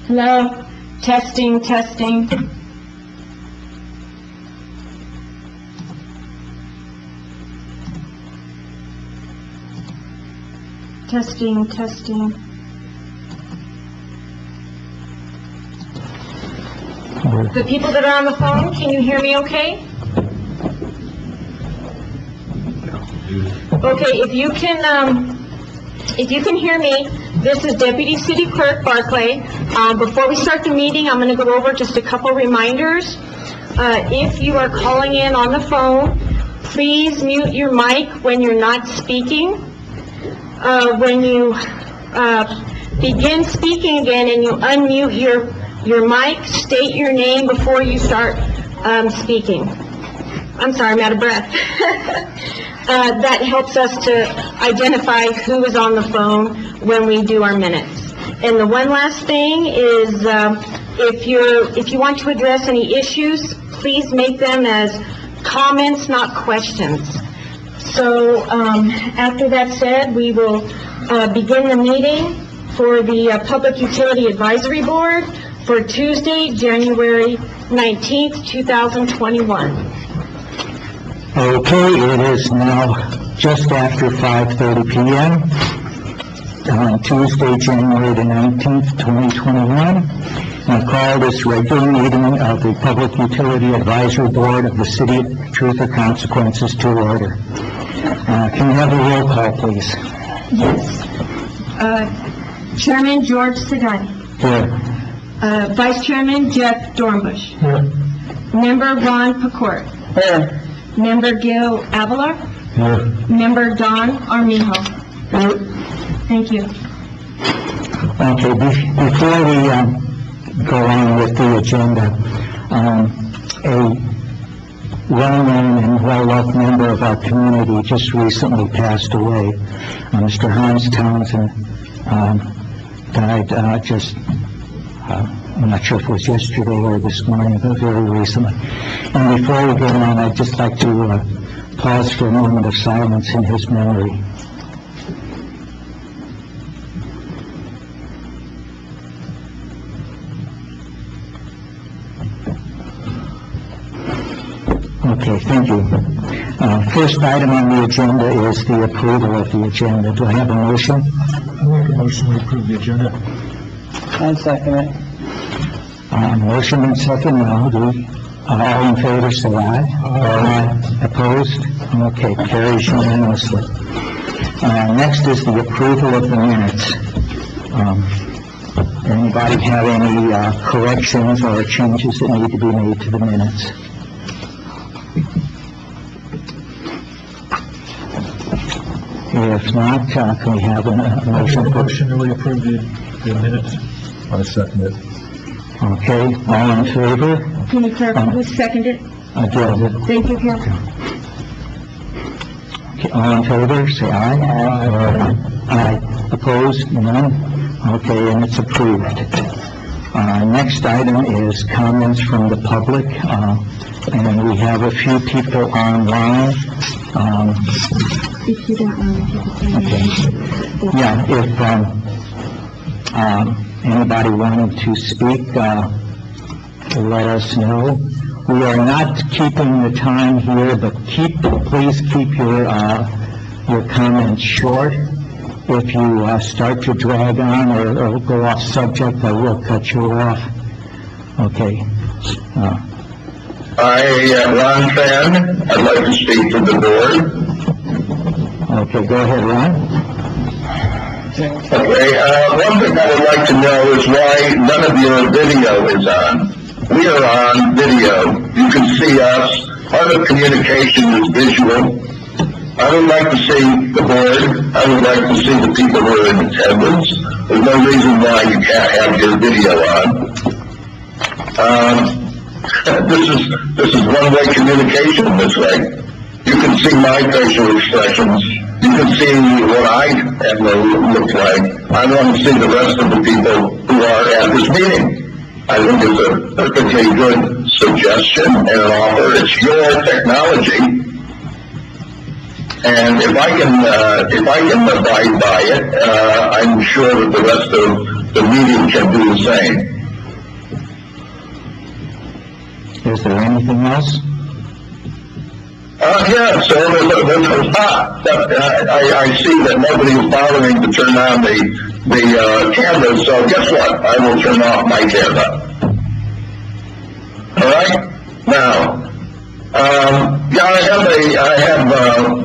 Hello? Testing, testing. Testing, testing. The people that are on the phone, can you hear me okay? Okay, if you can hear me, this is Deputy City Clerk Barclay. Before we start the meeting, I'm going to go over just a couple reminders. If you are calling in on the phone, please mute your mic when you're not speaking. When you begin speaking again and you unmute your mic, state your name before you start speaking. I'm sorry, I'm out of breath. That helps us to identify who is on the phone when we do our minutes. And the one last thing is, if you want to address any issues, please make them as comments, not questions. So after that said, we will begin the meeting for the Public Utility Advisory Board for Tuesday, January 19th, 2021. Okay, it is now just after 5:30 p.m. on Tuesday, January the 19th, 2021. I call this regular meeting of the Public Utility Advisory Board of the City of Truth or Consequences to order. Can we have a roll call, please? Yes. Chairman George Sagani. Here. Vice Chairman Jeff Dornbush. Here. Member Ron Pacourt. Here. Member Gil Avalar. Here. Member Don Armijo. Here. Thank you. Okay, before we go on with the agenda, a well-known and well-loved member of our community just recently passed away. Mr. Hans Townsend died I'm not sure if it was yesterday or this morning, but very recently. And before we go on, I'd just like to pause for a moment of silence in his memory. Okay, thank you. First item on the agenda is the approval of the agenda. Do I have a motion? I make a motion to approve the agenda. I second it. Motion and second, now, all in favor, say aye. Aye. Opposed? Okay, carries unanimously. Next is the approval of the minutes. Anybody have any corrections or changes that need to be made to the minutes? If not, can we have a motion? Motion to approve the minutes. I second it. Okay, all in favor? Can you clarify who seconded? Again. Thank you, Carol. Okay, all in favor, say aye. Aye. Aye. Opposed? None? Okay, and it's approved. Next item is comments from the public, and we have a few people online. If you don't mind, Okay. Yeah, if anybody wanting to speak, let us know. We are not keeping the time here, but please keep your comments short. If you start to drag on or go off subject, I will cut you off. Okay. Ron Fan. I'd like to speak to the board. Okay, go ahead, Ron. Okay, one thing I would like to know is why none of your video is on. We are on video. You can see us. Part of communication is visual. I would like to see the board. I would like to see the people who are in attendance. There's no reason why you can't have your video on. This is one-way communication this way. You can see my facial expressions. You can see what I look like. I want to see the rest of the people who are at this meeting. I think it's a perfectly good suggestion and an offer. It's your technology. And if I can abide by it, I'm sure that the rest of the meeting can do the same. Is there anything else? Yeah, so there's a lot, but I see that nobody is bothering to turn on the cameras, so guess what? I will turn off my camera. All right? Now, yeah, I have,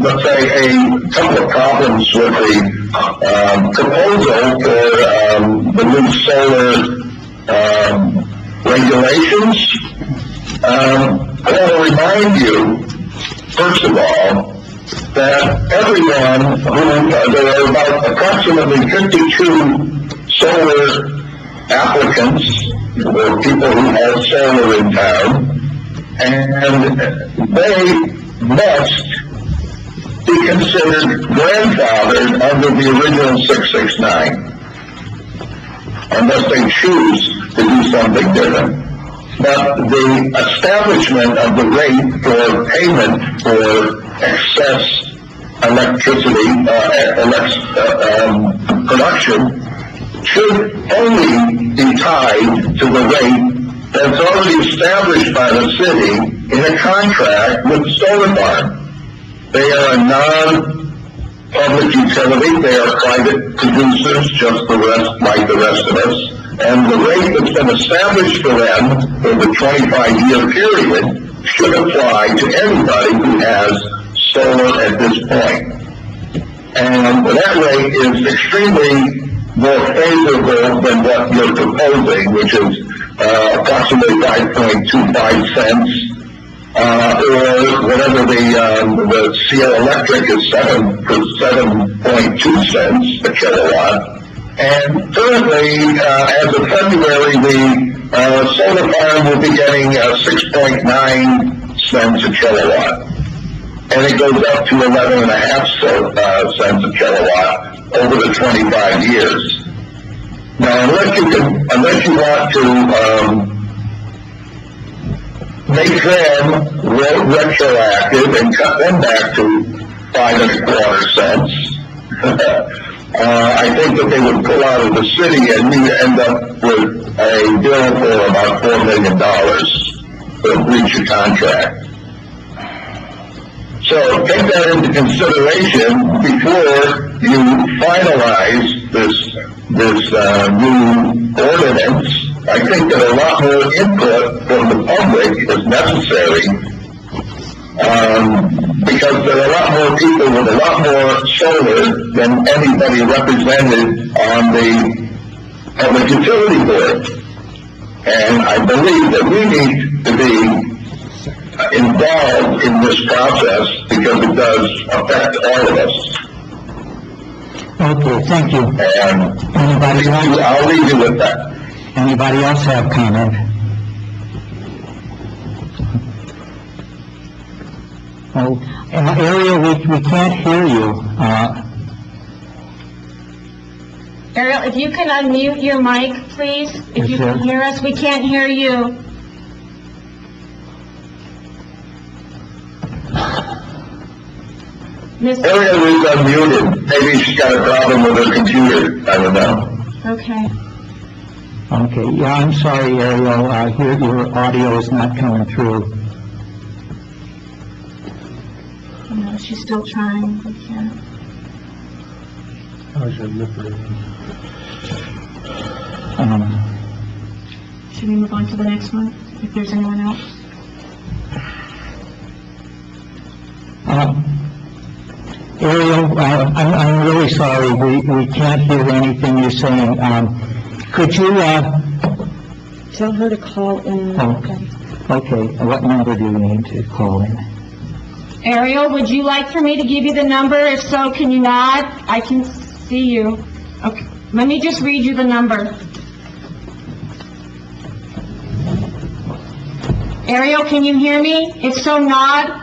let's say, a couple of problems with the proposal for the new solar regulations. I want to remind you, first of all, that everyone there are about approximately 52 solar applicants, or people who have solar in town, and they must be considered grandfathered under the original 669, unless they choose to do something different. But the establishment of the rate for payment for excess electricity, production should only be tied to the rate that's already established by the city in a contract with the solar farm. They are a non-public utility. They are private producers, just like the rest of us. And the rate that's been established for them for the 25-year period should apply to anybody who has solar at this point. And that rate is extremely more favorable than what you're proposing, which is approximately 5.25 cents, or whatever the CL Electric is 7.2 cents a kilowatt. And currently, as of February, the solar farm will be getting 6.9 cents a kilowatt. And it goes up to 11.5 cents a kilowatt over the 25 years. Now, unless you want to make them retroactive and cut them back to 5.25 cents, I think that they would pull out of the city and we'd end up with a bill for about $4 million for breach of contract. So take that into consideration before you finalize this new ordinance. I think that a lot more input from the public is necessary, because there are a lot more people with a lot more solar than anybody represented on the Public Utility Board. And I believe that we need to be involved in this process because it does affect all of us. Okay, thank you. And Anybody else? I'll leave you with that. Anybody else have comment? Oh, Ariel, we can't hear you. Ariel, if you can unmute your mic, please, if you can hear us, we can't hear you. Ariel is unmuted. Maybe she's got a problem with her computer. I don't know. Okay. Okay, yeah, I'm sorry, Ariel, your audio is not coming through. No, she's still trying. We can't. Should we move on to the next one, if there's anyone else? Ariel, I'm really sorry, we can't hear anything you're saying. Could you, Tell her to call in. okay, what number do you need to call in? Ariel, would you like for me to give you the number? If so, can you nod? I can see you. Okay, let me just read you the number. Ariel, can you hear me? If so, nod.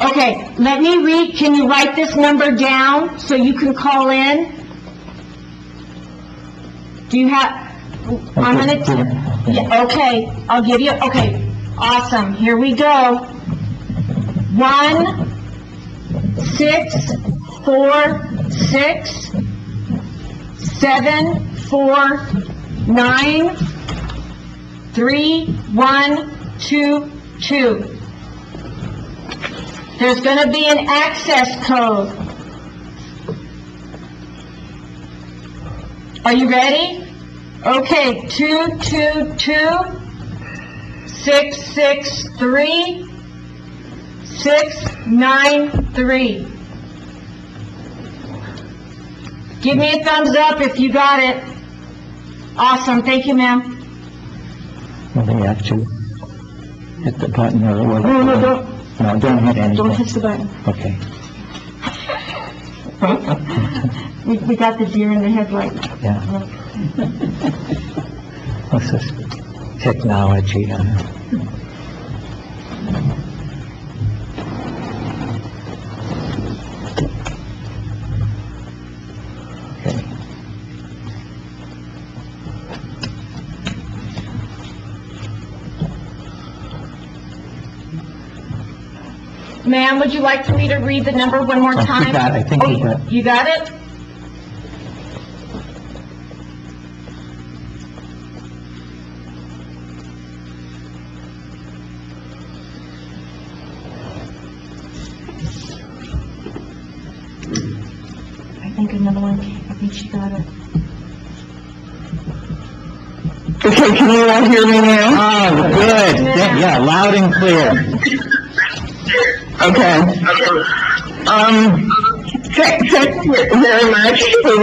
Okay, let me read, can you write this number down so you can call in? Do you have, I'm gonna, yeah, okay, I'll give you, okay, awesome, here we go. 1-646-749-3299. 122. There's going to be an access code. Are you ready? Okay, 222-663-693. Give me a thumbs up if you got it. Awesome, thank you, ma'am. Will they actually hit the button or what? No, don't. No, don't hit anything. Don't hit the button. Okay. We got the deer in the headlight. Yeah. What's this? Technology, Okay. Ma'am, would you like for me to read the number one more I time? think you got it. You got it? I think another one came. I think she got it. Okay, can you all hear me now? Oh, good. Yeah, loud and clear. Okay. Thank you very much for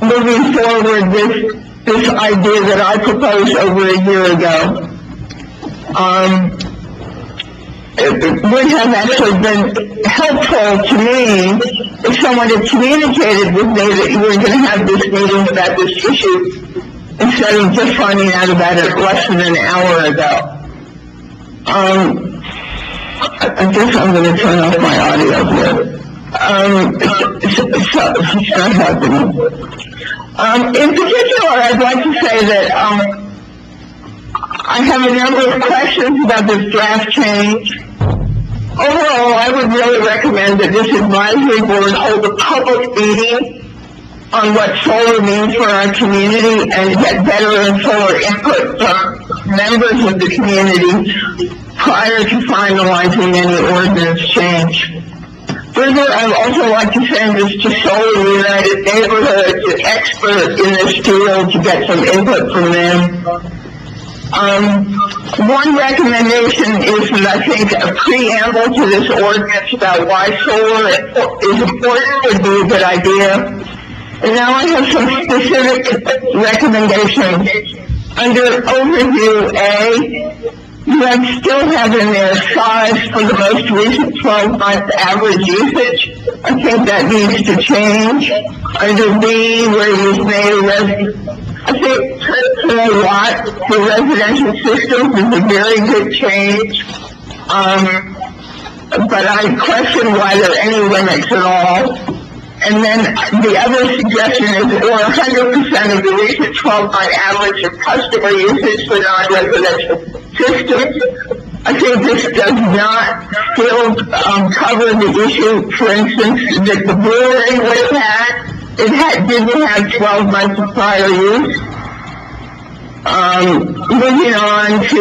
moving forward this idea that I proposed over a year ago. It would have actually been helpful to me if someone had communicated with me that you were going to have this meeting about this issue instead of just finding out about it less than an hour ago. I guess I'm going to turn off my audio here. It's not happening. In particular, I'd like to say that I have a number of questions about this draft change. Overall, I would really recommend that this advisory board hold a public meeting on what solar means for our community and get better and fuller input from members of the community prior to finalizing any ordinance change. Further, I'd also like to send this to Solar United Neighborhoods, an expert in this field, to get some input from them. One recommendation is that I think a preamble to this ordinance about why solar is important would be a good idea. And now I have some specific recommendations. Under Overview A, you still have in there size for the most recent 12-month average usage. I think that needs to change. Under B, where you've made I think 10 watt for residential systems is a very good change. But I question why there are any limits at all. And then the other suggestion is, or 100% of the recent 12-month average of customer usage for non-residential systems. I think this does not still cover the issue, for instance, that the brewery would have had. Didn't have 12 months of prior use. Moving on to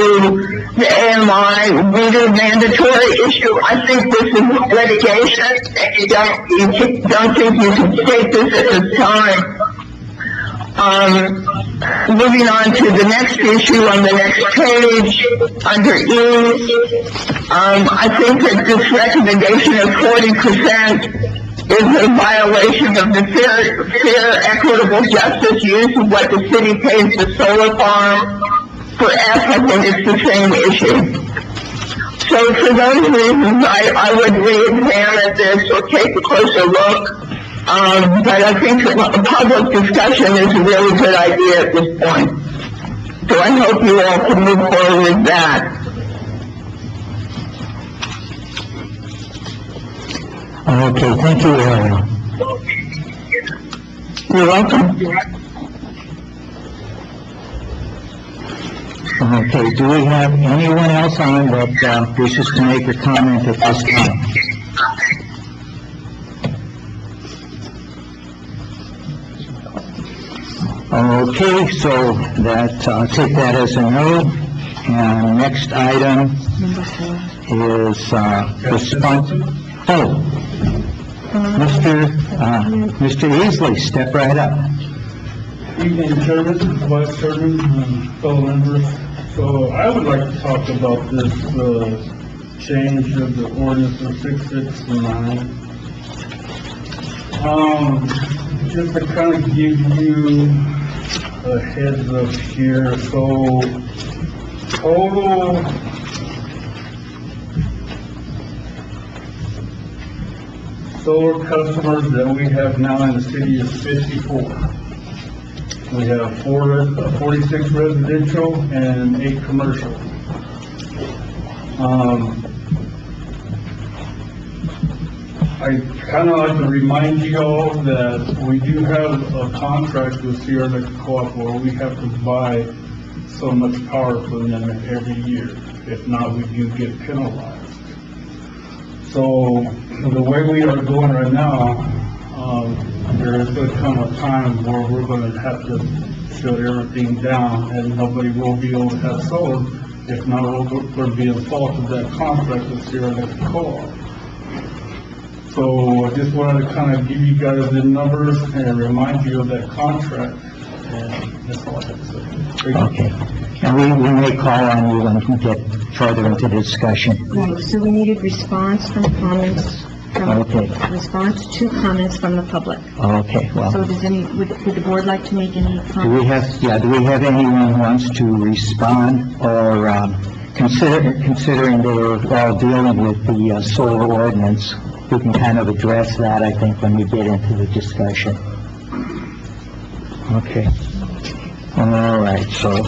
the AMI meter mandatory issue, I think this is litigation, and you don't think you can state this at this time. Moving on to the next issue on the next page, under E, I think that this recommendation of 40% is a violation of the fair, equitable justice use of what the city pays the solar farm. For F, I think it's the same issue. So for those reasons, I would re-examine this or take a closer look. But I think a public discussion is a really good idea at this point. So I hope you all can move forward with that. Okay, thank you, Ariel. You're welcome. Okay, do we have anyone else on that wishes to make a comment at this time? Okay, so that, take that as a no. And next item is, response, Mr. Easley, step right up. Evening, Chairman, Vice Chairman, and fellow members. So I would like to talk about this, change of the ordinance of 669. Just to kind of give you a heads up here, so total solar customers that we have now in the city is 54. We have 46 residential and 8 commercial. I kind of like to remind you all that we do have a contract with Sierra Electric Co-op where we have to buy so much power from them every year. If not, we do get penalized. So the way we are going right now, there is going to come a time where we're going to have to shut everything down and nobody will be able to have solar. If not, we're going to be in fault of that contract with Sierra Electric Co-op. So I just wanted to kind of give you guys the numbers and remind you of that contract. And that's all I have to say. Thank you. Okay. And we may call on you when we get further into the discussion. Right, so we needed response from comments, Okay. response to comments from the public. Okay, well, So does would the board like to make any do we comments? have anyone who wants to respond or, considering they were all dealing with the solar ordinance, we can kind of address that, I think, when we get into the discussion. Okay. All right, so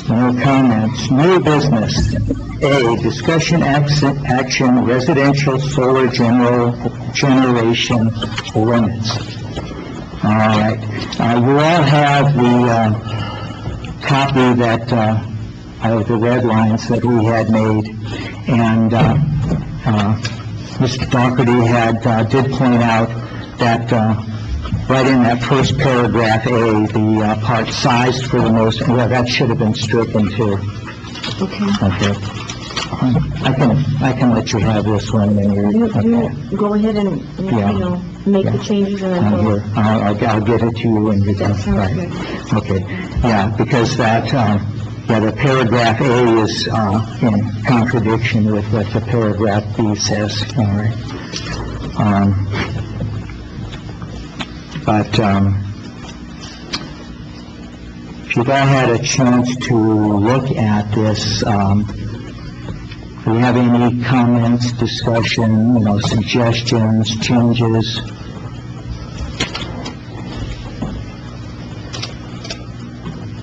no comments. New business. A, discussion action residential solar generation limits. All right. You all have the copy that, of the red lines that we had made, and Mr. Doherty did point out that right in that first paragraph A, the part sized for the most, well, that should have been stricken too. Okay. Okay. I can let you have this one when you're, You go ahead and, Yeah. make Yeah. the changes and then I'm we'll... here. I'll get it to you when you're done. That sounds Right. good. Okay, yeah, because that, the paragraph A is, in contradiction with what the paragraph B says, all right? But, if you've all had a chance to look at this, do you have any comments, discussion, suggestions, changes?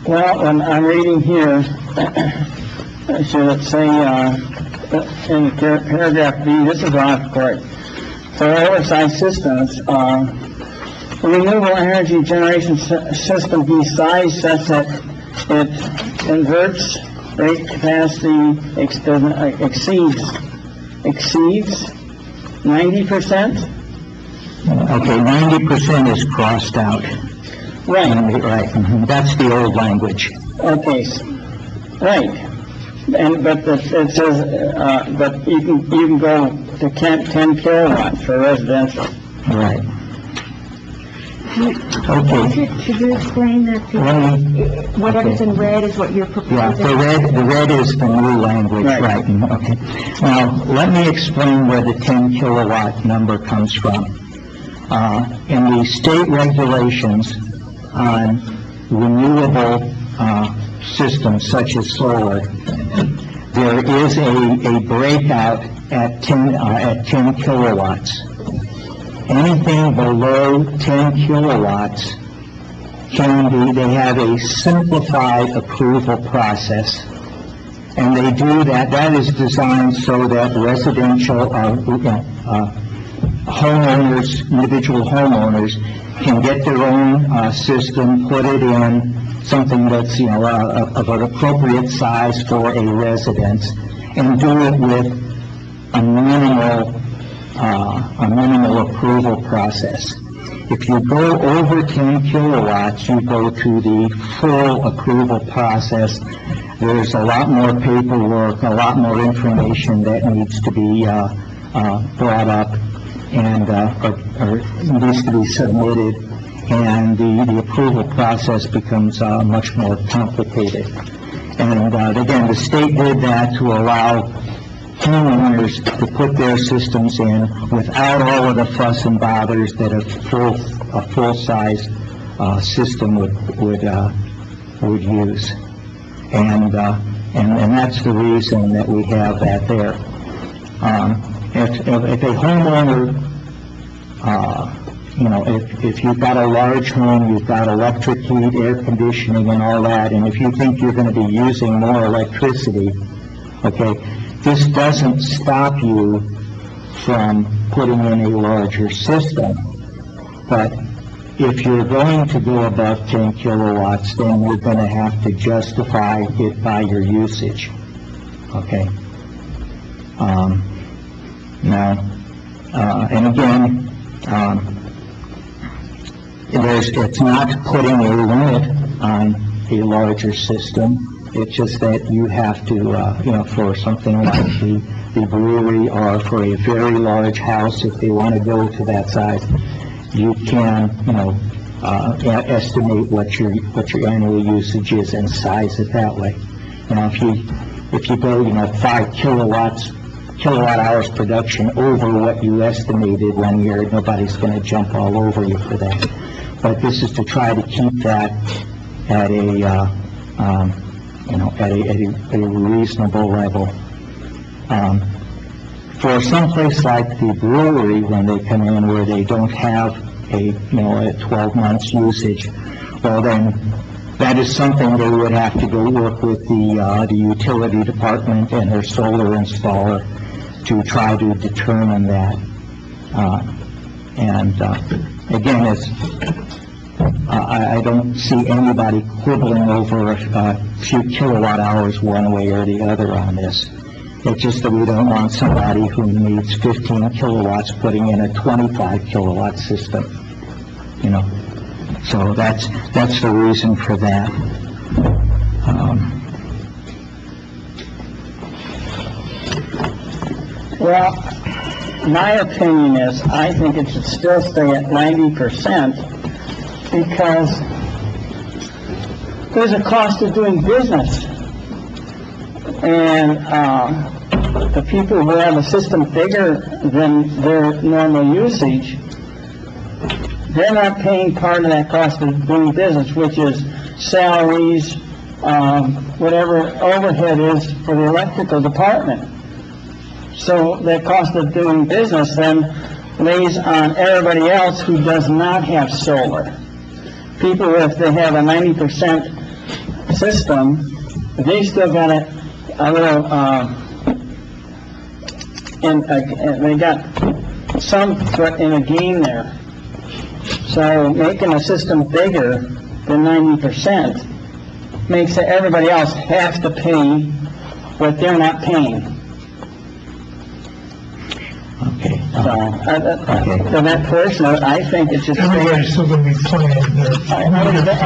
Well, when I'm reading here, should it say, in paragraph B, this is on court, for oversized systems, renewable energy generation system be sized such that it inverts rate capacity exceeds 90%? Okay, 90% is crossed out. Right, Right, that's the old language. okay, right. But it says, but you can go to 10 kilowatts for residential. Right. Okay. Could you explain that to Well, whatever's okay. in red is what you're proposing? Yeah, the red is the new language, Right. right, okay. Now, let me explain where the 10 kilowatt number comes from. In the state regulations on renewable, systems such as solar, there is a breakout at 10 kilowatts. Anything below 10 kilowatts they have a simplified approval process. And they do that, that is designed so that residential, homeowners, individual homeowners can get their own, system, put it in something that's, of an appropriate size for a residence, and do it with a minimal approval process. If you go over 10 kilowatts, you go to the full approval process. There's a lot more paperwork, a lot more information that needs to be brought up and or needs to be submitted, and the approval process becomes much more complicated. And again, the state did that to allow homeowners to put their systems in without all of the fuss and bothers that a full-size system would use. And that's the reason that we have that there. If a homeowner, if you've got a large home, you've got electric heat, air conditioning and all that, and if you think you're going to be using more electricity, okay, this doesn't stop you from putting in a larger system. But if you're going to go above 10 kilowatts, then you're going to have to justify it by your usage, okay? And again, it's not putting a limit on a larger system. It's just that you have to, for something like the brewery, or for a very large house, if they want to go to that size, you can, estimate what your annual usage is and size it that way. If you go, 5 kilowatt hours production over what you estimated 1 year, nobody's going to jump all over you for that. But this is to try to keep that at a reasonable level. For some place like the brewery, when they come in where they don't have a 12 months usage, well then, that is something they would have to go work with the utility department and their solar installer to try to determine that. Again, I don't see anybody quibbling over a few kilowatt hours one way or the other on this. It's just that we don't want somebody who needs 15 kilowatts putting in a 25 kilowatt system, So that's the reason for that. Well, my opinion is, I think it should still stay at 90%, because there's a cost of doing business. And the people who have a system bigger than their normal usage, they're not paying part of that cost of doing business, which is salaries, whatever overhead is for the electrical department. So that cost of doing business then lays on everybody else who does not have solar. People, if they have a 90% system, they still got a little, and they got some foot in a game there. So making a system bigger than 90% makes everybody else have to pay what they're not paying. Okay. So, for that portion, I think it's just... Everybody's still going to be playing I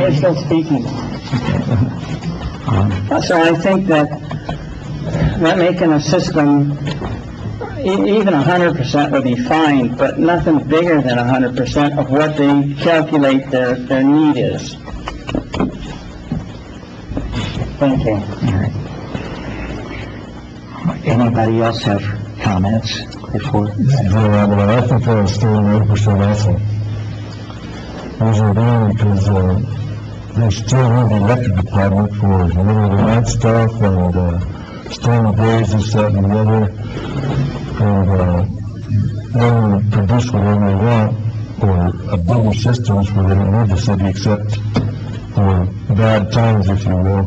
was still speaking. So I think that making a system, even 100% would be fine, but nothing bigger than 100% of what they calculate their need is. Thank you. All right. Anybody else have comments before? I think they're still 90% also. Those are down because they still need the electric department for the middle of the night stuff and storm days, this, that, and the other. And they will produce whatever they want, or a bigger systems where they don't need the city except for bad times, if you will.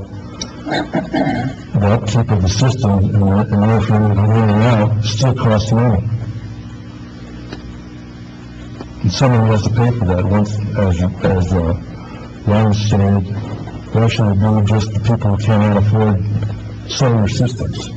The upkeep of the system and order for them to go in and out still costs money. And someone has to pay for that. Once, as Ron said, why should it be just the people who cannot afford solar systems?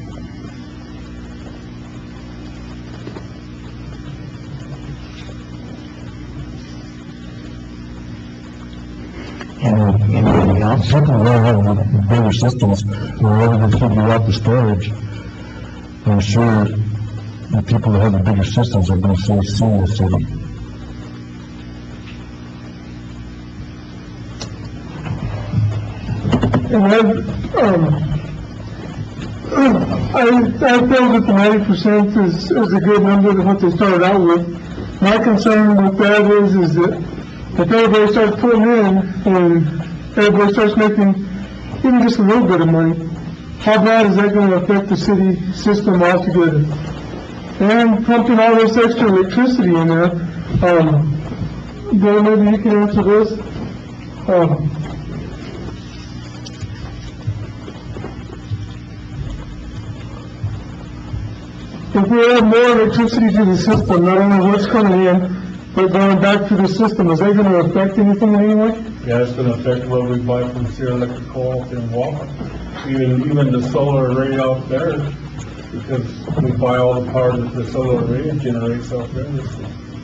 Anybody else? People that have bigger systems, wherever they figure out the storage, I'm sure the people that have the bigger systems are gonna say, see the city. And I feel that the 90% is a good number than what they started out with. My concern with that is that if everybody starts putting in and everybody starts making even just a little bit of money, how bad is that going to affect the city system altogether? And pumping all this extra electricity in there, Bill, maybe you can answer this. If we add more electricity to the system, not only what's coming in, but going back to the system, is that going to affect anything in any way? Yeah, it's gonna affect what we buy from Sierra Electric Co-op in Walmart. Even the solar array out there, because we buy all the power that the solar array generates out there.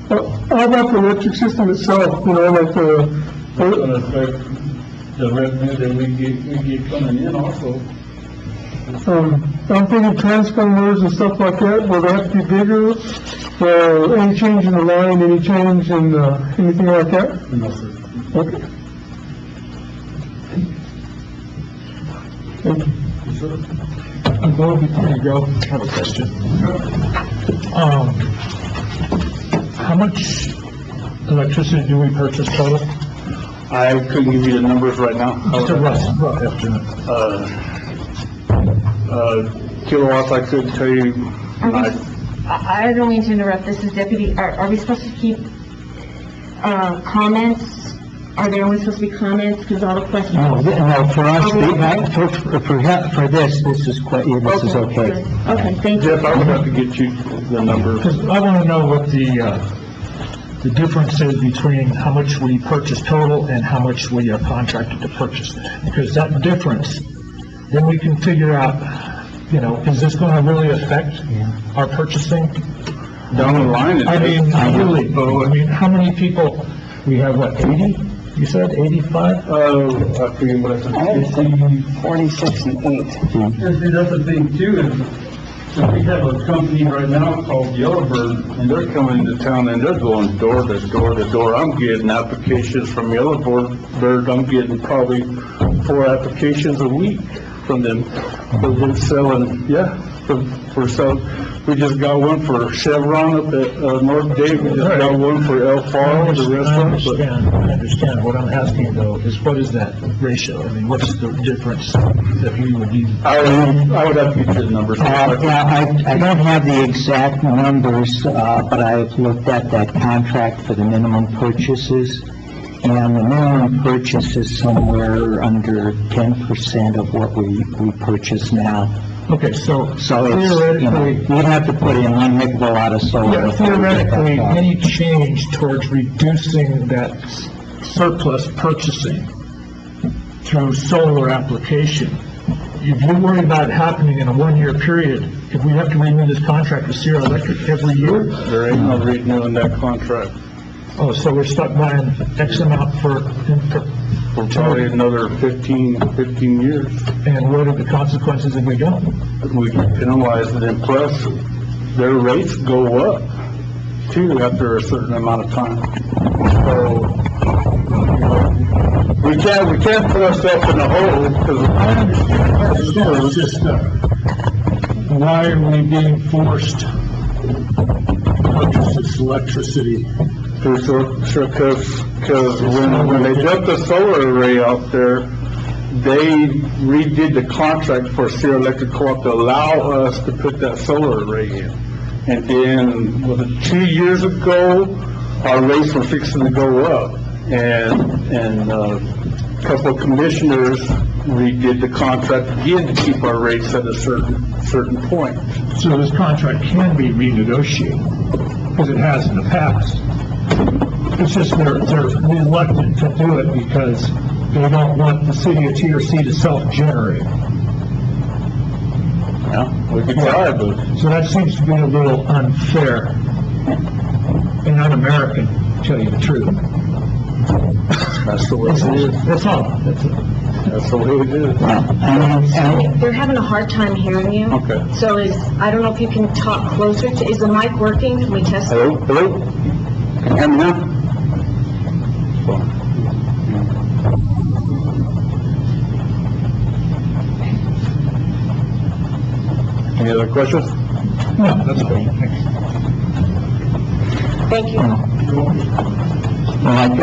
How about the electric system itself, like It's gonna affect the revenue that we get coming in also. I'm thinking transformers and stuff like that, will they have to be bigger? Any change in the line, any change in, anything like that? No, sir. Okay. Thank you. Before you go, I have a question. How much electricity do we purchase total? I couldn't give you the numbers right now. Just a rough estimate. Kilowatts, I couldn't tell you. I don't mean to interrupt, this is Deputy, are we supposed to keep, comments? Are there only supposed to be comments, because all the questions? No, for us, for this is okay. Okay, thank you. Jeff, I would have to get you the numbers. Because I want to know what the difference is between how much we purchase total and how much we are contracted to purchase. Because that difference, then we can figure out, is this going to really affect our purchasing? Down the line. I mean, how many people, we have, 80? You said 85? I forget what I said. 46 and 8. See, that's the thing too, is we have a company right now called Yellowbird, and they're coming to town and they're going door to door to door. I'm getting applications from Yellowbird, I'm getting probably 4 applications a week from them. They're selling, for selling. We just got one for Chevron up at, North Dave, we just got one for El Faro, the restaurant. I understand. What I'm asking though is what is that ratio? I mean, what's the difference that we would need? I would have to get you the numbers. I don't have the exact numbers, but I've looked at that contract for the minimum purchases, and the minimum purchase is somewhere under 10% of what we purchase now. Okay, so It's, theoretically, you'd have to put in one heck of a lot of solar. theoretically, any change towards reducing that surplus purchasing through solar application, if you worry about it happening in a 1-year period, if we have to renew this contract with Sierra Electric every year? There ain't no renewing that contract. Oh, so we're stuck buying X amount for Probably another 15 years. and what are the consequences if we don't? We penalize it, and plus, their rates go up too after a certain amount of time. So, we can't put ourselves in a hole, because I understand, it's just, why are we being forced to purchase this electricity? because when they dumped the solar array out there, they redid the contract for Sierra Electric Co-op to allow us to put that solar array in. And then, was it 2 years ago, our rates were fixing to go up. And a couple of commissioners redid the contract again to keep our rates at a certain point. So this contract can be renegotiated, because it has in the past. It's just they're reluctant to do it because they don't want the city of TRC to self-generate. Yeah, we could try, but So that seems to be a little unfair and un-American, to tell you the truth. That's the way it is. That's all. That's the way it is. And They're having a hard time hearing you. Okay. So I don't know if you can talk closer to, is the mic working? Can we test it? Hello? Can you hear me now? Any other questions? No, that's great. Thanks. Thank you. Well, I'll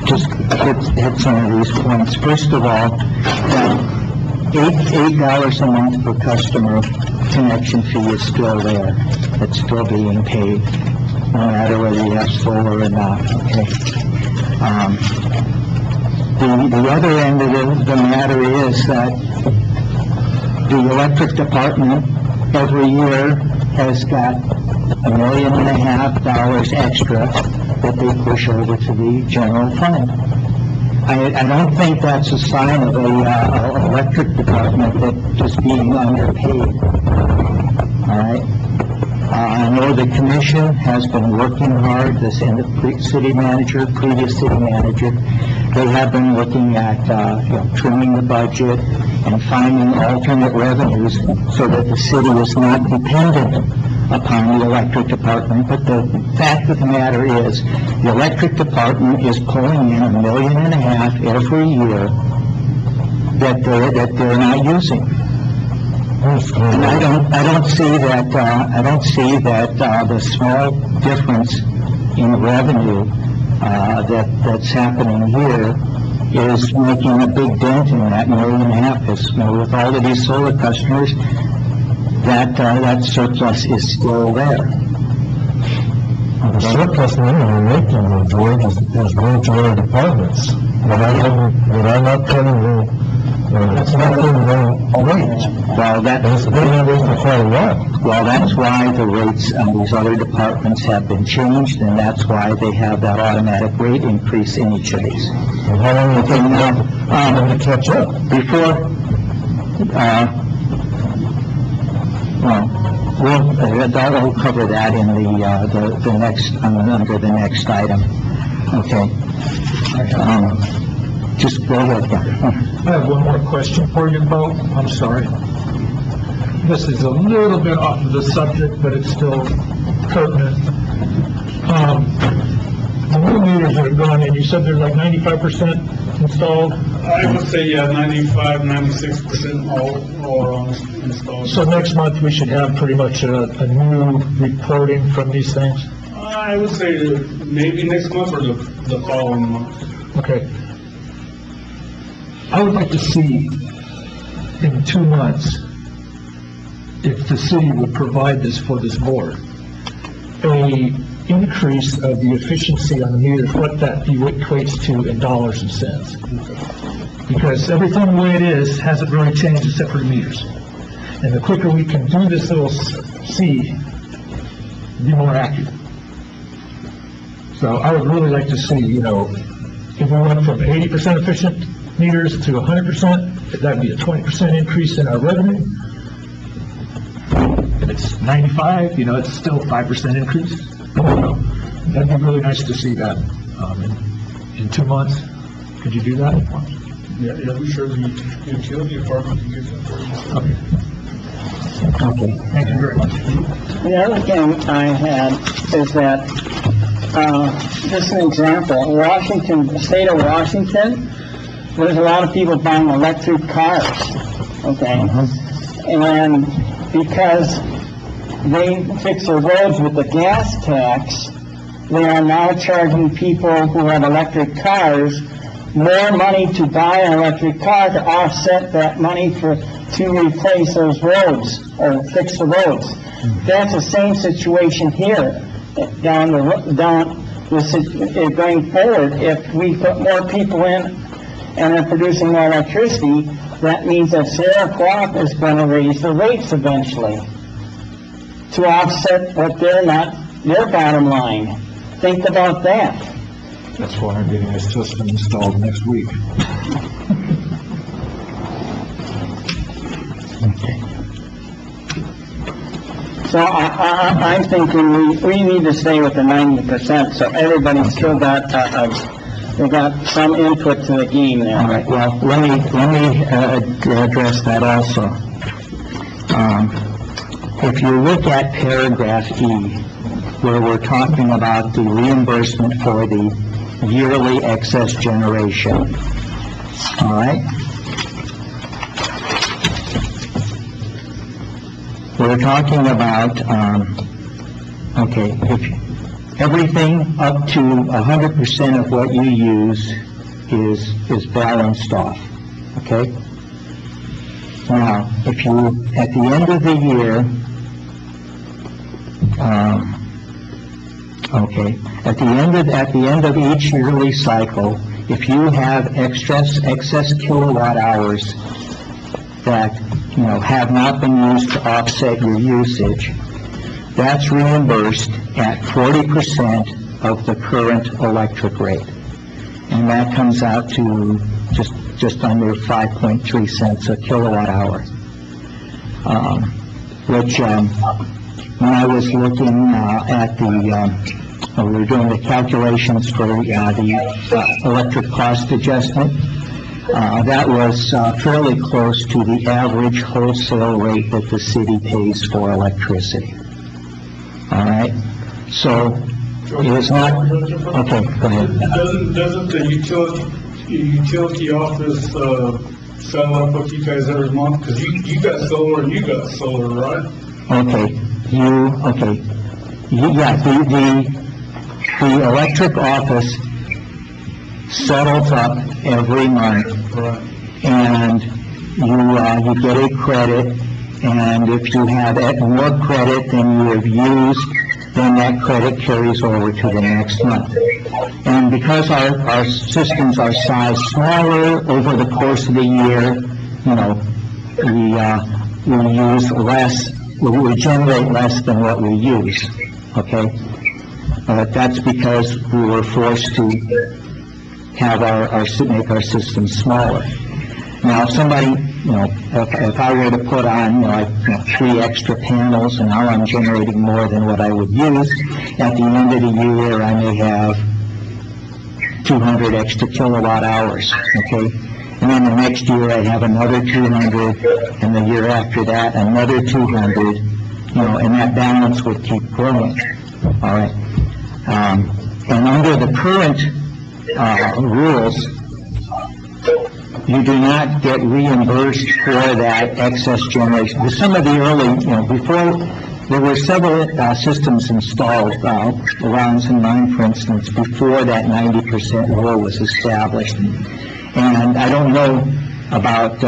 just hit some of these points. First of all, $8 a month per customer connection fee is still there. It's still being paid, no matter whether you have solar or not, okay? The other end of the matter is that the electric department every year has got $1.5 million extra that they push over to the general fund. I don't think that's a sign of a electric department that is being underpaid. All right? I know the commission has been working hard, this and the city manager, previous city manager, they have been looking at, trimming the budget and finding alternate revenues so that the city is not dependent upon the electric department. But the fact of the matter is, the electric department is pulling in $1.5 million every year that they're not using. And I don't see that the small difference in revenue that's happening here is making a big dent in that $1.5 million. With all of these solar customers, that surplus is still there. The surplus money we're making, George, is going to our departments. We're not cutting it's not going to rate. Well, It's been that way for quite a while. Well, that's why the rates on these other departments have been changed, and that's why they have that automatic rate increase in each of these. And how long will it take them to catch up? We'll cover that in the next, under the next item. Okay. Just go ahead. I have one more question for you, Bo. I'm sorry. This is a little bit off of the subject, but it's still pertinent. The new meters that are going in, you said they're like 95% installed? I would say, 95, 96% all are installed. So next month, we should have pretty much a new reporting from these things? I would say maybe next month or the following month. Okay. I would like to see in 2 months, if the city would provide this for this board, a increase of the efficiency on the meters, what that equates to in dollars and cents. Because everything the way it is hasn't really changed except for the meters. And the quicker we can do this little C, be more accurate. So I would really like to see, if we went from 80% efficient meters to 100%, that'd be a 20% increase in our revenue. If it's 95, it's still a 5% increase. That'd be really nice to see that, in 2 months. Could you do that? Yeah, we sure the utility department can get that. Okay. Thank you very much. The other thing I had is that, just an example, the state of Washington, there's a lot of people buying electric cars, okay? And because they fix their roads with the gas tax, they are now charging people who have electric cars more money to buy an electric car to offset that money to replace those roads or fix the roads. That's the same situation here going forward. If we put more people in and are producing more electricity, that means that Sierra Co-op is going to raise the rates eventually to offset what their bottom line. Think about that. That's why I'm getting this system installed next week. So I'm thinking we need to stay with the 90%, so everybody's still got they got some input to the game there. All right, well, let me address that also. If you look at paragraph E, where we're talking about the reimbursement for the yearly excess generation, all right? We're talking about, if everything up to 100% of what you use is balanced off, okay? Now, if you, at the end of the year, at the end of each yearly cycle, if you have excess kilowatt hours that, have not been used to offset your usage, that's reimbursed at 40% of the current electric rate. And that comes out to just under 5.3 cents a kilowatt hour. Which, when I was looking at we were doing the calculations for the electric cost adjustment, that was fairly close to the average wholesale rate that the city pays for electricity. All right? So, it is not... Okay, go ahead. Doesn't the utility office, settle up with you guys every month? Because you got solar and you got solar, right? The electric office settles up every month, and you get a credit, and if you have more credit than you have used, then that credit carries over to the next month. And because our systems are sized smaller over the course of the year, we use less, we generate less than what we use, okay? That's because we were forced to have make our system smaller. Now, if somebody, if I were to put on, 3 extra panels, and now I'm generating more than what I would use, at the end of the year, I may have 200 extra kilowatt hours, okay? And then the next year, I have another 200, and the year after that, another 200, and that balance would keep growing, all right? And under the current rules, you do not get reimbursed for that excess generation. Some of the early, before, there were several systems installed, Rounds and Mine, for instance, before that 90% rule was established. And I don't know about,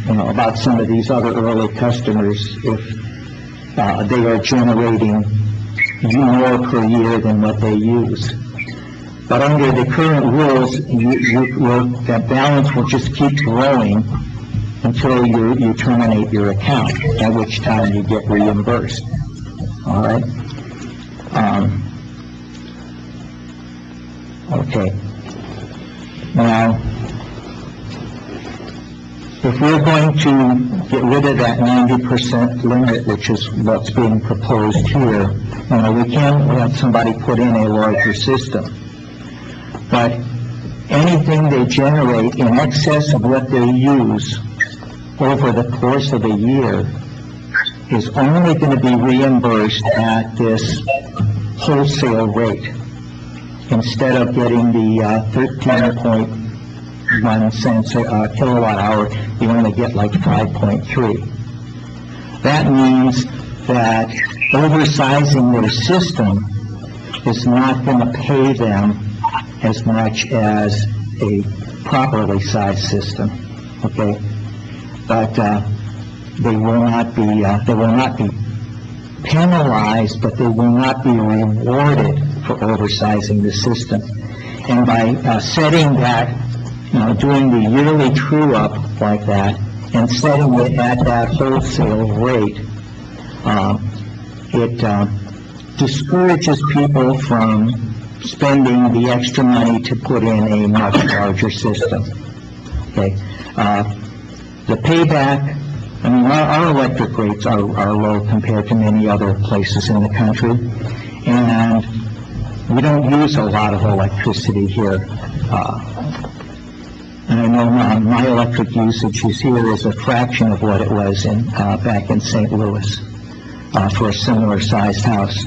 about some of these other early customers, if they are generating more per year than what they use. But under the current rules, that balance will just keep growing until you terminate your account, at which time you get reimbursed. All right? Okay. Now, if we're going to get rid of that 90% limit, which is what's being proposed here, we can let somebody put in a larger system. But anything they generate in excess of what they use over the course of a year is only going to be reimbursed at this wholesale rate. Instead of getting the 13.1 cents a kilowatt hour, you only get like 5.3. That means that oversizing their system is not going to pay them as much as a properly sized system, okay? But they will not be penalized, but they will not be rewarded for oversizing the system. And by setting that, doing the yearly true-up like that, and setting it at that wholesale rate, it discourages people from spending the extra money to put in a much larger system. Okay, the payback, our electric rates are low compared to many other places in the country, and we don't use a lot of electricity here. And I know my electric usage is here is a fraction of what it was back in St. Louis, for a similar sized house.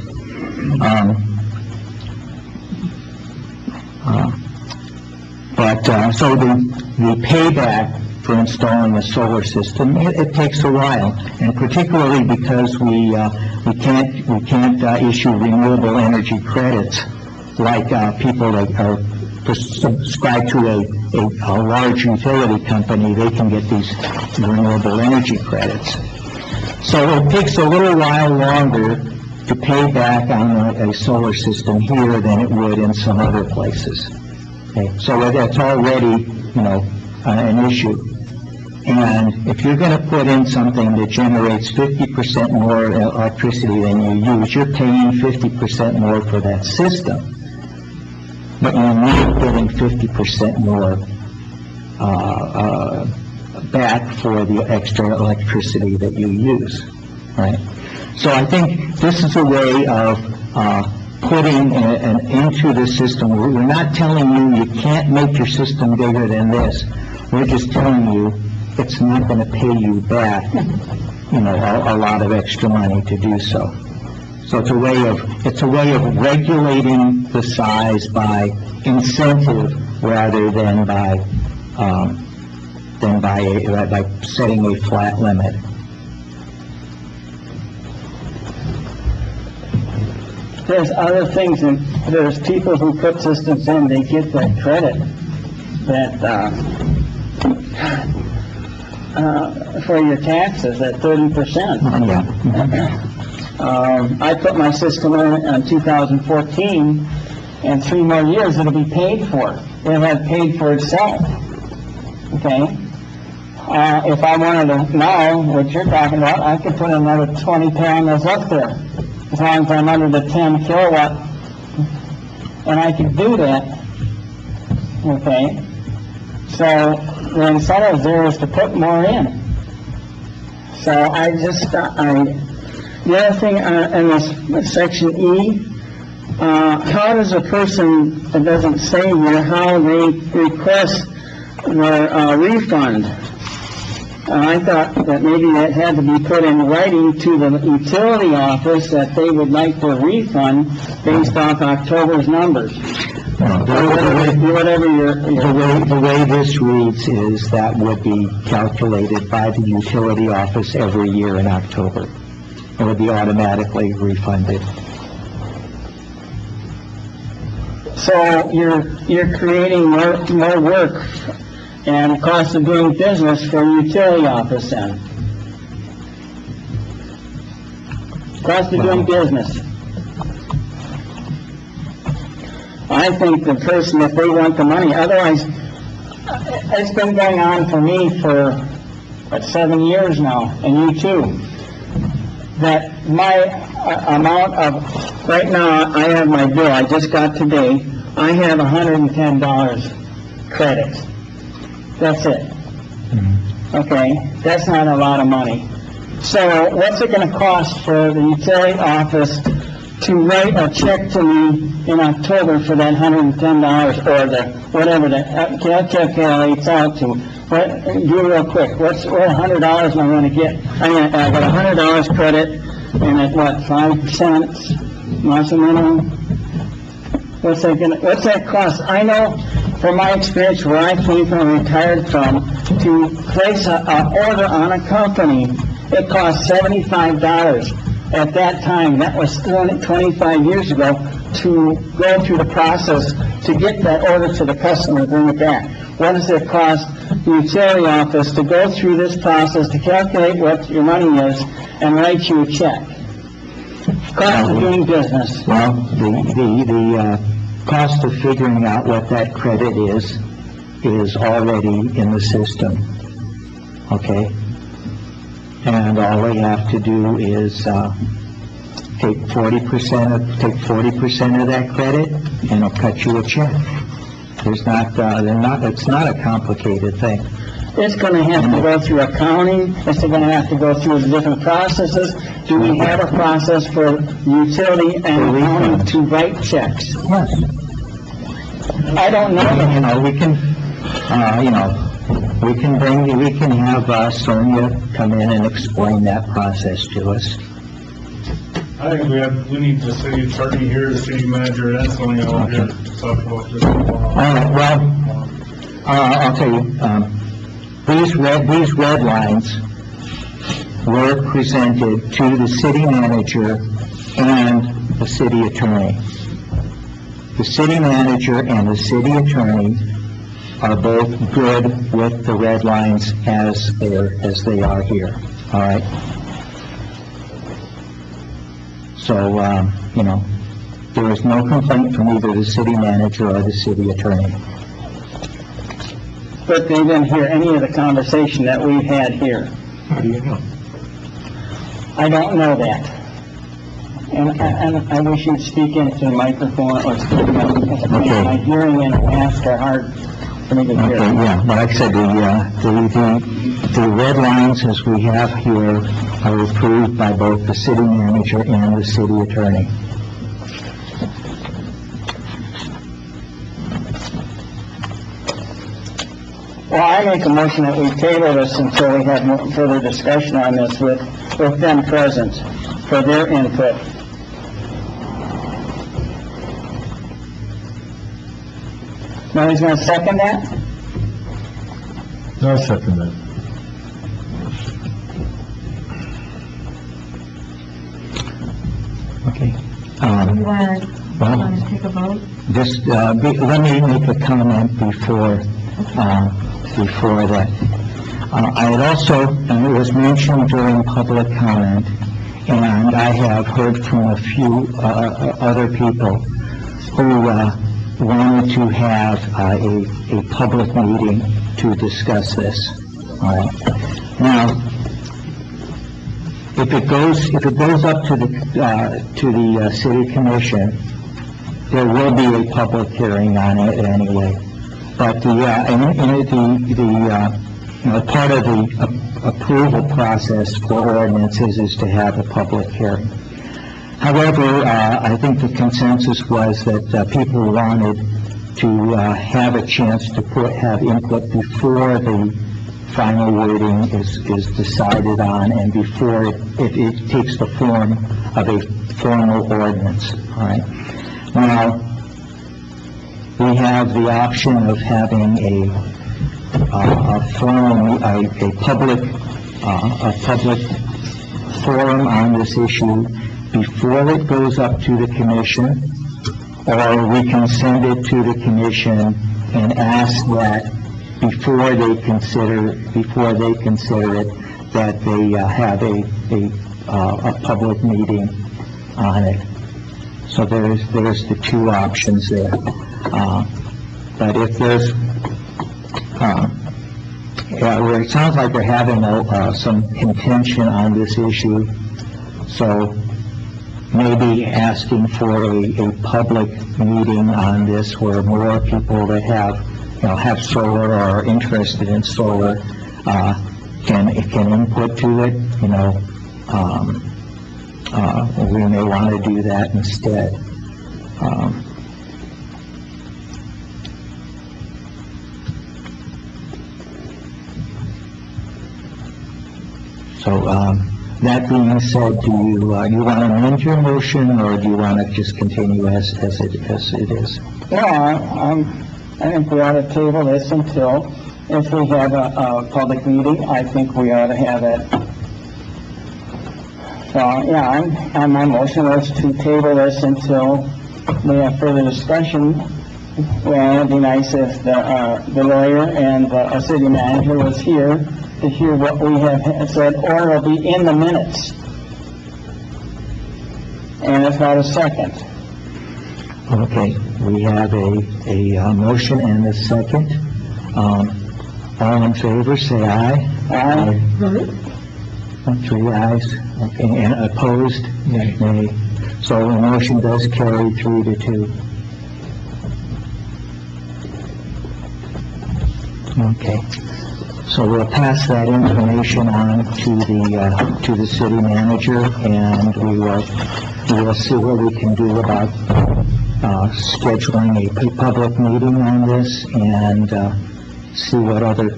So the payback for installing a solar system, it takes a while, and particularly because we can't issue renewable energy credits like people that are subscribed to a large utility company. They can get these renewable energy credits. So it takes a little while longer to pay back on a solar system here than it would in some other places. Okay, so that's already, an issue. And if you're going to put in something that generates 50% more electricity than you use, you're paying 50% more for that system. But you're not getting 50% more back for the extra electricity that you use, right? So I think this is a way of putting into the system. We're not telling you can't make your system bigger than this. We're just telling you it's not going to pay you back, a lot of extra money to do so. So it's a way of regulating the size by incentive rather than by setting a flat limit. There's other things, and there's people who put systems in, they get that credit, for your taxes, at 30%. I put my system in 2014, and 3 more years it'll be paid for. It'll have paid for itself. Okay? If I wanted to know what you're talking about, I could put another 20 panels up there, as long as I'm under the 10 kilowatt, and I can do that. Okay? So the incentive there is to put more in. So the other thing in this section E, how does a person, it doesn't say here, how they request their refund? I thought that maybe that had to be put in writing to the utility office that they would like their refund based off October's numbers. The way this reads is that would be calculated by the utility office every year in October. It would be automatically refunded. So you're creating more work and cost of doing business for the utility office then. Cost of doing business. I think the person, if they want the money, otherwise, it's been going on for me for, 7 years now, and you too, that my amount of, right now, I have my bill, I just got today, I have $110 credits. That's it. Okay? That's not a lot of money. So what's it going to cost for the utility office to write a check to me in October for that $110 or the, whatever that calculates out to? Do real quick. What $100 am I going to get? I got $100 credit, and at what, 5%? Más o menos? What's that cost? I know from my experience where I came from, retired from, to place an order on a company, it cost $75. At that time, that was 25 years ago, to go through the process to get that order to the customer, bring it back. What does it cost the utility office to go through this process, to calculate what your money is, and write you a check? Cost of doing business. Well, the cost of figuring out what that credit is already in the system, okay? And all they have to do is take 40% of that credit, and it'll cut you a check. It's not a complicated thing. it's gonna have to go through accounting, it's gonna have to go through the different processes. Do we have a process for utility and accounting to write checks? Yes. I don't know. You know, we can, we can have Sonia come in and explain that process to us. I think we need the city attorney here, the city manager, and Sonia all here to talk about this. All right, well, I'll tell you, these red lines were presented to the city manager and the city attorney. The city manager and the city attorney are both good with the red lines as they are here, all right? So, there is no complaint from either the city manager or the city attorney. But they didn't hear any of the conversation that we've had here. How do you know? I don't know that. And I wish you'd speak into the microphone or speak up, because my hearing and ask are hard for me to hear. Okay, yeah, but like I said, the red lines as we have here are approved by both the city manager and the city attorney. Well, I make a motion that we table this until we have more further discussion on this with them present for their input. Nobody's gonna second that? I second that. Okay. You want to take a vote? Just, let me make a comment before that. I had also, and it was mentioned during public comment, and I have heard from a few, other people who, wanted to have, a public meeting to discuss this. All right. Now, if it goes up to the city commission, there will be a public hearing on it anyway. But part of the approval process for ordinances is to have a public hearing. However, I think the consensus was that people wanted to have a chance to have input before the final wording is decided on and before it takes the form of a formal ordinance. All right. Now, we have the option of having a public forum on this issue before it goes up to the commission, or we can send it to the commission and ask that before they consider it, that they have a public meeting on it. So there's the two options there. But if there's, where it sounds like we're having some contention on this issue, so maybe asking for a public meeting on this where more people that have solar or are interested in solar, can input to it, we may want to do that instead. That being said, do you want to amend your motion, or do you want to just continue as it is? No, I think we ought to table this until, if we have a public meeting, I think we ought to have it. So, yeah, my motion was to table this until we have further discussion. Well, it'd be nice if the lawyer and the city manager was here to hear what we have said, or it'll be in the minutes. And it's not a second. Okay, we have a motion and a second. All in favor, say aye. Aye. 3 ayes. Okay, and opposed? Nay. So the motion does carry 3-2. Okay. So we'll pass that information on to the city manager, and we will see what we can do about scheduling a public meeting on this, and see what other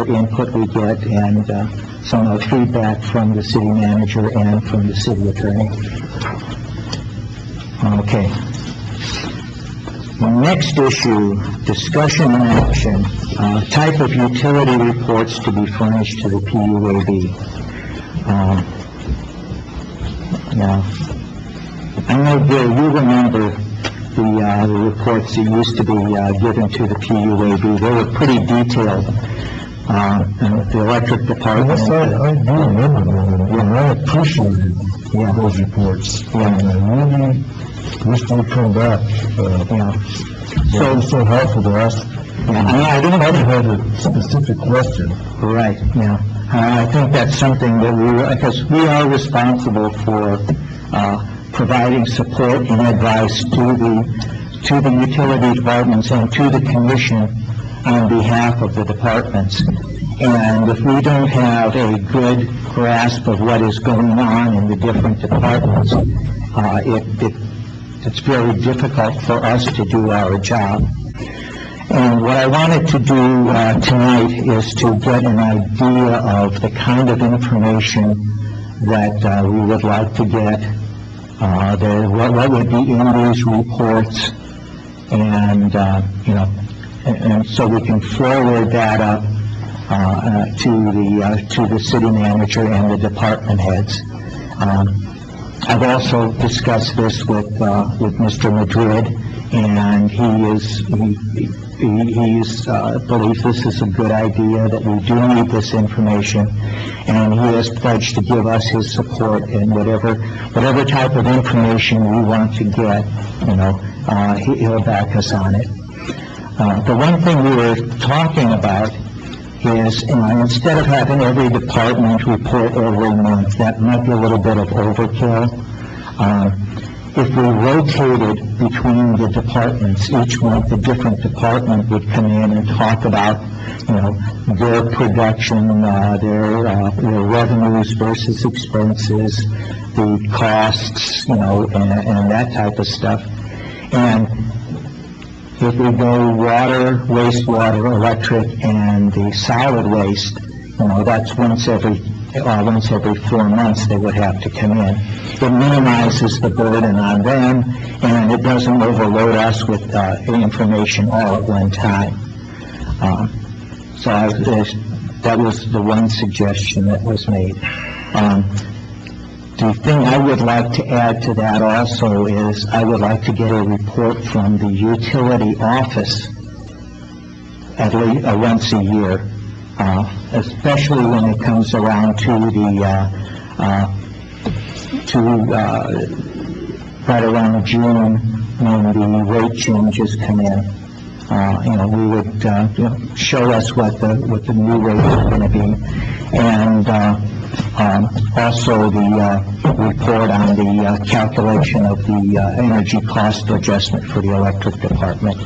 input we get, and some feedback from the city manager and from the city attorney. Okay. The next issue, discussion and action, type of utility reports to be furnished to the PUAB. Now, I know, Bill, you remember the reports that used to be given to the PUAB. They were pretty detailed. The electric department. Yes, I do remember them, and I appreciated those reports. And I really wish they would come back. So it's so helpful to us. I don't I had a specific question. Right, yeah. I think that's something that because we are responsible for providing support and advice to the utility departments and to the commission on behalf of the departments. And if we don't have a good grasp of what is going on in the different departments, it's very difficult for us to do our job. And what I wanted to do tonight is to get an idea of the kind of information that we would like to get, what would be in these reports, and and so we can forward that up to the city manager and the department heads. I've also discussed this with Mr. Madrid, and he believes this is a good idea, that we do need this information, and he has pledged to give us his support in whatever type of information we want to get. He'll back us on it. The one thing we were talking about is, instead of having every department report every month, that might be a little bit of overkill. If we rotated between the departments, each month a different department would come in and talk about, their production, their revenues versus expenses, the costs, and that type of stuff. And if we go water, wastewater, electric, and the solid waste, that's once every 4 months they would have to come in. It minimizes the burden on them, and it doesn't overload us with information all at one time. So that was the one suggestion that was made. The thing I would like to add to that also is I would like to get a report from the utility office at least once a year, especially when it comes around to right around June, when the rate changes come in. We would show us what the new rate is going to be, and also the report on the calculation of the energy cost adjustment for the electric department.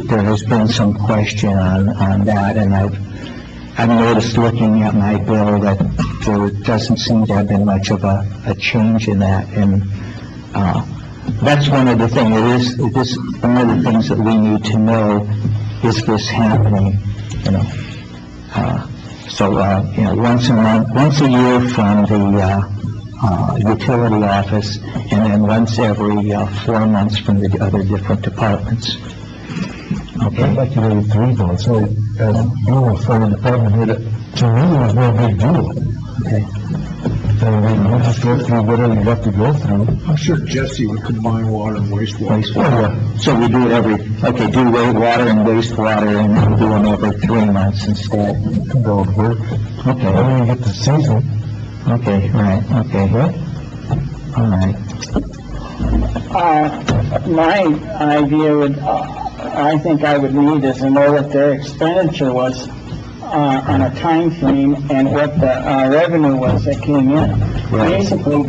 There has been some question on that, and I've noticed, looking at my bill, that there doesn't seem to have been much of a change in that, and that's one of the things. It is one of the things that we need to know: is this happening? So once a month, once a year from the utility office, and then once every 4 months from the other different departments. Okay. I'd like to go 3 months. So, as being a former department head, to me, it was no big deal. Okay. And we'll just go through whatever you have to go through. I'm sure Jesse would combine water and wastewater. Wastewater. So we do it do water and wastewater, and we do them every 3 months instead. That would work. Okay. And then you get the season. Okay, all right, okay. All right. My idea I think I would need is to know what their expenditure was on a time frame, and what the revenue was that came in. Right. Basically,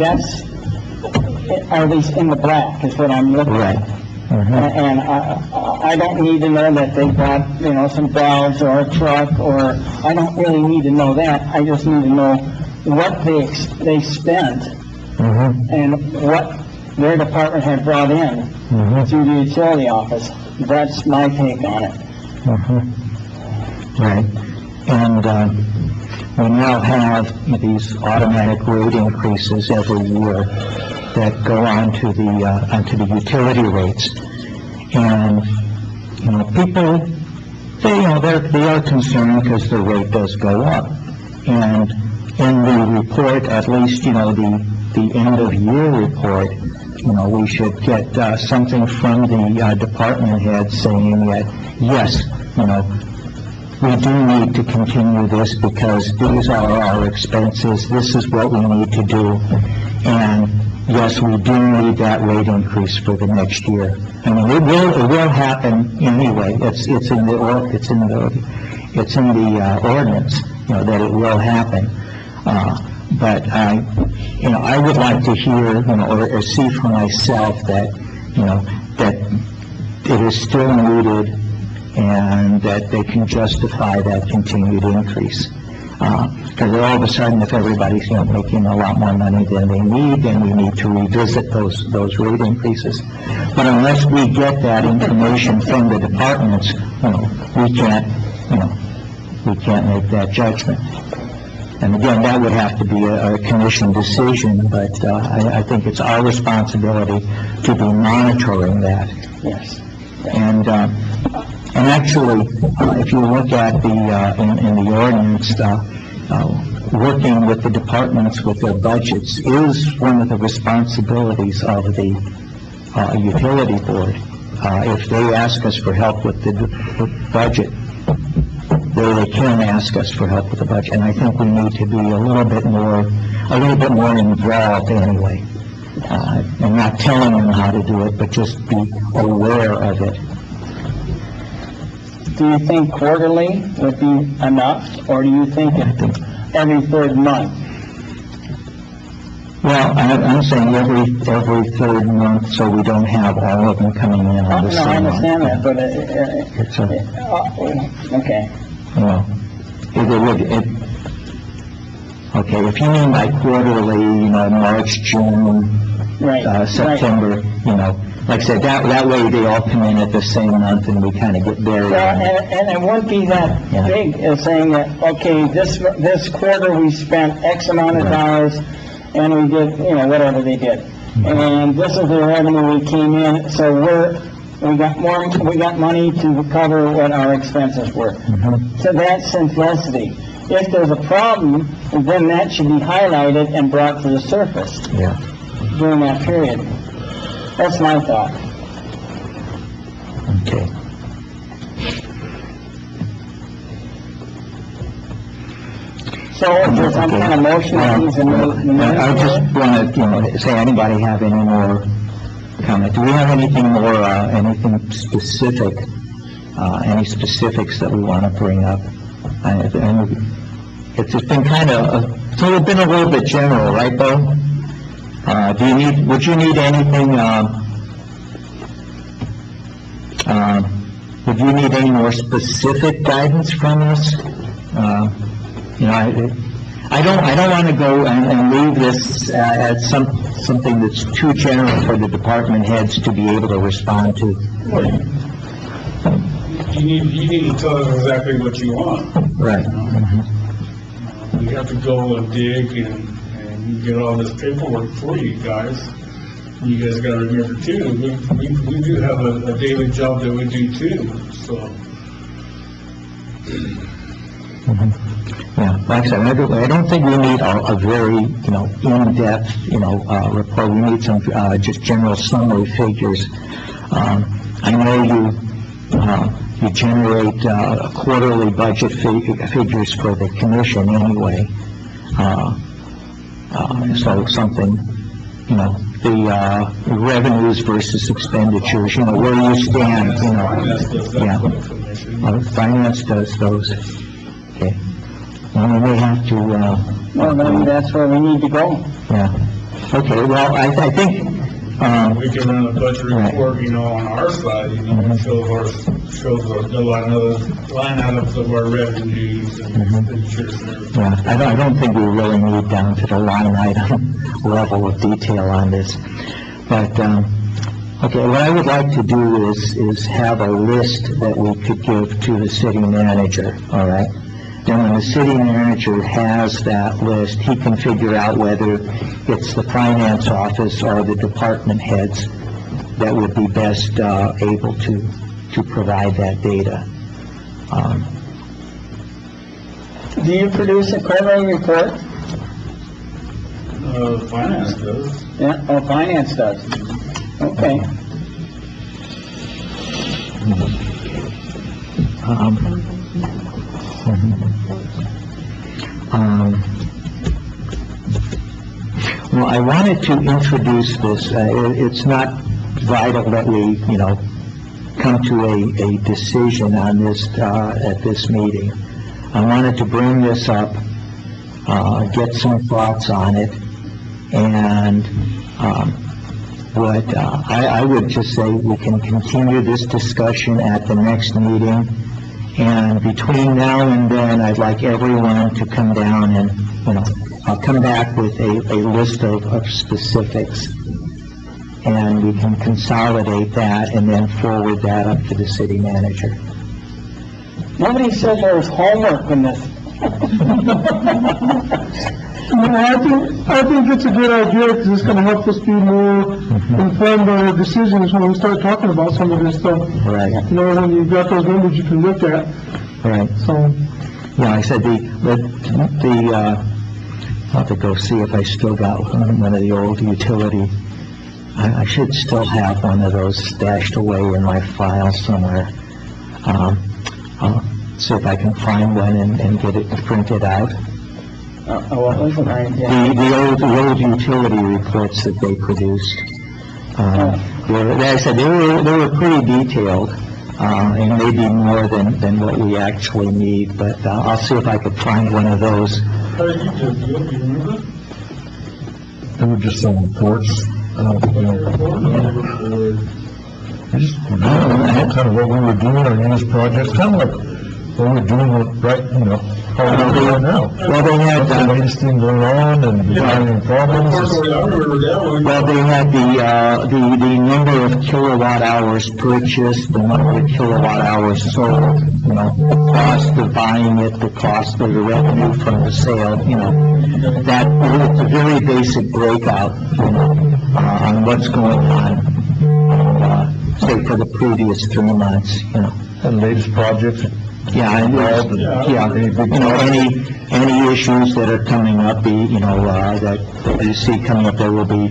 are these in the black is what I'm looking Right. at. And I don't need to know that they bought, you know, some valves or a truck, or, I don't really need to know that. I just need to know what they spent and what their department had brought in through the utility office. That's my take on it. Right. And, we now have these automatic rate increases every year that go onto the utility rates. And, you know, people, they are concerned because the rate does go up. And in the report, at least, you know, the end of year report, you know, we should get, something from the, department head saying that, yes, you know, we do need to continue this because these are our expenses, this is what we need to do, and yes, we do need that rate increase for the next year. I mean, it will happen anyway. It's in the ordinance, you know, that it will happen. But I would like to hear, you know, or see for myself that, you know, that it is still needed and that they can justify that continued increase. Because all of a sudden, if everybody's, you know, making a lot more money than they need, then we need to revisit those rate increases. But unless we get that information from the departments, you know, we can't make that judgment. And again, that would have to be a commission decision, but I think it's our responsibility to be monitoring that. Yes. And actually, if you look at in the ordinance, working with the departments with their budgets is one of the responsibilities of the utility board. If they ask us for help with the budget, they can ask us for help with the budget, and I think we need to be a little bit more involved anyway. And not telling them how to do it, but just be aware of it. Do you think quarterly would be enough, or do you think every third month? Well, I'm saying every third month, so we don't have all of them coming in on the No, I same month. understand that, but, okay. Well, okay, if you mean by quarterly, you know, March, June, Right, September, you know, like I said, that way they all come in at the same month and we kind of get buried. Well, and it wouldn't be that big as saying that, okay, this quarter we spent X amount of dollars and we did, you know, whatever they did. And this is the revenue we came in, so we got money to cover what our expenses were. So that's simplicity. If there's a problem, then that should be highlighted and brought to the surface during that period. That's my thought. Okay. So if there's some kind of motion that needs to move, I just want to, you know, say, anybody have any more comment? Do we have anything more, anything specific, any specifics that we want to bring up? And it's been kind of, it's been a little bit general, right, Bo? Would you need anything, would you need any more specific guidance from us? You know, I don't want to go and leave this as something that's too general for the department heads to be able to respond to. You need to tell us exactly what you want. Right. We have to go and dig and get all this paperwork for you guys. You guys gotta remember too, we do have a daily job that we do too, so. Yeah, like I said, I don't think we need a very, you know, in-depth, you know, report. We need some, just general summary figures. I know you generate, quarterly budget figures for the commission anyway. So something, you know, the revenues versus expenditures, you know, where you stand, you know. Finance does those. Okay. Well, we have to, well, maybe that's where we need to go. yeah. Okay, well, I think, We can run a budget report, you know, on our side, you know, it shows the line items of our revenues and expenditures and everything. Yeah, I don't think we really need down to the line item level of detail on this. But, okay, what I would like to do is have a list that we could give to the city manager, all right? Then when the city manager has that list, he can figure out whether it's the finance office or the department heads that would be best able to provide that data. Do you produce a quarterly report? Finance does. Yeah, oh, finance does. Okay. Well, I wanted to introduce this. It's not vital that we, you know, come to a decision on this at this meeting. I wanted to bring this up, get some thoughts on it, and I would just say we can continue this discussion at the next meeting, and between now and then, I'd like everyone to come down and, you know, I'll come back with a list of specifics, and we can consolidate that and then forward that up to the city manager. Nobody said there was homework in this. I think it's a good idea, because it's gonna help us be more informed on our decisions when we start talking about some of this stuff. Right, You know, when you've got those numbers you can look at, right. so. Yeah, I said I'll have to go see if I still got one of the old utility. I should still have one of those stashed away in my file somewhere. I'll see if I can find one and get it printed out. What was it? The old utility reports that they produced. Like I said, they were pretty detailed, and maybe more than what we actually need, but I'll see if I could find one of those. How did you do it? Do you remember? They were just some reports. Just kind of what we were doing, our newest projects, kind of like what we're doing right, you know, how we're doing now. Well, they had, What's the latest thing going on and finding problems. I remember that one. well, they had the number of kilowatt hours purchased, the number of kilowatt hours sold, you know, the cost of buying it, the cost of the revenue from the sale, you know, that, it's a very basic breakout, you know, on what's going on, say for the previous 3 months, you know. And latest projects. Yeah, and, you know, any issues that are coming up, you know, that you see coming up, that will be,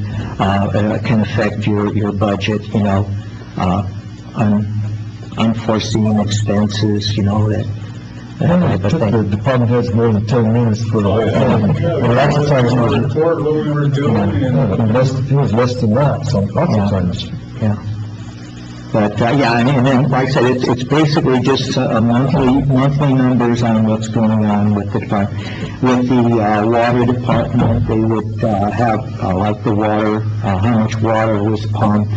can affect your budget, you know, unforeseen expenses, you know, that type of Took the thing. department heads more than 10 minutes for the whole thing. Well, lots of times, Report what we were doing and. it was less than that, so lots of times. Yeah. But, yeah, and then, like I said, it's basically just monthly numbers on what's going on with the department. With the, water department, they would, have, like the water, how much water was pumped,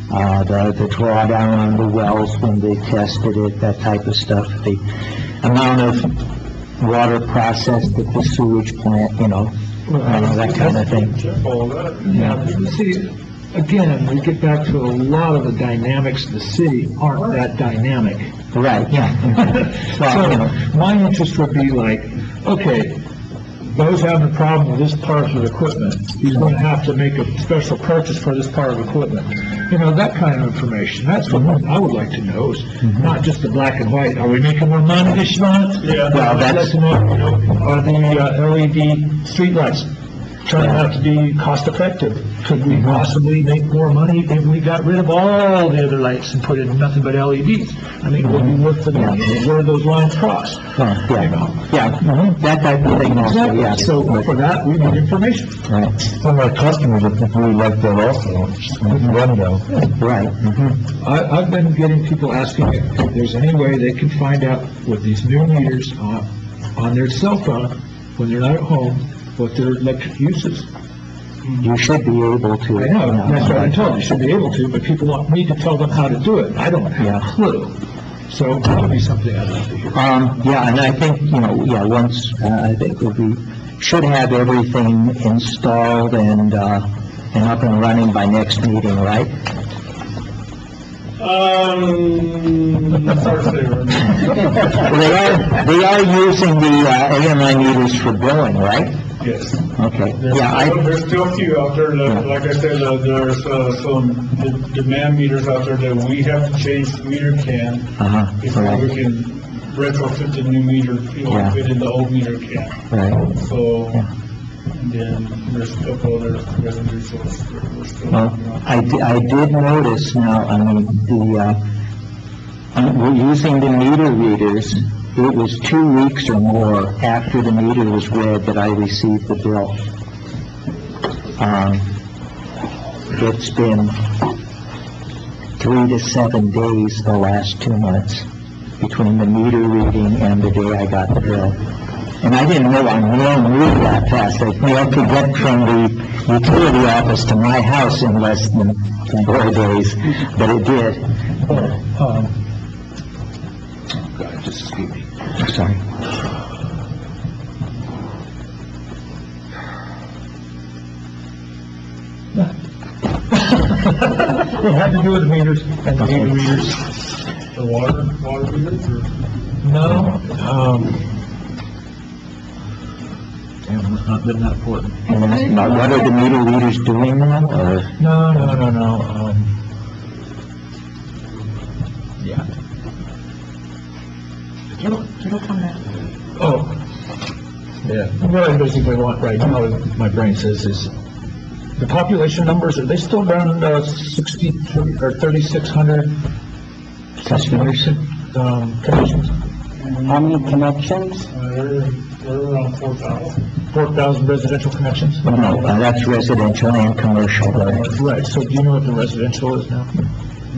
the drawdown on the wells when they tested it, that type of stuff. The amount of water processed at the sewage plant, you know, that kind of thing. Check all that. Yeah, see, again, we get back to a lot of the dynamics of the city aren't that dynamic. Right, yeah. Well, you know, So, my interest would be like, okay, Bo's having a problem with this part of equipment, he's going to have to make a special purchase for this part of equipment. You know, that kind of information, that's what I would like to know, is not just the black and white, are we making more money this month? Yeah. Well, I'd like that's, to know, you know, are the LED streetlights turning out to be cost effective? Could we possibly make more money if we got rid of all the other lights and put in nothing but LEDs? I mean, would we worth the money? Where do those lines cross? yeah, that type of thing also, yeah. So for that, we need information. Right, Some of our customers, I think, really like that also, just a rundown. right, I've been getting people asking if there's any way they can find out with these new meters on their cell phone, when they're not at home, what their electric use is. you should be able to. I know, that's what I'm told, you should be able to, but people want me to tell them how to do it, I don't have Yeah. a clue. So that would be something I'd like to hear. Yeah, and I think, once, I think we should have everything installed and up and running by next meeting, right? It's hard to say right now. They are using the AMI meters for billing, right? Yes. Okay, There's still a few out there that, like I said, there's, some demand meters out there that we have to change the meter can before we right, can retrofit the new meter, Yeah. fit in the old meter can. right. So, Yeah. and then there's a couple other revenue sources that we're still Well, working on. I did notice now, we're using the meter readers. It was 2 weeks or more after the meter was read that I received the bill. It's been 3 to 7 days the last 2 months between the meter reading and the day I got the bill. And I didn't know I moved that fast. I could get from the utility office to my house in less than 4 days, but it did. God, just escaped me. I'm sorry. It had to do with the meters and the meter readers. The water meters, or? No, damn, it's not been that important. And what are the meter readers doing now, or? No, yeah. It'll come back. Oh, yeah, what I basically want right now, my brain says, is the population numbers, are they still around 3,600 Customers? connections? How many connections? We're around 4,000. 4,000 residential connections? No, that's residential and commercial, right? Right, so do you know what the residential is now?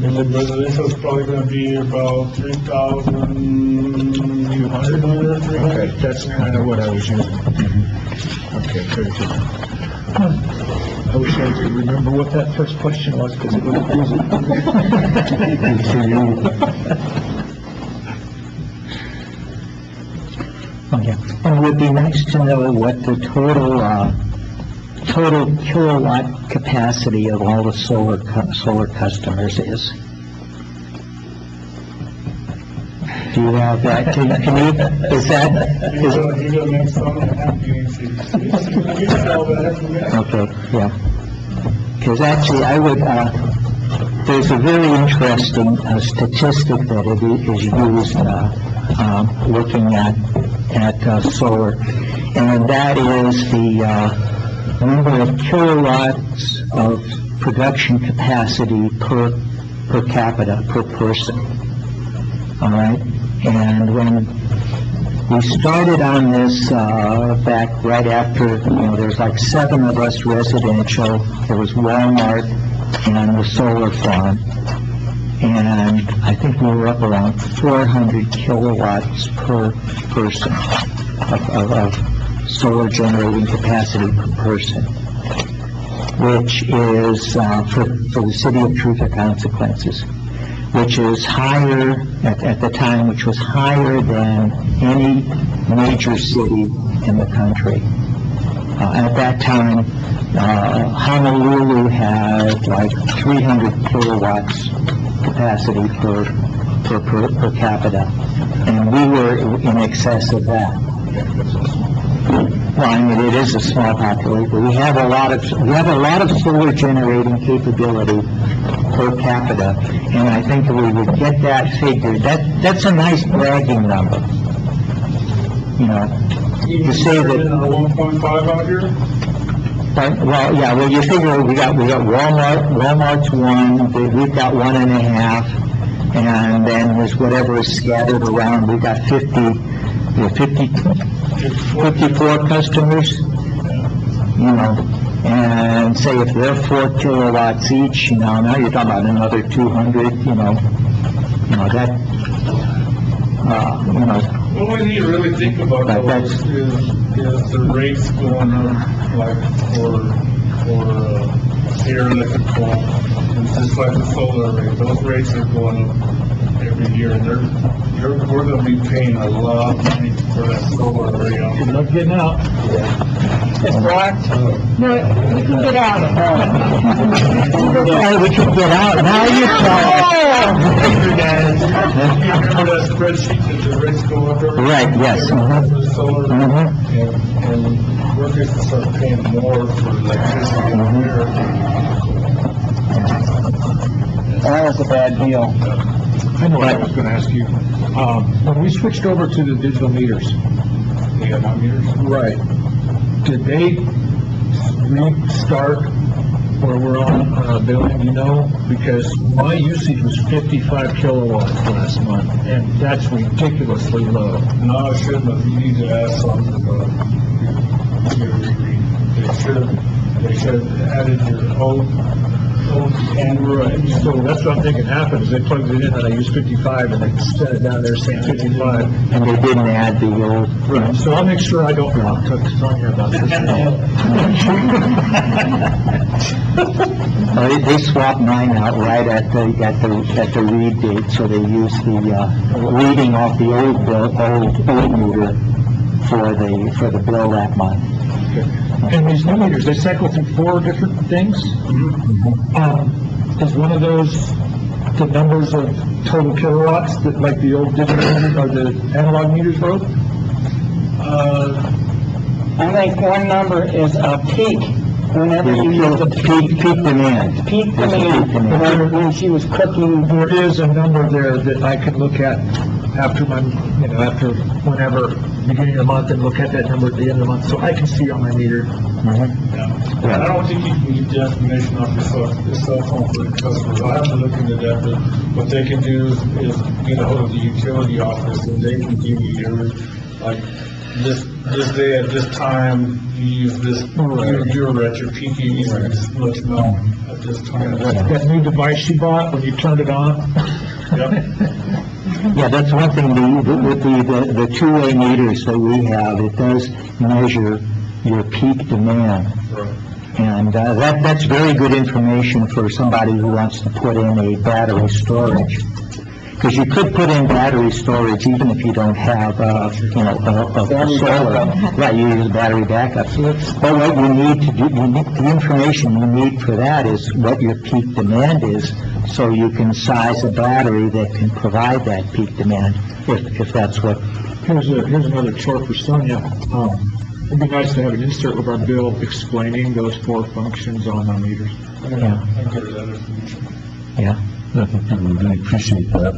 And the residential is probably gonna be about 3,200, 300. Okay, that's kind of what I was using. Okay, very good. I wish I could remember what that first question was, because it was Okay. And it would be nice to know what the total kilowatt capacity of all the solar customers is. Do you have that? Can you, is that, He's gonna make some happy, okay, yeah. Because actually, I would, there's a very interesting statistic that is used, looking at solar, and that is the number of kilowatts of production capacity per capita, per person. All right? And when we started on this back right after, there's like 7 of us residential, there was Walmart and the solar farm, and I think we were up around 400 kilowatts per person of solar generating capacity per person, which is, for the city of Truth or Consequences, which is higher, at the time, which was higher than any major city in the country. At that time, Honolulu had like 300 kilowatts capacity per capita, and we were in excess of that. Well, I mean, it is a small population, but we have a lot of solar generating capability per capita, and I think if we would get that figure, that's a nice bragging number. To say that, 1.5 out here? well, you figure we got Walmart's 1, we've got 1.5, and then there's whatever is scattered around, we got 54 customers, and say if they're 4 kilowatts each, now you're talking about another 200, What we need to really think about But though is the rates going up, like for for Sierra Electric Co-op. It's just like the solar array, those rates are going up every year, and we're gonna be paying a lot of money for that solar array out Good there. luck getting out. It's blocked? No, you can get out. Hey, we can get out, now you You remember that spreadsheet that the rates go up every? Right, yes, For the solar, Mhm. and we're going to start paying more for electricity out there. That was a bad deal. I know what I was gonna ask you. When we switched over to the digital meters, They got my meters. right, did they restart where we're on, billing, you know? Because my usage was 55 kilowatts last month, and that's ridiculously low. No, I shouldn't have, you need to ask something about, they should have added your old Android. So that's what I'm thinking happened, is they plugged it in and I used 55 and they set it down there saying 55. And they didn't add the old. Right, so I'll make sure I don't talk to Sonia about this. They swapped mine out right at the read date, so they used the, reading off the old meter for the bill that month. And these new meters, they cycle through 4 different things? Is one of those the numbers of total kilowatts that like the old digital meter or the analog meters wrote? I think one number is a peak, whenever you use the Peak demand. peak That's a peak demand, demand. when she was cooking. There is a number there that I can look at after my, after whenever, beginning of the month, and look at that number at the end of the month, so I can see on my meter. I don't think you can get the information off your cell phone for the customers. I have to look into that, but what they can do is get a hold of the utility office, and they can give you your, like, this day at this time, you use this, you're at your peak, you use this much amount at this time. That new device you bought, when you turned it on, Yep. Yeah, that's one thing, with the two-way meters that we have, it does measure your peak demand. Right. And, that's very good information for somebody who wants to put in a battery storage. Because you could put in battery storage even if you don't have, a solar. Right, you use battery backup. But what you need to do, the information you need for that is what your peak demand is, so you can size a battery that can provide that peak demand, if that's what. here's another chart for Sonia. It'd be nice to have an insert with our bill explaining those 4 functions on our meters. Yeah. I get that information. Yeah. I think people would really appreciate that.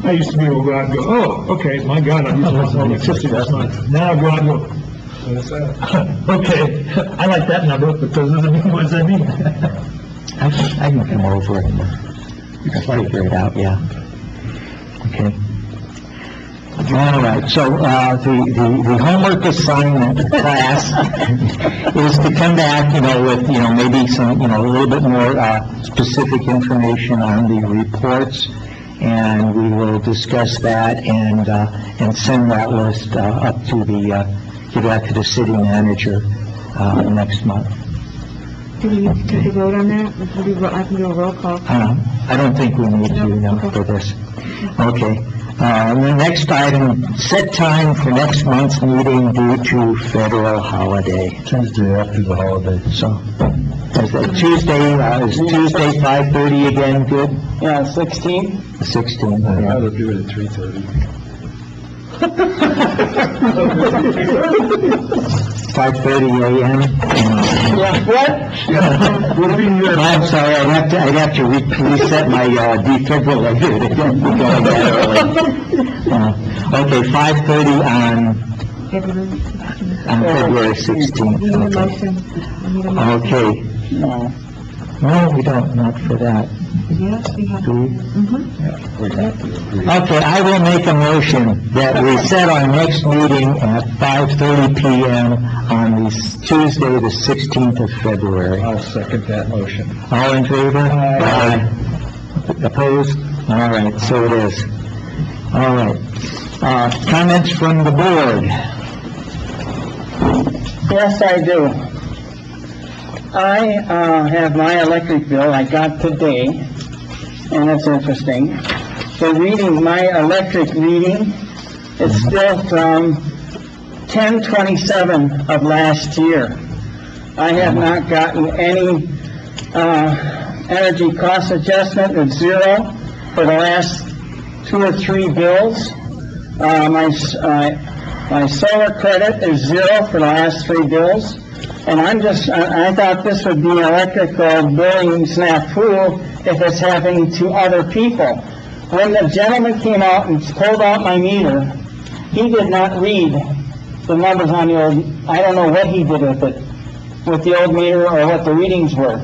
I used to be able to go out and go, oh, okay, my God, I'm using lots more electricity this month. Now I go out and go, What's that? okay, I like that number, but those doesn't mean what does that mean? I can come over and figure it out, yeah. Okay. All right, so, the homework assignment class is to come back, with, maybe some, a little bit more, specific information on the reports, and we will discuss that and send that list, up to give that to the city manager, next month. Do we need to take a vote on that? I can do a roll call. I don't think we need to, for this. Okay. The next item, set time for next month's meeting due to federal holiday. Tuesday after the holiday. So, is Tuesday 5:30 again good? Yeah, 16. The 16th, I'd yeah. rather do it at 3:30. 5:30 a.m. Yeah, what? I'm sorry, I'd have to reset my, defibrillator to get me going that early. Okay, 5:30 on February 16th. Need a Okay. motion? I need a motion. Okay. No. No, we don't, not for that. Yes, we have. Do we? We'd have to agree. Okay, I will make a motion that we set our next meeting at 5:30 PM on Tuesday, the 16th of February. I'll second that motion. All in favor? Aye. Opposed? All right, so it is. All right. Comments from the board? Yes, I do. I have my electric bill I got today, and it's interesting. The reading, my electric reading, is still from 10/27 of last year. I have not gotten any, energy cost adjustment. It's zero for the last 2 or 3 bills. My solar credit is zero for the last 3 bills. And I thought this would be an electrical billing snafu if it's happening to other people. When the gentleman came out and pulled out my meter, he did not read the numbers on the old, I don't know what he did with it, with the old meter or what the readings were.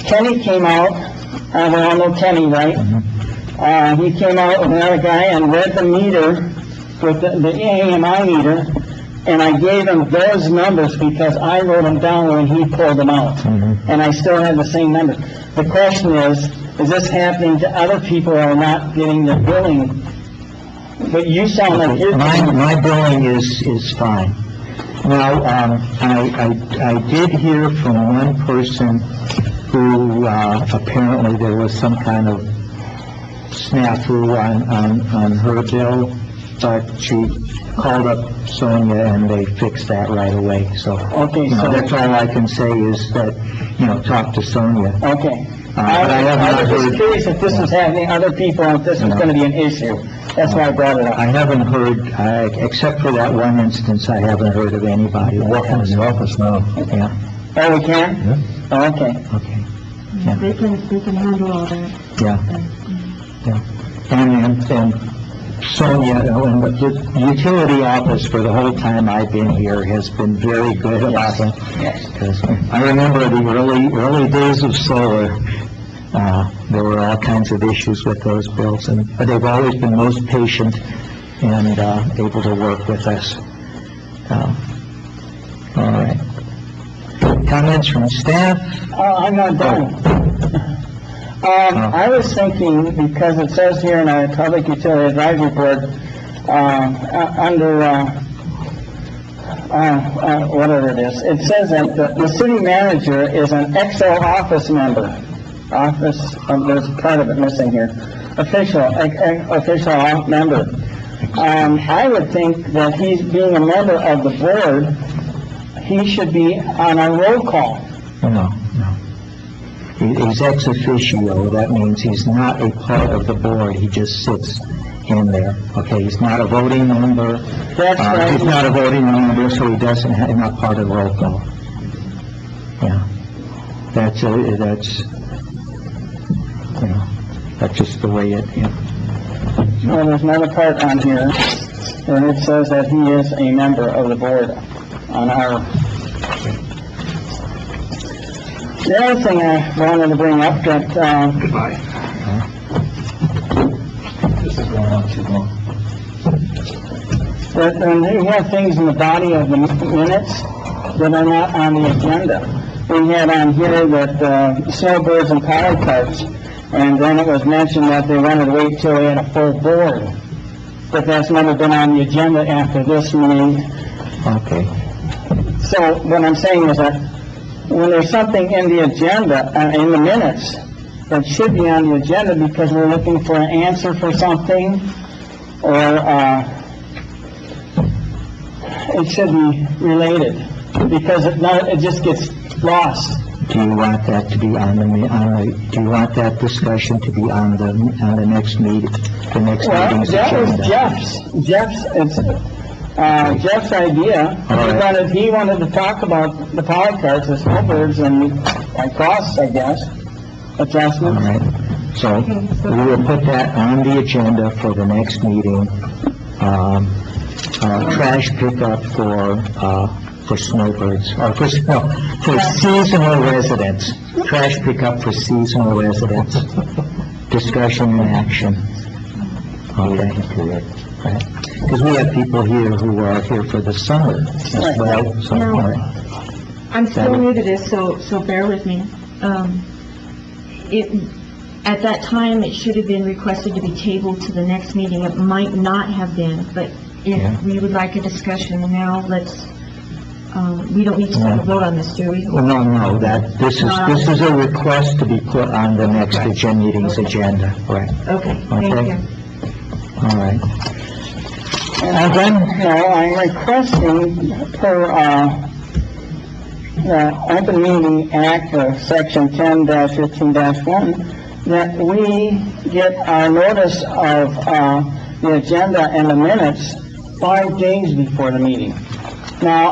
Kenny came out, we all know Kenny, right? He came out with another guy and read the meter with the AMI meter, and I gave him those numbers because I wrote them down when he pulled them out. And I still have the same numbers. The question is this happening to other people who are not getting their billing? But you sound like you're... My billing is fine. Now, I did hear from one person who, apparently there was some kind of snafu on her bill, but she called up Sonia and they fixed that right away, so. Okay, so... That's all I can say is that, talk to Sonia. Okay. But I have I not was just heard... curious if this was happening to other people and if this was going to be an issue. That's why I brought it up. I haven't heard, except for that one instance, I haven't heard of anybody. Walk into the office now. Yeah, Oh, we can? Yeah. Oh, okay. okay, They can handle all that. yeah. And Sonia, and the utility office for the whole time I've been here has been very good about it. Yes. Because I remember the early days of solar, there were all kinds of issues with those bills, but they've always been most patient and able to work with us. All right. Comments from staff? I'm not done. I was thinking, because it says here in our Public Utility Advisory Board, under, whatever it is, it says that the city manager is an XO office member. There's part of it missing here. Official member. I would think that he's being a member of the board, he should be on a roll call. No. He's ex officio, that means he's not a part of the board, he just sits in there, okay? He's not a voting member. That's right. He's not a voting member, so he doesn't have, not part of the roll call. Yeah. That's just the way it, Well, there's another part on here, and it says that he is a member of the board on our... The other thing I wanted to bring up that, Goodbye. This is going on too long. that when we have things in the body of the minutes that are not on the agenda. We had on here that snowbirds and power carts, and then it was mentioned that they wanted to wait till we had a full board. But that's never been on the agenda after this meeting. okay. So what I'm saying is that when there's something in the agenda, in the minutes, that should be on the agenda because we're looking for an answer for something, or, it should be related, because it just gets lost. Do you want that to be do you want that discussion to be on the next meeting, the next Well, meeting's that was agenda? Jeff's idea. All right. He wanted to talk about the poly carts, the snowbirds, and costs, I guess, All adjustments. right, so we will put that on the agenda for the next meeting. Trash pickup for snowbirds, or for seasonal residents. Trash pickup for seasonal residents. Discussion and action. Okay, correct. Because we have people here who are here for the summer as well, so, all right. I'm still new to this, so bear with me. At that time, it should have been requested to be tabled to the next meeting. It might not have been, but Yeah. if we would like a discussion now, let's we don't need to take a vote on this, do we? Well, no, this is a request to be put on the next meeting's agenda, right? Okay, thank Okay. you. All right. And then, I'm requesting per, the Open Meeting Act of Section 10-15-1, that we get our notice of, the agenda and the minutes 5 days before the meeting. Now,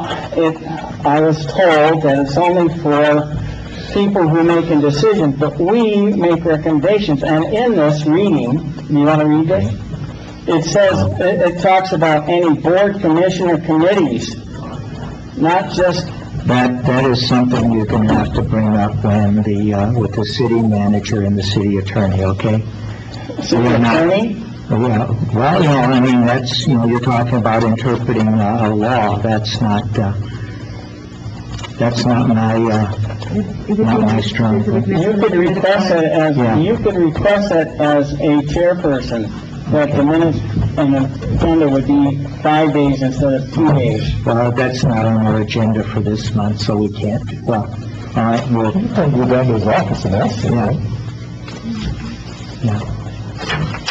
I was told that it's only for people who make a decision, but we make recommendations, and in this reading, you want to read this? It says, it talks about any board, commission, or committees, not just, That is something you're going to have to bring up when with the city manager and the city attorney, okay? city attorney. Yeah, well, I mean, that's, you're talking about interpreting a law. That's not my strong point. You could request it as, Yeah. you could request it as a chairperson, that the minutes and the agenda would be 5 days instead of 2 days. Well, that's not on our agenda for this month, so we can't, well, all right, well, You can go down to his office and ask him, yeah. right? Yeah.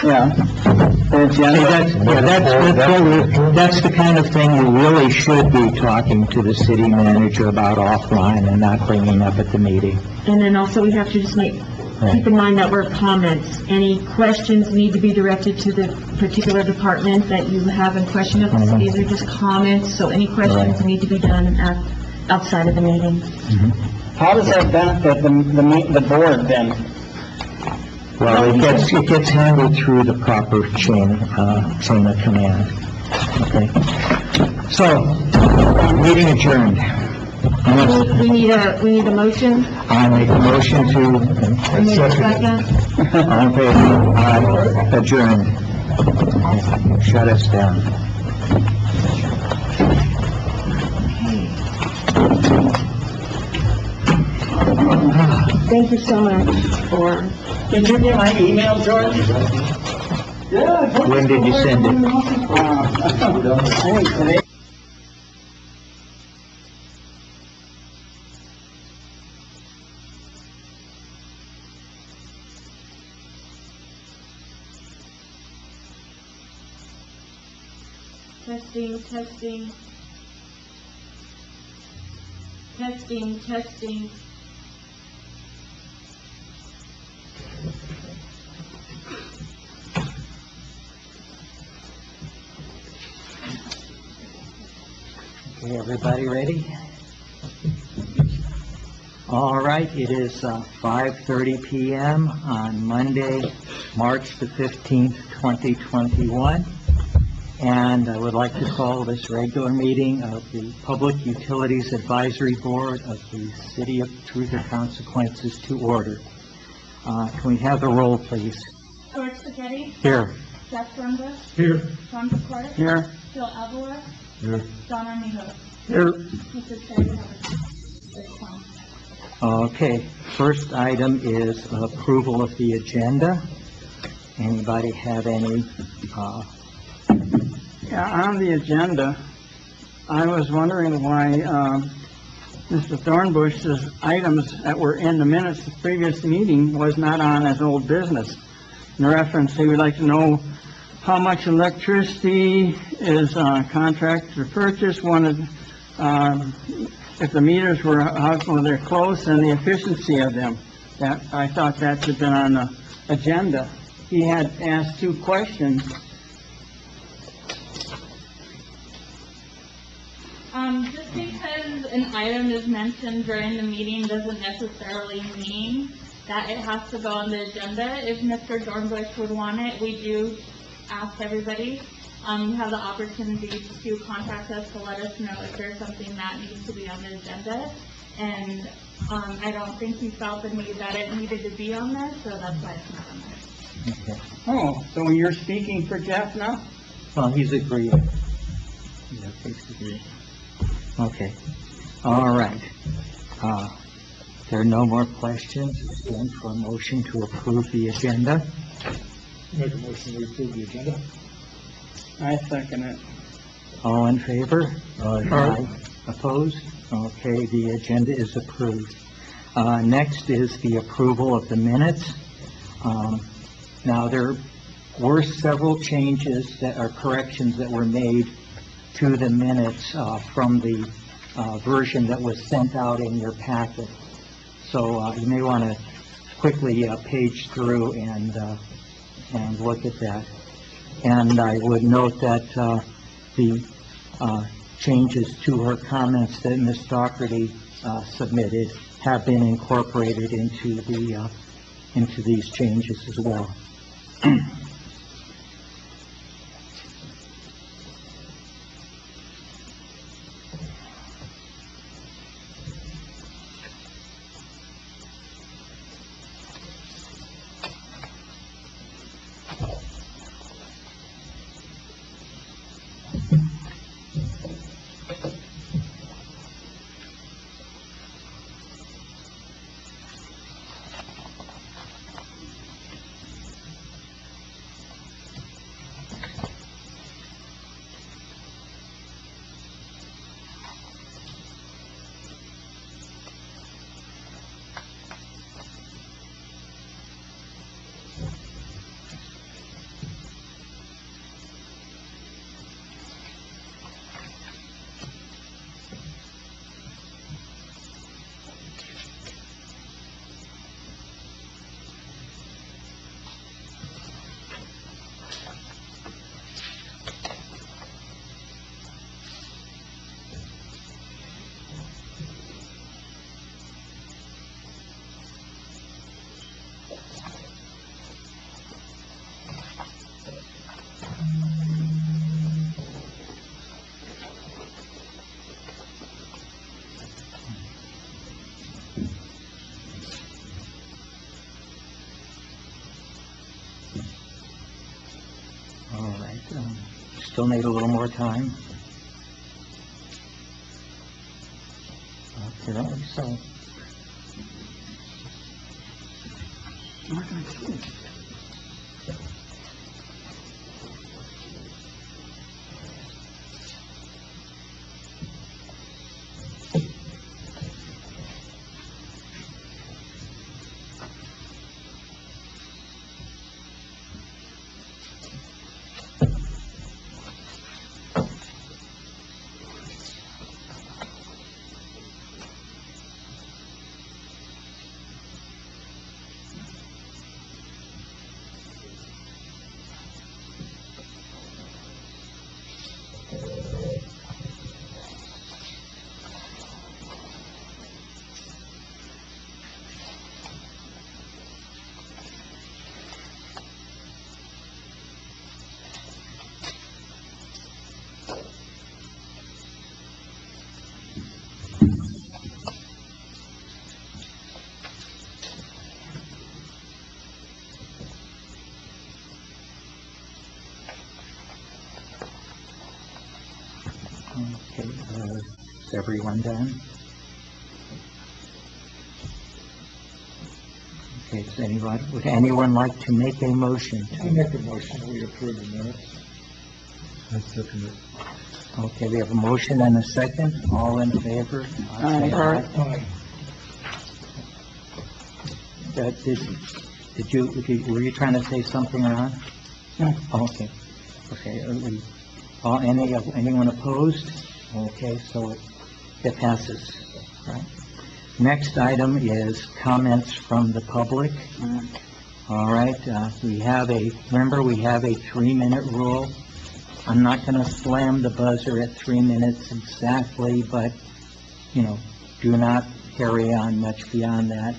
Yeah. The See, agenda, that's the kind of thing you really should be talking to the city manager about offline and not bringing up at the meeting. And then also we have to just keep in mind that we're comments. Any questions need to be directed to the particular department that you have in question of. These are just comments, so any questions Right. need to be done outside of the meeting. how does that benefit the board then? Well, it gets handled through the proper chain of command. Okay. So, meeting adjourned. We need a motion. I'll make a motion to, We need a second. all in favor, adjourn. Shut us down. Thank you so much for... Did you get my email, George? When did you send it? I think today. Testing, testing. Testing, testing. Okay, everybody ready? All right, it is 5:30 PM on Monday, March the 15th, 2021. And I would like to call this regular meeting of the Public Utilities Advisory Board of the City of Truth or Consequences to order. Can we have the roll, please? George Spaghetti, Here. Jeff Brumba, Here. John Clark, Here. Phil Avila, Here. John Armijo. Here. Mr. Chair, you have a response. Okay, first item is approval of the agenda. Anybody have any, Yeah, on the agenda, I was wondering why, Mr. Thornbush's items that were in the minutes of the previous meeting was not on as old business. In reference, he would like to know how much electricity is, contracted to purchase, wanted, if the meters were, how they're close, and the efficiency of them. That, I thought that should have been on the agenda. He had asked 2 questions. Just because an item is mentioned during the meeting doesn't necessarily mean that it has to go on the agenda. If Mr. Dornbush would want it, we do ask everybody. You have the opportunity to contact us to let us know if there's something that needs to be on the agenda. And, I don't think he felt the need that it needed to be on there, so that's why it's not on there. okay. Oh, so you're speaking for Jeff now? Well, he's agreed. Yeah, he's agreed. Okay, all right. There are no more questions. Again, for a motion to approve the agenda. Make a motion to approve the agenda. I second it. All in favor? Aye. Opposed? Okay, the agenda is approved. Next is the approval of the minutes. Now, there were several changes that are corrections that were made to the minutes from the version that was sent out in your packet. So you may want to quickly page through and look at that. And I would note that the changes to her comments that Ms. Doherty submitted have been incorporated into these changes as well. All right, still need a little more time. Apparently so. Okay, is everyone done? Okay, would anyone like to make a motion? I make a motion that we approve the minutes. I second it. Okay, we have a motion and a second. All in favor? Say Aye. Were you trying to say something, Ron? No. Okay. Okay, anyone opposed? Okay, so it passes, right? Next item is comments from the public. All right, we have a 3-minute rule. I'm not going to slam the buzzer at 3 minutes exactly, but, do not carry on much beyond that.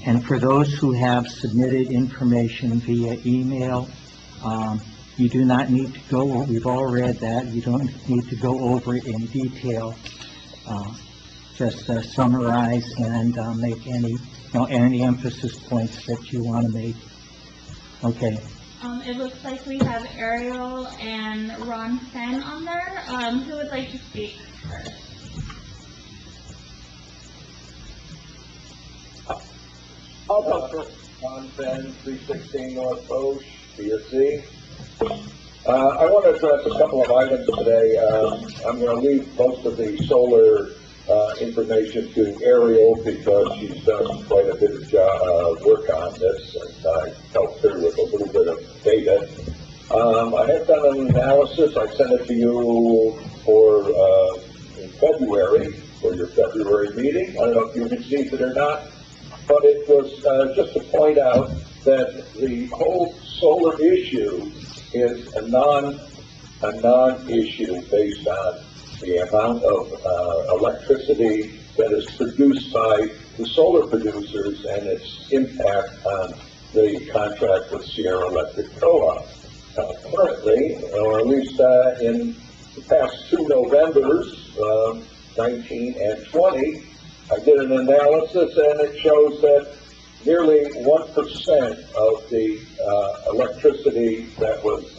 And for those who have submitted information via email, you do not need to go, we've all read that, you don't need to go over it in detail. Just summarize and make any emphasis points that you want to make. Okay. It looks like we have Ariel and Ron Fenn on there. Who would like to speak first? I'll go first. Ron Fenn, 316 North Osh, PSC. I want to address a couple of items today. I'm going to leave most of the solar information to Ariel because she's done quite a bit of work on this, and I helped her with a little bit of data. I have done an analysis. I sent it to you in February for your February meeting. I don't know if you received it or not, but it was just to point out that the whole solar issue is a non-issue based on the amount of electricity that is produced by the solar producers and its impact on the contract with Sierra Electric Co-op. Currently, or at least in the past 2 Novembers, 19 and 20, I did an analysis and it shows that nearly 1% of the electricity that was,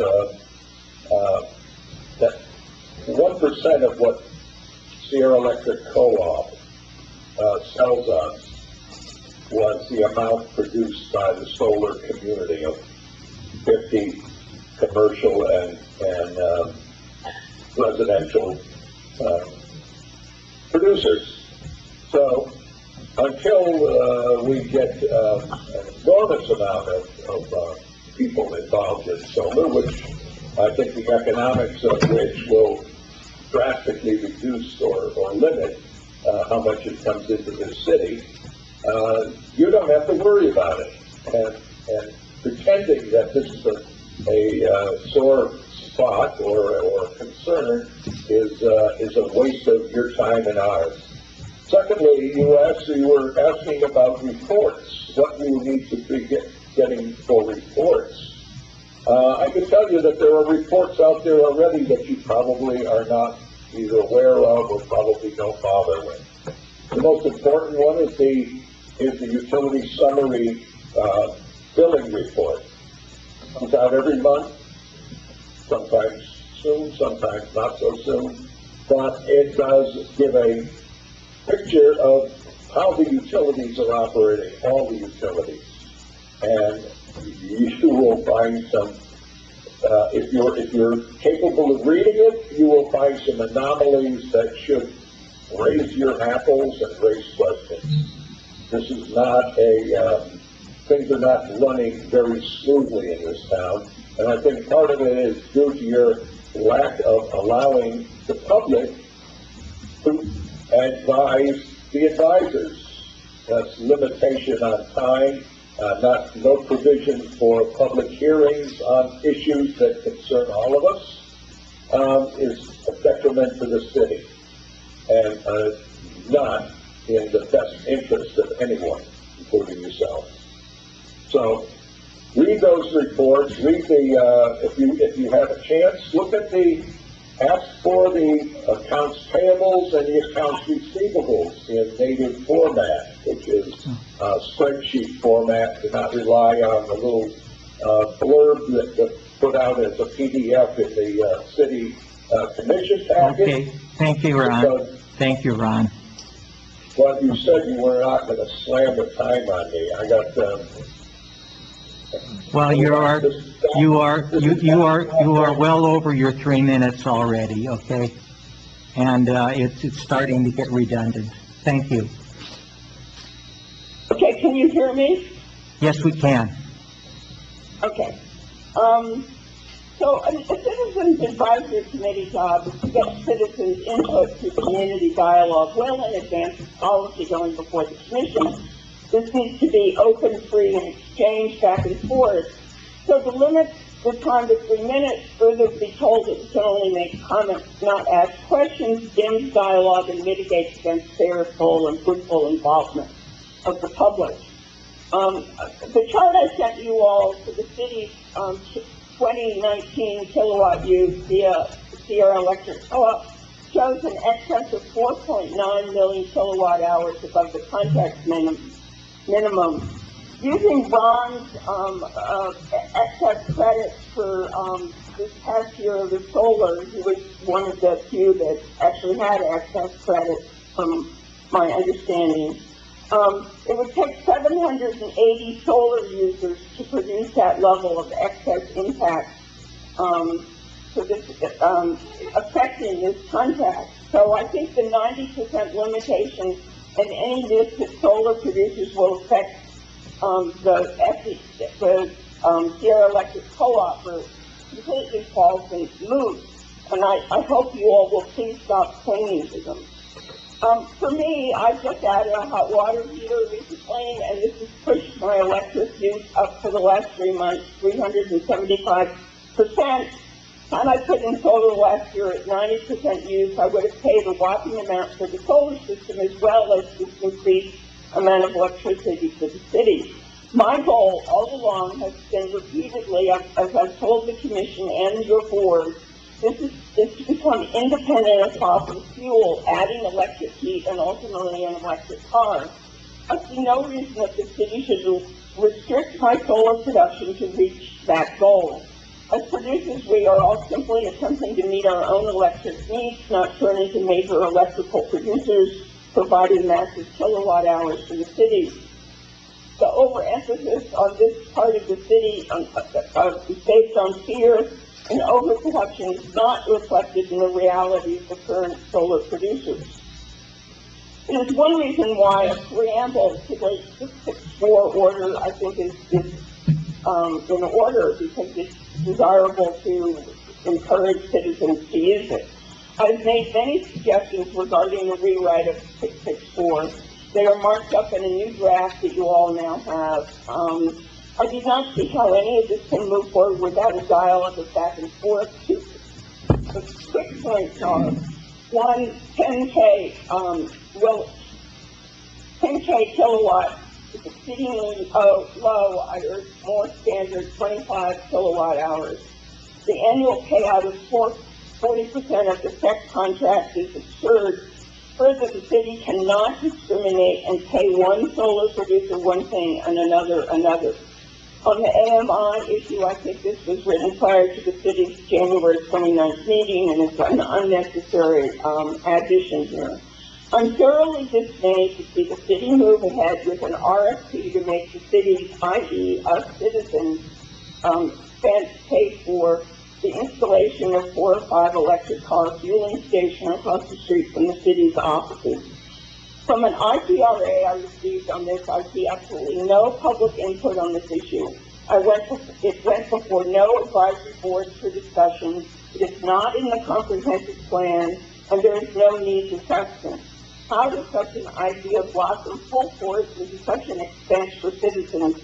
that 1% of what Sierra Electric Co-op sells us was the amount produced by the solar community of 50 commercial and residential producers. So until we get an enormous amount of people involved in solar, which I think the economics of which will drastically reduce or limit how much it comes into the city, you don't have to worry about it. And pretending that this is a sore spot or concern is a waste of your time and ours. Secondly, you were asking about reports, what you need to be getting for reports. I can tell you that there are reports out there already that you probably are not either aware of or probably don't bother with. The most important one is the utility summary billing report. It comes out every month, sometimes soon, sometimes not so soon, but it does give a picture of how the utilities are operating, all the utilities. And you will find some, if you're capable of reading it, you will find some anomalies that should raise your hackles and raise questions. This is not things are not running very smoothly in this town. And I think part of it is due to your lack of allowing the public to advise the advisors. That's limitation on time, no provision for public hearings on issues that concern all of us, is a detriment to the city and not in the best interest of anyone, including yourself. So read those reports, read if you have a chance, look at ask for the accounts payables and the accounts receivables in native format, which is spreadsheet format. Do not rely on the little blurb that's put out as a PDF in the city commission package. Okay, thank you, Ron. Thank you, Ron. But you said you were not going to slam the time on me. I got, well, you are well over your 3 minutes already, okay? And, it's starting to get redundant. Thank you. Okay, can you hear me? Yes, we can. Okay. So a citizens advisory committee job is to get citizens' input to community dialogue well in advance of policy going before the commission. This needs to be open, free, and exchanged back and forth. So to limit the time to 3 minutes, further be told that you can only make comments, not ask questions, dims dialogue, and mitigates against fair, full, and fruitful involvement of the public. The chart I sent you all for the city's 2019 kilowatt use via Sierra Electric Co-op shows an excess of 4.9 million kilowatt hours above the contract minimum. Using Ron's excess credits for this past year of the solar, he was one of the few that actually had excess credits from my understanding. It would take 780 solar users to produce that level of excess impact for this, affecting this contract. So I think the 90% limitation in any list that solar producers will affect, the Sierra Electric Co-op completely falls and moves. And I hope you all will please stop clinging to them. For me, I've just added a hot water heater recently, and this has pushed my electric use up for the last 3 months, 375%. Had I put in solar last year at 90% use, I would have paid a whopping amount for the solar system as well as this increased amount of electricity to the city. My goal all along has been repeatedly, as I've told the commission and your board, this is to become independent of fossil fuel, adding electric heat and ultimately an electric car. I see no reason that the city should restrict my solar production to reach that goal. As producers, we are all simply attempting to meet our own electric needs, not turn into major electrical producers, providing massive kilowatt hours to the city. The overemphasis on this part of the city is based on fear, and overproduction is not reflected in the reality of the current solar producers. It is one reason why a preamble to the 664 order, I think, is in order, because it's desirable to encourage citizens to use it. I've made many suggestions regarding the rewrite of 664. They are marked up in a new draft that you all now have. I did not see how any of this can move forward without a dialogue of back and forth. The quick points are, 10K kilowatt is exceedingly low. I urge more standard 25 kilowatt hours. The annual payout of 40% of the tech contract is absurd. Further, the city cannot discriminate and pay one solar producer one thing and another. On the AMI issue, I think this was written prior to the city's January 29th meeting, and it's an unnecessary addition here. I'm thoroughly dismayed to see the city move ahead with an RFP to make the city's, i.e. us citizens, pay for the installation of 4 or 5 electric car fueling stations across the street from the city's offices. From an IPRA I received on this, I see absolutely no public input on this issue. It went before no advisory boards for discussion. It is not in the comprehensive plan, and there is no need to substance. How does such an idea blossom full force into such an expense for citizens,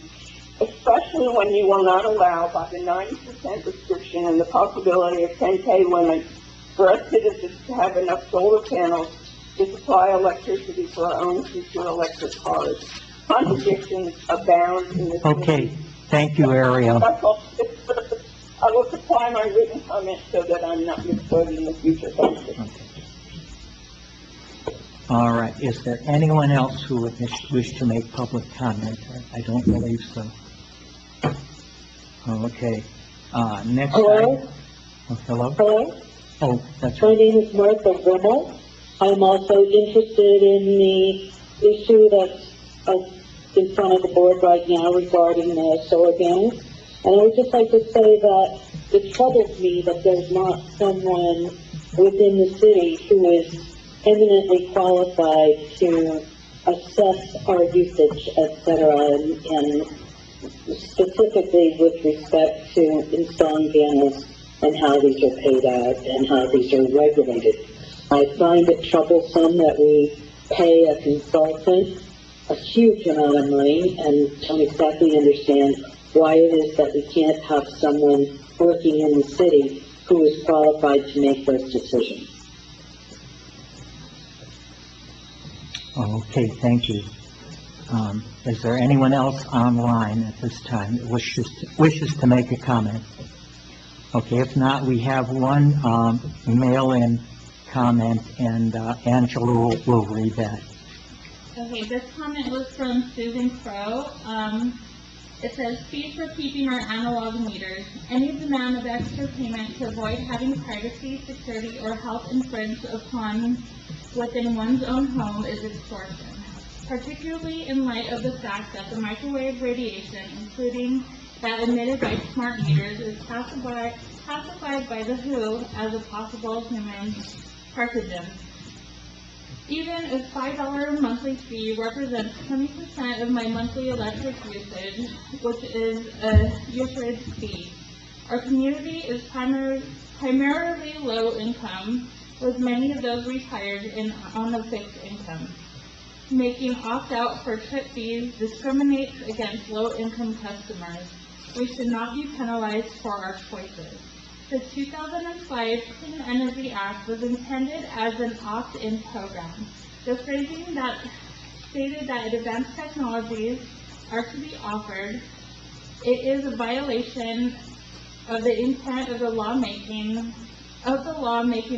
especially when you will not allow by the 90% restriction and the possibility of 10K limits for us citizens to have enough solar panels to supply electricity for our own future electric cars? Contradictions abound in this. Okay, thank you, Ariel. I will supply my written comments so that I'm not misquoted in the future. Thank you. Okay. All right, is there anyone else who would wish to make public comment? I don't believe so. Okay, next. Hello? Hello? Hello? Oh, that's My right. name is Martha Rimmel. I'm also interested in the issue that's in front of the board right now regarding the solar panels. And I would just like to say that it troubles me that there's not someone within the city who is eminently qualified to assess our usage, etc., and specifically with respect to installing panels and how these are paid out and how these are regulated. I find it troublesome that we pay a consultant a huge amount of money and don't exactly understand why it is that we can't have someone working in the city who is qualified to make those decisions. Okay, thank you. Is there anyone else online at this time that wishes to make a comment? Okay, if not, we have one mail-in comment, and Angela will read that. Okay, this comment was from Susan Crow. It says, fees for keeping our analog meters. Any demand of extra payment to avoid having privacy, security, or health infringed upon within one's own home is extortion, particularly in light of the fact that the microwave radiation, including that emitted by smart meters, is classified classified by the WHO as a possible human carcinogen. Even if $5 monthly fee represents 20% of my monthly electric usage, which is a usage fee, our community is primarily low income, with many of those retired and on a fixed income. Making opt-out for trip fees discriminates against low-income customers. We should not be penalized for our choices. The 2005 Clean Energy Act was intended as an opt-in program. The phrasing that stated that advanced technologies are to be offered, it is a violation of the intent of the law making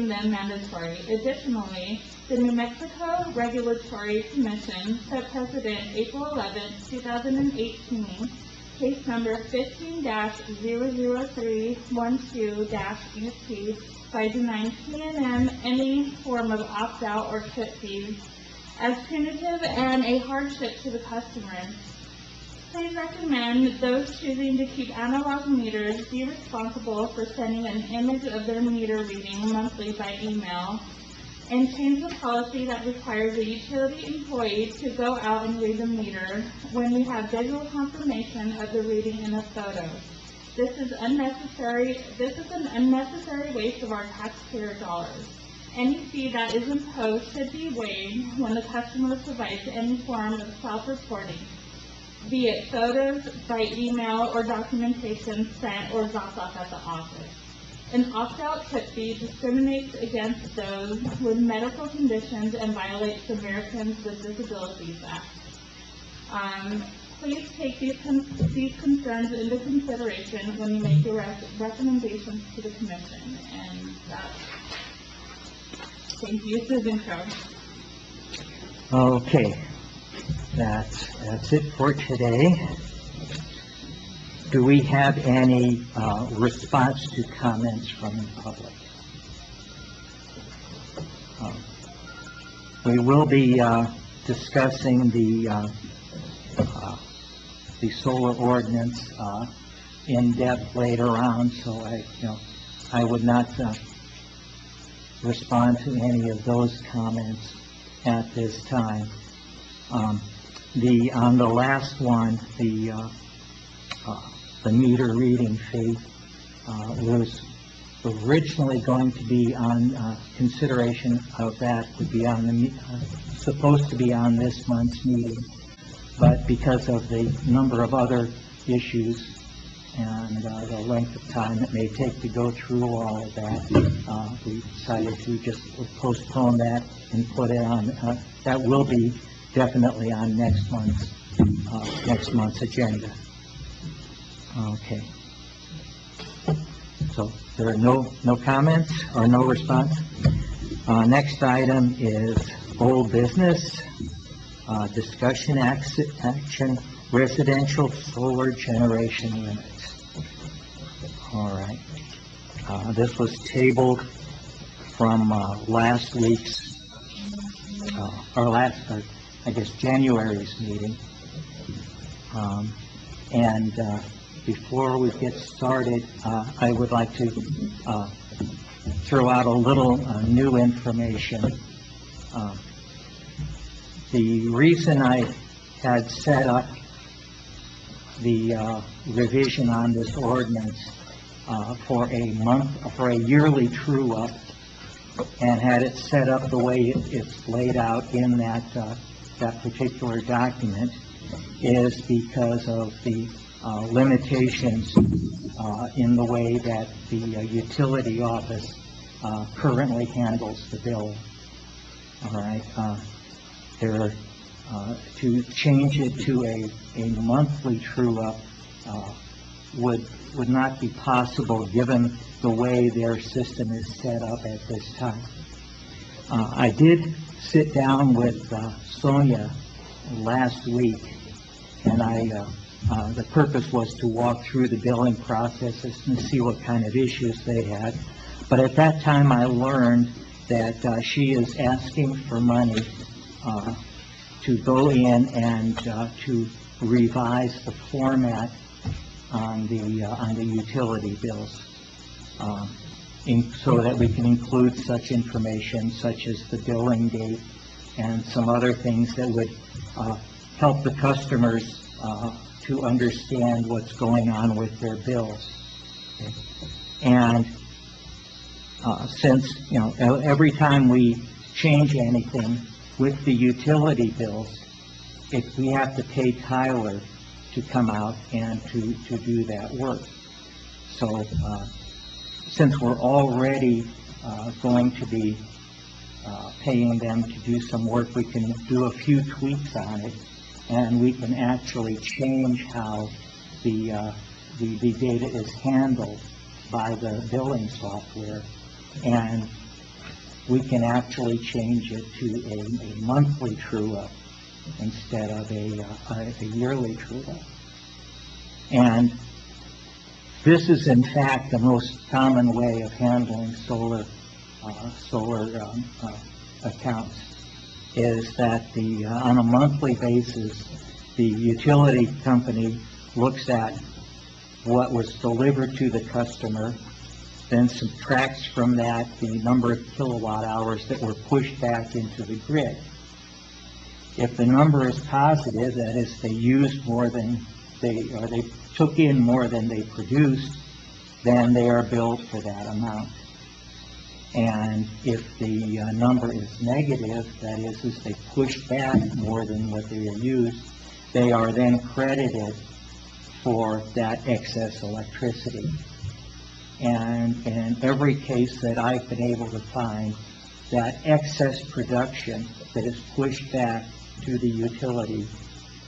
them mandatory. Additionally, the New Mexico Regulatory Commission set precedent April 11, 2018, case number 15-00312-UT, by denying PNM any form of opt-out or trip fees as punitive and a hardship to the customer. Please recommend those choosing to keep analog meters be responsible for sending an image of their meter reading monthly by email, and change the policy that requires a utility employee to go out and read the meter when we have visual confirmation of the reading in a photo. This is an unnecessary waste of our taxpayer dollars. Any fee that is imposed should be waived when the customer provides any form of self-reporting, be it photos, by email, or documentation sent or dropped off at the office. An opt-out trip fee discriminates against those with medical conditions and violates the Americans with Disabilities Act. Please take these concerns into consideration when you make your recommendations to the commission. And thank you, Susan Crowe. Okay, that's it for today. Do we have any response to comments from the public? We will be discussing the solar ordinance in depth later on, so I would not respond to any of those comments at this time. On the last one, the meter reading fee was originally going to be on consideration of that would be on the supposed to be on this month's meeting, but because of the number of other issues and the length of time it may take to go through all of that, we decided to just postpone that and put it on. That will be definitely on next month's agenda. Okay. So there are no comments or no response. Next item is old business, discussion action, residential solar generation limits. All right. This was tabled from last week's, January's meeting. Before we get started, I would like to throw out a little new information. The reason I had set up the revision on this ordinance for a yearly true-up, and had it set up the way it's laid out in that particular document, is because of the limitations in the way that the utility office currently handles the bill. All right, to change it to a monthly true-up would not be possible given the way their system is set up at this time. I did sit down with Sonia last week, and the purpose was to walk through the billing processes and see what kind of issues they had. But at that time, I learned that she is asking for money to go in and to revise the format on the utility bills. so that we can include such information such as the billing date and some other things that would help the customers to understand what's going on with their bills. Okay. And since, every time we change anything with the utility bills, we have to pay Tyler to come out and to do that work. So, since we're already going to be paying them to do some work, we can do a few tweaks on it, and we can actually change how the data is handled by the billing software, and we can actually change it to a monthly true-up instead of a yearly true-up. And this is in fact the most common way of handling solar accounts, is that on a monthly basis, the utility company looks at what was delivered to the customer, then subtracts from that the number of kilowatt hours that were pushed back into the grid. If the number is positive, that is, they used more than they took in more than they produced, then they are billed for that amount. And if the number is negative, that is they pushed back more than what they used, they are then credited for that excess electricity. And in every case that I've been able to find, that excess production that is pushed back to the utility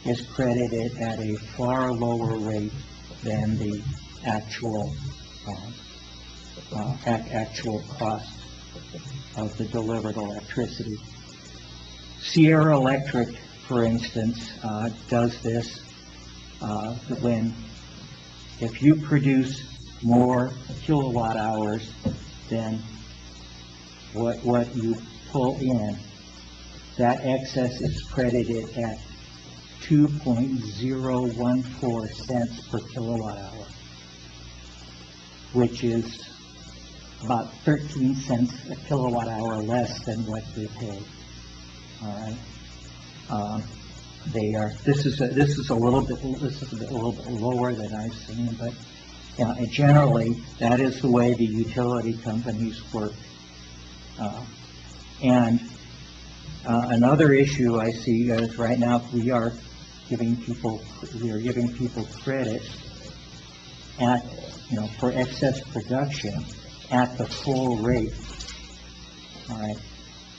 is credited at a far lower rate than the actual cost of the delivered electricity. Sierra Electric, for instance, does this if you produce more kilowatt hours than what you pull in, that excess is credited at 2.014 cents per kilowatt hour, which is about 13 cents a kilowatt hour less than what they pay. All right. This is a little bit lower than I've seen, but generally that is the way the utility companies work. And another issue I see is right now we are giving people credit at for excess production at the full rate. All right,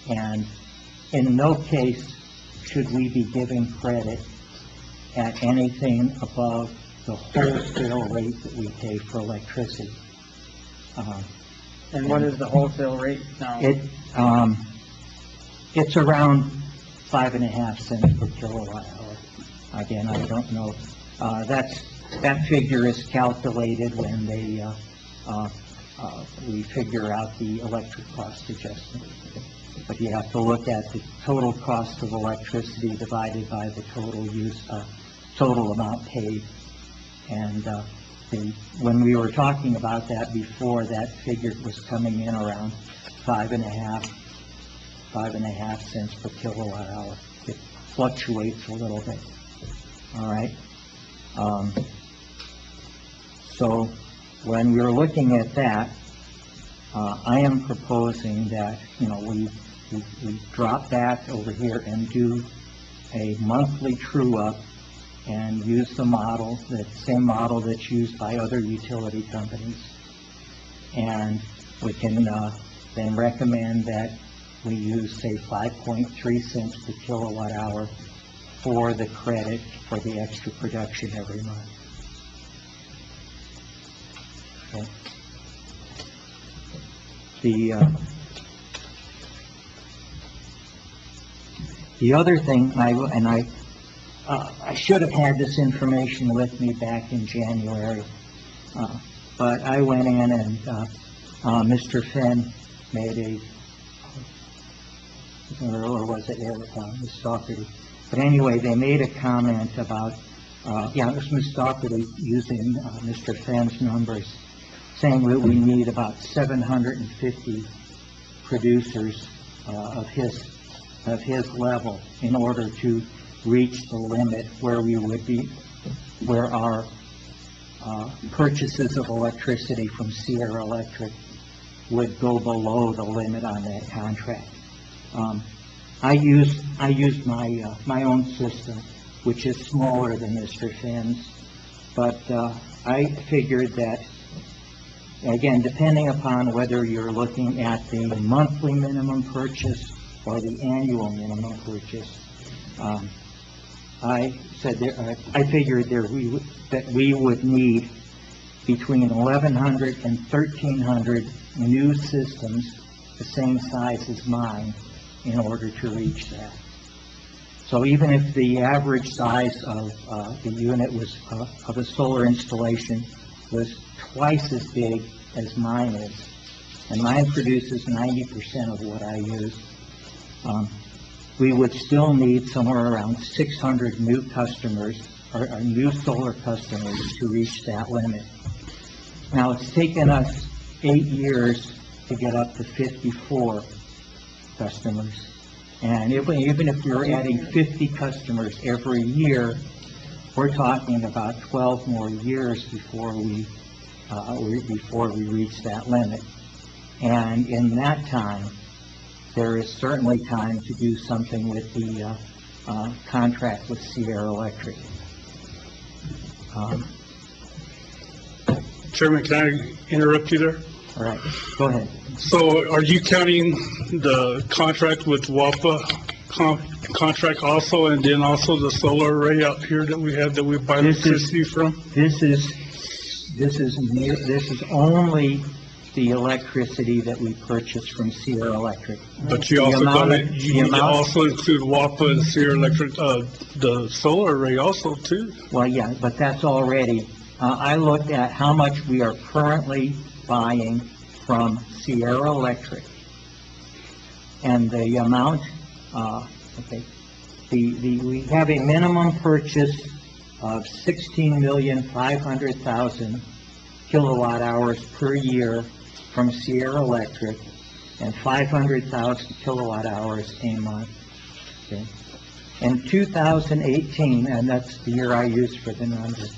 and in no case should we be giving credit at anything above the wholesale rate that we pay for electricity. And what is the wholesale rate now? It's around 5.5 cents per kilowatt hour. Again, I don't know. That figure is calculated when we figure out the electric cost adjustment. But you have to look at the total cost of electricity divided by the total amount paid. And when we were talking about that before, that figure was coming in around 5.5 cents per kilowatt hour. It fluctuates a little bit. All right. So when we were looking at that, I am proposing that we drop back over here and do a monthly true-up and use the model, the same model that's used by other utility companies. And we can then recommend that we use, say, 5.3 cents per kilowatt hour for the credit for the extra production every month. Okay. The other thing, I should have had this information with me back in January, but I went in and Mr. Finn made or was it Ms. Doherty? But anyway, they made a comment about, it was Ms. Doherty using Mr. Finn's numbers, saying that we need about 750 producers of his level in order to reach the limit where we would be, where our purchases of electricity from Sierra Electric would go below the limit on that contract. I used my own system, which is smaller than Mr. Finn's, but I figured that, again, depending upon whether you're looking at the monthly minimum purchase or the annual minimum purchase, I figured that we would need between 1,100 and 1,300 new systems the same size as mine in order to reach that. So even if the average size of the unit was of a solar installation was twice as big as mine is, and mine produces 90% of what I use, we would still need somewhere around 600 new customers, or new solar customers, to reach that limit. Now, it's taken us 8 years to get up to 54 customers. And even if you're adding 50 customers every year, we're talking about 12 more years before we reach that limit. And in that time, there is certainly time to do something with the contract with Sierra Electric. Chairman, can I interrupt you there? All right, go ahead. So are you counting the contract with WAPA contract also, and then also the solar array out here that we have that we buy electricity from? This is only the electricity that we purchase from Sierra Electric. But you also also include WAPA and Sierra Electric, the solar array also too. Well, yeah, but that's already, I looked at how much we are currently buying from Sierra Electric, and the amount, we have a minimum purchase of 16,500,000 kilowatt hours per year from Sierra Electric, and 500,000 kilowatt hours a month. Okay. In 2018, and that's the year I used for the numbers,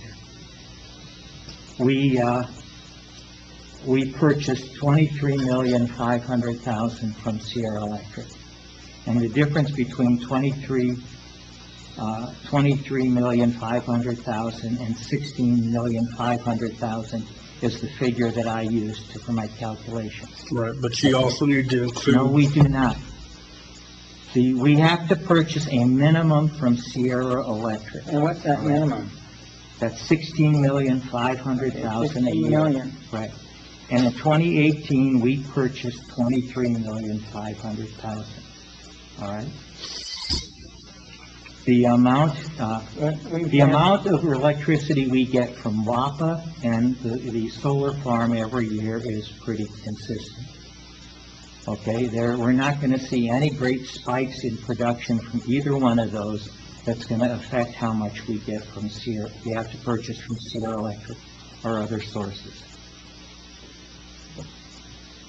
we purchased 23,500,000 from Sierra Electric. And the difference between 23,500,000 and 16,500,000 is the figure that I used for my calculations. Right, but you also need to include... No, we do not. We have to purchase a minimum from Sierra Electric. And what's that minimum? That's 16,500,000 a 16 year. million. Right. And in 2018, we purchased 23,500,000. All right? The amount of electricity we get from WAPA and the solar farm every year is pretty consistent. Okay, we're not going to see any great spikes in production from either one of those that's going to affect how much we get from Sierra. We have to purchase from Sierra Electric or other sources.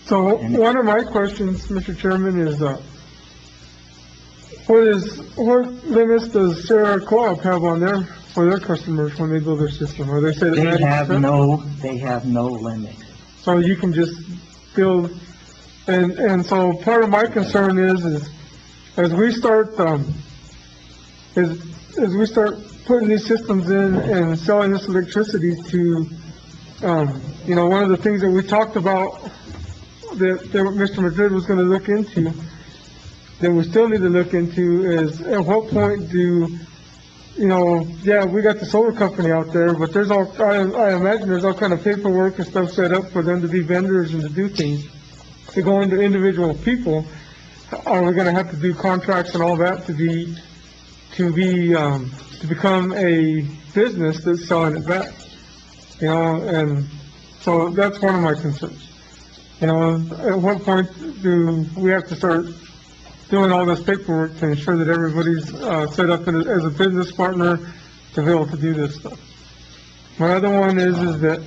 So one of my questions, Mr. Chairman, is, what limits does Sierra Co-op have on for their customers when they build their system? Or they say They have no limit. So you can just build, and so part of my concern is as we start putting these systems in and selling this electricity to, one of the things that we talked about that Mr. Madrid was going to look into, that we still need to look into, is at what point do, we got the solar company out there, but there's I imagine there's all kind of paperwork and stuff set up for them to be vendors and to do things. To go into individual people, are we going to have to do contracts and all that to become a business that's selling it back? And so that's one of my concerns. At what point do we have to start doing all this paperwork to ensure that everybody's set up as a business partner to be able to do this stuff? My other one is that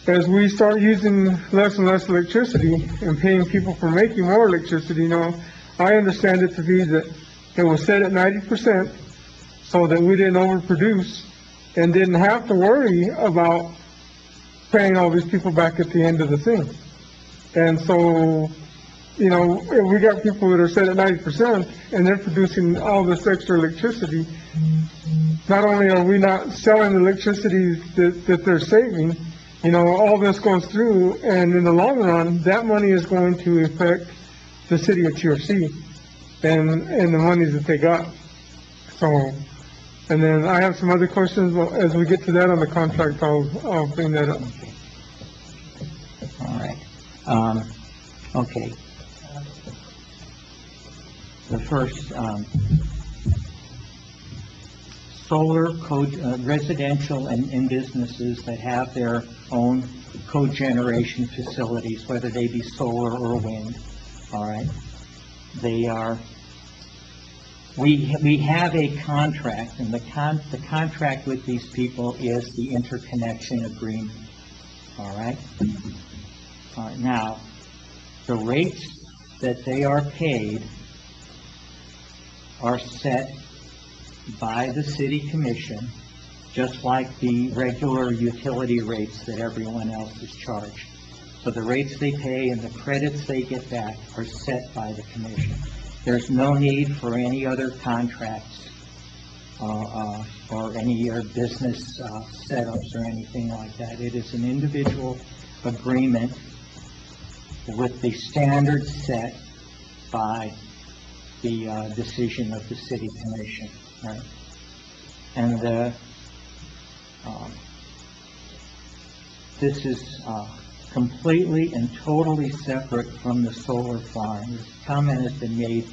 as we start using less and less electricity and paying people for making more electricity, I understand it to be that it was set at 90% so that we didn't overproduce and didn't have to worry about paying all these people back at the end of the thing. And so, if we got people that are set at 90% and they're producing all this extra electricity, not only are we not selling the electricity that they're saving, all this goes through, and in the long run, that money is going to affect the city of TRC and the monies that they got. So, and then I have some other questions, but as we get to that on the contract, I'll bring that up. All right. Okay. The first, solar residential and businesses that have their own cogeneration facilities, whether they be solar or wind, all right? We have a contract, and the contract with these people is the interconnection agreement, all right? Now, the rates that they are paid are set by the city commission, just like the regular utility rates that everyone else is charged. So the rates they pay and the credits they get back are set by the commission. There's no need for any other contracts or any business setups or anything like that. It is an individual agreement with the standards set by the decision of the city commission, right? And this is completely and totally separate from the solar farm. This comment has been made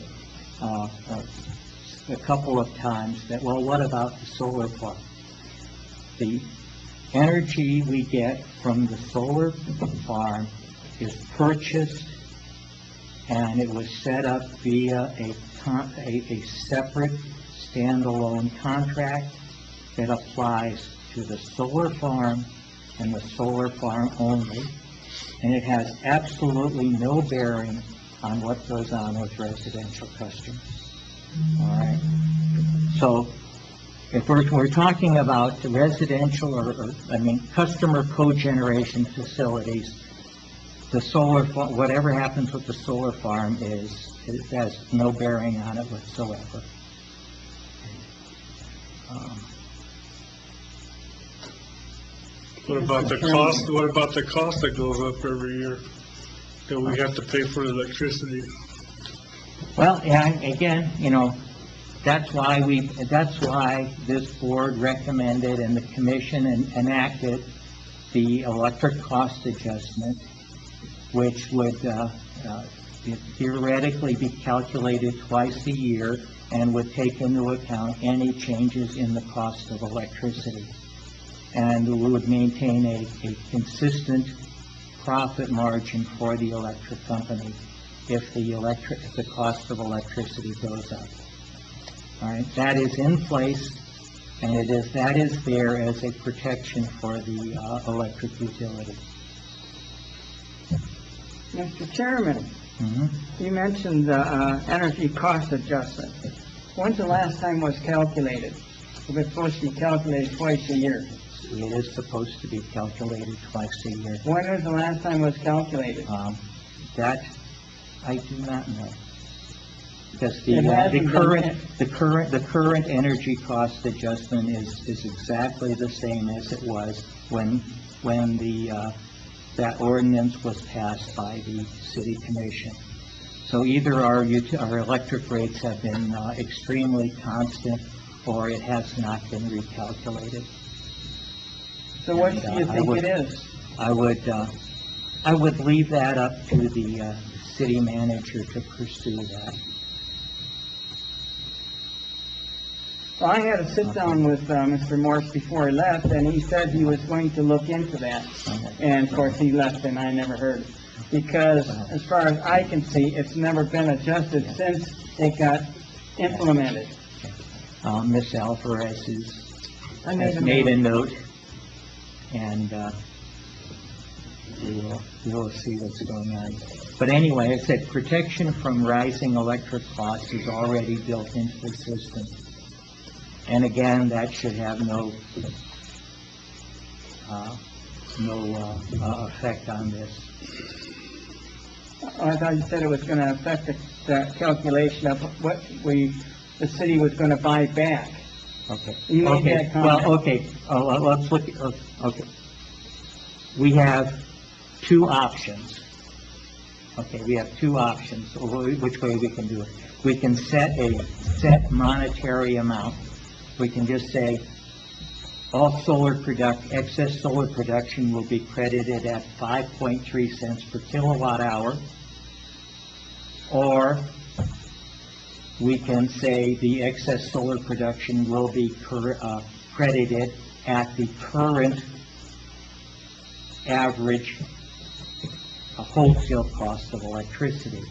a couple of times that, well, what about the solar farm? The energy we get from the solar farm is purchased, and it was set up via a separate standalone contract that applies to the solar farm and the solar farm only, and it has absolutely no bearing on what goes on with residential customers. All right? So if we're talking about the residential customer cogeneration facilities, the solar, whatever happens with the solar farm it has no bearing on it whatsoever. What about the cost? What about the cost that goes up every year that we have to pay for electricity? Well, and again, that's why this board recommended and the commission enacted the electric cost adjustment, which would theoretically be calculated twice a year and would take into account any changes in the cost of electricity. And we would maintain a consistent profit margin for the electric company if the cost of electricity goes up. All right, that is in place, and that is there as a protection for the electric utility. Mr. Chairman, Mhm. you mentioned the energy cost adjustment. When's the last time it was calculated? If it's supposed to be calculated twice a year. It is supposed to be calculated twice a year. When was the last time it was calculated? That I do not know. Because It hasn't the current energy cost adjustment is exactly the same as it was when that ordinance was passed by the city commission. So either our electric rates have been extremely constant, or it has not been recalculated. So what do you think it is? I would leave that up to the city manager to pursue that. Well, I had a sit-down with Mr. Morse before he left, and he said he was going to look into that. And of course, he left and I never heard. Because as far as I can see, it's never been adjusted since it got implemented. Ms. Alvarez has I made a made a note, and you'll see what's going on. But anyway, I said protection from rising electric costs is already built into the system. And again, that should have no effect on this. I thought you said it was gonna affect the calculation of what the city was gonna buy back. Okay. You made Okay. that comment. Well, okay, let's look, okay. We have two options. Okay, we have two options, which way we can do it. We can set a set monetary amount. We can just say, all excess solar production will be credited at 5.3 cents per kilowatt hour. Or we can say the excess solar production will be credited at the current average wholesale cost of electricity.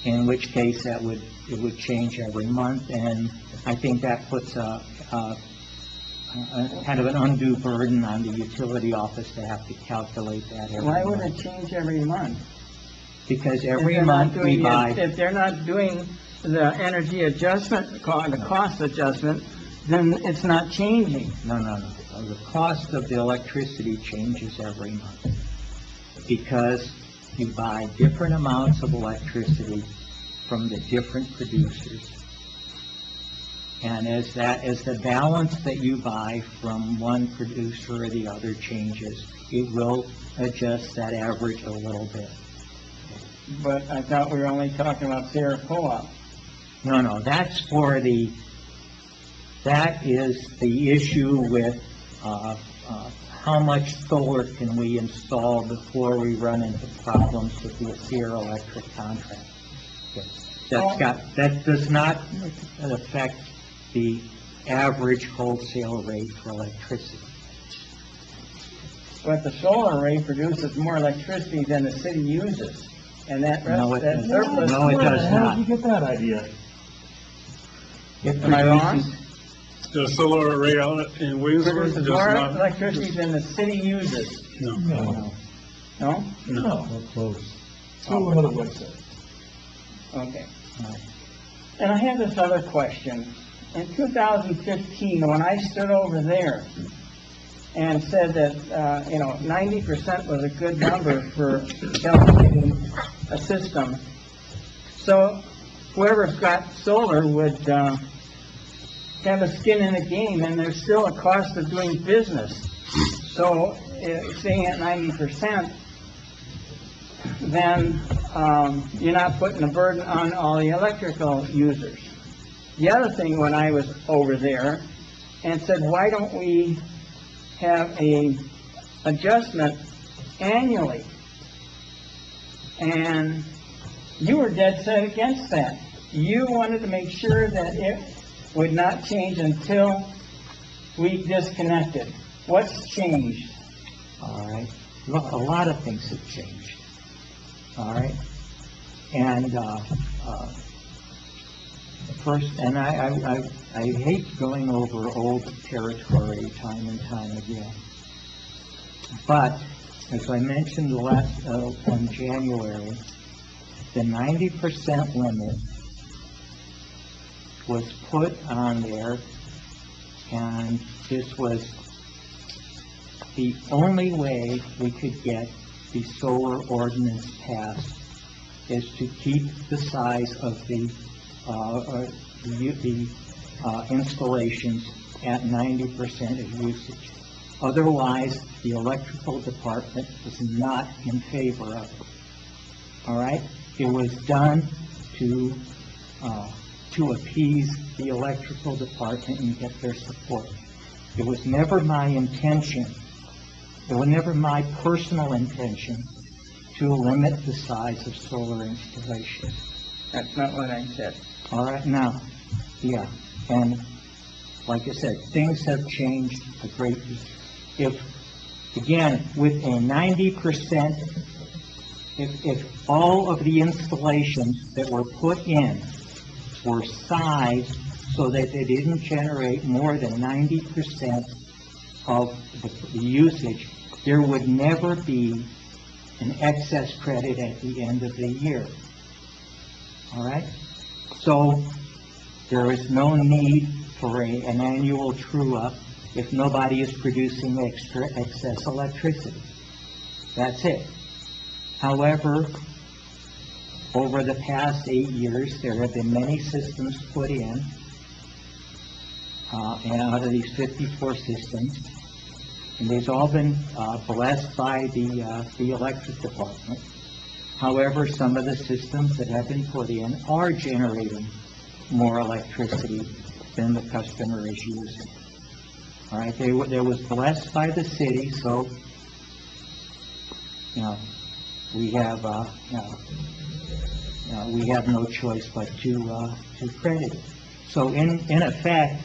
In which case it would change every month, and I think that puts a kind of an undue burden on the utility office to have to calculate that every Why would month. it change every month? Because If every they're not month we doing- buy, If they're not doing the energy adjustment, the cost adjustment, then it's not changing. no. The cost of the electricity changes every month. Because you buy different amounts of electricity from the different producers. And as the balance that you buy from one producer or the other changes, it will adjust that average a little bit. But I thought we were only talking about Sierra Co-op. No, that is the issue with, how much solar can we install before we run into problems with the Sierra Electric contract. Okay. That does not affect the average wholesale rate for electricity. But the solar array produces more electricity than the city uses. And that No, it that doesn't. surplus... No, it does How not. did you get that idea? It Am I wrong? produces- The solar array out in Williamsburg Produces does more not. electricity than the city uses. No. No, No? no. Close. So another way to say it. Okay. No. And I have this other question. In 2015, when I stood over there and said that, 90% was a good number for calculating a system, so whoever's got solar would, have a skin in the game, and there's still a cost of doing business. So, staying at 90%, then, you're not putting a burden on all the electrical users. The other thing, when I was over there, and said, why don't we have a adjustment annually? And you were dead set against that. You wanted to make sure that it would not change until we disconnected. What's changed? All right. Look, a lot of things have changed. All right. And, first, and I hate going over old territory time and time again. But, as I mentioned in January, the 90% limit was put on there, and this was the only way we could get the solar ordinance passed, is to keep the size of the installations at 90% of usage. Otherwise, the electrical department was not in favor of it. All right? It was done to appease the electrical department and get their support. It was never my intention, it was never my personal intention to limit the size of solar installations. That's not what I said. All right, now, yeah, and like I said, things have changed a great deal. If, again, with a 90%, if all of the installations that were put in were sized so that they didn't generate more than 90% of the usage, there would never be an excess credit at the end of the year. All right? So there is no need for an annual true-up if nobody is producing excess electricity. That's it. However, over the past 8 years, there have been many systems put in, and out of these 54 systems, and they've all been blessed by the electric department. However, some of the systems that have been put in are generating more electricity than the customer is using. All right, they was blessed by the city, so, we have, we have no choice but to credit it. So in effect,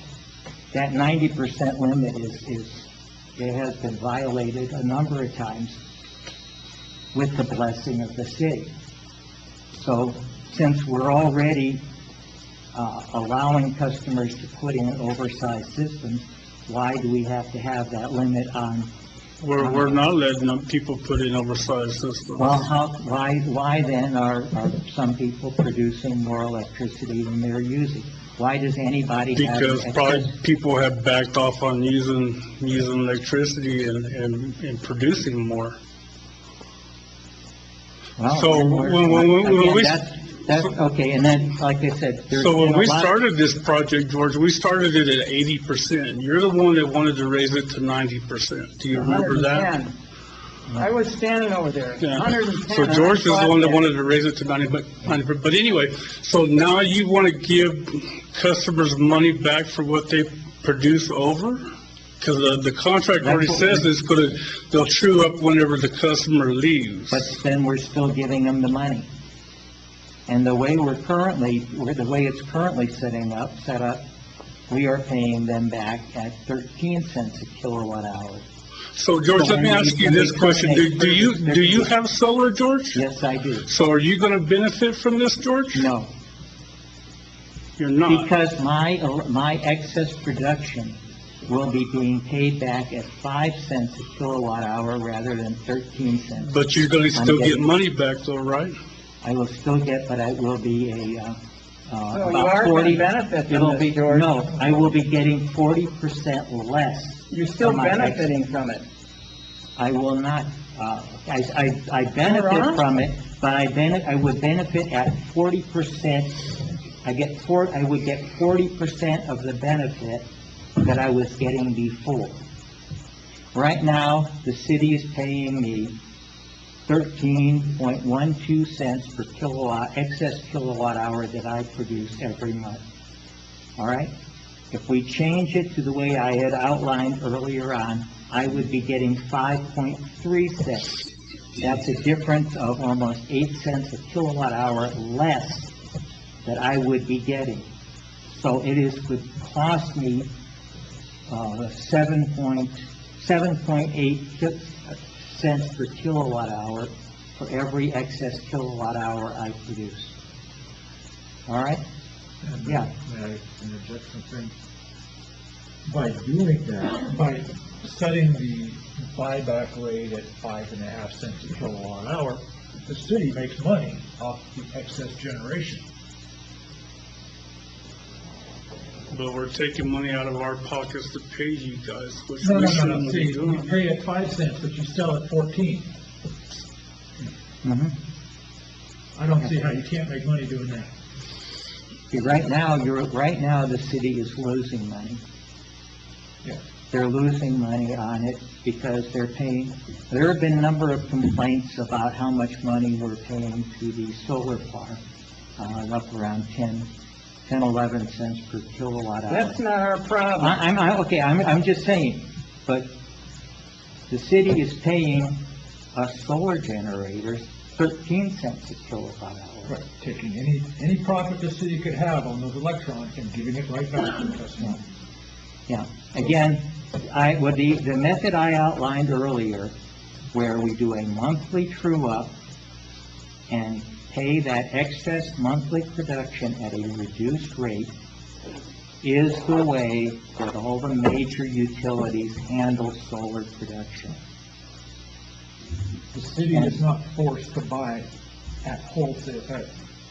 that 90% limit it has been violated a number of times with the blessing of the city. So since we're already allowing customers to put in oversized systems, why do we have to have that limit on? We're not letting people put in oversized systems. Well, why then are some people producing more electricity than they're using? Why does anybody have? Because probably people have backed off on using electricity and producing more. Well, So when we that's okay, and then, like I said, there's So when been a we lot- started this project, George, we started it at 80%. You're the one that wanted to raise it to 90%. Do you remember that? 110. I was standing over there, Yeah. 110. So George is the one that wanted to raise it to 90, but anyway, so now you want to give customers money back for what they produce over? Because the contract already says they'll true up whenever the customer leaves. But then we're still giving them the money. And the way it's currently set up, we are paying them back at 13 cents a kilowatt hour. So George, let me ask you this question. Do you have solar, George? Yes, I do. So are you going to benefit from this, George? No, You're not. because my excess production will be being paid back at 5 cents a kilowatt hour rather than 13 cents. But you're going to still get money back though, right? I will still get, but it will be So you about are going 40. to benefit It'll from be, this, George. no, I will be getting 40% less. You're still from my benefiting from it. I will not, I You're benefit wrong. from it, but I would benefit at 40%. I would get 40% of the benefit that I was getting before. Right now, the city is paying me 13.12 cents per excess kilowatt hour that I produce every month. All right? If we change it to the way I had outlined earlier on, I would be getting 5.3 cents. That's a difference of almost 8 cents a kilowatt hour less that I would be getting. So would cost me 7.8 cents per kilowatt hour for every excess kilowatt hour I produce. All right? Yeah. May I interject something? By doing that, by setting the buyback rate at 5.5 cents a kilowatt hour, the city makes money off the excess generation. But we're taking money out of our pockets to pay you guys, which No, we no, no, shouldn't no, be see, you doing. pay at 5 cents, but you sell at 14. Mm-hmm. I don't see how you can't make money doing that. See, right now, the city is losing money. Yeah. They're losing money on it because there have been a number of complaints about how much money we're paying to the solar farm, up around 11 cents per kilowatt hour. That's not our problem. I'm just saying, but the city is paying us solar generators 13 cents a kilowatt hour. Right, taking any profit the city could have on those electrons and giving it right back to the customer. Yeah, again, the method I outlined earlier, where we do a monthly true-up and pay that excess monthly production at a reduced rate, is the way that all the major utilities handle solar production. The city is not forced to buy at wholesale,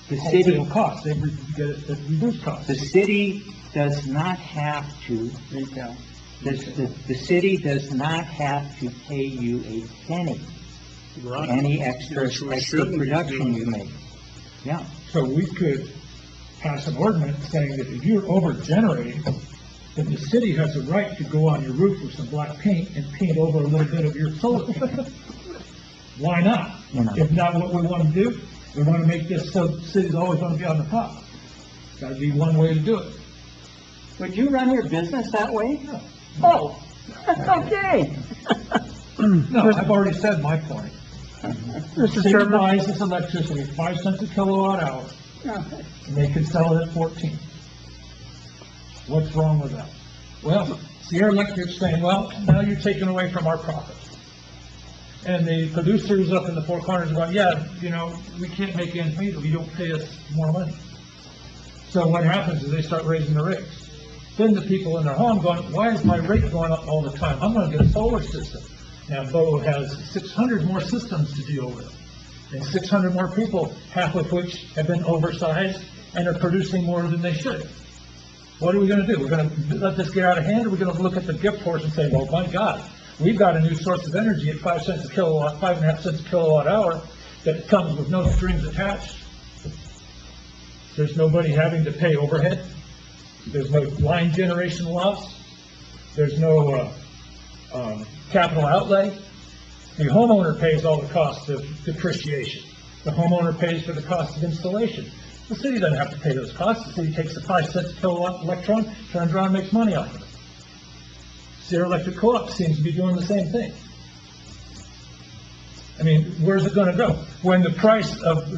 The city, wholesale cost, they get it at reduced cost. the city does not have to, Retail. the city does not have to pay you a penny for any extra production you make. Yeah. So we could pass an ordinance saying that if you're over-generating, then the city has a right to go on your roof with some black paint and paint over a little bit of your solar panel. Why not? You know. If not what we want to do, we want to make this so the city's always going to be on the top. That'd be one way to do it. Would you run your business that way? Oh, okay. No, I've already said my point. The city buys this electricity at 5 cents a kilowatt hour, and they can sell it at 14. What's wrong with that? Well, Sierra Electric's saying, well, now you're taking away from our profits. And the producers up in the Four Corners are going, yeah, you know, we can't make ends meet if you don't pay us more money. So what happens is they start raising the rates. Then the people in their home going, why is my rate going up all the time? I'm going to get a solar system. Now, Bo has 600 more systems to deal with, and 600 more people, half of which have been oversized and are producing more than they should. What are we going to do? We're going to let this get out of hand, or we're going to look at the gift horse and say, well, my God, we've got a new source of energy at 5 cents a kilowatt, 5.5 cents a kilowatt hour that comes with no strings attached. There's nobody having to pay overhead. There's no line generation loss. There's no capital outlay. The homeowner pays all the cost of depreciation. The homeowner pays for the cost of installation. The city doesn't have to pay those costs. The city takes the 5 cents a kilowatt electron, turns around and makes money off of it. Sierra Electric Co-op seems to be doing the same thing. I mean, where's it going to go? When the price of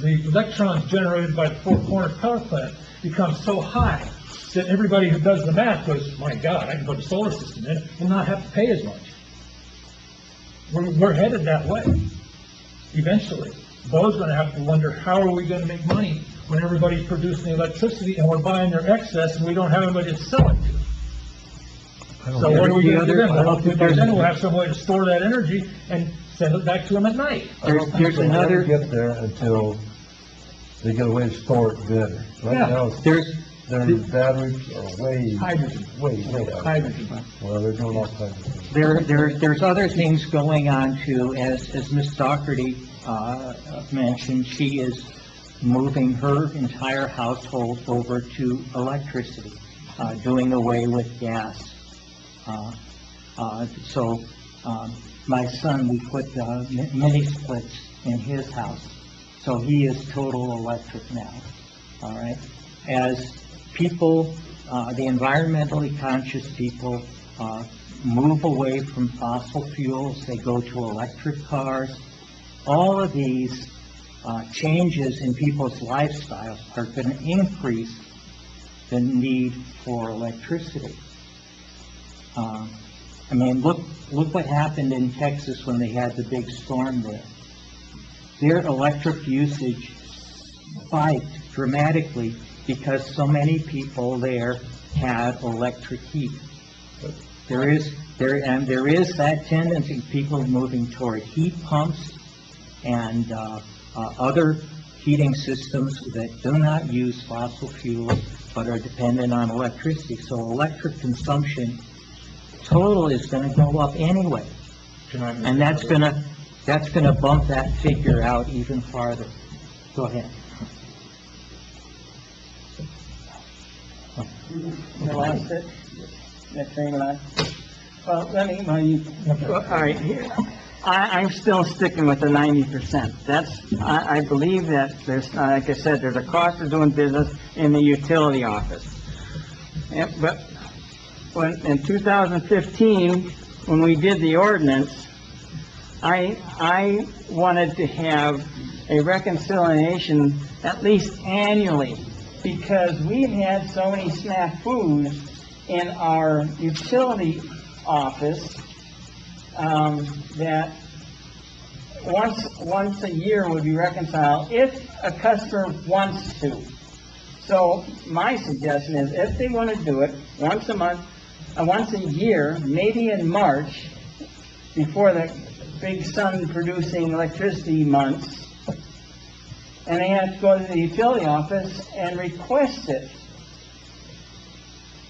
the electrons generated by the Four Corners power plant becomes so high that everybody who does the math goes, my God, I can put a solar system in and not have to pay as much. We're headed that way, eventually. Bo's going to have to wonder, how are we going to make money when everybody's producing electricity and we're buying their excess and we don't have anybody to sell it to? So what are we going to do then? Then we'll have some way to store that energy and send it back to them at night. There's another, Get there until they get a way to store it better. Right Yeah. now, there's, their batteries are way, Hydrogen. way out. Hydrogen. Well, they're doing all kinds of things. there's other things going on too, as Ms. Doherty, mentioned. She is moving her entire household over to electricity, doing away with gas. So, my son, we put, mini splits in his house, so he is total electric now, all right? As people, the environmentally conscious people, move away from fossil fuels, they go to electric cars. All of these changes in people's lifestyles are going to increase the need for electricity. I mean, look what happened in Texas when they had the big storm there. Their electric usage spiked dramatically because so many people there had electric heat. There is that tendency, people moving toward heat pumps and other heating systems that do not use fossil fuels but are dependent on electricity. So electric consumption total is going to go up anyway, and that's going to bump that figure out even farther. Go ahead. The last bit, that same last. Well, let me, all right, here, I'm still sticking with the 90%. I believe that there's, like I said, there's a cost of doing business in the utility office. But in 2015, when we did the ordinance, I wanted to have a reconciliation at least annually, because we've had so many snafus in our utility office, that once a year would be reconciled if a customer wants to. So my suggestion is, if they want to do it once a month, once a year, maybe in March, before the big sun-producing electricity months, and they have to go to the utility office and request it.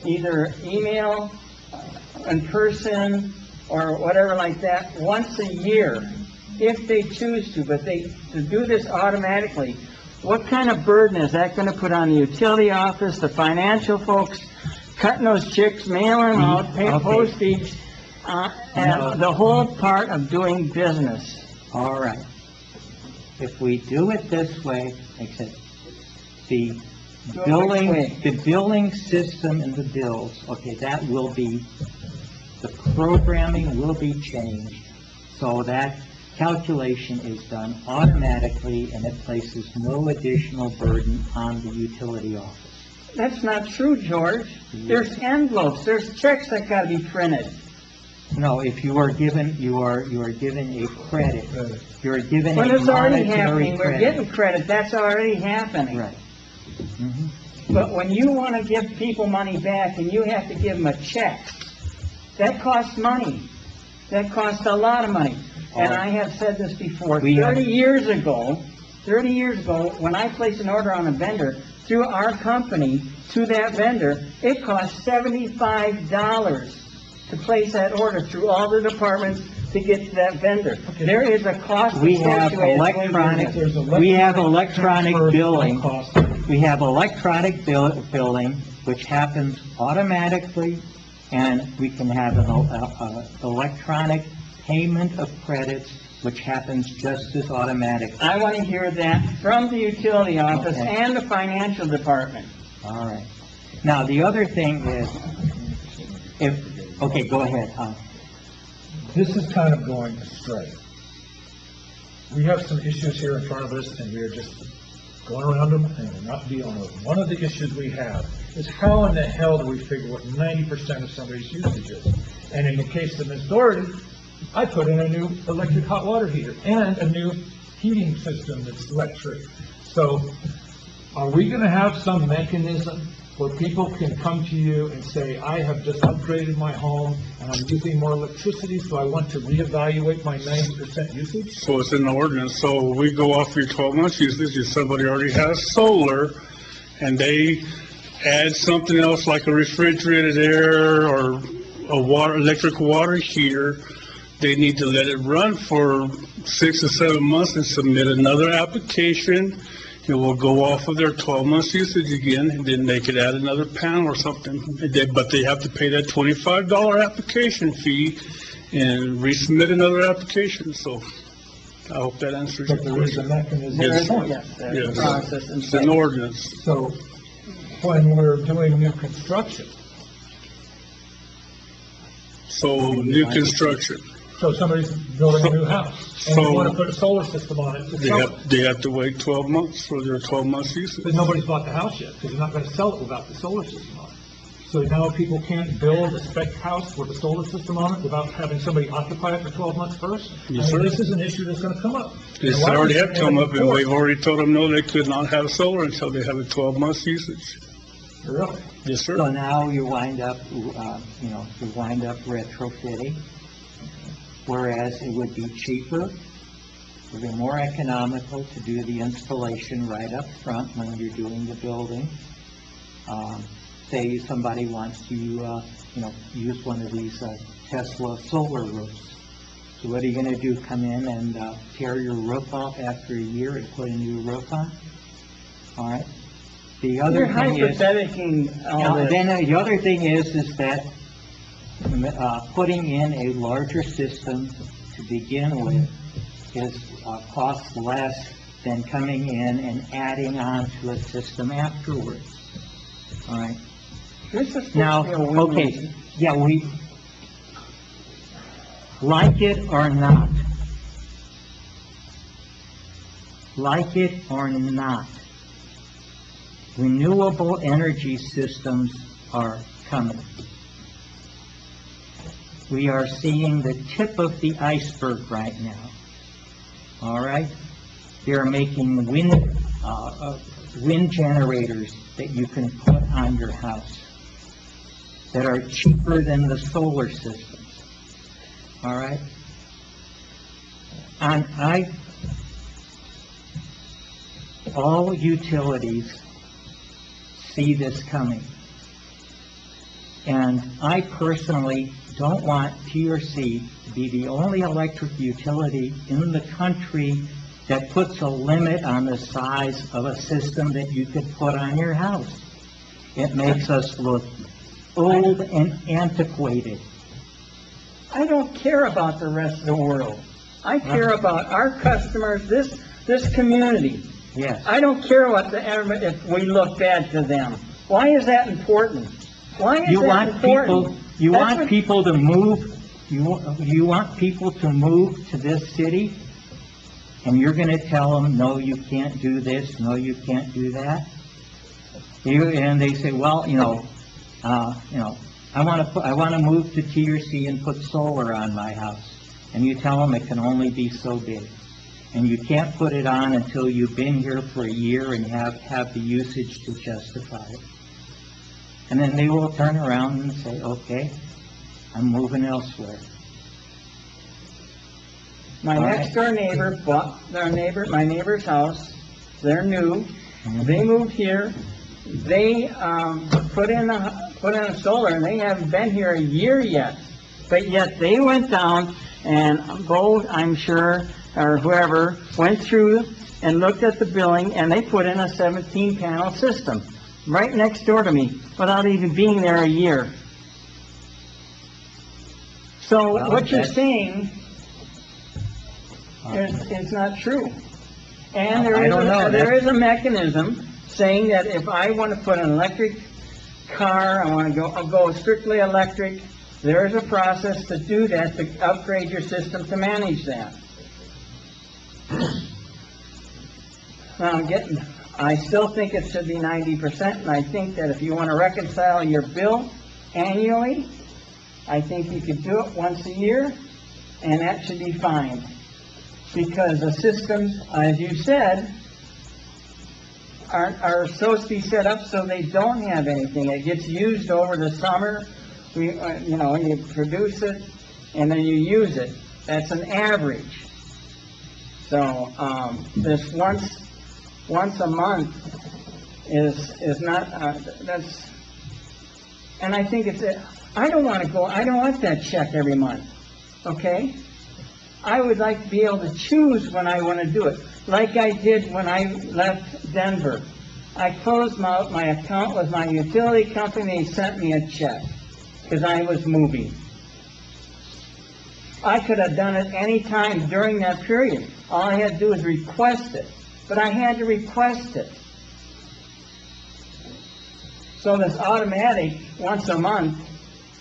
Either email, in person, or whatever like that, once a year, if they choose to, but to do this automatically, what kind of burden is that gonna put on the utility office, the financial folks, cutting those checks, mailing them out, paying Okay. postage, and the whole part of doing business? All right. If we do it this way, except the Do it which billing, way? the billing system and the bills, okay, that will be, the programming will be changed so that calculation is done automatically and it places no additional burden on the utility office. That's not true, George. There's envelopes, there's checks that gotta be printed. No, if you are given, you are given a credit. You're given When a it's already monetary happening, we're credit. getting credit, that's already happening. Right. Mhm. But when you want to give people money back and you have to give them a check, that costs money. That costs a lot of money. And I have said this before, We have- 30 years ago, when I placed an order on a vendor, through our company, to that vendor, it cost $75 to place that order through all the departments to get to that vendor. There is a cost We have associated with electronic, business. we have electronic Transfer billing. cost. We have electronic billing, which happens automatically, and we can have an electronic payment of credits, which happens just as automatic. I want to hear that from the utility office Okay. and the financial department. All right. Now, the other thing is, okay, go ahead, This is kind of going astray. We have some issues here in front of us, and we are just going around them, and we're not dealing with them. One of the issues we have is how in the hell do we figure what 90% of somebody's usage is? And in the case of Ms. Doherty, I put in a new electric hot water heater and a new heating system that's electric. So, are we gonna have some mechanism where people can come to you and say, I have just upgraded my home and I'm using more electricity, so I want to reevaluate my 90% usage? So it's in the ordinance, so we go off your 12 months usage, if somebody already has solar, and they add something else like a refrigerator there, or a electric water heater, they need to let it run for 6 or 7 months and submit another application. It will go off of their 12 months usage again, and then they could add another panel or something. But they have to pay that $25 application fee and resubmit another application, so I hope that answers your But there is a question. mechanism. Yes. Yes, there's a Yes. process in It's an place. ordinance. So, when we're doing new construction, So, new construction, so somebody's building a new house, and they So- want to put a solar system on it to sell it. they have to wait 12 months for their 12 months usage. But nobody's bought the house yet, because they're not gonna sell it without the solar system on it. So now people can't build a spec house with a solar system on it without having somebody occupy it for 12 months first? Yes, I mean, sir. this is an issue that's gonna come up. This And why already was have it come up, and before? we've already told them, no, they could not have solar until they have a 12 months usage. Really? Yes, So sir. now you wind up, you wind up retrofitting, whereas it would be cheaper, it would be more economical to do the installation right up front when you're doing the building. Say somebody wants to, use one of these Tesla solar roofs. So what are you gonna do, come in and tear your roof off after a year and put a new roof on? All right? The other You're thing is... hypotheticing all Now, this. then the other thing is that putting in a larger system to begin with costs less than coming in and adding on to a system afterwards. All right? This is supposed to Now, be a win-win. okay, yeah, like it or not, renewable energy systems are coming. We are seeing the tip of the iceberg right now. All right? They are making wind generators that you can put on your house that are cheaper than the solar systems. All right? all utilities see this coming. And I personally don't want TRC to be the only electric utility in the country that puts a limit on the size of a system that you could put on your house. It makes us look old and antiquated. I don't care about the rest of the world. I care about our customers, this community. Yes. I don't care if we look bad to them. Why is that important? Why is You that want important? people, you That's want what- people to move, you want people to move to this city? And you're gonna tell them, no, you can't do this, no, you can't do that? And they say, well, I wanna move to TRC and put solar on my house. And you tell them it can only be so big. And you can't put it on until you've been here for a year and have the usage to justify it. And then they will turn around and say, okay, I'm moving elsewhere. My next door neighbor bought my neighbor's house. They're new. They moved here. They, put in a solar, and they haven't been here a year yet. But yet they went down and Bo, I'm sure, or whoever, went through and looked at the billing, and they put in a 17-panel system right next door to me without even being there a year. So Well, what you're that's- saying is not true. And I don't know. there is a mechanism saying that if I want to put an electric car, I'll go strictly electric, there is a process to do that, to upgrade your system to manage that. Now, I still think it should be 90%, and I think that if you want to reconcile your bill annually, I think you could do it once a year, and that should be fine. Because the systems, as you said, are supposed to be set up so they don't have anything. It gets used over the summer, you produce it, and then you use it. That's an average. So, this once a month is not, that's, and I think I don't want that check every month, okay? I would like to be able to choose when I want to do it, like I did when I left Denver. I closed my account with my utility company, they sent me a check, because I was moving. I could have done it any time during that period. All I had to do was request it, but I had to request it. So this automatic, once a month,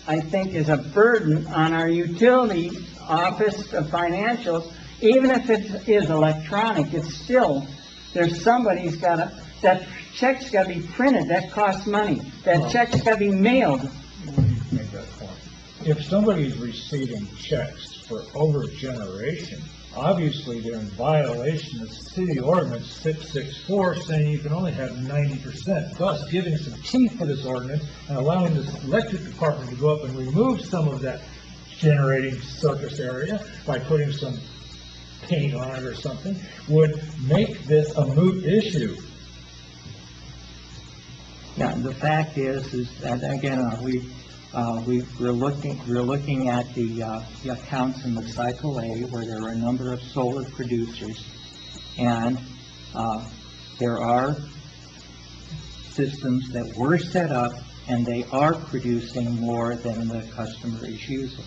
I think is a burden on our utility office of financials. Even if it is electronic, it's still, that check's gotta be printed, that costs money. That check's gotta be mailed. Make that point. If somebody's receiving checks for over a generation, obviously they're in violation of City Ordinance 664, saying you can only have 90%, thus giving some teeth to this ordinance and allowing this electric department to go up and remove some of that generating surface area by putting some paint on it or something, would make this a moot issue. Yeah, the fact is that, again, we're looking at the accounts in the Cycle A, where there are a number of solar producers, and there are systems that were set up, and they are producing more than the customer is using.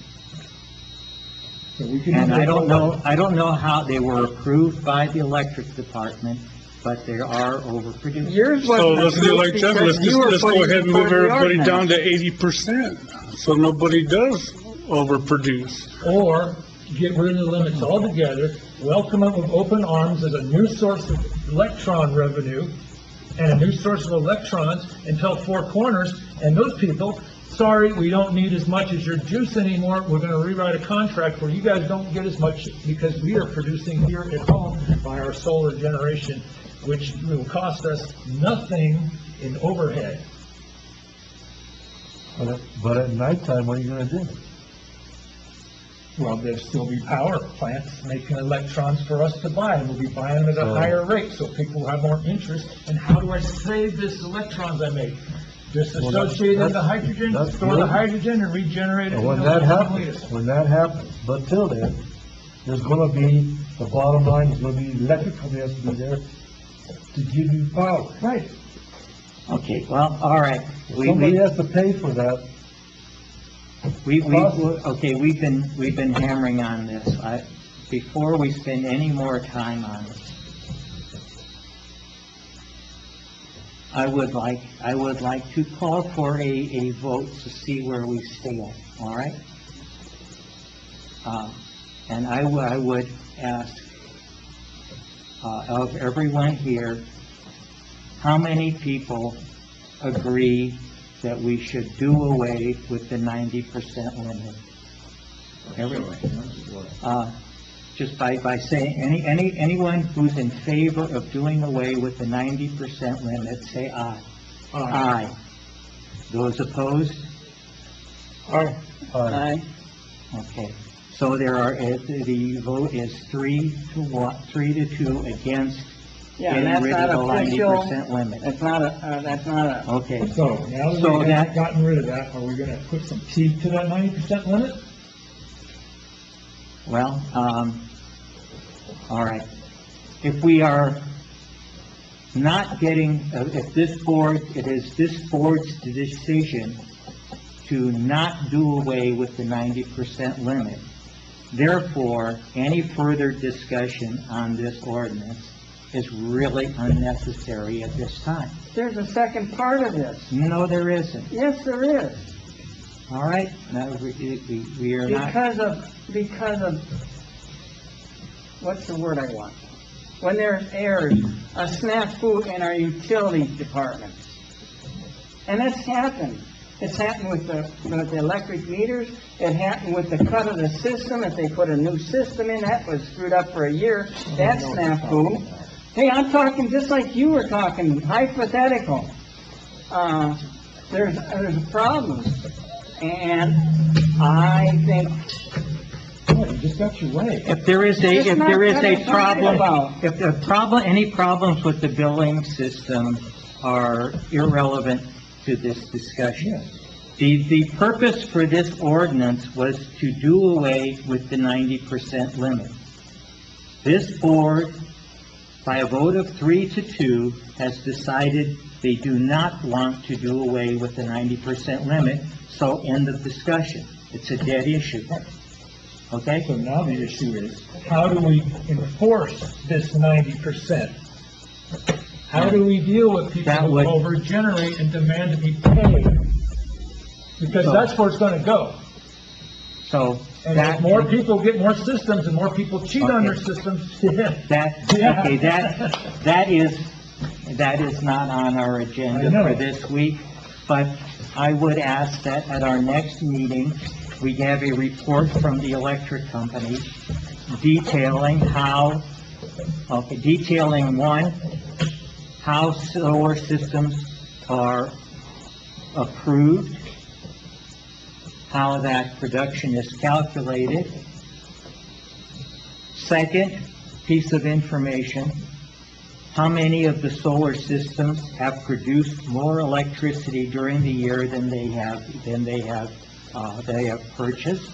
So we can And I don't know how they were approved by the electric department, but they are overproducing. Yours So wasn't let's do like approved that, because you were let's go putting ahead and it move toward the everybody down ordinance. to 80%, so nobody does overproduce. Or get rid of the limits altogether, welcome it with open arms as a new source of electron revenue and a new source of electrons until Four Corners, and those people, sorry, we don't need as much as your juice anymore, we're gonna rewrite a contract where you guys don't get as much because we are producing here at home by our solar generation, which will cost us nothing in overhead. But at nighttime, what are you gonna do? Well, there'll still be power plants making electrons for us to buy, and we'll be buying them at a higher rate, so people will have more interest. And how do I save this electrons I make? Just associate in the hydrogen, that's store the good. hydrogen and regenerate it. And when that happens, but till then, there's gonna be, the bottom line is gonna be electrical has to be there to give you power. Right. Okay, well, all right. Somebody has to pay for that. Okay, we've been hammering on this. Before we spend any more time on this, I would like to call for a vote to see where we stand, all right? And I would ask, of everyone here, how many people agree that we should do away with the 90% limit? Everyone. Just by saying, anyone who's in favor of doing away with the 90% limit, say aye. Aye. Those opposed? Aye. Okay. So the vote is 3-2 against Yeah, and getting that's rid not of the official. 90% limit. That's not a, Okay. So now that So we've that- gotten rid of that, are we gonna put some teeth to that 90% limit? Well, all right. If we are not getting, if this board, it is this board's decision to not do away with the 90% limit. Therefore, any further discussion on this ordinance is really unnecessary at this time. there's a second part of this. No, there isn't. Yes, there is. All right? No, we are not, Because of, what's the word I want? When there's errors, a snafu in our utilities department. And that's happened. It's happened with the electric meters. It happened with the cut of the system. If they put a new system in, that was screwed up for a year. That's snafu. Hey, I'm talking just like you were talking, hypothetical. There's a problem. And I think Oh, you just got your way. if there is It's a not what I'm talking problem, about. if the problem, any problems with the billing system are irrelevant to this discussion. The purpose for this ordinance was to do away with the 90% limit. This board, by a vote of 3-2, has decided they do not want to do away with the 90% limit, so end of discussion. It's a dead issue. Okay? So now the issue is, how do we enforce this 90%? How do we deal with people That who would- overgenerate and demand to be paid? Because So- that's where it's gonna go. So, And if that, more people get more systems and more people cheat on their Okay. systems, yeah. that is not on our I agenda know. for this week, but I would ask that at our next meeting, we have a report from the electric company detailing one, how solar systems are approved, how that production is calculated. Second piece of information, how many of the solar systems have produced more electricity during the year than they have purchased,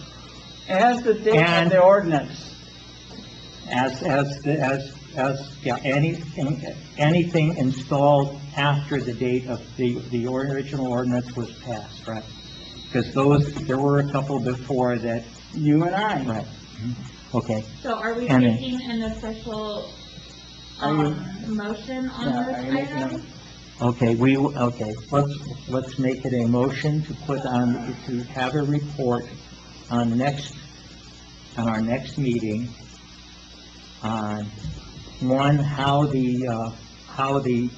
as the date of And- the ordinance. anything installed after the date of the original ordinance was passed, right? Because there were a couple before that, You and I. right? Okay. So are we And- making an official, motion on Yeah, this are you making a- item? Okay, let's make it a motion to put on, to have a report on our next meeting on, one, how the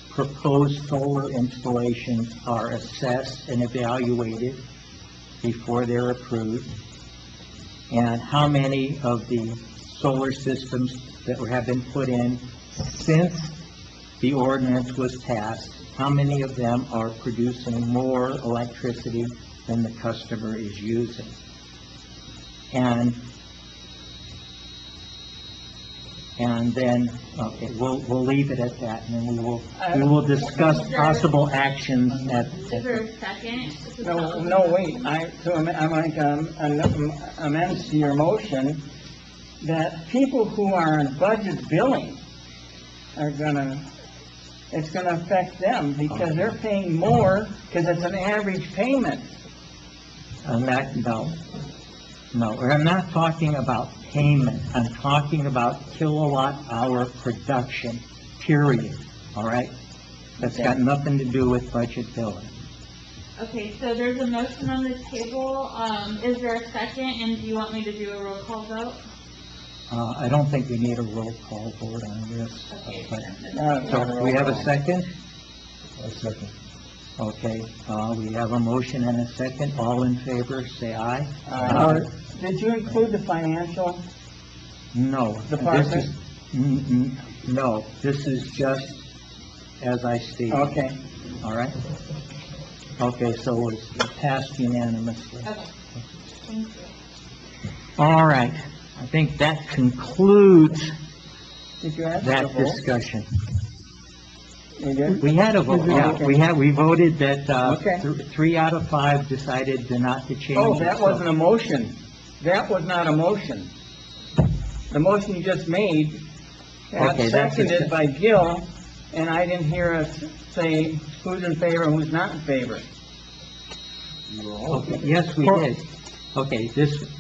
proposed solar installations are assessed and evaluated before they're approved, and how many of the solar systems that have been put in since the ordinance was passed, how many of them are producing more electricity than the customer is using? and then, okay, we'll leave it at that, and then we will discuss possible actions Is there a second? No, wait, I'm like, amends to your motion, that people who are on budget billing it's gonna affect them, because they're paying more, because it's an average payment. No, I'm not talking about payment, I'm talking about kilowatt hour production, period, all right? That's got nothing to do with budget billing. Okay, so there's a motion on the table. Is there a second, and do you want me to do a roll call vote? I don't think we need a roll call vote on this, Okay. so do we have a second? A second. Okay, we have a motion and a second, all in favor, say aye. Did you include the financial? No. Department? No, this is just as I stated. Okay. All right? Okay, so it's passed unanimously. Okay. Thank you. All right, I think that concludes Did you ask for a that vote? discussion. You did? We had a vote, yeah, we voted that, Okay. 3 out of 5 decided not to change. Oh, it, that so- wasn't a motion. That was not a motion. The motion you just made, Okay, that's a- seconded by Gil, and I didn't hear us say who's in favor and who's not in favor. Okay, yes, we did. Okay,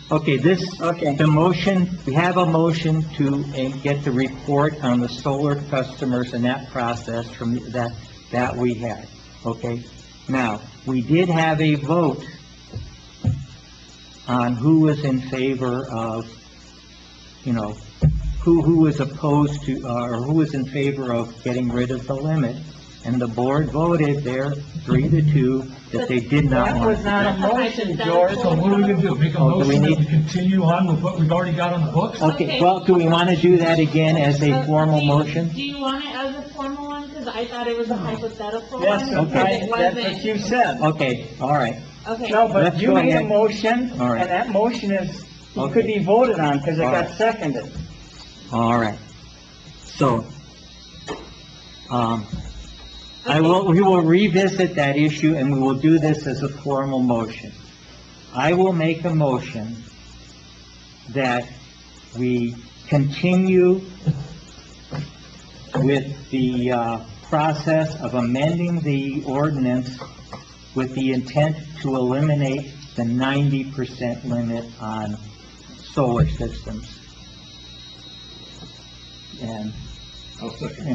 Okay. the motion, we have a motion to get the report on the solar customers and that process from that we had, okay? Now, we did have a vote on who was in favor of, who was opposed to, or who was in favor of getting rid of the limit, and the board voted there, 3-2, that they did not That want was to. not a motion, George. So what are we gonna do? Make a Oh, do we motion that need- we continue on with what we've already got on the books? Okay, well, do we want to do that again as a formal motion? Do you want it as a formal one? Because I thought it was a hypothetical one. Yes, because okay. it that's wasn't. what you said. Okay, all right. Okay. No, but Let's you go made a ahead. motion, All right. and that motion is, Okay. could be voted on, because it All got right. seconded. All right. So, we will revisit that issue, and we will do this as a formal motion. I will make a motion that we continue with the process of amending the ordinance with the intent to eliminate the 90% limit on solar systems. And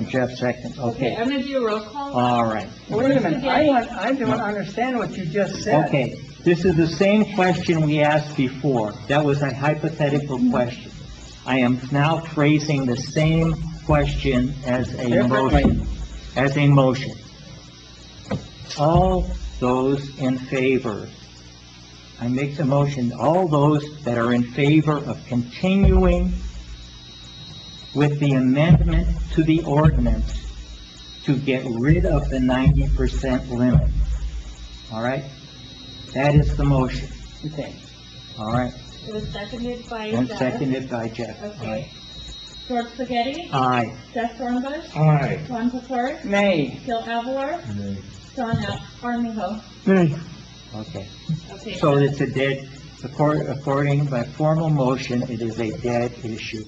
Jeff second, Okay, okay, I'm gonna do a roll call. all right. Wait a minute, I don't understand what you just said. Okay, this is the same question we asked before. That was a hypothetical question. I am now phrasing the same question as a motion. As a motion. All those in favor, I make the motion, all those that are in favor of continuing with the amendment to the ordinance to get rid of the 90% limit. All right? That is the motion. Okay. All right? It was seconded by And Jeff. seconded by Jeff. All Okay. right. George Spaghetti. Aye. Jeff Dornbush. Aye. Juan Pecor. Nay. Gil Alvar. John Armijo. Okay. Okay. So it's a dead, according by formal motion, it is a dead issue.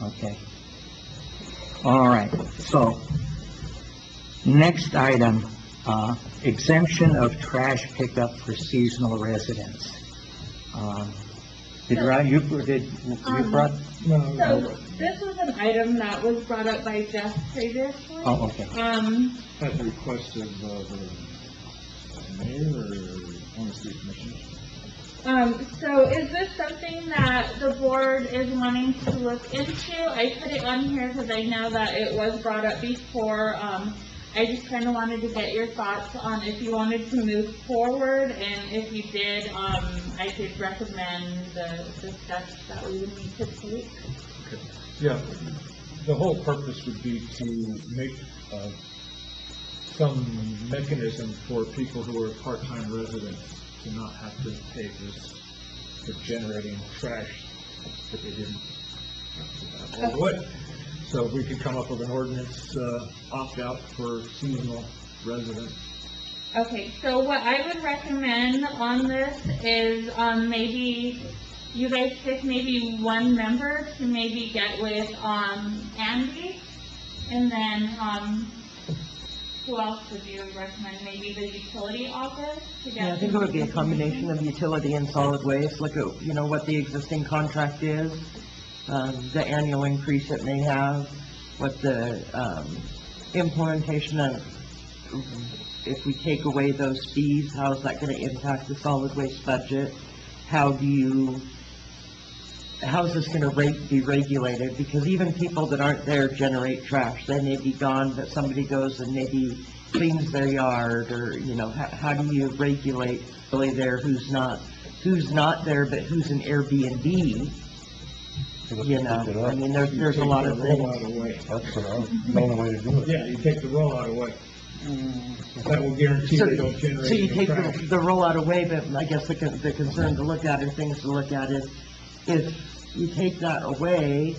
Okay. All right. So, next item, exemption of trash pickup for seasonal residents. You brought? So this was an item that was brought up by Jeff previously. Oh, okay. At the request of the mayor or on the street commissioner? So is this something that the board is wanting to look into? I put it on here because I know that it was brought up before. I just kind of wanted to get your thoughts on if you wanted to move forward, and if you did, I could recommend the steps that we would need to take. Okay. Yeah, the whole purpose would be to make some mechanism for people who are part-time residents to not have to pay this for generating trash that they didn't have to wood. So if we could come up with an ordinance, opt-out for seasonal residents. Okay, so what I would recommend on this is, maybe you guys pick maybe one member to maybe get with, Andy, and then, who else would you recommend? Maybe the utility office to get? Yeah, I think it would be a combination of utility and solid waste, look at, what the existing contract is, the annual increase it may have, what the, implementation of, if we take away those fees, how is that gonna impact the solid waste budget? How is this gonna be regulated? Because even people that aren't there generate trash. They may be gone, but somebody goes and maybe cleans their yard, or, how do you regulate really there who's not there, but who's an Airbnb? I mean, there's a lot of Take the rollout things. away. That's the only way to do it. Yeah, you take the rollout away. That will guarantee they don't generate So you any take trash. the rollout away, but I guess the concern to look at, or things to look at is, if you take that away,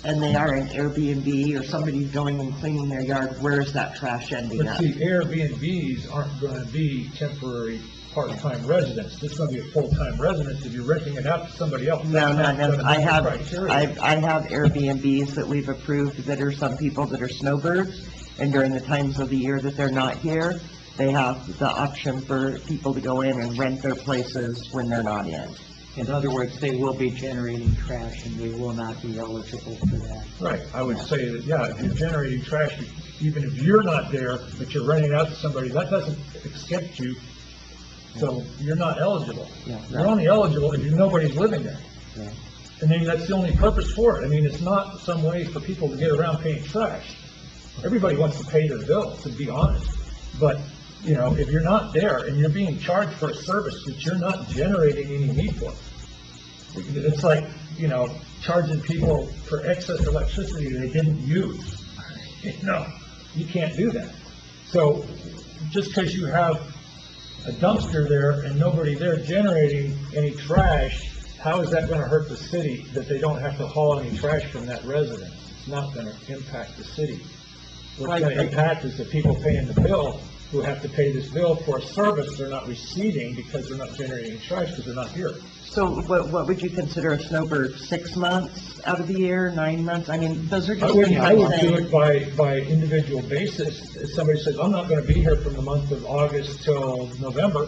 and they are an Airbnb, or somebody's going and cleaning their yard, where is that trash ending But up? see, Airbnbs aren't gonna be temporary part-time residents. It's gonna be a full-time residence if you're renting it out to somebody else. No, That's no, not no, I gonna have, meet the criteria. I have Airbnbs that we've approved that are some people that are snowbirds, and during the times of the year that they're not here, they have the option for people to go in and rent their places when they're not in. In other words, they will be generating trash and they will not be eligible for that. Right, I would say that, yeah, if you're generating trash, even if you're not there, but you're renting it out to somebody, that doesn't exempt you, so you're not eligible. Yeah, You're only eligible if nobody's living there. Yeah. And then that's the only purpose for it. I mean, it's not some way for people to get around paying trash. Everybody wants to pay their bills, to be honest. But, if you're not there and you're being charged for a service that you're not generating any need for, it's like, charging people for excess electricity they didn't use. You can't do that. So, just because you have a dumpster there and nobody there generating any trash, how is that gonna hurt the city that they don't have to haul any trash from that residence? It's not gonna impact the city. What's gonna impact is the people paying the bill, who have to pay this bill for a service they're not receiving because they're not generating trash because they're not here. So what would you consider a snowbird, 6 months out of the year, 9 months? I mean, those are I just would things do I'm it saying. by individual basis. If somebody says, I'm not gonna be here from the month of August till November,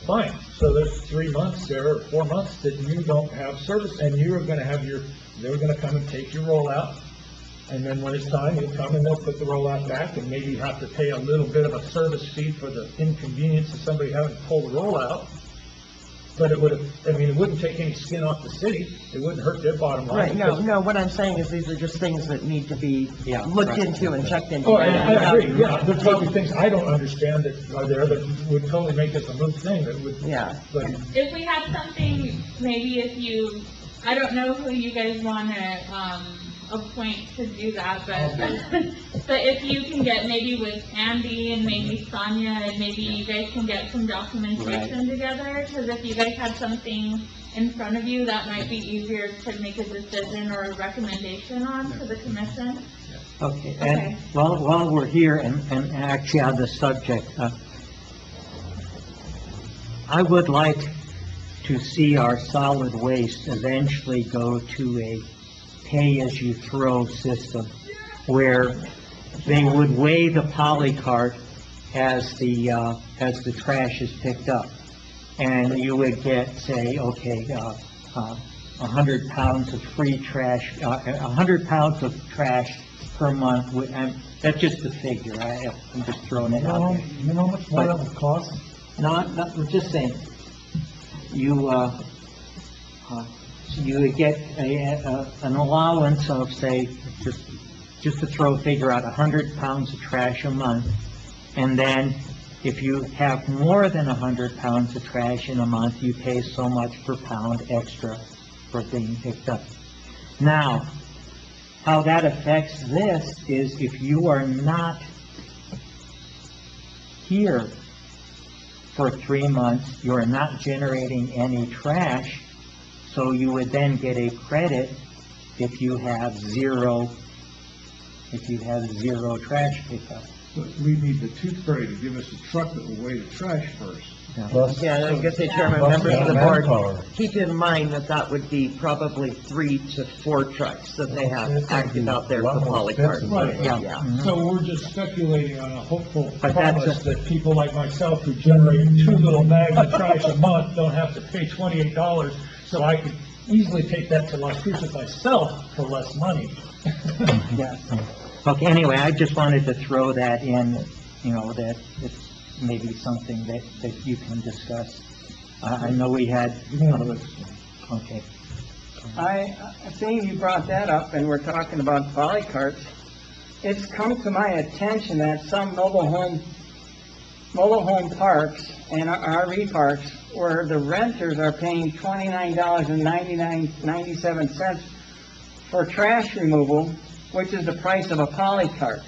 fine. So there's 3 months there, or 4 months that you don't have service, and you're gonna have they're gonna come and take your rollout. And then when it's time, you'll come and they'll put the rollout back, and maybe you have to pay a little bit of a service fee for the inconvenience of somebody having to pull the rollout. But it wouldn't take any skin off the city. It wouldn't hurt their bottom line. Right, because- no, what I'm saying is these are just things that need to be looked into and checked into. Oh, I agree, yeah, there's probably things I don't understand that are there that would totally make this a moot thing, that would, Yeah. but, If we have something, maybe if you, I don't know who you guys wanna, appoint to do that, but if you can get maybe with Andy and maybe Sonia, and maybe you guys can get some documentation together, because if you guys have something in front of you, that might be easier to make a decision or a recommendation on to the commission. Okay, Okay. and while we're here and actually on the subject, I would like to see our solid waste eventually go to a pay-as-you-throw system where they would weigh the polycart as the trash is picked up. And you would get, say, 100 pounds of free trash, 100 pounds of trash per month. And that's just a figure. I'm just throwing it out there. You know how much more that would cost? I'm just saying, you would get an allowance of, say, just to throw a figure out, 100 pounds of trash a month. And then if you have more than 100 pounds of trash in a month, you pay so much per pound extra for being picked up. Now, how that affects this is if you are not here for 3 months, you're not generating any trash, so you would then get a credit if you have zero trash pickup. But we need the tooth fairy to give us a truck that will weigh the trash first. Plus, Yeah, I guess, Chairman, plus members of the board, manpower. keep in mind that that would be probably 3 to 4 trucks that they have active out there for polycart. Right. Yeah. So we're just speculating on a hopeful But that's promise that people like myself who generate 2 little bags of trash a month don't have to pay $28, so I could easily take that to Las Cruces myself for less money. Yeah. Okay, anyway, I just wanted to throw that in, that it's maybe something that you can discuss. I know we had, okay. Seeing you brought that up and we're talking about polycarts, it's come to my attention that some mobile home parks and RV parks where the renters are paying $29.97 for trash removal, which is the price of a polycart.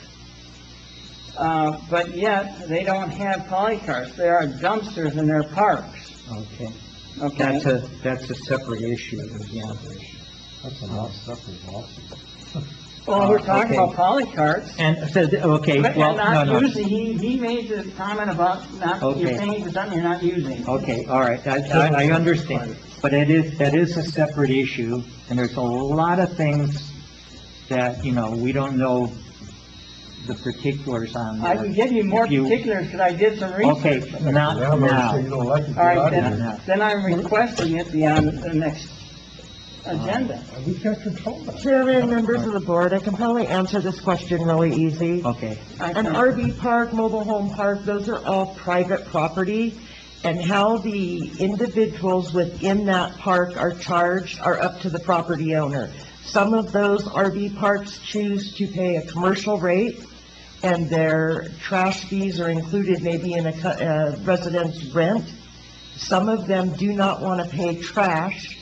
But yet, they don't have polycarts. There are dumpsters in their parks. Okay. Okay? That's a separate issue, yeah. That's a lot of stuff involved. Well, we're talking Okay. about polycarts. And, so, okay, But well, not no. using, he made the comment about not, you're Okay. paying for something you're not using. Okay, all right, I understand, but that is a separate issue, and there's a lot of things that, we don't know the particulars on I there. can give you more If you- particulars because I did some Okay, research. not Yeah, but now. you don't like it, All right, get out of here. then I'm requesting it be on the next agenda. We can't control that. Chairman, members of the board, I can probably answer this question really easy. Okay, An RV park, mobile home park, those are all private property, and how the individuals within that park are charged are up to the property owner. Some of those RV parks choose to pay a commercial rate, and their trash fees are included maybe in a resident's rent. Some of them do not want to pay trash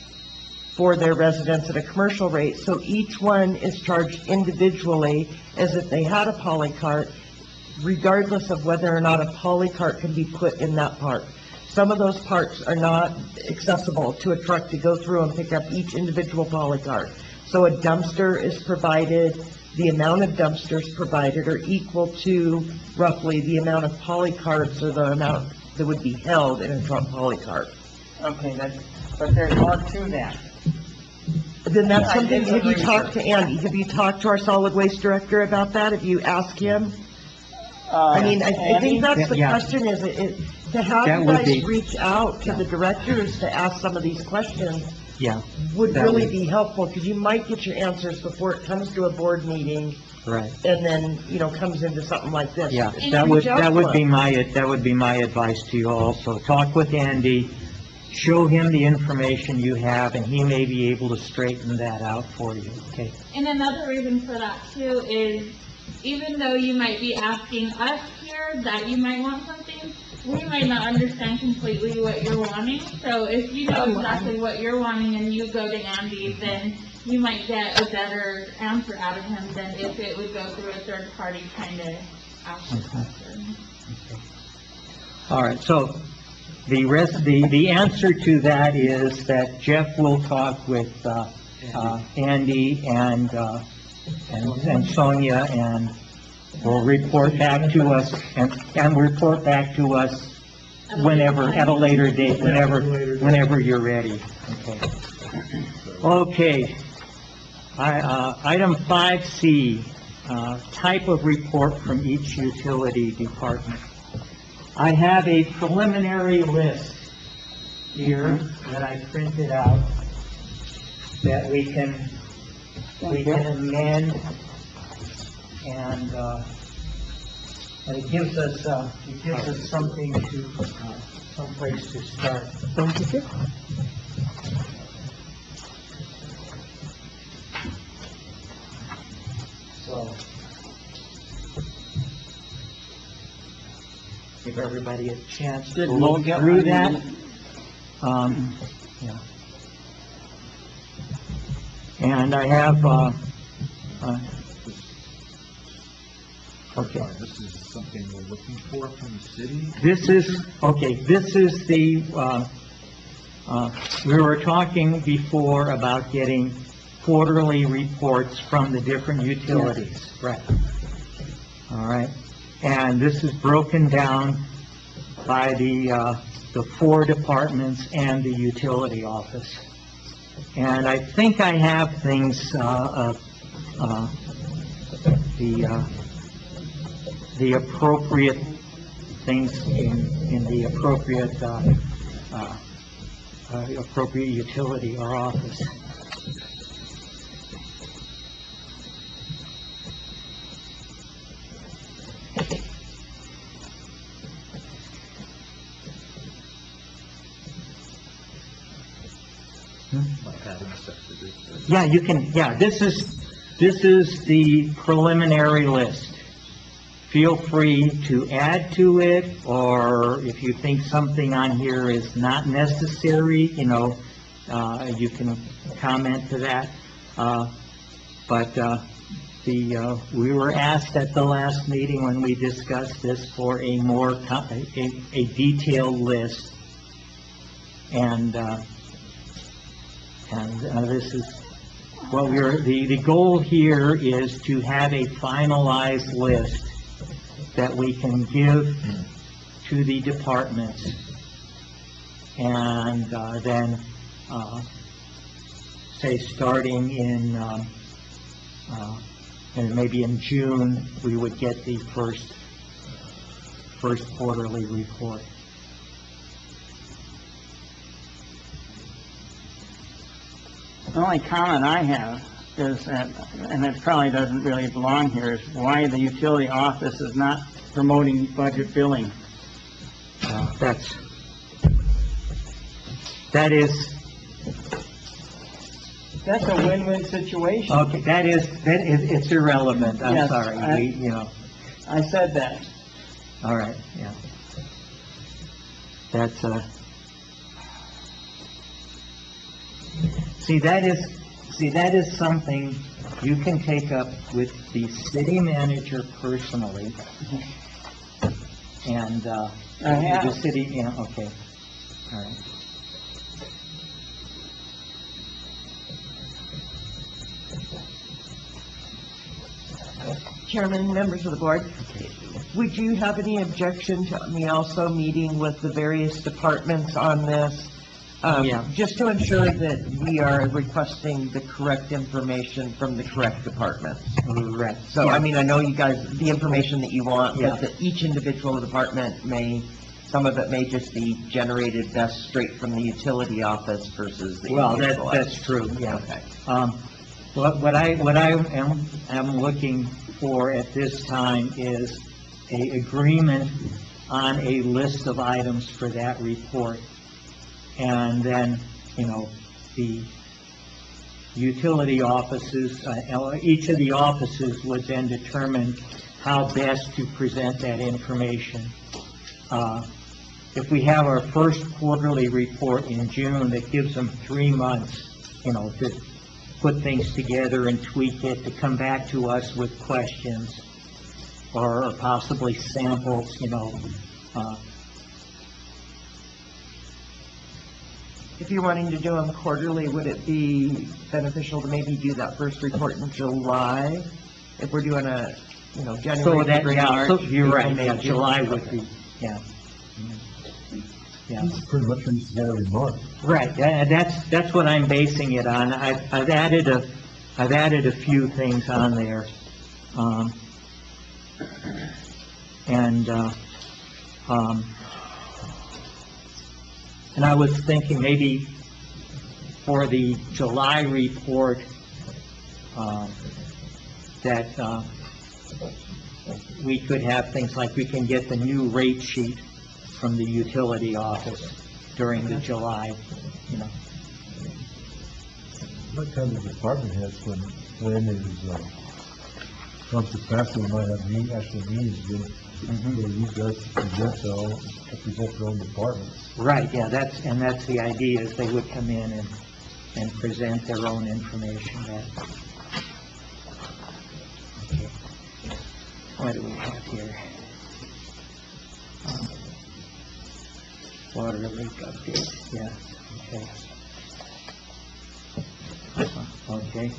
for their residents at a commercial rate, so each one is charged individually as if they had a polycart, regardless of whether or not a polycart can be put in that park. Some of those parks are not accessible to a truck to go through and pick up each individual polycart. So a dumpster is provided, the amount of dumpsters provided are equal to roughly the amount of polycarts or the amount that would be held in a truck polycart. Okay, but there's more to that. Then that's I something, did some have you talked to research. Andy? Have you talked to our solid waste director about that? Have you asked him? I mean, I Andy? think that's the Yeah. question, is to have That you would guys be- reach out to the directors to ask some of these questions yeah, would That really would- be helpful, because you might get your answers before it comes to a board meeting, right. and then, comes into something like this. Yeah, And that reach out to would be us. my advice to you also. Talk with Andy, show him the information you have, and he may be able to straighten that out for you, okay? And another reason for that too is, even though you might be asking us here that you might want something, we might not understand completely what you're wanting. So if you know exactly what you're wanting and you go to Andy, then you might get a better answer out of him than if it would go through a third party kind of ask the question. All right, so the answer to that is that Jeff will talk with, Andy and Sonia, and will report back to us, and report back to us whenever, at a later date, whenever you're ready, okay? Okay. Item 5C, type of report from each utility department. I have a preliminary list here that I printed out that we can amend, and it gives us something to, someplace to start. Thank you. So, give everybody a chance to We'll look get through one. that. Yeah. And I have, Okay. This is something we're looking for from the city? This is the, we were talking before about getting quarterly reports from the different utilities. Right. All right. And this is broken down by the 4 departments and the utility office. And I think I have things, the appropriate things in the appropriate, appropriate utility or office. Yeah, you can, yeah, this is the preliminary list. Feel free to add to it, or if you think something on here is not necessary, you know, you can comment to that. But we were asked at the last meeting when we discussed this for a more, a detailed list. And this is what the goal here is to have a finalized list that we can give to the departments. And then, say, starting in, and maybe in June, we would get the first quarterly report. The only comment I have is that, and it probably doesn't really belong here, is why the utility office is not promoting budget billing. That is... That's a win-win situation. Okay, it's irrelevant, I'm Yes, sorry, you know, I said that. all right, yeah. That's, see, that is something you can take up with the city manager personally, and, I have. the city, yeah, okay, all right. Chairman, members of the board, would you have any objection to me also meeting with the various departments on this? Yeah. Just to ensure that we are requesting the correct information from the correct departments. Right. So, I mean, I know you guys, the information that you want, Yeah. but that each individual department may, some of it may just be generated best straight from the utility office versus the Well, individual. that's true, yeah. Okay. What I am looking for at this time is a agreement on a list of items for that report. And then, you know, the utility offices, each of the offices would then determine how best to present that information. If we have our first quarterly report in June, that gives them 3 months, you know, to put things together and tweak it, to come back to us with questions or possibly samples, you know. If you're wanting to do them quarterly, would it be beneficial to maybe do that first report in July? If we're doing a, you know, So January, that, February, yeah, March? so you're right, April, May, yeah, June. July would be, yeah. Yeah. Pretty much comes together every month. Right, that's what I'm basing it on. I've added a few things on there. And I was thinking maybe for the July report, that, we could have things like we can get the new rate sheet from the utility office during the July, you know. What kind of department heads when it is, comes to pass, we might have actual meetings, where you guys present their own departments. Right, yeah, that's the idea, is they would come in and present their own information. what do we have here? Water leak update, yeah, okay. Okay,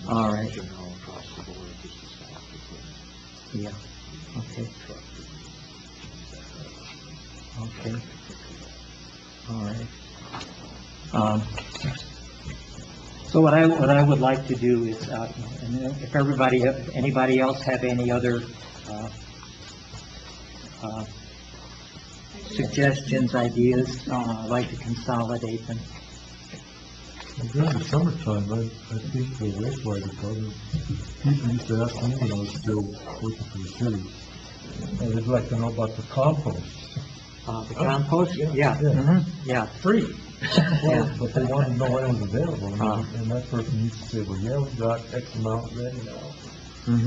all right. Yeah, okay. Okay. All right. So what I would like to do is, and if anybody else have any other, suggestions, ideas, I'd like to consolidate them. During the summertime, I think the wastewater department, people used to ask me when I was still working for the city, and they'd like to know about the compost. The compost? Yeah, yeah. Free. Yeah. But they wanted to know when it was available, and that person used to say, well, yeah, we got X amount ready now,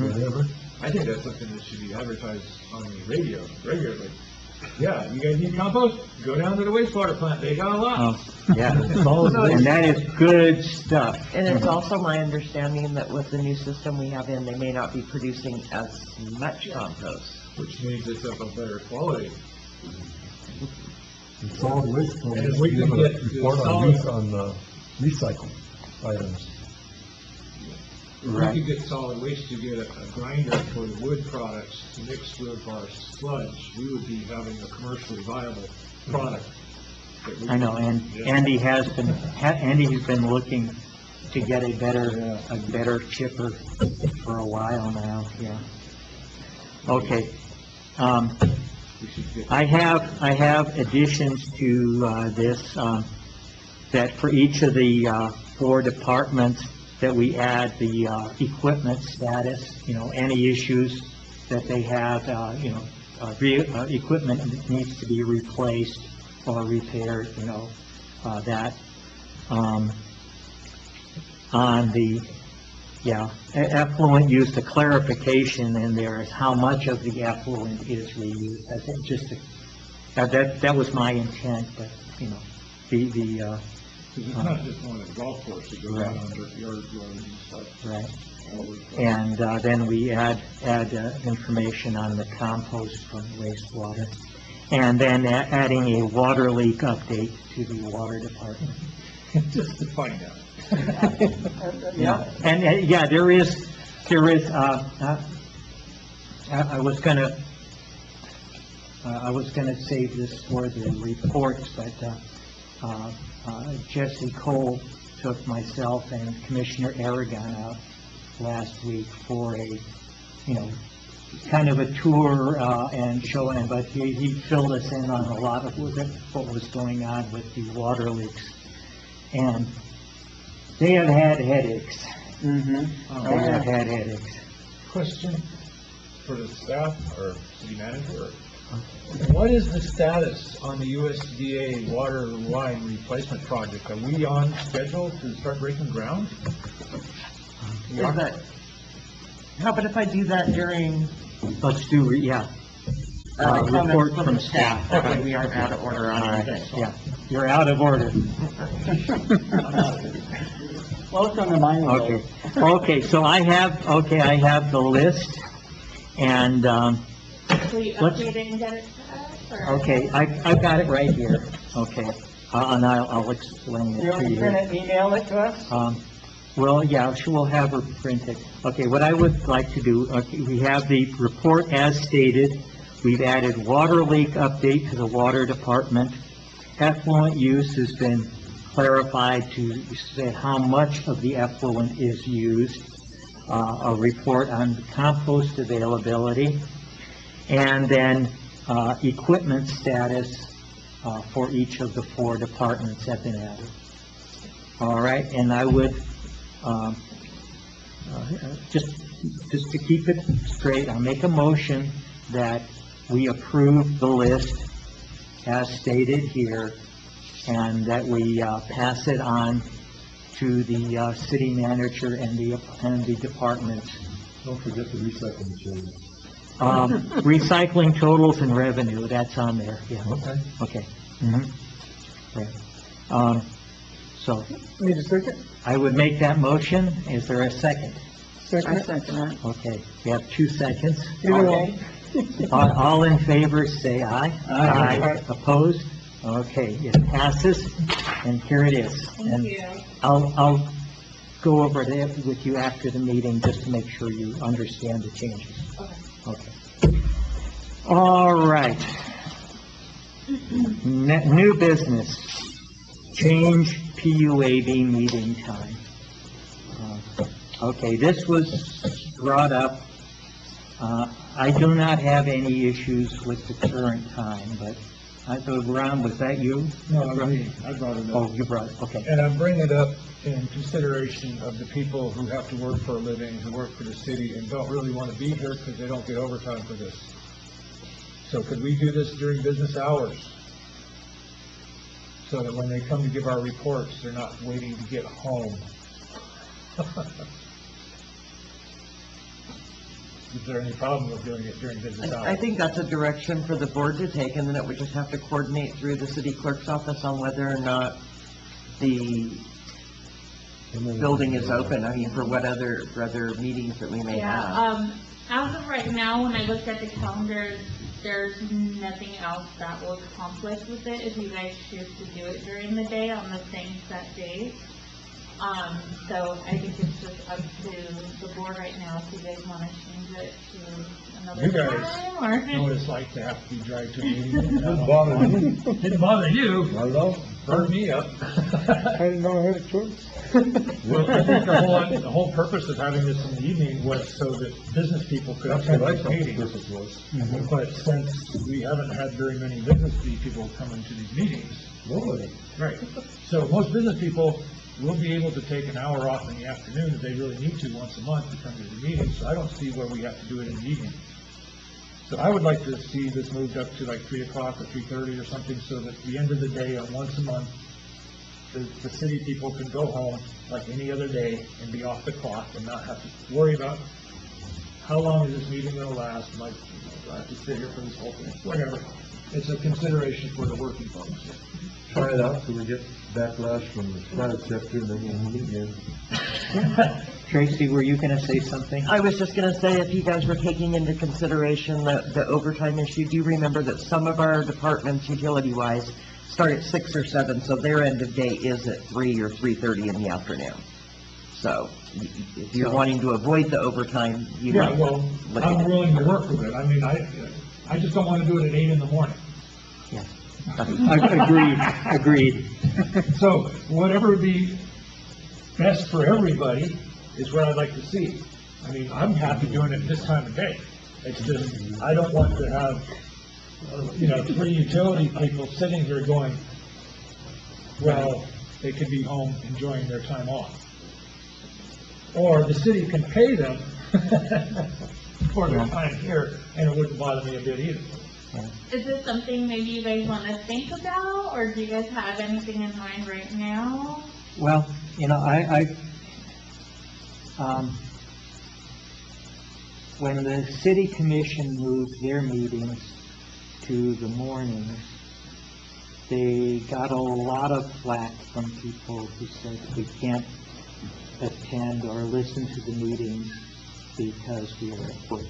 whatever. I think that's something that should be advertised on the radio regularly. Yeah, you guys need compost? Go down to the wastewater plant, they got a lot. Yeah, and that is good stuff. And it's also my understanding that with the new system we have in, they may not be producing as much compost. Which means it's of a better quality. The solid waste And if we can give get a the report solid- on recycled items. If we could get solid waste to get a grinder for the wood products mixed with our sludge, we would be having a commercially viable product. that we I know, could- and Yeah. Andy's been looking to get a better chipper for a while now, yeah. Okay, We should get- I have additions to, this, that for each of the, 4 departments, that we add the, equipment status, any issues that they have, equipment that needs to be replaced or repaired, that, on the, effluent use, the clarification in there is how much of the effluent is reused. I think that was my intent, but, Because it's not just on a golf course, it goes out on dirt yard roads and stuff. right. all over the place. And then we add information on the compost from wastewater. And then adding a water leak update to the water department. Just to find out. Yeah, and, there is, I was gonna save this for the reports, but, Jesse Cole took myself and Commissioner Aragon out last week for a, kind of a tour, and showing, but he filled us in on a lot of what was going on with the water leaks. And they have had headaches. They have had headaches. Question for the staff or city manager. What is the status on the USDA water line replacement project? Are we on schedule to start breaking ground? Is that, how about if I do that during, Let's do, report from staff. Okay, we are out of order on All right, anything. yeah, you're out of order. Welcome to my Okay, so I have the list, and, So you Let's- update it and get it to us, or? okay, I've got it right here, okay, and I'll explain it You to want you. to email it to us? Well, yeah, we'll have her printed. Okay, what I would like to do, we have the report as stated. We've added water leak update to the water department. Effluent use has been clarified to say how much of the effluent is used. A report on compost availability. And then, equipment status, for each of the 4 departments have been added. All right, and I would, just to keep it straight, I'll make a motion that we approve the list as stated here, and that we, pass it on to the, city manager and the departments. Don't forget the recycling materials. Recycling totals and revenue, that's on there, yeah. Okay. Okay. Right. So, Need a second? I would make that motion. Is there a second? I second that. Okay, we have 2 seconds. Either way. All in favor, say aye. Aye. Opposed? Okay, it passes, and here it is. And I'll go over that with you after the meeting, just to make sure you understand the changes. Okay. All right. New business, change PUAB meeting time. Okay, this was brought up. I do not have any issues with the current time, but I thought, Ron, was that you? No, I brought it up. Oh, you brought it, okay. And I'm bringing it up in consideration of the people who have to work for a living, who work for the city, and don't really want to be here because they don't get overtime for this. So could we do this during business hours? So that when they come to give our reports, they're not waiting to get home. Is there any problem with doing it during business hours? I think that's a direction for the board to take, and then it would just have to coordinate through the city clerk's office on whether or not the building is open, I mean, for what other meetings that we may have. As of right now, when I looked at the calendar, there's nothing else that will conflict with it if you guys choose to do it during the day on the same set day. So I think it's just up to the board right now if you guys want to change it to another You guys time or... know what it's like to have to be dragged to a meeting. Didn't bother me. Didn't bother you. Not at all. Burned me up. I didn't know I had a choice. Well, I think the whole purpose of having this in the evening was so that business people could That's attend what I these thought the meetings. purpose was. But since we haven't had very many business people coming to these meetings, Nobody. right, so most business people will be able to take an hour off in the afternoon if they really need to once a month to come to the meeting, so I don't see where we have to do it in the evening. So I would like to see this moved up to like 3 o'clock or 3:30 or something, so that at the end of the day, on once a month, the city people can go home like any other day and be off the clock and not have to worry about how long is this meeting gonna last, like, do I have to sit here for this whole thing, whatever. It's a consideration for the working folks. Try it out till we get backlash from the private sector, and then we'll meet again. Tracy, were you going to say something? I was just gonna say, if you guys were taking into consideration the overtime issue, do remember that some of our departments, utility-wise, start at 6 or 7, so their end of day is at 3 or 3:30 in the afternoon. So, if you're wanting to avoid the overtime, you Yeah, might well, look I'm at it. willing to work with it. I mean, I just don't wanna do it at 8 in the morning. Agreed. So whatever would be best for everybody is what I'd like to see. I mean, I'm happy doing it this time of day. It's just, I don't want to have, 3 utility people sitting here going, well, they could be home enjoying their time off. Or the city can pay them for their time here, and it wouldn't bother me a bit either. Is this something maybe you guys want to think about, or do you guys have anything in mind right now? Well, when the city commission moved their meetings to the mornings, they got a lot of flack from people who said we can't attend or listen to the meetings because we are at work.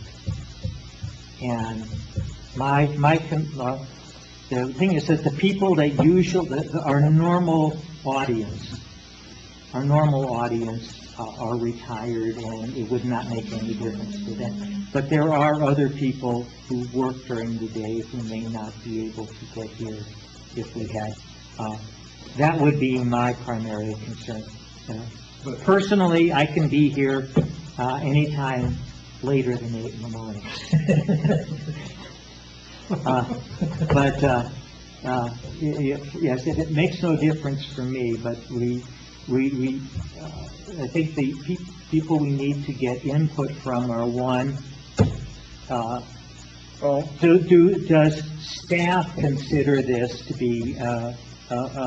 And the thing is that the people that our normal audience are retired, and it would not make any difference to them. But there are other people who work during the day who may not be able to get here if we had. That would be my primary concern. But personally, I can be here anytime later than 8 in the morning. Yes, it makes no difference for me, but I think the people we need to get input from are, one, does staff consider this to be a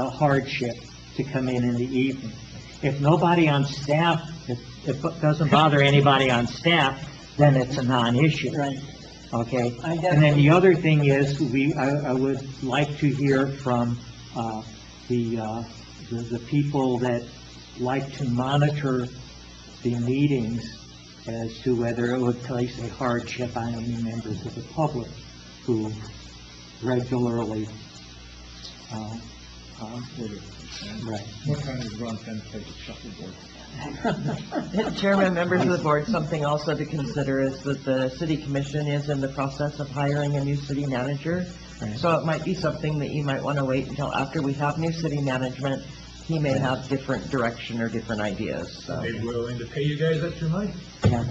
hardship to come in the evening? If nobody on staff, if it doesn't bother anybody on staff, then it's a non-issue. Right. Okay? And then the other thing is, I would like to hear from the people that like to monitor the meetings, as to whether it would place a hardship on any members of the public who regularly, right. What time is Ron Penn take a shuffleboard? Chairman, members of the board, something also to consider is that the city commission is in the process of hiring a new city manager. Right. So it might be something that you might want to wait until after we have new city management. He may have different direction or different ideas, so. Are they willing to pay you guys extra money? Yeah.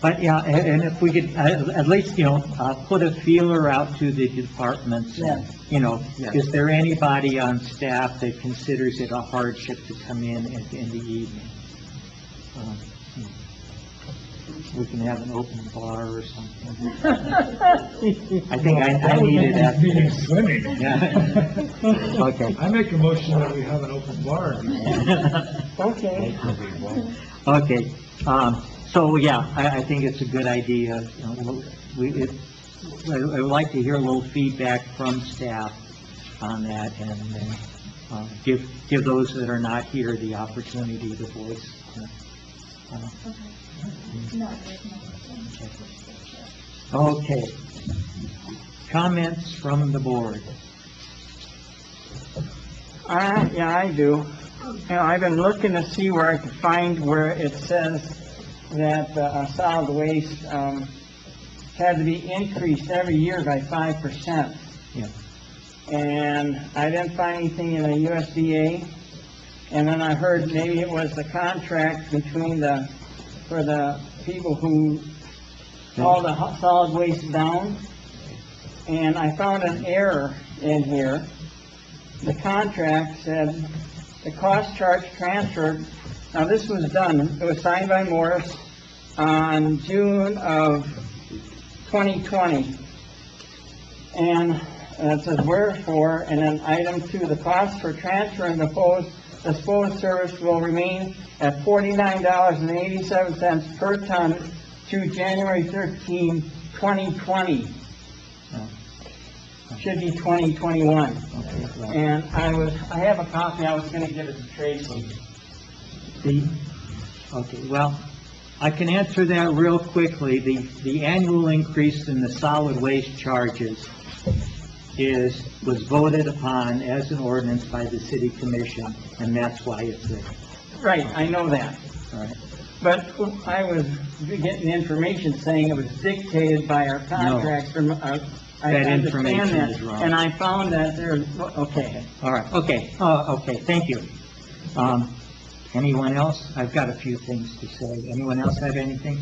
But, yeah, and if we could, at least, put a feeler out to the departments. Yeah. Yeah. Yeah. Is there anybody on staff that considers it a hardship to come in in the evening? We can have an open bar or something. I think I need it after. Meaning swimming. Yeah. Okay. I make a motion that we have an open bar. Okay. Okay, so, yeah, I think it's a good idea. I would like to hear a little feedback from staff on that, and then give those that are not here the opportunity to voice. Okay. Comments from the board? Yeah, I do. I've been looking to see where I can find where it says that solid waste had to be increased every year by 5%. Yeah. And I didn't find anything in the USDA. And then I heard maybe it was the contract between for the people who haul the solid waste down. And I found an error in here. The contract said the cost charge transferred, now this was done, it was signed by Morris on June of 2020. And it says wherefore, and then item 2, the cost for transferring the disposed service will remain at $49.87 per ton through January 13, 2020. Should be 2021. And I have a copy, I was gonna give it to Tracy. Okay, well, I can answer that real quickly. The annual increase in the solid waste charges was voted upon as an ordinance by the city commission, and that's why it's there. Right, I know that. All right. But I was getting information saying it was dictated by our contracts from, I That understand information that, is wrong. and I found that okay. All right, okay, okay, thank you. Anyone else? I've got a few things to say. Anyone else have anything?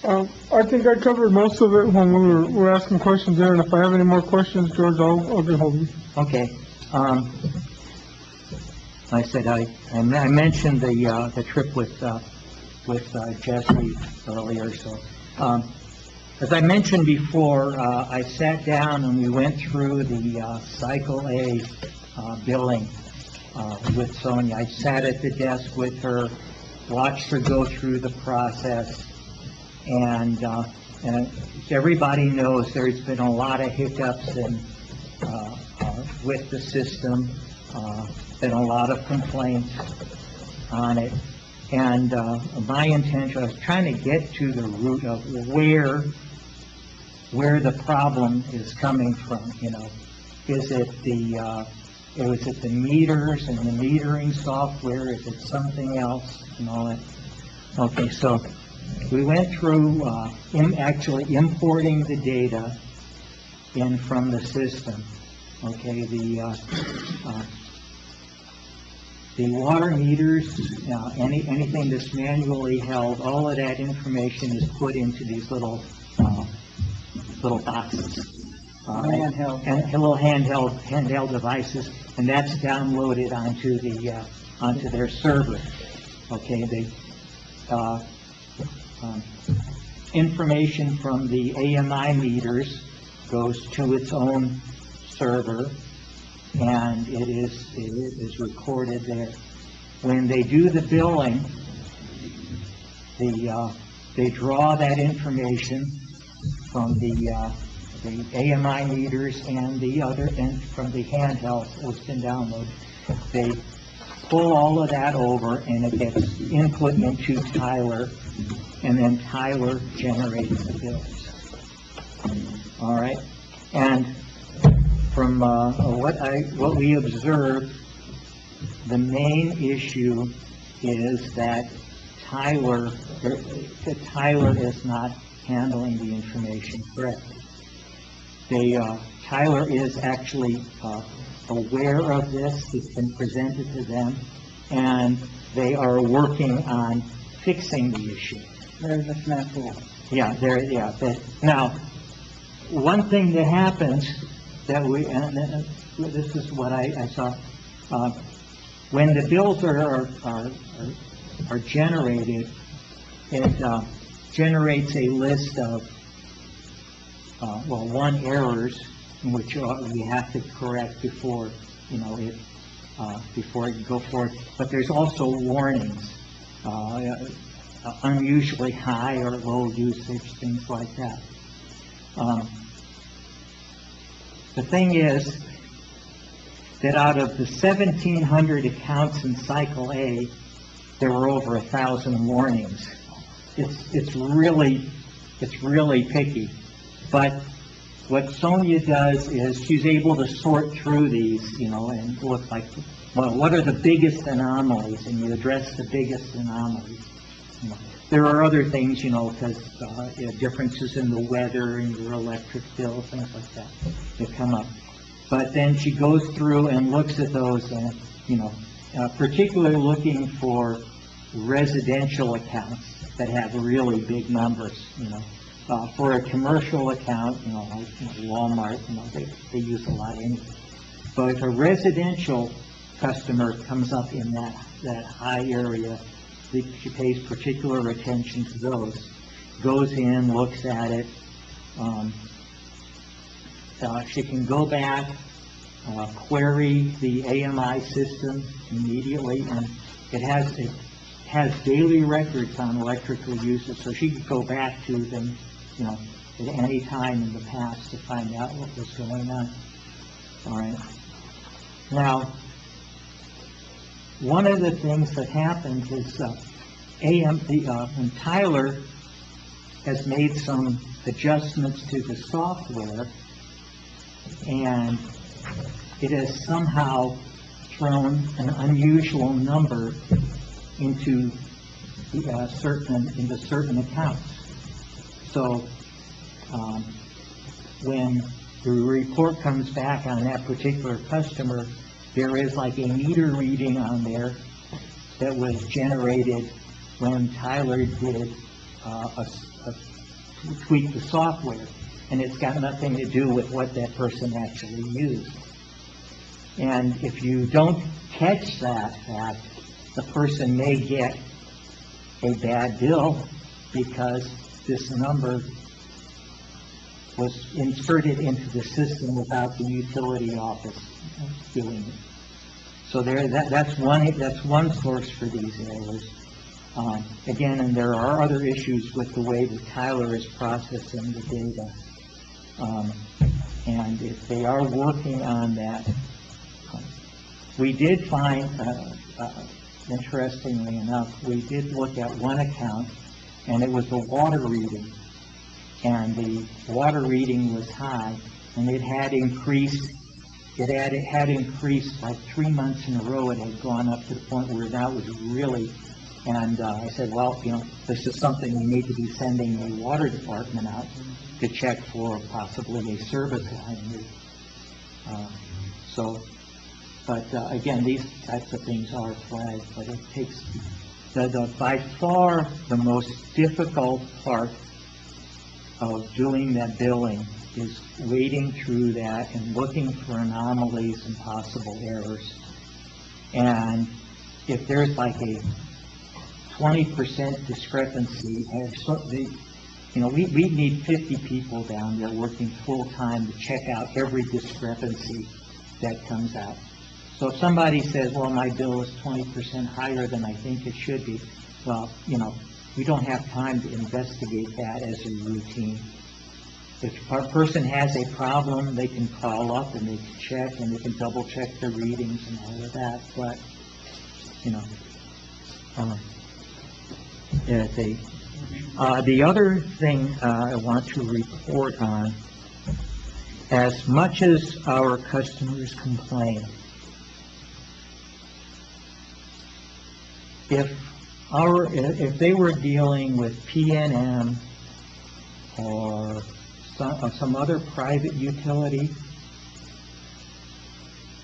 I think I covered most of it when we were asking questions there, and if I have any more questions, George, I'll get hold of you. Okay, I said I mentioned the trip with Jesse earlier, so, as I mentioned before, I sat down and we went through the Cycle A billing with Sonia. I sat at the desk with her, watched her go through the process, and everybody knows there's been a lot of hiccups with the system, been a lot of complaints on it, and my intention, I was trying to get to the root of where the problem is coming from, Is it the meters and the metering software? Is it something else and all that? Okay, so we went through actually importing the data in from the system. Okay, the water meters, anything that's manually held, all of that information is put into these little boxes. Handheld. And little handheld devices, and that's downloaded onto their server. Okay, information from the AMI meters goes to its own server, and it is recorded there. When they do the billing, they draw that information from the AMI meters and from the handheld that's been downloaded. They pull all of that over, and it gets input into Tyler, and then Tyler generates the bills. All right? And from what we observed, the main issue is that Tyler is not handling the information correctly. Tyler is actually aware of this. It's been presented to them, and they are working on fixing the issue. There's a snafu. Now, one thing that happens that this is what I saw, when the bills are generated, it generates a list of, errors in which we have to correct before, before it can go forward. But there's also warnings, unusually high or low usage, things like that. The thing is that out of the 1,700 accounts in Cycle A, there were over 1,000 warnings. It's really picky. But what Sonia does is she's able to sort through these, and look like, well, what are the biggest anomalies? And you address the biggest anomalies. There are other things, because differences in the weather and your electric bill, things like that come up. But then she goes through and looks at those, and particularly looking for residential accounts that have really big numbers. For a commercial account, like Walmart, they use a lot anyway. But if a residential customer comes up in that high area, she pays particular attention to those, goes in, looks at it. She can go back, query the AMI system immediately, and it has daily records on electrical usage, so she can go back to them, at any time in the past to find out what was going on. All right. Now, one of the things that happens is and Tyler has made some adjustments to the software, and it has somehow thrown an unusual number into certain accounts. So when the report comes back on that particular customer, there is like a meter reading on there that was generated when Tyler did tweak the software, and it's got nothing to do with what that person actually used. And if you don't catch that fact, the person may get a bad bill because this number was inserted into the system without the utility office doing it. So that's one source for these errors. Again, and there are other issues with the way that Tyler is processing the data. And if they are working on that, we did find, interestingly enough, we did look at one account, and it was the water reading. And the water reading was high, and it had increased like 3 months in a row. It had gone up to the point where now it was really, and I said, well, this is something we need to be sending a water department out to check for possibly a service line. Again, these types of things are flagged, but it takes, by far the most difficult part of doing that billing is wading through that and looking for anomalies and possible errors. And if there's like a 20% discrepancy, we need 50 people down there working full-time to check out every discrepancy that comes out. So if somebody says, well, my bill is 20% higher than I think it should be, well, we don't have time to investigate that as a routine. If a person has a problem, they can call up and they can check and they can double check their readings and all of that. But The other thing I want to report on, as much as our customers complain, if they were dealing with PNM or some other private utility,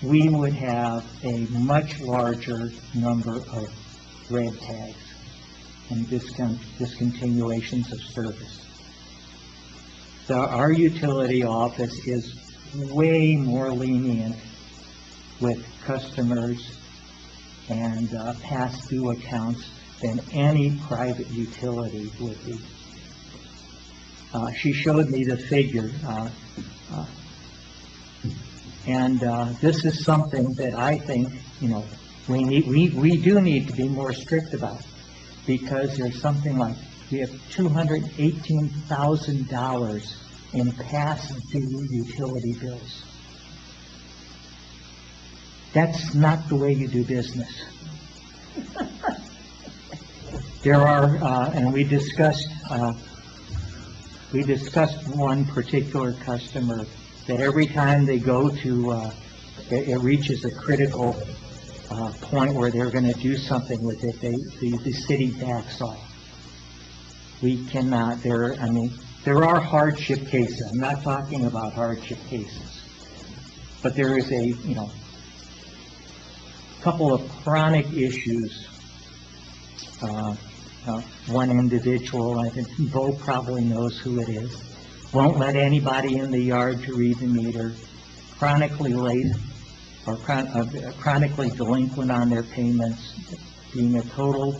we would have a much larger number of red tags and discontinuations of service. Our utility office is way more lenient with customers and past due accounts than any private utility would be. She showed me the figure, and this is something that I think, we do need to be more strict about, because there's something like, we have $218,000 in past due utility bills. That's not the way you do business. There are, and we discussed one particular customer that every time they go to, it reaches a critical point where they're going to do something with it, the city backs off. We cannot, there are hardship cases. I'm not talking about hardship cases, but there is a, couple of chronic issues. One individual, I think Bo probably knows who it is, won't let anybody in the yard to read the meter, chronically late or chronically delinquent on their payments, being a total,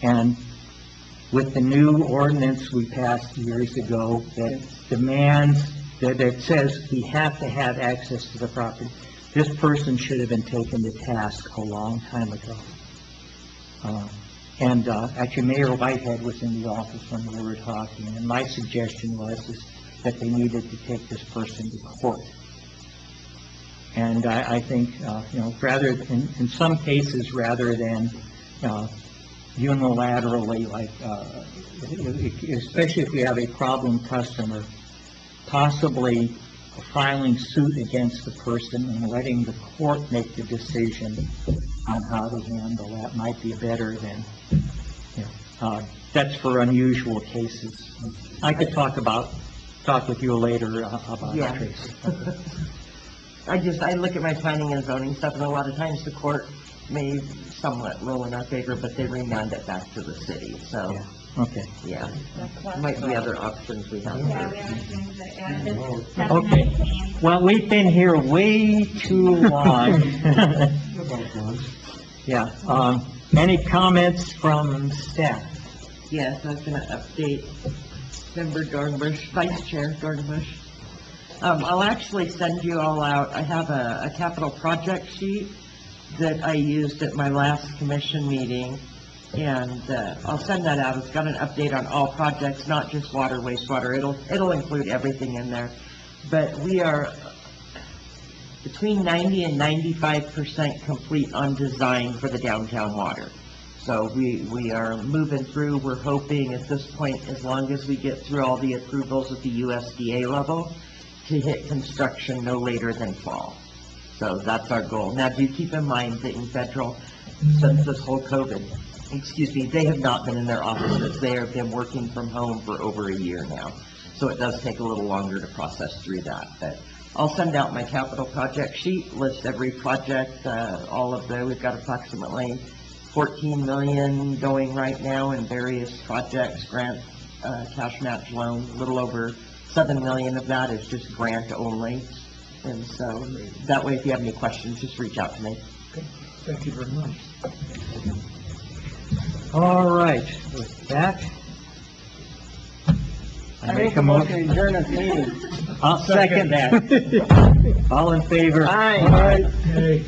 and with the new ordinance we passed years ago that demands, that says we have to have access to the property, this person should have been taken to task a long time ago. Actually, Mayor Whitehead was in the office when we were talking, and my suggestion was that they needed to take this person to court. And I think, rather, in some cases, rather than unilaterally, like, especially if we have a problem customer, possibly filing suit against the person and letting the court make the decision on how to handle that might be better than, that's for unusual cases. I could talk with you later about it, Tracy. I look at my planning and zoning stuff, and a lot of times the court may somewhat rule in our favor, but they remand it back to the city, so. Yeah. Okay. Yeah, might be other options we have. Yeah, we have things that, that's Okay. nice. Well, we've been here way too long. Yeah, any comments from staff? Yes, I was gonna update Member Dornbush, Vice Chair Dornbush. I'll actually send you all out, I have a capital project sheet that I used at my last commission meeting, and I'll send that out. It's got an update on all projects, not just water, wastewater. It'll include everything in there. But we are between 90 and 95% complete on design for the downtown water. So we are moving through. We're hoping at this point, as long as we get through all the approvals at the USDA level, to hit construction no later than fall. So that's our goal. Now, do keep in mind that in federal, since this whole COVID, they have not been in their offices. They have been working from home for over a year now. So it does take a little longer to process through that. But I'll send out my capital project sheet, list every project, we've got approximately 14 million going right now in various projects, grant, cash match loan, a little over 7 million of that is just grant only. And so that way, if you have any questions, just reach out to me. Thank you very much. All right, with that, I make a motion. to adjourn this meeting. I'll second that. All in favor? Aye. Hey.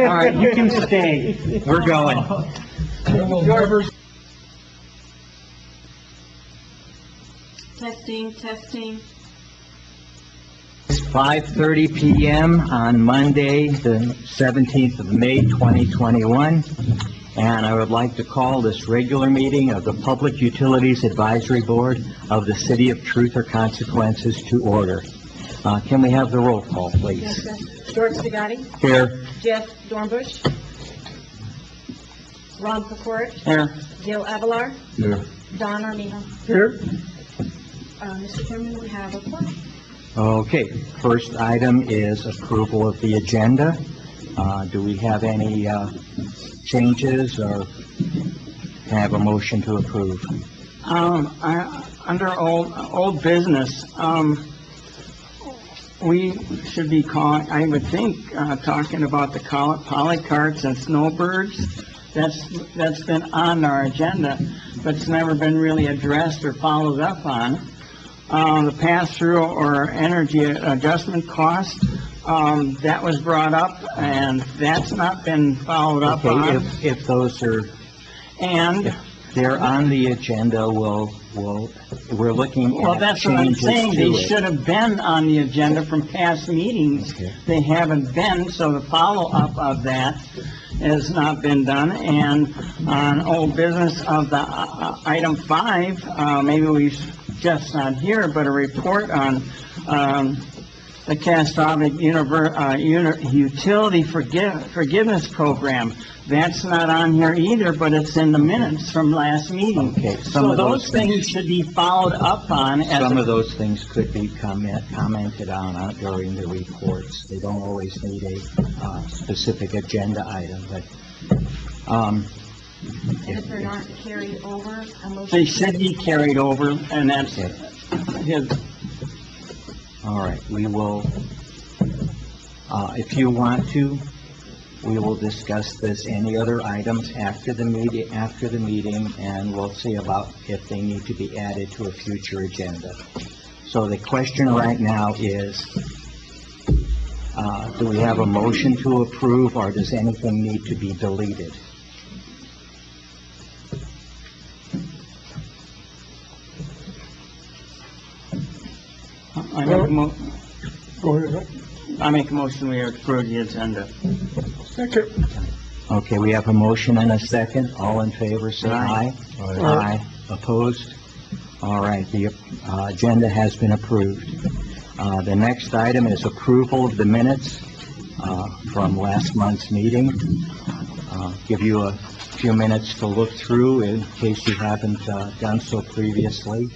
All right, you can stay. We're going. Testing. 5:30 PM on Monday, the 17th of May, 2021. And I would like to call this regular meeting of the Public Utilities Advisory Board of the City of Truth or Consequences to order. Can we have the roll call, please? George Sagati, Here. Jeff Dornbush, Ron Pecoric, Here. Gil Avalar, Here. Don Armijo. Here, Mr. Chairman, we have a quorum. Okay, first item is approval of the agenda. Do we have any changes, or can I have a motion to approve? Under old business, we should be calling, I would think, talking about the polycarts and snowbirds. That's been on our agenda, but it's never been really addressed or followed up on. The pass-through or energy adjustment cost, that was brought up, and that's not been followed up on. Okay, if those are, And, if they're on the agenda, we're looking well, at that's what I'm changes saying, they to it. should have been on the agenda from past meetings. Okay. They haven't been, so the follow-up of that has not been done. And on old business of the item 5, maybe we just not here, but a report on the catastrophic utility forgiveness program. That's not on here either, but it's in the minutes from last meeting. Okay, some So of those things should be followed up on as Some a of those things could be commented on during the reports. They don't always need a specific agenda item, but, And if they're not carried over, a motion. they should be carried over, and that's Okay. his. all right, we will, if you want to, we will discuss this, any other items after the meeting, and we'll see about if they need to be added to a future agenda. So the question right now is, do we have a motion to approve, or does anything need to be deleted? I make a mo- go ahead. I make a motion we approve the agenda. Second. Okay, we have a motion and a second. All in favor, say aye. Aye. Aye. Opposed? All right, the agenda has been approved. The next item is approval of the minutes from last month's meeting. Give you a few minutes to look through in case you haven't done so previously.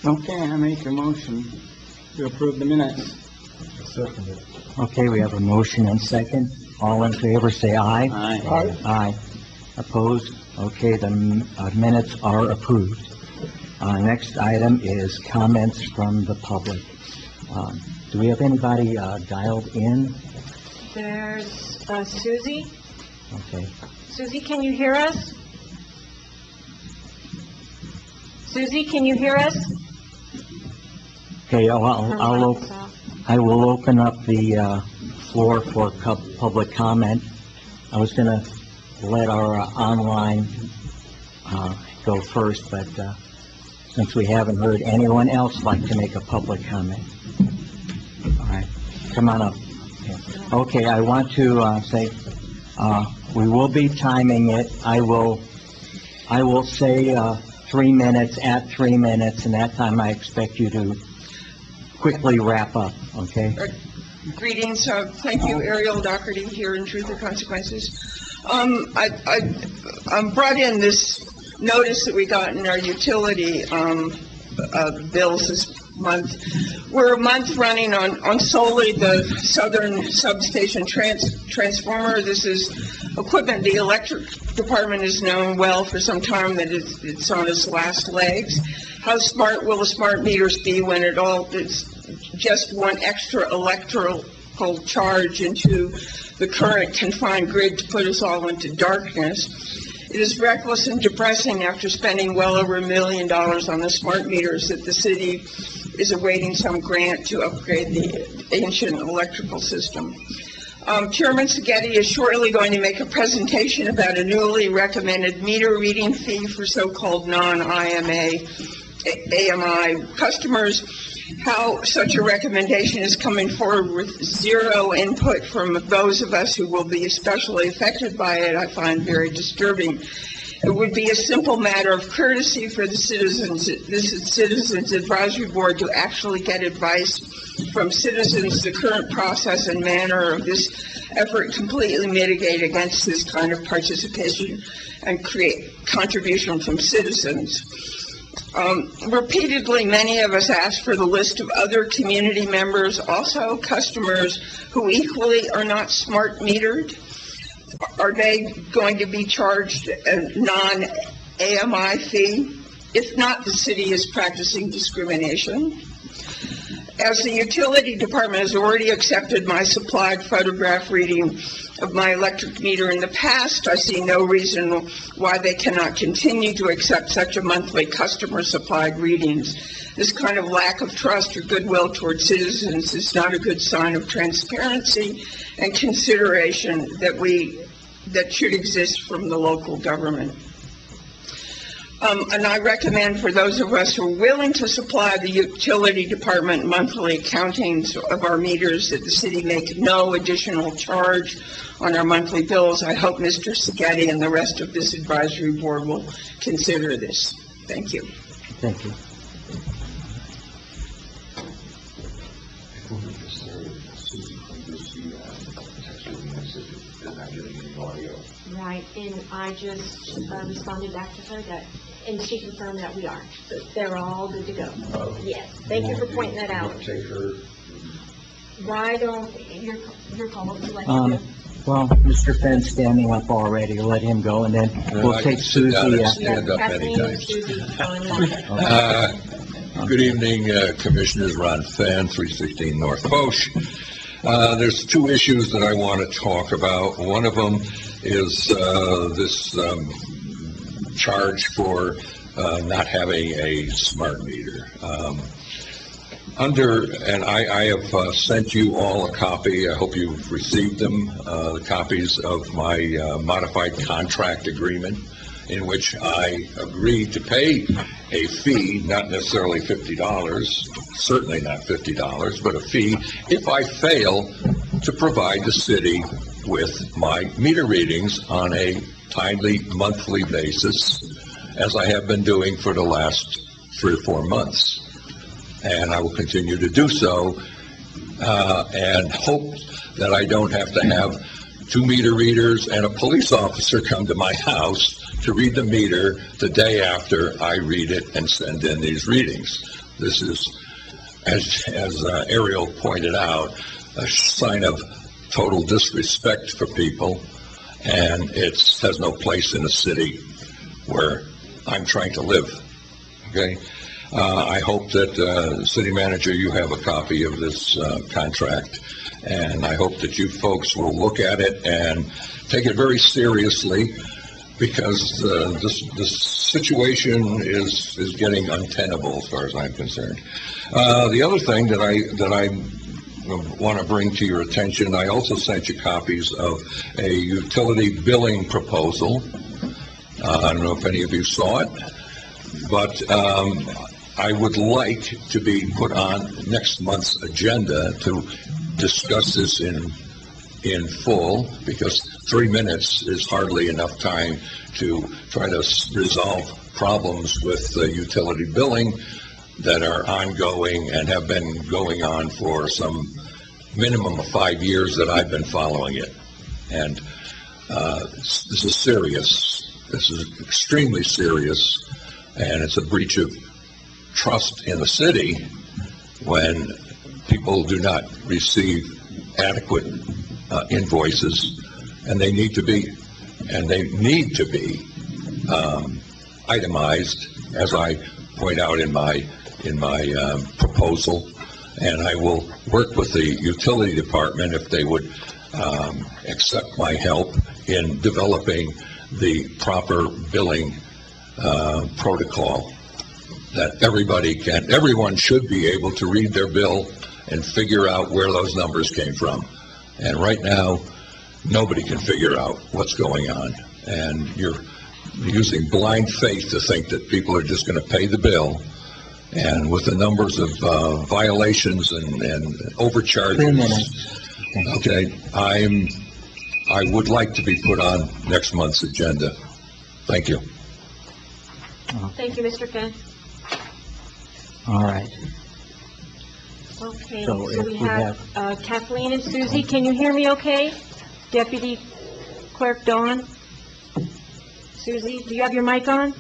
Okay, I make a motion to approve the minutes. Second it. Okay, we have a motion and second. All in favor, say aye. Aye. Aye. Opposed? Okay, the minutes are approved. Next item is comments from the public. Do we have anybody dialed in? There's Susie. Okay. Susie, can you hear us? Susie, can you hear us? Okay, Her I'll mic's off. I will open up the floor for public comment. I was gonna let our online go first, but since we haven't heard anyone else like to make a public comment. All right, come on up. Okay, I want to say, we will be timing it. I will say 3 minutes, at 3 minutes, and that time I expect you to quickly wrap up, okay? Greetings, thank you, Ariel Doherty here in Truth or Consequences. I brought in this notice that we got in our utility, bills this month. We're a month running on solely the Southern Substation transformer. This is equipment the electric department has known well for some time that it's on its last legs. How smart will the smart meters be when it's just one extra electrical charge into the current confined grid to put us all into darkness? It is reckless and depressing after spending well over $1 million on the smart meters that the city is awaiting some grant to upgrade the ancient electrical system. Chairman Seghetti is shortly going to make a presentation about a newly recommended meter reading fee for so-called non-AMI customers. How such a recommendation is coming forward with zero input from those of us who will be especially affected by it, I find very disturbing. It would be a simple matter of courtesy for the Citizens Advisory Board to actually get advice from citizens. The current process and manner of this effort completely mitigate against this kind of participation and create contribution from citizens. Repeatedly, many of us ask for the list of other community members, also customers who equally are not smart metered. Are they going to be charged a non-AMI fee? If not, the city is practicing discrimination. As the utility department has already accepted my supplied photograph reading of my electric meter in the past, I see no reason why they cannot continue to accept such a monthly customer supplied readings. This kind of lack of trust or goodwill towards citizens is not a good sign of transparency and consideration that should exist from the local government. And I recommend for those of us who are willing to supply the utility department monthly accountings of our meters that the city make no additional charge on our monthly bills. I hope Mr. Seghetti and the rest of this advisory board will consider this. Thank you. Thank you. Right, and I just responded back to her that, and she confirmed that we are. So they're all good to go. Yes, thank you for pointing that out. Why don't, your call, what would you like to do? Well, Mr. Fenn's standing up already, let him go, and then we'll take Susie after. Stand up many Kathleen and times. Susie going on. Good evening, Commissioners. Ron Fenn, 316 North Foch. There's two issues that I want to talk about. One of them is this charge for not having a smart meter. And I have sent you all a copy. I hope you've received them, the copies of my modified contract agreement, in which I agreed to pay a fee, not necessarily $50, certainly not $50, but a fee if I fail to provide the city with my meter readings on a timely monthly basis, as I have been doing for the last 3 or 4 months. And I will continue to do so, and hope that I don't have to have 2 meter readers and a police officer come to my house to read the meter the day after I read it and send in these readings. This is, as Ariel pointed out, a sign of total disrespect for people, and it has no place in a city where I'm trying to live, okay? I hope that, City Manager, you have a copy of this contract, and I hope that you folks will look at it and take it very seriously, because this situation is getting untenable as far as I'm concerned. The other thing that I want to bring to your attention, I also sent you copies of a utility billing proposal. I don't know if any of you saw it, but I would like to be put on next month's agenda to discuss this in full, because 3 minutes is hardly enough time to try to resolve problems with utility billing that are ongoing and have been going on for some minimum of 5 years that I've been following it. And this is serious. This is extremely serious, and it's a breach of trust in the city when people do not receive adequate invoices, and they need to be itemized, as I point out in my proposal. And I will work with the utility department if they would accept my help in developing the proper billing protocol that everyone should be able to read their bill and figure out where those numbers came from. And right now, nobody can figure out what's going on. And you're using blind faith to think that people are just going to pay the bill. And with the numbers of violations and overcharges. 3 minutes. Okay, I would like to be put on next month's agenda. Thank you. Thank you, Mr. Finn. All right. Okay, So so if we we have Kathleen and Susie. Can you hear me okay? Deputy Clerk Dawn? Susie, do you have your mic on?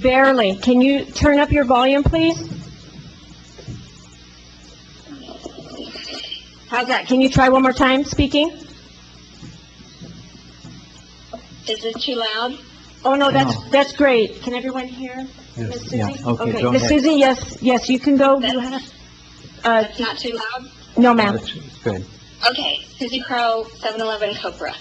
Barely. Can you turn up your volume, please? How's that? Can you try one more time speaking? Is it too loud? Oh, no, that's great. Can everyone hear? Miss Susie? Yeah, okay, go Miss ahead. Susie, yes, you can go. You have, It's not too loud? no, ma'am. That's good. Okay, Susie Crow, 711 Copra.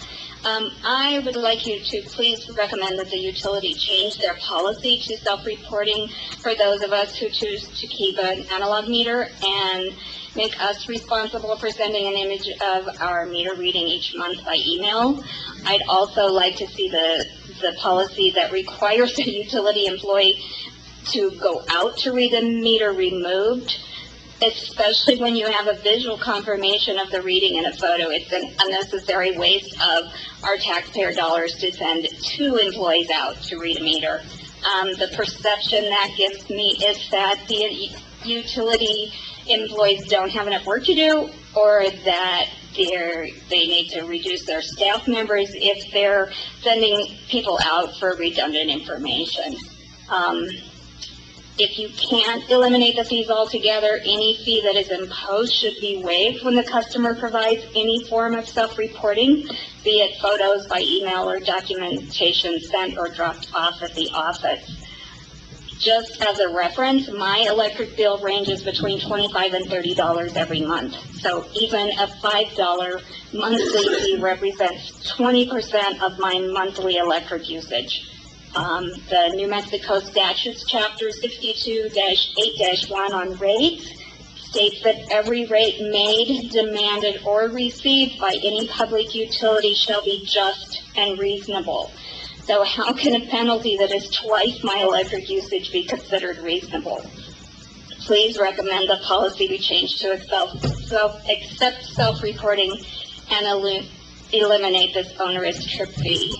I would like you to please recommend that the utility change their policy to self-reporting for those of us who choose to keep an analog meter, and make us responsible for sending an image of our meter reading each month by email. I'd also like to see the policy that requires the utility employee to go out to read the meter removed, especially when you have a visual confirmation of the reading in a photo. It's an unnecessary waste of our taxpayer dollars to send 2 employees out to read a meter. The perception that gives me is that the utility employees don't have enough work to do, or that they need to reduce their staff members if they're sending people out for redundant information. If you can't eliminate the fees altogether, any fee that is imposed should be waived when the customer provides any form of self-reporting, be it photos by email or documentation sent or dropped off at the office. Just as a reference, my electric bill ranges between $25 and $30 every month. So even a $5 monthly fee represents 20% of my monthly electric usage. The New Mexico Statutes Chapter 62-8-1 on rates states that every rate made, demanded, or received by any public utility shall be just and reasonable. So how can a penalty that is twice my electric usage be considered reasonable? Please recommend the policy be changed to accept self-reporting and eliminate this onerous trip fee.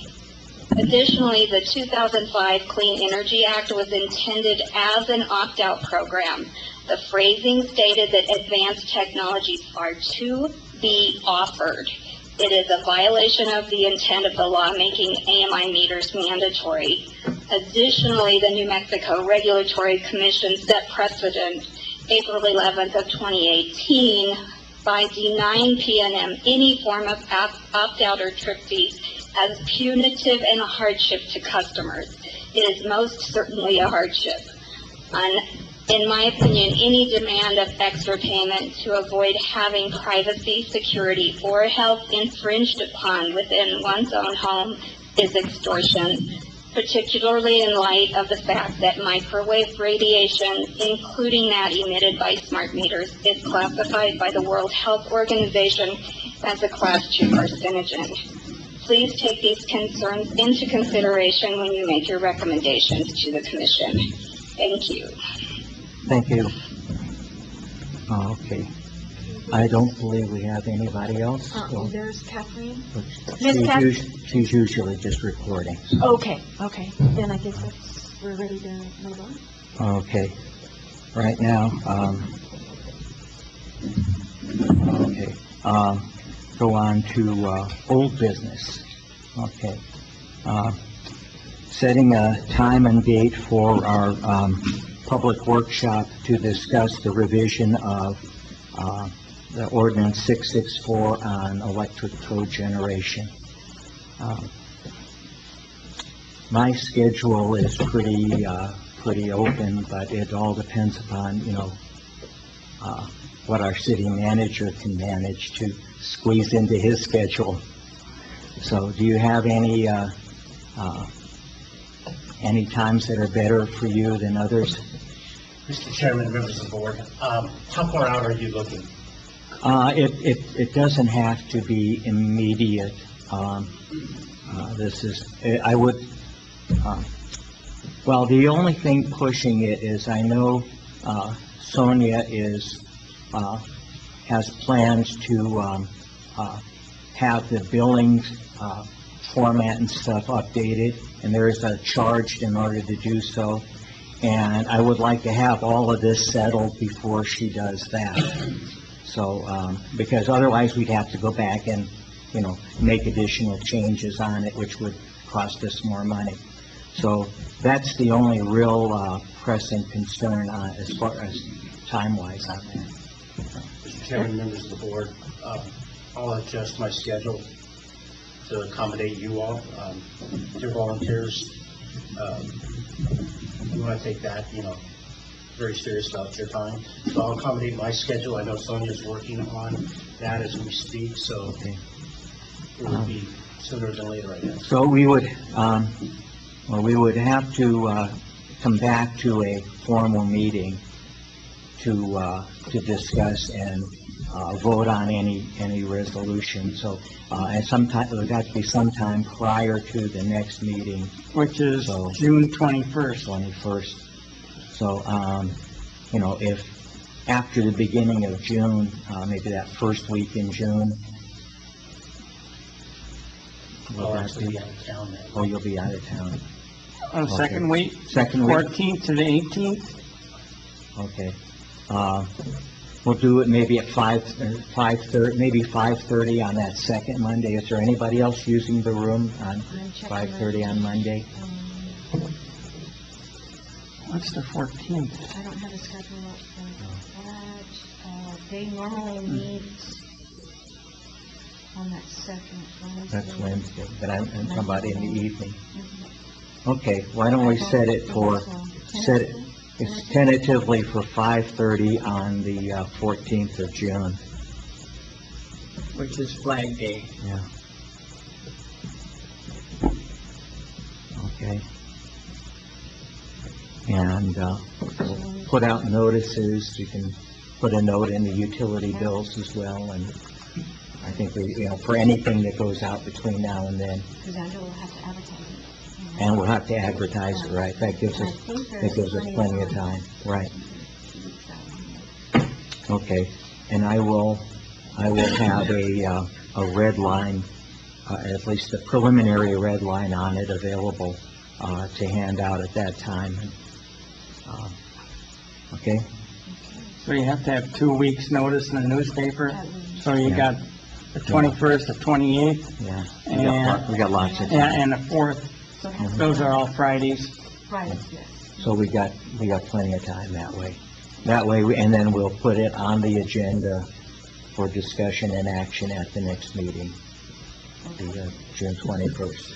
Additionally, the 2005 Clean Energy Act was intended as an opt-out program. The phrasing stated that advanced technologies are to be offered. It is a violation of the intent of the law making AMI meters mandatory. Additionally, the New Mexico Regulatory Commission set precedent April 11th of 2018 by denying PNM any form of opt-out or trip fees as punitive and a hardship to customers. It is most certainly a hardship. In my opinion, any demand of extra payment to avoid having privacy, security, or health infringed upon within one's own home is extortion, particularly in light of the fact that microwave radiation, including that emitted by smart meters, is classified by the World Health Organization as a Class 2 carcinogen. Please take these concerns into consideration when you make your recommendations to the Commission. Thank you. Thank you. Okay. I don't believe we have anybody else. Well, There's Kathleen. she's she's usually just recording. Okay, then I guess we're ready to move on. Okay, right now, okay, go on to, old business. Okay. Setting a time and date for our, public workshop to discuss the revision of, the ordinance 664 on electric cogeneration. My schedule is pretty open, but it all depends upon, what our city manager can manage to squeeze into his schedule. So do you have any times that are better for you than others? Mr. Chairman, members of the board, how far out are you looking? It doesn't have to be immediate. Well, the only thing pushing it is I know, Sonia has plans to, have the billing, format and stuff updated, and there is a charge in order to do so. And I would like to have all of this settled before she does that. So, because otherwise we'd have to go back and, make additional changes on it, which would cost us more money. So that's the only real, pressing concern, as far as time-wise on that. Mr. Chairman, members of the board, I'll adjust my schedule to accommodate you all. Your volunteers, you want to take that, very serious about your time. So I'll accommodate my schedule. I know Sonia's working on that as we speak, so it will be sooner than later, I guess. So we would have to, come back to a formal meeting to discuss and, vote on any resolution. So, and sometime, it would have to be sometime prior to the next meeting. Which is June 21st. 21st. So, if after the beginning of June, maybe that first week in June. I'll actually be out of town then. Oh, you'll be out of town. On the second week? Second week? 14th to the 18th? Okay. We'll do it maybe at 5:30, maybe 5:30 on that second Monday. Is there anybody else using the room on 5:30 on Monday? What's the 14th? I don't have a schedule up for that. They normally meet on that second Wednesday. That's Wednesday, but I'm talking about in the evening. Okay, why don't we set it it's tentatively for 5:30 on the 14th of June. Which is Flag Day. Yeah. Okay. And we'll put out notices. You can put a note in the utility bills as well, and I think we, for anything that goes out between now and then. Because I know we'll have to advertise it. And we'll have to advertise it, right? That gives us plenty of time, right? Okay, and I will have a red line, at least a preliminary red line on it available, to hand out at that time. Okay? So you have to have 2 weeks' notice in the newspaper. So you got the 21st, the 28th. Yeah. And we got lots of time. Yeah, and the 4th. Those are all Fridays. Fridays, yes. So we got plenty of time that way. And then we'll put it on the agenda for discussion and action at the next meeting, the June 21st.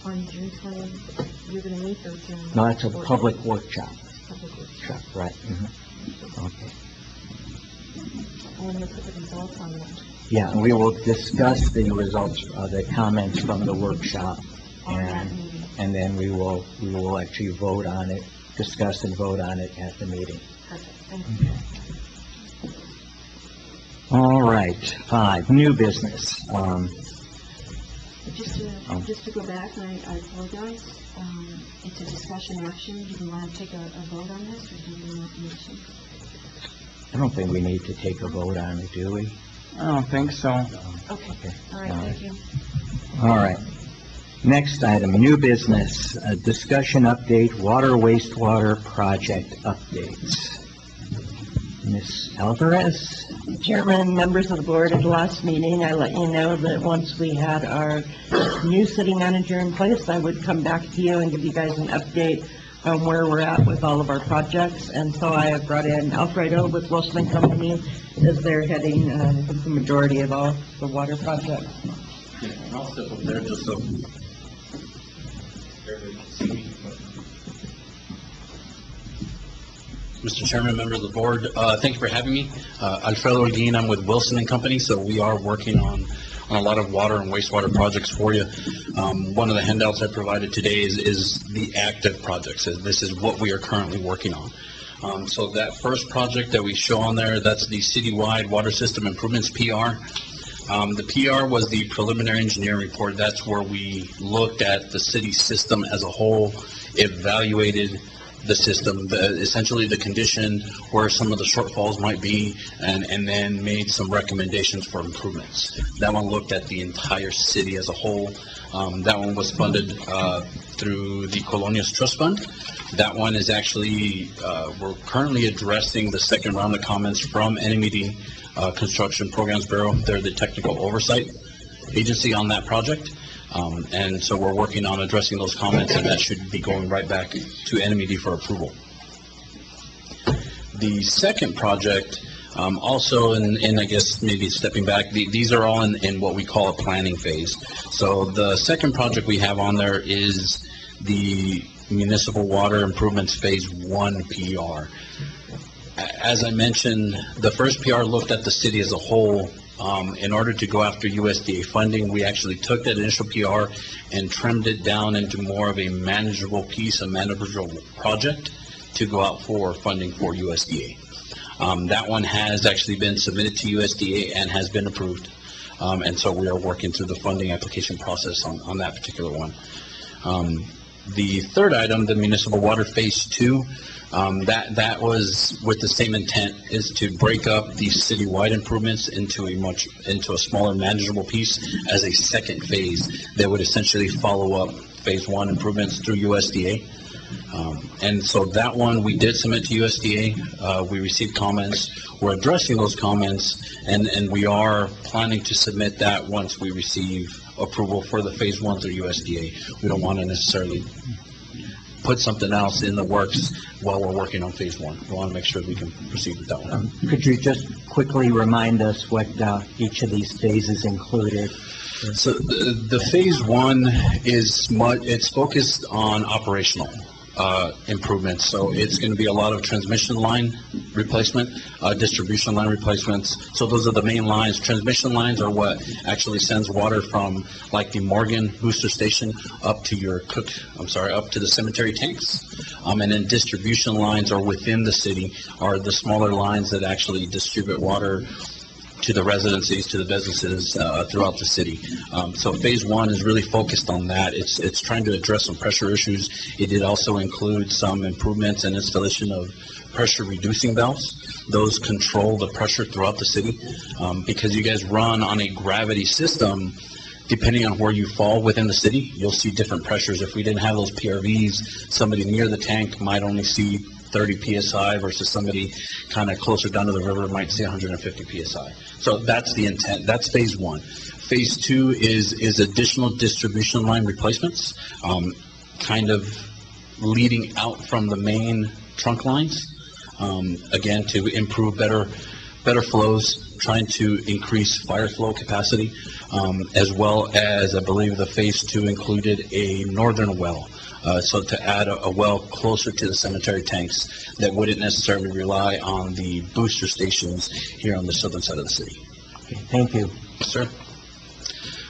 On June 20th, you're going to meet those June? No, it's a public workshop. Public workshop. Right. Okay. I want to put the results on that. Yeah, and we will discuss the results, the comments from the workshop, and then we will actually vote on it, discuss and vote on it at the meeting. Perfect, thank you. All right, 5, new business. Just to go back, and I apologize, it's a discussion action. Do you want to take a vote on this, or do you want me to? I don't think we need to take a vote on it, do we? I don't think so. Okay, all right, thank you. All right. Next item, new business, discussion update, water wastewater project updates. Ms. Alvarez? Chairman, members of the board, at the last meeting, I let you know that once we had our new city manager in place, I would come back to you and give you guys an update on where we're at with all of our projects. And so I have brought in Alfredo with Wilson Company as they're heading the majority of all the water projects. Yeah, and I'll step up there just so everybody can see me. Mr. Chairman, members of the board, thank you for having me. Alfredo Holguin, I'm with Wilson and Company, so we are working on a lot of water and wastewater projects for you. One of the handouts I provided today is the active projects. This is what we are currently working on. So that first project that we show on there, that's the citywide water system improvements PR. The PR was the preliminary engineering report. That's where we looked at the city system as a whole, evaluated the system, essentially the condition, where some of the shortfalls might be, and then made some recommendations for improvements. That one looked at the entire city as a whole. That one was funded through the Colonias Trust Fund. That one is actually, we're currently addressing the second round of comments from NMED, Construction Programs Bureau. They're the technical oversight agency on that project. And so we're working on addressing those comments, and that should be going right back to NMED for approval. The second project, also, and I guess maybe stepping back, these are all in what we call a planning phase. So the second project we have on there is the Municipal Water Improvements Phase 1 PR. As I mentioned, the first PR looked at the city as a whole. In order to go after USDA funding, we actually took that initial PR and trimmed it down into more of a manageable piece, a manageable project to go out for funding for USDA. That one has actually been submitted to USDA and has been approved. And so we are working through the funding application process on that particular one. The third item, the Municipal Water Phase 2, that was with the same intent, is to break up the citywide improvements into a smaller manageable piece as a second phase that would essentially follow up Phase 1 improvements through USDA. And so that one we did submit to USDA. We received comments. We're addressing those comments, and we are planning to submit that once we receive approval for the Phase 1 through USDA. We don't want to necessarily put something else in the works while we're working on Phase 1. We want to make sure we can proceed with that one. Could you just quickly remind us what each of these phases included? So the Phase 1 it's focused on operational improvements. So it's going to be a lot of transmission line replacement, distribution line replacements. So those are the main lines. Transmission lines are what actually sends water from like the Morgan booster station up to up to the cemetery tanks. And then distribution lines are within the city, are the smaller lines that actually distribute water to the residencies, to the businesses throughout the city. So Phase 1 is really focused on that. It's trying to address some pressure issues. It did also include some improvements and installation of pressure reducing valves. Those control the pressure throughout the city. Because you guys run on a gravity system, depending on where you fall within the city, you'll see different pressures. If we didn't have those PRVs, somebody near the tank might only see 30 PSI versus somebody kind of closer down to the river might see 150 PSI. So that's the intent. That's Phase 1. Phase 2 is additional distribution line replacements, kind of leading out from the main trunk lines, again, to improve better flows, trying to increase fire flow capacity, as well as I believe the Phase 2 included a northern well. So to add a well closer to the cemetery tanks that wouldn't necessarily rely on the booster stations here on the southern side of the city. Okay, thank you. Sir.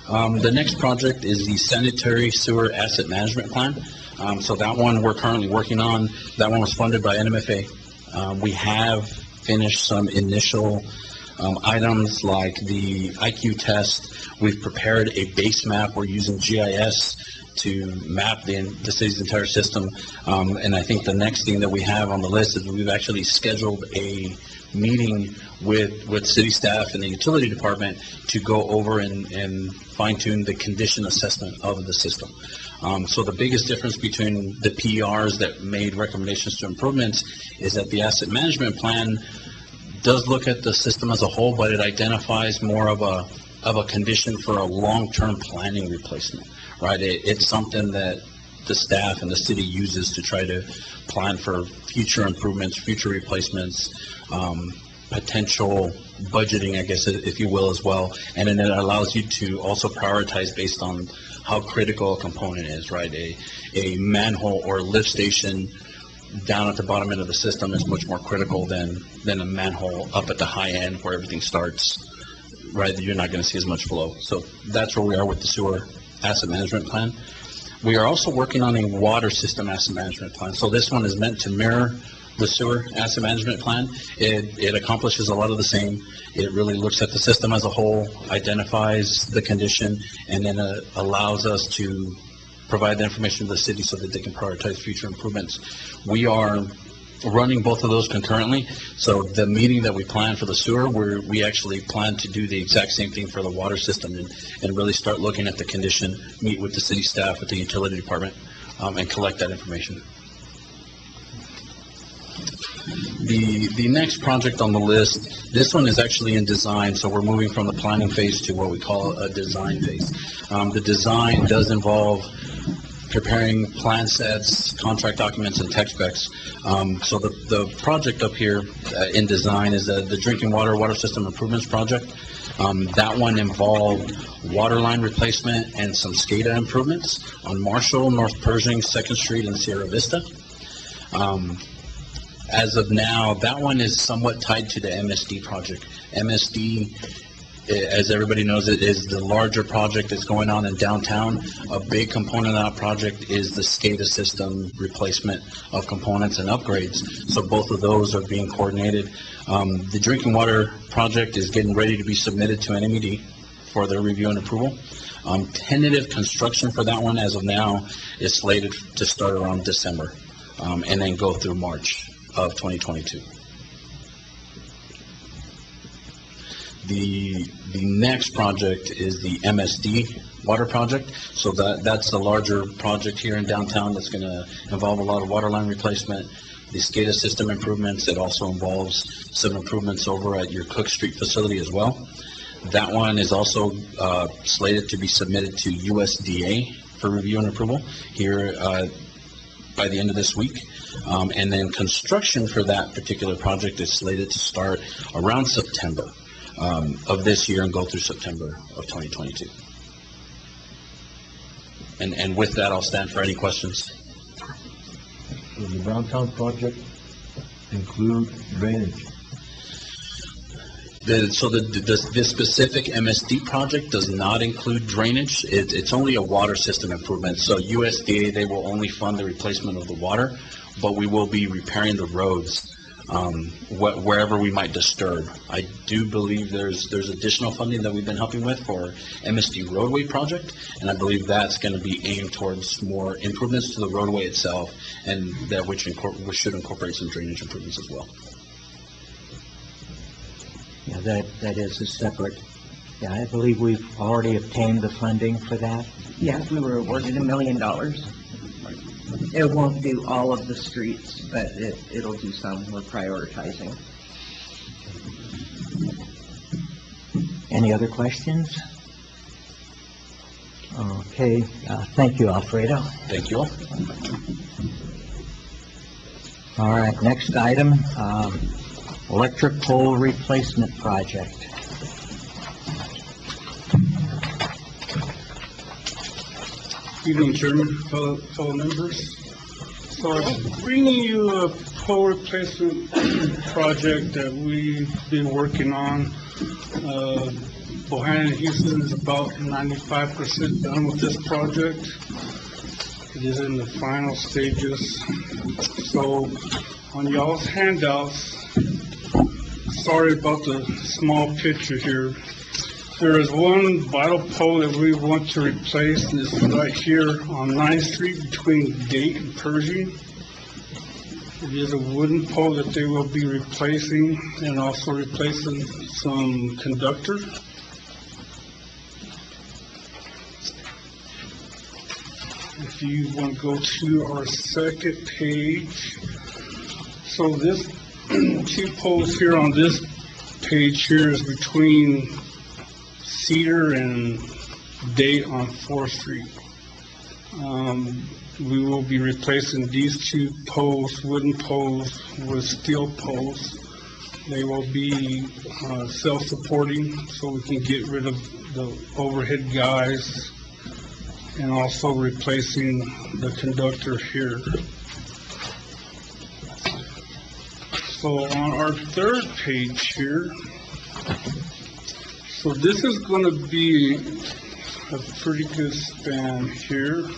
The next project is the Sanitary Sewer Asset Management Plan. So that one we're currently working on. That one was funded by NMFA. We have finished some initial Items like the IQ test, we've prepared a base map. We're using GIS to map the city's entire system. And I think the next thing that we have on the list is we've actually scheduled a meeting with city staff and the utility department to go over and fine tune the condition assessment of the system. So the biggest difference between the PRs that made recommendations to improvements is that the asset management plan does look at the system as a whole, but it identifies more of a condition for a long-term planning replacement, right? It's something that the staff and the city uses to try to plan for future improvements, future replacements, potential budgeting, I guess, if you will, as well. And then it allows you to also prioritize based on how critical a component is, right? A manhole or lift station down at the bottom end of the system is much more critical than a manhole up at the high end where everything starts, right? You're not going to see as much flow. So that's where we are with the sewer asset management plan. We are also working on a water system asset management plan. So this one is meant to mirror the sewer asset management plan. It accomplishes a lot of the same. It really looks at the system as a whole, identifies the condition, and then allows us to provide the information to the city so that they can prioritize future improvements. We are running both of those concurrently. So the meeting that we plan for the sewer, we actually plan to do the exact same thing for the water system and really start looking at the condition, meet with the city staff, with the utility department, and collect that information. The next project on the list, this one is actually in design, so we're moving from the planning phase to what we call a design phase. The design does involve preparing plan sets, contract documents, and tech specs. So the project up here in design is the drinking water system improvements project. That one involved water line replacement and some SCADA improvements on Marshall, North Pershing, 2nd Street, and Sierra Vista. As of now, that one is somewhat tied to the MSD project. MSD, as everybody knows, it is the larger project that's going on in downtown. A big component of that project is the SCADA system replacement of components and upgrades. So both of those are being coordinated. The drinking water project is getting ready to be submitted to NMED for their review and approval. Tentative construction for that one, as of now, is slated to start around December, and then go through March of 2022. The next project is the MSD water project. So that's the larger project here in downtown that's going to involve a lot of water line replacement, the SCADA system improvements. It also involves some improvements over at your Cook Street facility as well. That one is also slated to be submitted to USDA for review and approval here by the end of this week. And then construction for that particular project is slated to start around September of this year and go through September of 2022. And with that, I'll stand for any questions. Does the downtown project include drainage? So the specific MSD project does not include drainage. It's only a water system improvement. So USDA, they will only fund the replacement of the water, but we will be repairing the roads wherever we might disturb. I do believe there's additional funding that we've been helping with for MSD roadway project, and I believe that's going to be aimed towards more improvements to the roadway itself, and that which should incorporate some drainage improvements as well. Yeah, that is a separate, yeah, I believe we've already obtained the funding for that. Yes, we were awarded $1 million. It won't do all of the streets, but it'll do some. We're prioritizing. Any other questions? Okay, thank you, Alfredo. Thank you all. All right, next item, electric pole replacement project. Evening, Chairman, fellow members. So I'm bringing you a pole replacement project that we've been working on. Bohannon Houston is about 95% done with this project. It is in the final stages. So on y'all's handouts, sorry about the small picture here. There is one vital pole that we want to replace, and it's right here on 9th Street between Date and Pershing. It is a wooden pole that they will be replacing, and also replacing some conductor. If you want to go to our second page, so this two poles here on this page here is between Cedar and Date on 4th Street. We will be replacing these two poles, wooden poles, with steel poles. They will be self-supporting, so we can get rid of the overhead guys, and also replacing the conductor here. So on our third page here, so this is going to be a pretty good span here.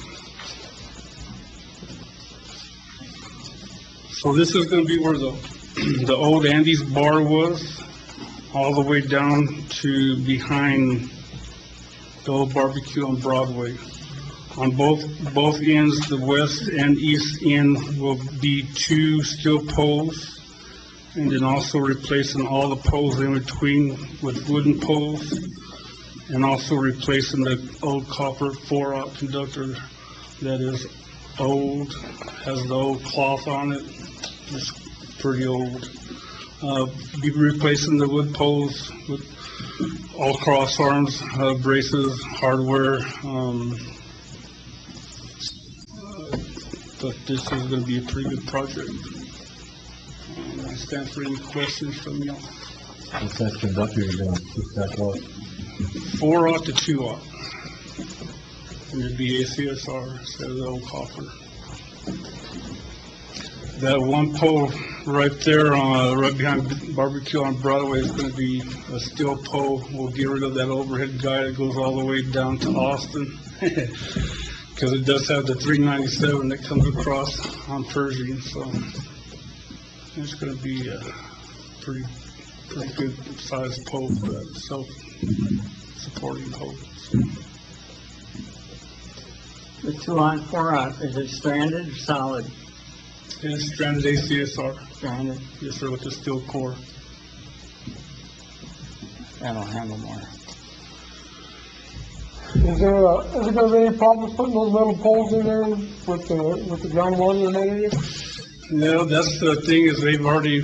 So this is going to be where the old Andy's bar was, all the way down to behind the old barbecue on Broadway. On both ends, the west and east end, will be two steel poles, and then also replacing all the poles in between with wooden poles, and also replacing the old copper 4-aught conductor that is old, has the old cloth on it. It's pretty old. Be replacing the wood poles with all cross arms, braces, hardware. But this is going to be a pretty good project. I stand for any questions from y'all. What's that conductor you're going to keep that up? 4-aught to 2-aught. And it'd be ACSR instead of the old copper. That one pole right there, right behind barbecue on Broadway, is going to be a steel pole. We'll get rid of that overhead guy that goes all the way down to Austin. Because it does have the 397 that comes across on Pershing, so it's going to be a pretty good sized pole for that self-supporting pole. So. The 2-aught, 4-aught, is it stranded or solid? It's stranded ACSR. Stranded. Yes, sir, with the steel core. That'll handle more. Is there gonna be any problems putting those metal poles in there with the groundwater in that area? No, that's the thing, is they've already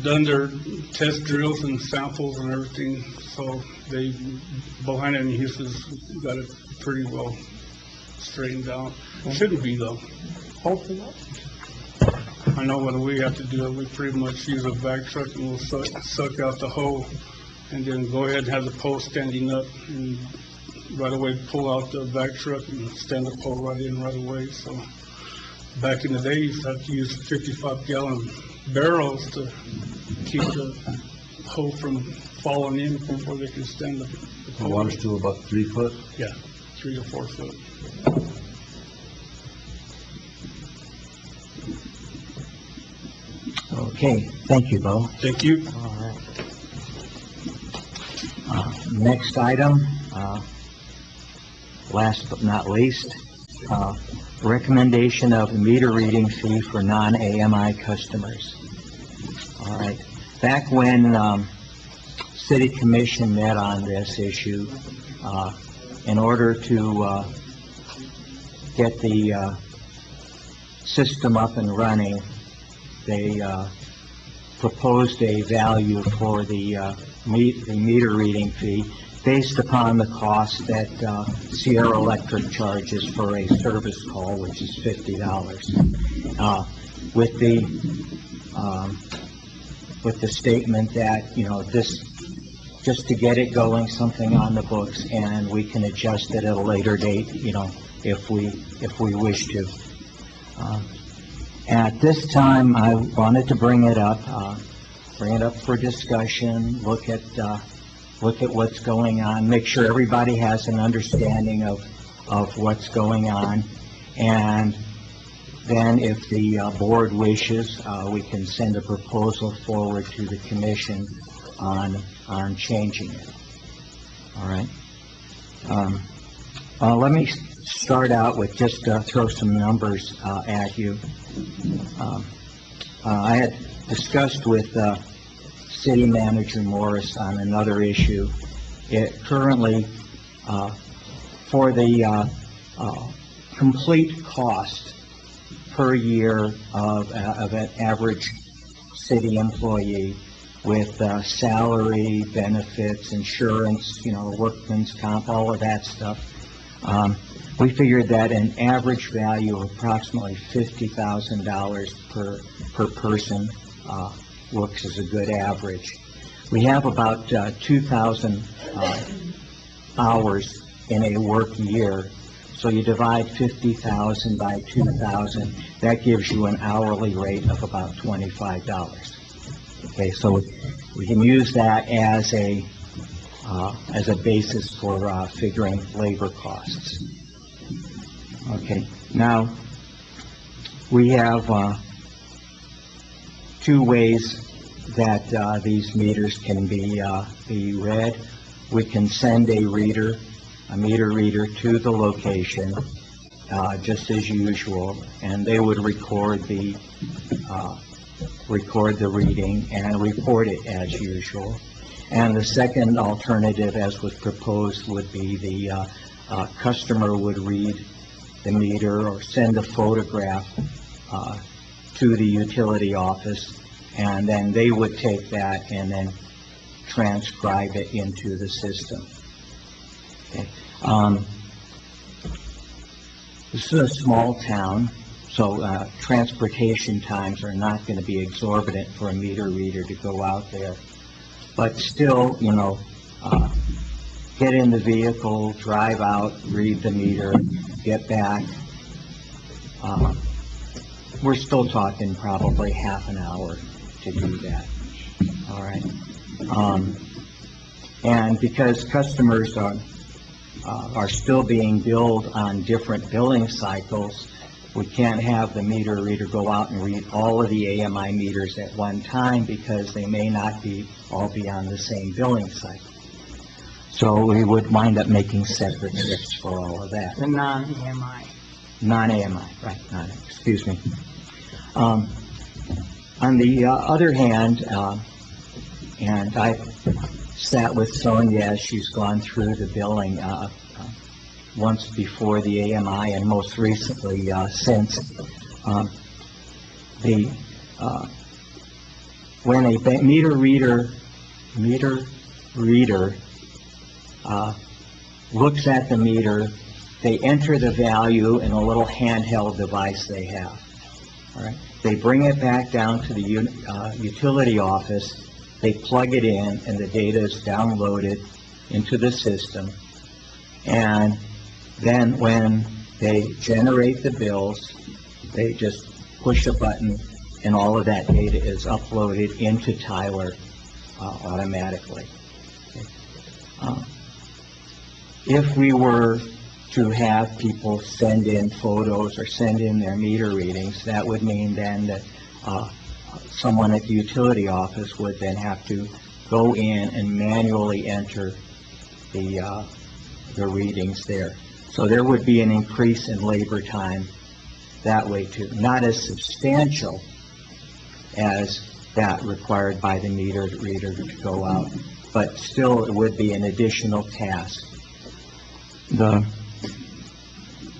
done their test drills and samples and everything, so they, Bohanna and Hughes got it pretty well straightened out. Shouldn't be though. Hopefully not. I know what we have to do, we pretty much use a vac truck and we'll suck out the hole, and then go ahead and have the pole standing up, and right away pull out the vac truck and stand the pole right in right away. So back in the day, you used to have to use 55-gallon barrels to keep the hole from falling in before they can stand the The pole. water's still about 3 foot? Yeah, 3 to 4 foot. Okay, thank you, Bo. Thank you. All right. Next item, last but not least, recommendation of meter reading fee for non-AMI customers. All right, back when City Commission met on this issue, in order to get the system up and running, they proposed a value for the meter reading fee based upon the cost that Sierra Electric charges for a service call, which is $50. With the statement that, you know, this, just to get it going, something on the books, and we can adjust it at a later date, you know, if we wish to. At this time, I wanted to bring it up for discussion, look at what's going on, make sure everybody has an understanding of what's going on, and then if the board wishes, we can send a proposal forward to the commission on changing it. All right? Let me start out with just throw some numbers at you. I had discussed with City Manager Morris on another issue. It currently, for the complete cost per year of an average city employee with salary, benefits, insurance, workman's comp, all of that stuff, we figured that an average value of approximately $50,000 per person looks as a good average. We have about 2,000 hours in a work year, so you divide 50,000 by 2,000, that gives you an hourly rate of about $25. Okay, so we can use that as a basis for figuring labor costs. Okay, now we have two ways that these meters can be read. We can send a meter reader to the location, just as usual, and they would record the reading and report it as usual. And the second alternative, as was proposed, would be the customer would read the meter or send a photograph to the utility office, and then they would take that and then transcribe it into the system. Okay. This is a small town, so transportation times are not going to be exorbitant for a meter reader to go out there. But still, get in the vehicle, drive out, read the meter, get back. We're still talking probably half an hour to do that. All right. And because customers are still being billed on different billing cycles, we can't have the meter reader go out and read all of the AMI meters at one time because they may not all be on the same billing cycle. So we would wind up making separate slips for all of that. The non-EMI. Non-AMI, right, excuse me. On the other hand, and I sat with Sonia as she's gone through the billing once before the AMI and most recently since, when a meter reader looks at the meter, they enter the value in a little handheld device they have. All right. They bring it back down to the utility office, they plug it in, and the data is downloaded into the system. And then when they generate the bills, they just push a button, and all of that data is uploaded into Tyler automatically. Okay. If we were to have people send in photos or send in their meter readings, that would mean then that someone at the utility office would then have to go in and manually enter the readings there. So there would be an increase in labor time that way too. Not as substantial as that required by the meter reader to go out, but still it would be an additional task. The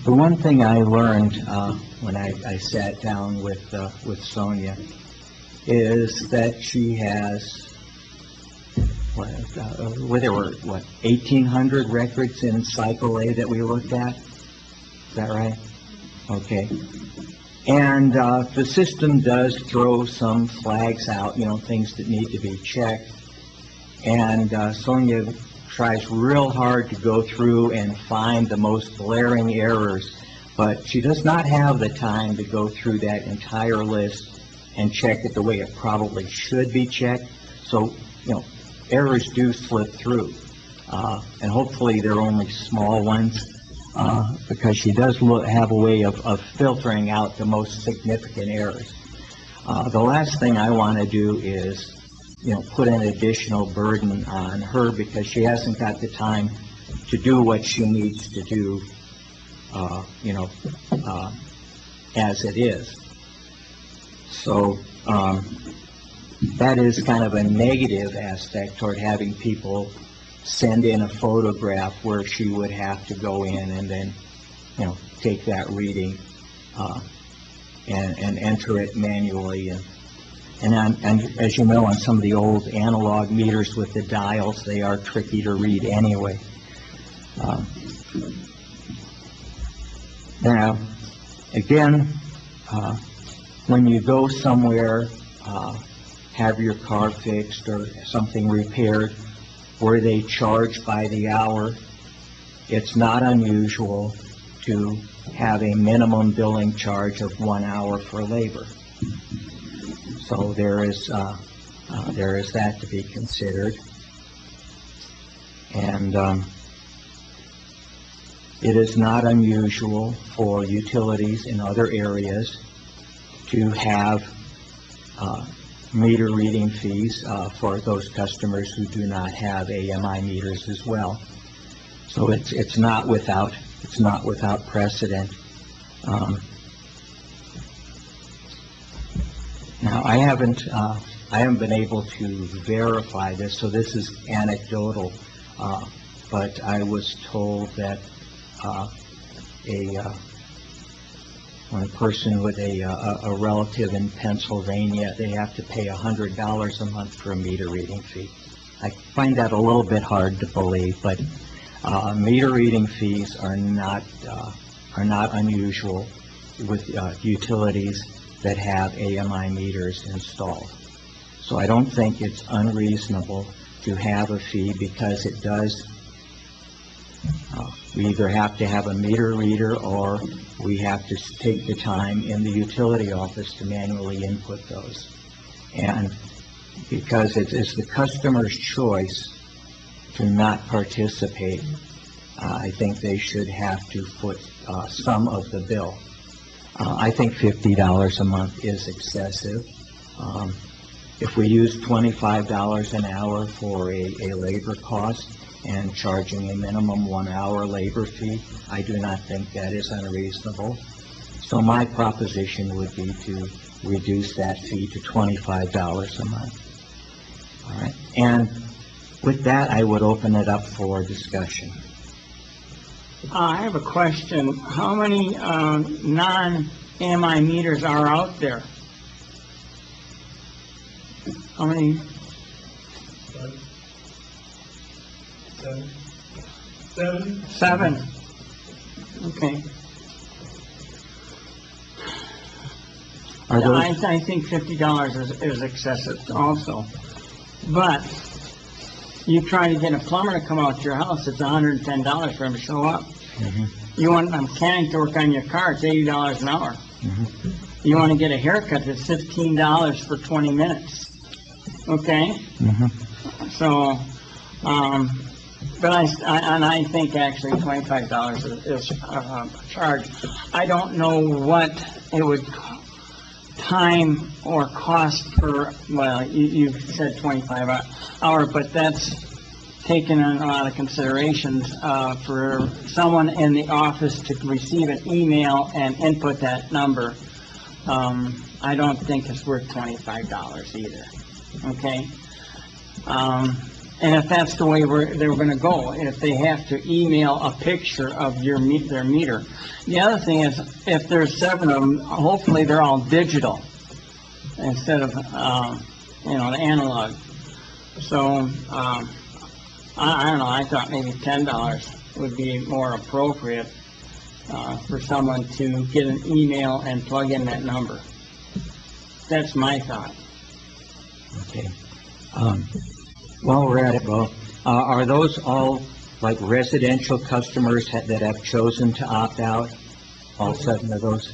one thing I learned when I sat down with Sonia is that she has, there were 1,800 records in Cycle A that we looked at? Is that right? Okay. And the system does throw some flags out, things that need to be checked. And Sonia tries real hard to go through and find the most glaring errors, but she does not have the time to go through that entire list and check it the way it probably should be checked. So, errors do slip through, and hopefully they're only small ones, because she does have a way of filtering out the most significant errors. The last thing I want to do is put an additional burden on her because she hasn't got the time to do what she needs to do, as it is. So, that is kind of a negative aspect toward having people send in a photograph where she would have to go in and then, take that reading, and enter it manually. And as you know, on some of the old analog meters with the dials, they are tricky to read anyway. Now, again, when you go somewhere, have your car fixed or something repaired, where they charge by the hour, it's not unusual to have a minimum billing charge of 1 hour for labor. So there is that to be considered. And it is not unusual for utilities in other areas to have meter reading fees for those customers who do not have AMI meters as well. So it's not without precedent. Now I haven't been able to verify this, so this is anecdotal. But I was told that when a person with a relative in Pennsylvania, they have to pay $100 a month for a meter reading fee. I find that a little bit hard to believe, but meter reading fees are not unusual with utilities that have AMI meters installed. So I don't think it's unreasonable to have a fee because it does. We either have to have a meter reader or we have to take the time in the utility office to manually input those. And because it's the customer's choice to not participate, I think they should have to foot some of the bill. I think $50 a month is excessive. If we use $25 an hour for a labor cost and charging a minimum 1 hour labor fee, I do not think that is unreasonable. So my proposition would be to reduce that fee to $25 a month. All right. And with that, I would open it up for discussion. I have a question. How many non-AMI meters are out there? How many? Seven. Okay. I think $50 is excessive also. But you try to get a plumber to come out to your house, it's $110 for him to show up. Mm-hmm. You want a mechanic to work on your car, it's $80 an hour. Mm-hmm. You want to get a haircut, it's $15 for 20 minutes. Okay? Mm-hmm. So, but I think actually $25 is a charge. I don't know what it would time or cost per, well, you said 25 an hour, but that's taken in a lot of considerations for someone in the office to receive an email and input that number. I don't think it's worth $25 either. Okay? And if that's the way they're going to go, if they have to email a picture of their meter. The other thing is, if there's 7 of them, hopefully they're all digital instead of, the analog. So, I don't know, I thought maybe $10 would be more appropriate for someone to get an email and plug in that number. That's my thought. Okay. While we're at it, Bo, are those all like residential customers that have chosen to opt out? All 7 of those?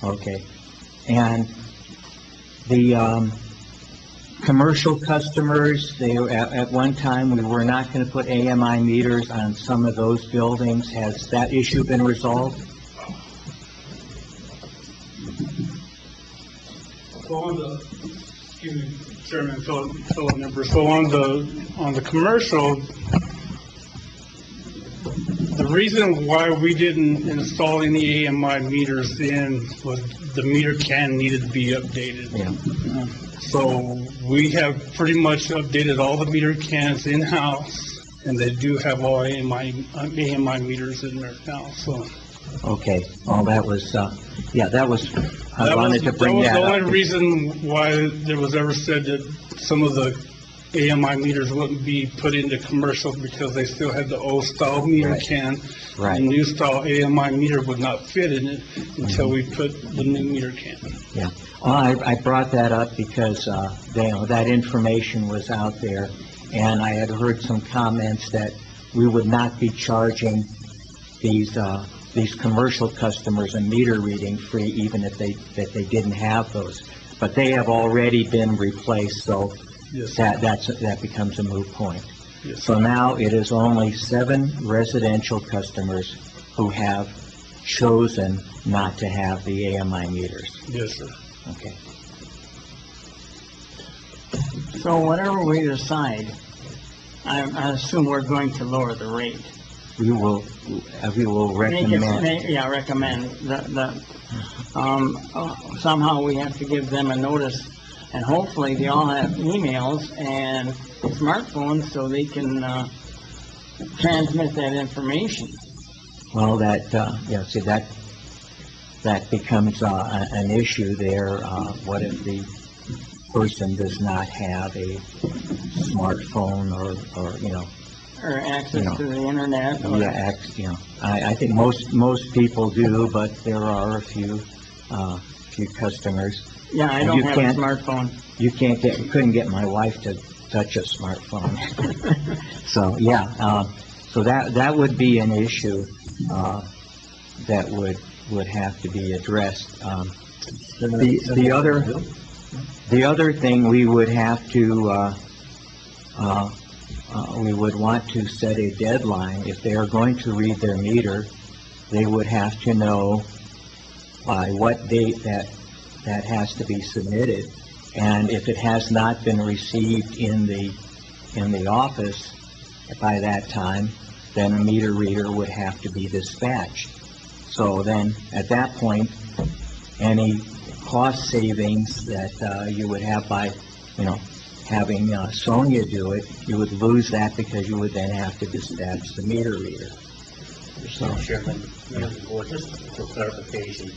Okay. And the commercial customers, at one time we were not going to put AMI meters on some of those buildings. Has that issue been resolved? So on the, excuse me, Chairman, Philip Member. So on the commercial, the reason why we didn't install any AMI meters in was the meter can needed to be updated. Yeah. So we have pretty much updated all the meter cans in-house, and they do have all AMI meters in there now, so. Okay, well, that was, that was, I wanted to bring that That was up. the only reason why there was ever said that some of the AMI meters wouldn't be put into commercial, because they still had the old style meter Right. can. Right. The new style AMI meter would not fit in it until we put the new meter can. Yeah, well, I brought that up because, that information was out there, and I had heard some comments that we would not be charging these commercial customers a meter reading free, even if they didn't have those. But they have already been replaced, so Yes. that becomes a moot point. Yes. So now it is only 7 residential customers who have chosen not to have the AMI meters. Yes, sir. Okay. So whatever we decide, I assume we're going to lower the rate. We will recommend. Recommend that, somehow we have to give them a notice, and hopefully they all have emails and smartphones so they can, transmit that information. Well, that becomes an issue there. What if the person does not have a smartphone Or access to the internet. Or, I think most people do, but there are a few customers. yeah, I And don't you have a can't- smartphone. You couldn't get my wife to touch a smartphone. So, so that would be an issue, that would have to be addressed. The other thing we would have to, we would want to set a deadline. If they are going to read their meter, they would have to know by what date that has to be submitted. And if it has not been received in the office by that time, then a meter reader would have to be dispatched. So then, at that point, any cost savings that you would have by, having Sonia do it, you would lose that because you would then have to dispatch the meter reader. So, Mr. Chairman, members of the board, just for clarification,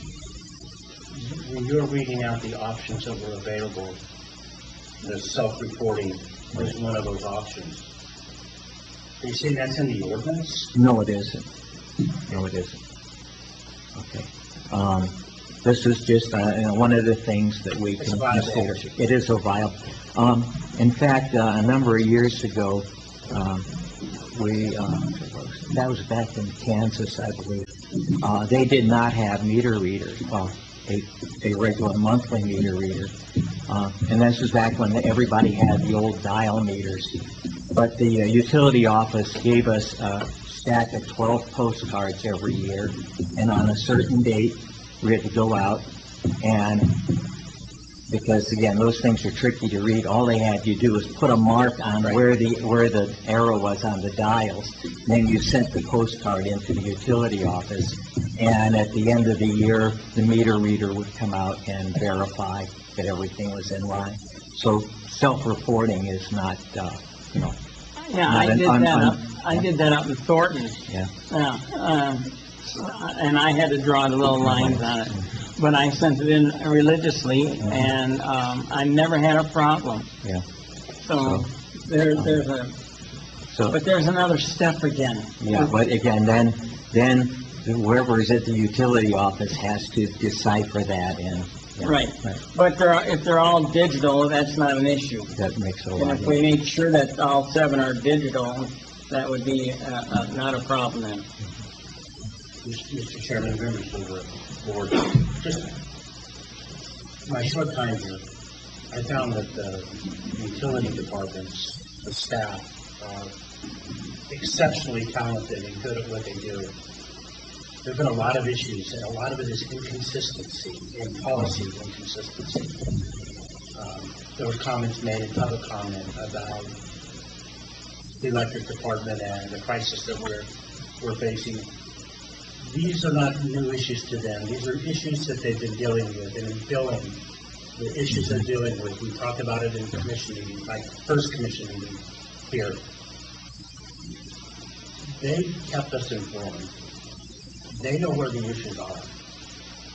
when you're reading out the options that were available, the self-reporting was one of those options. Are you saying that's in the ordinance? no, it isn't. No, it isn't. Okay. This is just, one of the things that we It's can a viable consider. option. It is a viable. In fact, a number of years ago, that was back in Kansas, I believe. They did not have meter readers, a regular monthly meter reader. And this was back when everybody had the old dial meters. But the utility office gave us a stack of 12 postcards every year, and on a certain date, we had to go out, and because again, those things are tricky to read, all they had you do was put a mark on where the arrow was on the dials, and then you sent the postcard into the utility office, and at the end of the year, the meter reader would come out and verify that everything was in line. So self-reporting is not, Yeah, I did that up in Thornton. Yeah. And I had to draw the little lines on it. But I sent it in religiously, and I never had a problem. Yeah. So but there's another step again. Yeah, but again, then whoever is at the utility office has to decipher that and. Yeah, Right. But if they're all digital, that's not an issue. That makes it a And lot if we easier. made sure that all 7 are digital, that would be not a problem then. Mr. Chairman, members of the board, just my short time here, I found that the utility departments, the staff, are exceptionally talented and good at what they do. There have been a lot of issues, and a lot of it is inconsistency, in policy inconsistency. There were comments made in public comment about the electric department and the crisis that we're facing. These are not new issues to them. These are issues that they've been dealing with, and in billing, the issues they're dealing with. We talked about it in commission meeting, my first commission meeting here. They kept us informed. They know where the issues are.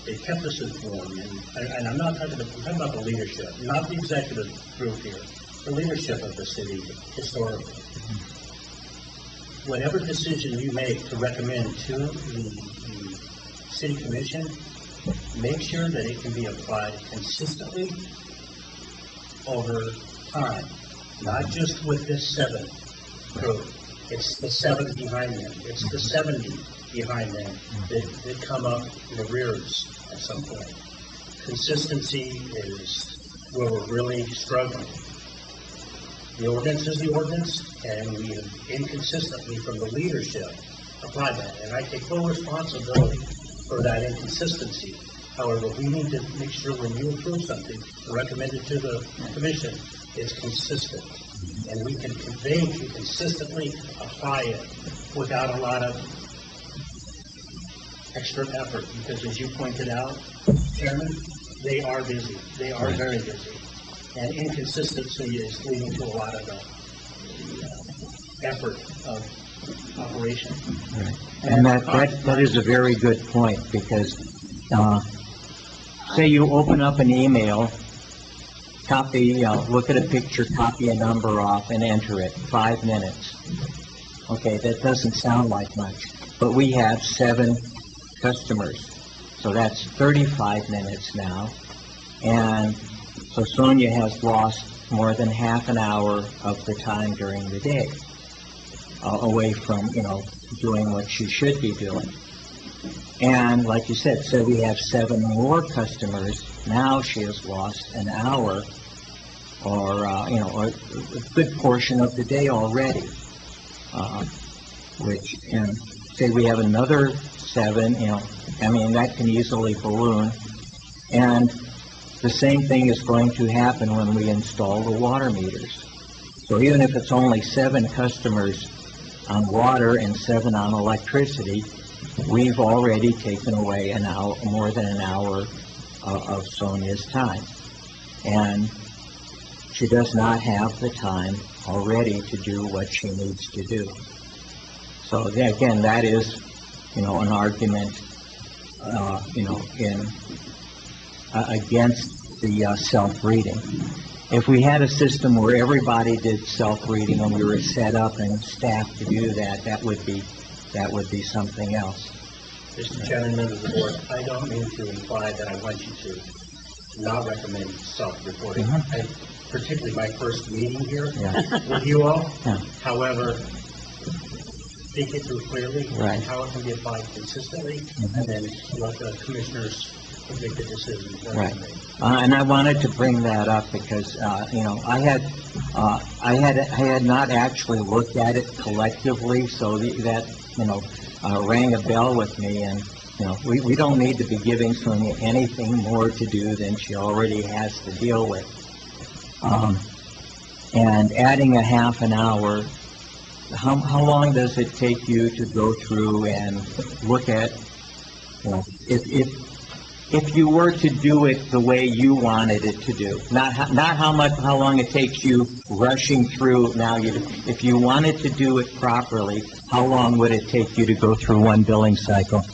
They kept us informed, and I'm not talking about, I'm talking about the leadership, not the executive group here, the leadership of the city historically. Whatever decision you make to recommend to the city commission, make sure that it can be applied consistently over time, not just with this 7 group. It's the 7 behind them. It's the 70 behind them that come up in the rears at some point. Consistency is where we're really struggling. The ordinance is the ordinance, and we have inconsistently from the leadership applied that. And I take full responsibility for that inconsistency. However, we need to make sure when you approve something, recommend it to the commission, it's consistent. And we can consistently apply it without a lot of extra effort, because as you pointed out, Chairman, they are busy. They are very busy. And inconsistency is leading to a lot of effort of operation. Right. And that is a very good point, because, say you open up an email, copy, look at a picture, copy a number off and enter it, 5 minutes. Okay, that doesn't sound like much, but we have 7 customers, so that's 35 minutes now, and so Sonia has lost more than half an hour of the time during the day, away from, doing what she should be doing. And like you said, so we have 7 more customers, now she has lost an hour, or, a good portion of the day already, and say we have another 7, that can easily balloon. And the same thing is going to happen when we install the water meters. So even if it's only 7 customers on water and 7 on electricity, we've already taken away an hour, more than an hour of Sonia's time. And she does not have the time already to do what she needs to do. So again, that is, an argument, against the self-reading. If we had a system where everybody did self-reading and we were set up and staffed to do that, that would be something else. Mr. Chairman, members of the board, I don't mean to imply that I want you to not recommend self-reporting. Particularly my first meeting here with you all. However, think it through clearly, and how it can be applied consistently, and then let the commissioners make the decision. Right. And I wanted to bring that up because, I had not actually looked at it collectively, so that, rang a bell with me, and, we don't need to be giving Sonia anything more to do than she already has to deal with. And adding a half an hour, how long does it take you to go through and look at, if you were to do it the way you wanted it to do, not how long it takes you rushing through. Now, if you wanted to do it properly, how long would it take you to go through one billing cycle?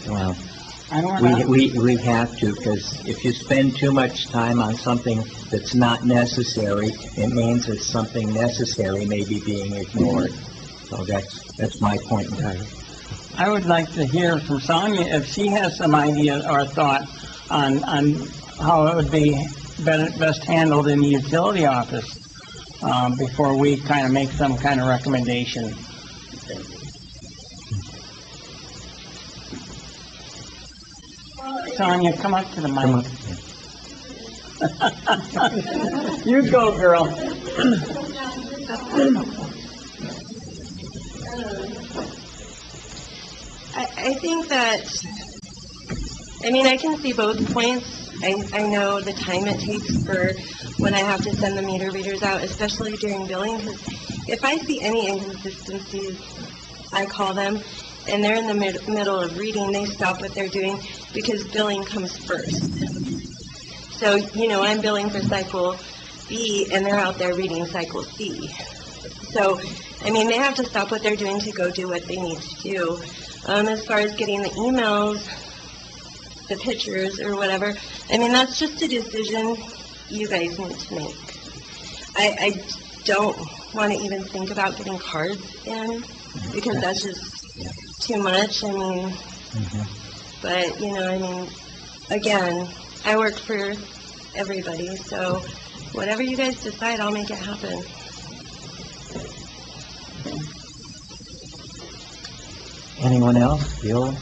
Well, we have to, because if you spend too much time on something that's not necessary, it means that something necessary may be being ignored. So that's my point in time. I would like to hear from Sonia if she has some idea or thought on how it would be best handled in the utility office. before we kind of make some kind of recommendation. Sonia, come up to the mic. You go, girl. I think that, I can see both points. I know the time it takes for when I have to send the meter readers out, especially during billing, because if I see any inconsistencies, I call them, and they're in the middle of reading, they stop what they're doing, because billing comes first. So, I'm billing for cycle B, and they're out there reading cycle C. So, they have to stop what they're doing to go do what they need to do. As far as getting the emails, the pictures, or whatever, that's just a decision you guys need to make. I don't want to even think about getting cards in, because that's just too much. But, again, I work for everybody, so whatever you guys decide, I'll make it happen. Anyone else? Bill?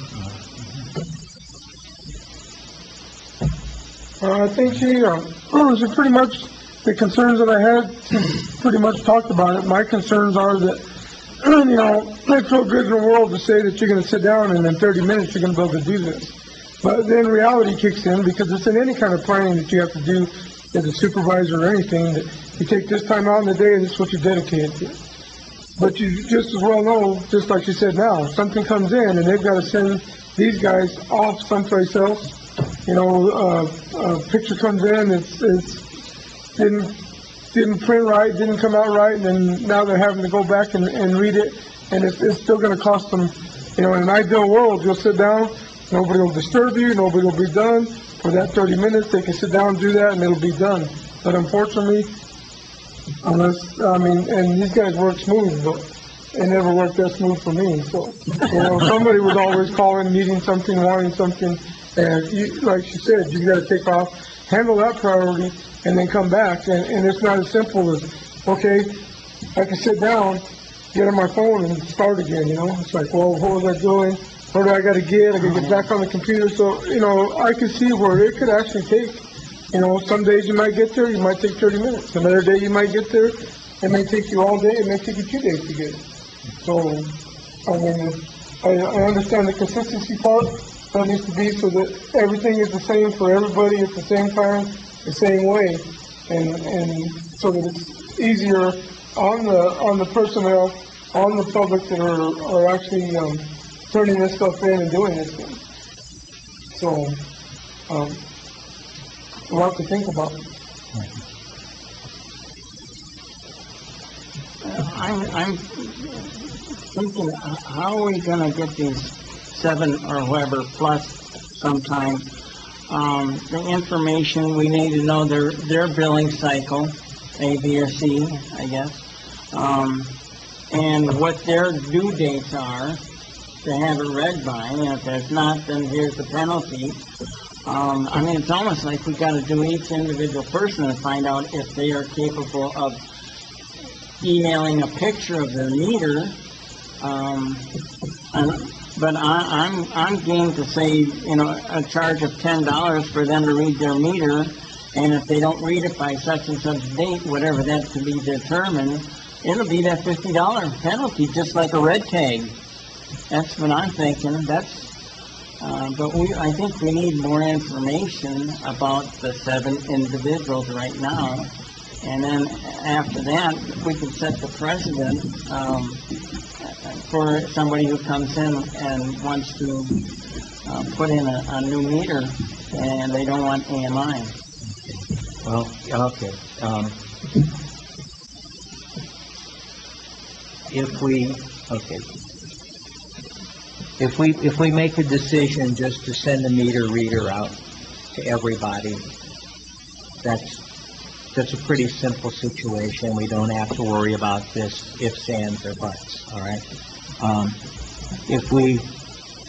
I think she pretty much, the concerns that I had, pretty much talked about it. My concerns are that, it feel good in the world to say that you're going to sit down and in 30 minutes you're going to be able to do this. But then reality kicks in, because it's in any kind of planning that you have to do as a supervisor or anything, that you take this time out in the day and this is what you dedicate to. But you just as well know, just like you said now, if something comes in and they've got to send these guys off someplace else, a picture comes in, it's didn't print right, didn't come out right, and then now they're having to go back and read it, and it's still going to cost them, in an ideal world, you'll sit down, nobody will disturb you, nobody will be done. For that 30 minutes, they can sit down and do that, and it'll be done. But unfortunately, and these guys work smooth, but it never worked that smooth for me. So, somebody was always calling, needing something, wanting something, and like she said, you got to take off, handle that priority, and then come back. And it's not as simple as, okay, I can sit down, get on my phone, and start again. It's like, well, what was I doing? Where do I got to get? I got to get back on the computer. So, I can see where it could actually take. Some days you might get there, you might take 30 minutes. Another day you might get there, it may take you all day, it may take you 2 days to get it. So, I understand the consistency part that needs to be so that everything is the same for everybody at the same time, the same way, and so that it's easier on the personnel, on the public that are actually turning this stuff in and doing this thing. So, a lot to think about. I'm thinking, how are we going to get these 7 or whoever plus sometime, the information we need to know their billing cycle, A, B, or C, I guess, and what their due dates are to have it read by, and if there's not, then here's the penalty. It's almost like we got to do each individual person and find out if they are capable of emailing a picture of their meter. But I'm game to say, a charge of $10 for them to read their meter, and if they don't read it by such and such date, whatever that to be determined, it'll be that $50 penalty, just like a red tag. That's what I'm thinking. But I think we need more information about the 7 individuals right now. And then after that, we can set the precedent for somebody who comes in and wants to put in a new meter and they don't want AMI. Well, okay. If we make a decision just to send a meter reader out to everybody, that's a pretty simple situation. We don't have to worry about this ifs, ands, or buts, all right? If we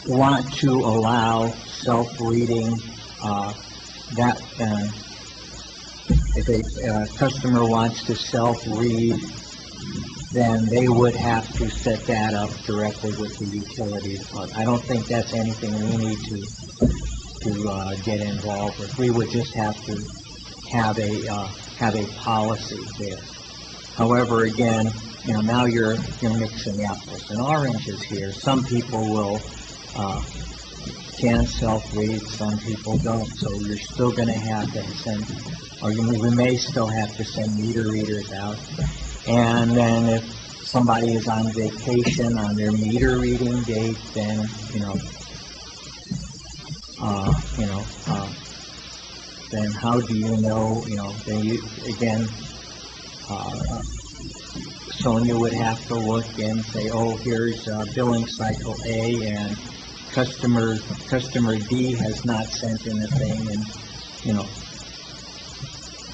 want to allow self-reading, if a customer wants to self-read, then they would have to set that up directly with the utility department. I don't think that's anything we need to get involved with. We would just have to have a policy there. However, again, now you're mixing apples and oranges here. Some people will can self-read, some people don't. So you're still going to have to send, or we may still have to send meter readers out. And then if somebody is on vacation on their meter reading date, then then how do you know? Then you again. Sonia would have to look and say, oh, here's billing cycle A, and customer D has not sent in a thing, and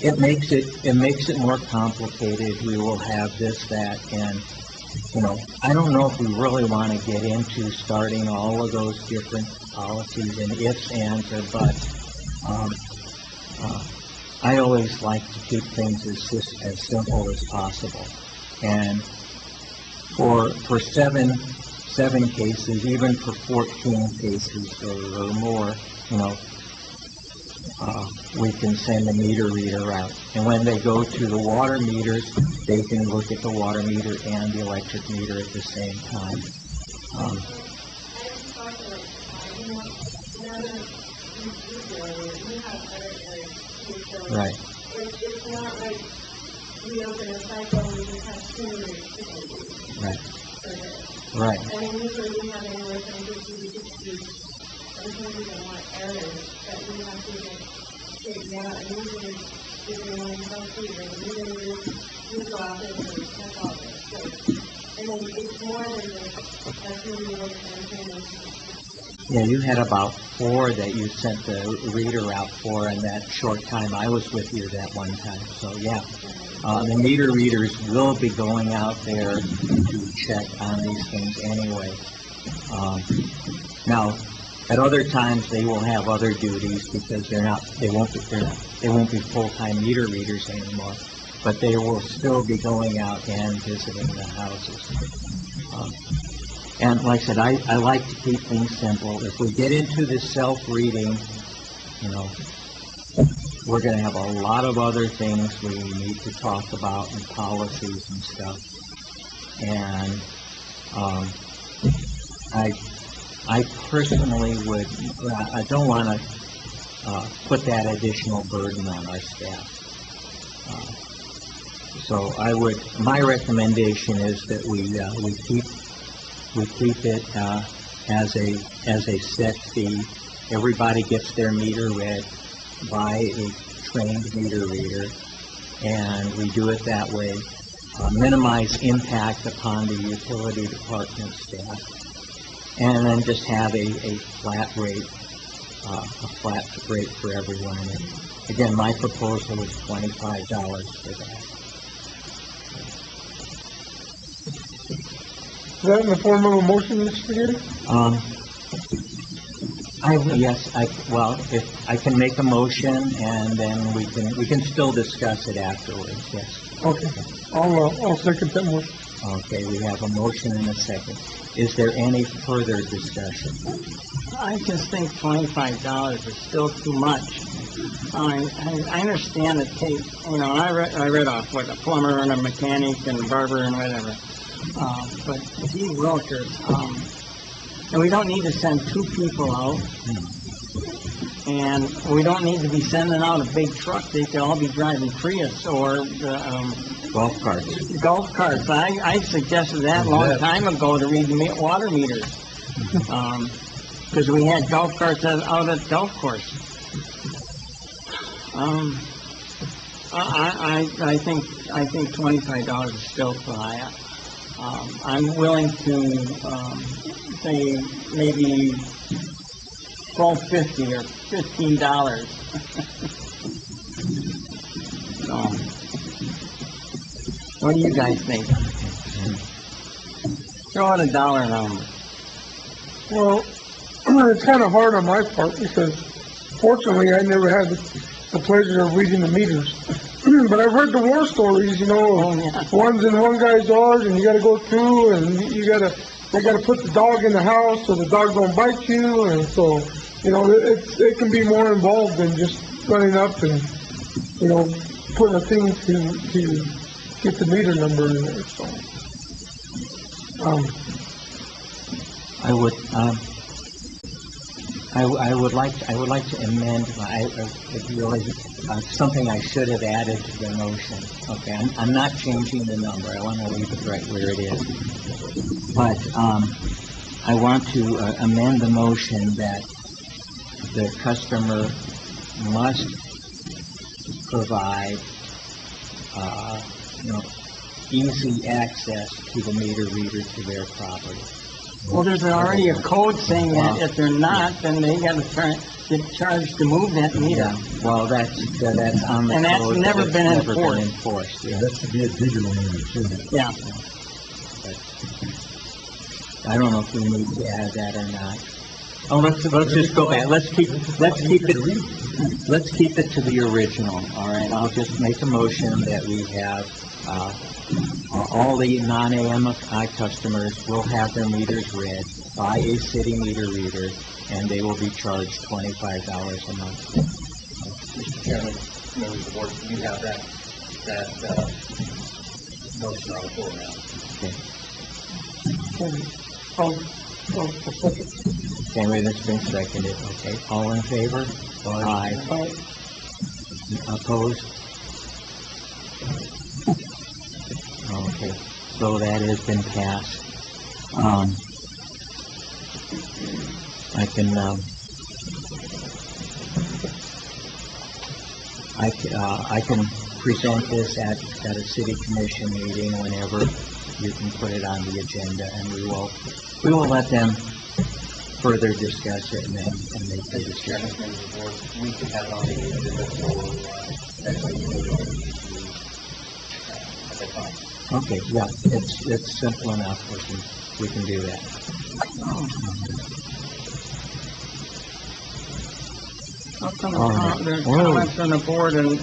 it makes it more complicated. We will have this, that, and I don't know if we really want to get into starting all of those different policies and ifs, ands, or buts. I always like to keep things as simple as possible. And for seven cases, even for 14 cases or more, we can send a meter reader out. And when they go to the water meters, they can look at the water meter and the electric meter at the same time. Right. It's not like we open a cycle and we just have 2 meters to do. Right. Right. And usually we have anywhere from 50 to 60, sometimes even more errors that we have to get straightened out. And usually, if they want to come through, they go out there and check out there. So, and then it's more than just a few meters and Yeah, you had about 4 that you sent the reader out for in that short time I was with you that one time. So, yeah. The meter readers will be going out there to check on these things anyway. Now, at other times they will have other duties because they won't be full-time meter readers anymore, but they will still be going out and visiting the houses. And like I said, I like to keep things simple. If we get into the self-reading, we're going to have a lot of other things we need to talk about and policies and stuff. And I personally I don't want to put that additional burden on our staff. So my recommendation is that we keep it as a set fee. Everybody gets their meter read by a trained meter reader, and we do it that way. Minimize impact upon the utility department staff, and then just have a flat rate for everyone. And again, my proposal is $25 for that. Is that in the form of a motion, Mr. Spaghetti? If I can make a motion, and then we can still discuss it afterwards, yes. Okay, I'll second that motion. Okay, we have a motion and a second. Is there any further discussion? I just think $25 is still too much. I understand it takes, I read off what a plumber and a mechanic and a barber and whatever. But gee willikers, and we don't need to send 2 people out. And we don't need to be sending out a big truck. They could all be driving Prius or golf carts. Golf carts. I suggested that a long time ago to read the water meters. Because we had golf carts out at golf course. I think $25 is still too high. I'm willing to say maybe $12.50 or $15. So, what do you guys think? Throw out a dollar number. Well, it's kind of hard on my part because fortunately I never had the pleasure of reading the meters. but I've read the war stories, you know, one's in one guy's yard and you gotta go through and they gotta put the dog in the house so the dog don't bite you, and so, you know, it can be more involved than just running up and, you know, putting a thing to get the meter number in there, so. I would like to amend, something I should have added to the motion. Okay, I'm not changing the number, I want to leave it right where it is. But, I want to amend the motion that the customer must provide, easy access to the meter reader to their property. Well, there's already a code saying that if they're not, then they gotta get charged to move that meter. Yeah, well, that's on the And that's code, never but been it's never been enforced. Yeah. That should be a digital meter, too. Yeah. I don't know if we need to add that or not. Oh, let's just go back. Let's keep it to the original. All right, I'll just make a motion that we have, all the non-AMI customers will have their meters read by a city meter reader, and they will be charged $25 a month. Mr. Chairman, members of the board, you have that motion on the floor now. Okay, wait, that's been seconded. Okay, all in favor? Aye. Opposed? Okay, so that has been passed. I can present this at a city commission meeting whenever you can put it on the agenda, and we will let them further discuss it and make the decision. We could have it on the agenda for next week. At that time. Okay, yeah, it's simple enough, we can do that. How come there's comments from the board and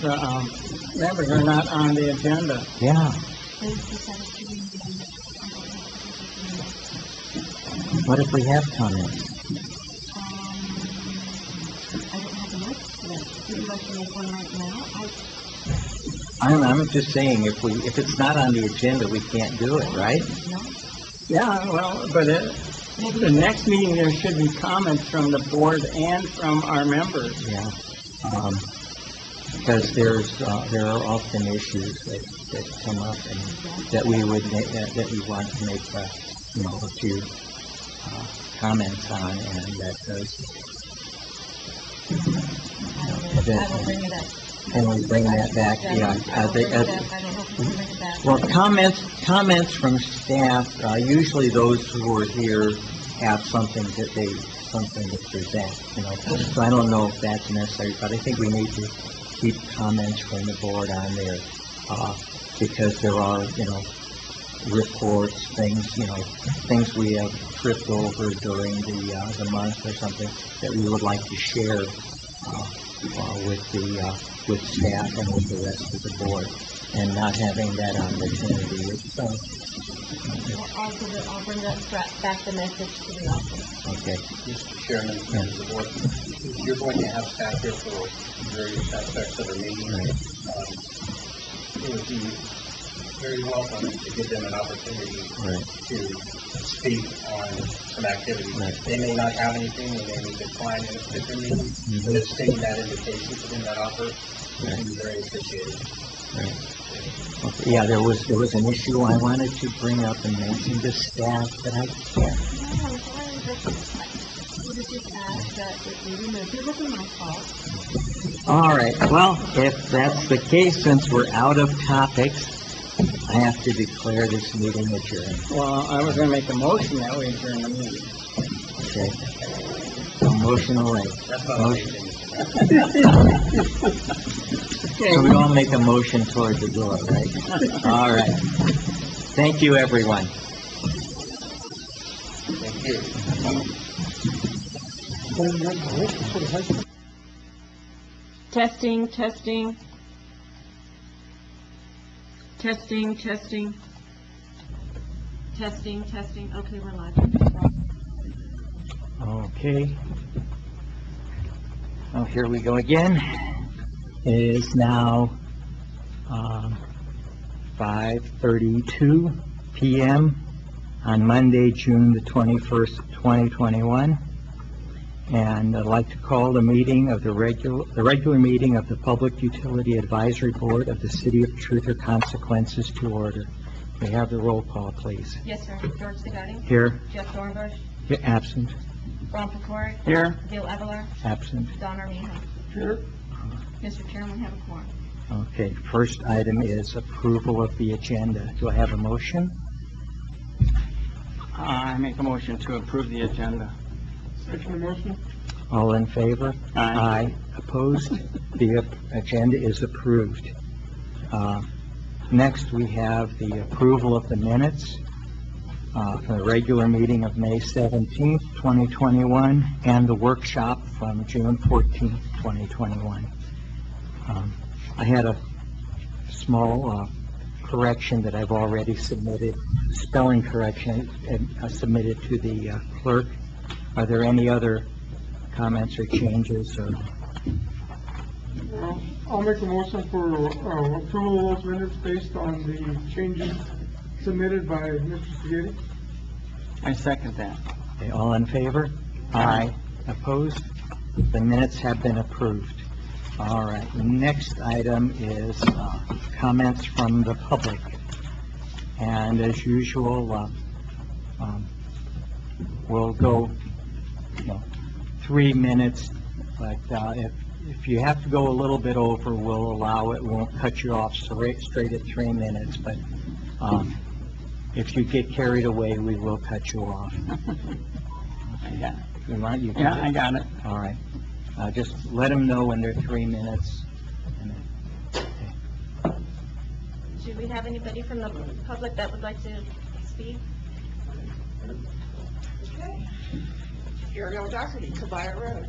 the members are not on the agenda? Yeah. What if we have comments? I don't have enough for that. Would you like to make one right now? I'm just saying, if it's not on the agenda, we can't do it, right? Yeah, well, but the next meeting, there should be comments from the board and from our members. Yeah. Because there are often issues that come up and that we want to make, a few comments on, and that does. I will bring it up. And we bring that back, yeah. Well, comments from staff, usually those who are here have something to present, So I don't know if that's necessary, but I think we need to keep comments from the board on there, because there are, reports, things we have tripped over during the month or something that we would like to share, with staff and with the rest of the board, and not having that opportunity. I'll bring back the message to the office. Okay. Mr. Chairman, members of the board, you're going to have staff here for various aspects of the meeting. It would be very welcome to give them an opportunity to speak on some activities. They may not have anything, they may decline in a particular meeting, but extending that invitation to them, that offer, would be very appreciated. Right. Okay. Yeah, there was an issue I wanted to bring up and mention to staff, but I can't. It wasn't my fault. All right, well, if that's the case, since we're out of topics, I have to declare this meeting adjourned. Well, I was gonna make a motion that we adjourn the meeting. Okay. So motion away. Motion. So we all make a motion toward the door, right? All right. Thank you, everyone. Thank you. Testing. Testing, testing. Testing, testing. Okay, we're live. Okay. Oh, here we go again. It is now 5:32 p.m. on Monday, June the 21st, 2021. And I'd like to call the meeting of the regular meeting of the Public Utility Advisory Board of the City of Truth or Consequences to order. May I have the roll call, please? Yes, sir. George Sagadi? Here. Jeff Dornbush? Absent. Ron Pecori? Here. Gil Evelar? Absent. Don Armijo? Here. Mr. Chairman, we have a quorum. Okay, first item is approval of the agenda. Do I have a motion? I make a motion to approve the agenda. Second motion? All in favor? Aye. Opposed? The agenda is approved. Next, we have the approval of the minutes for the regular meeting of May 17th, 2021, and the workshop from June 14th, 2021. I had a small correction that I've already submitted, spelling correction submitted to the clerk. Are there any other comments or changes? Or I'll make a motion for approval of those minutes based on the changes submitted by Mr. Spaghetti. I second that. Okay, all in favor? Aye. Opposed? The minutes have been approved. All right, next item is comments from the public. And as usual, we'll go 3 minutes, but if you have to go a little bit over, we'll allow it. We won't cut you off straight at 3 minutes, but if you get carried away, we will cut you off. I got it. You want, you Yeah, I got it. All right. Just let them know when they're 3 minutes. Do we have anybody from the public that would like to speak? Okay. Ariel Doherty, Cabaya Road.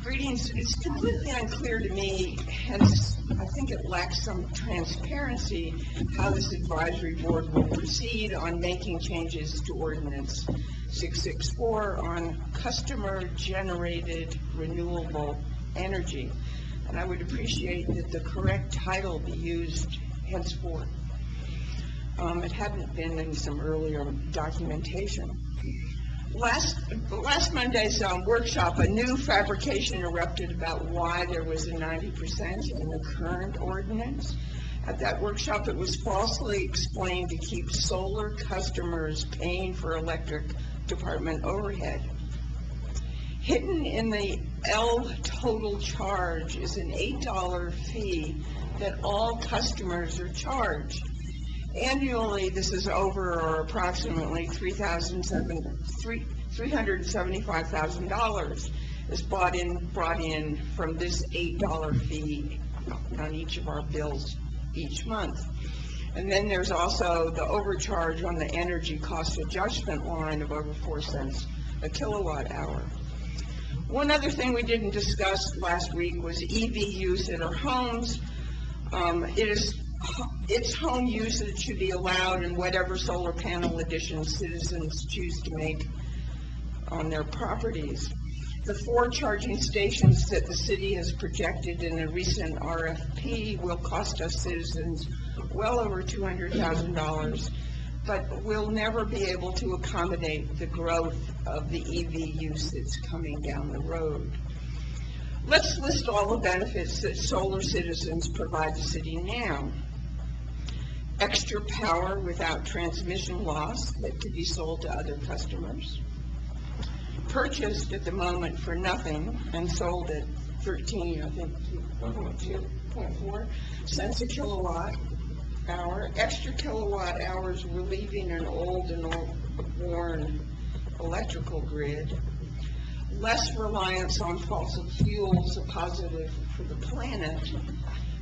Greetings. It's completely unclear to me, and I think it lacks some transparency, how this advisory board will proceed on making changes to Ordinance 664 on customer-generated renewable energy. And I would appreciate that the correct title be used henceforth. It hadn't been in some earlier documentation. Last Monday's workshop, a new fabrication erupted about why there was a 90% in the current ordinance. At that workshop, it was falsely explained to keep solar customers paying for electric department overhead. Hidden in the L total charge is an $8 fee that all customers are charged. Annually, this is over or approximately $375,000 is brought in from this $8 fee on each of our bills each month. And then there's also the overcharge on the energy cost adjustment line of over 4 cents a kilowatt hour. One other thing we didn't discuss last week was EV use in our homes. It's home use that should be allowed in whatever solar panel additions citizens choose to make on their properties. The 4 charging stations that the city has projected in a recent RFP will cost us citizens well over $200,000, but we'll never be able to accommodate the growth of the EV use that's coming down the road. Let's list all the benefits that solar citizens provide the city now. Extra power without transmission loss that could be sold to other customers. Purchased at the moment for nothing and sold at 2.4 cents a kilowatt hour. Extra kilowatt hours relieving an old and worn electrical grid. Less reliance on fossil fuels, a positive for the planet,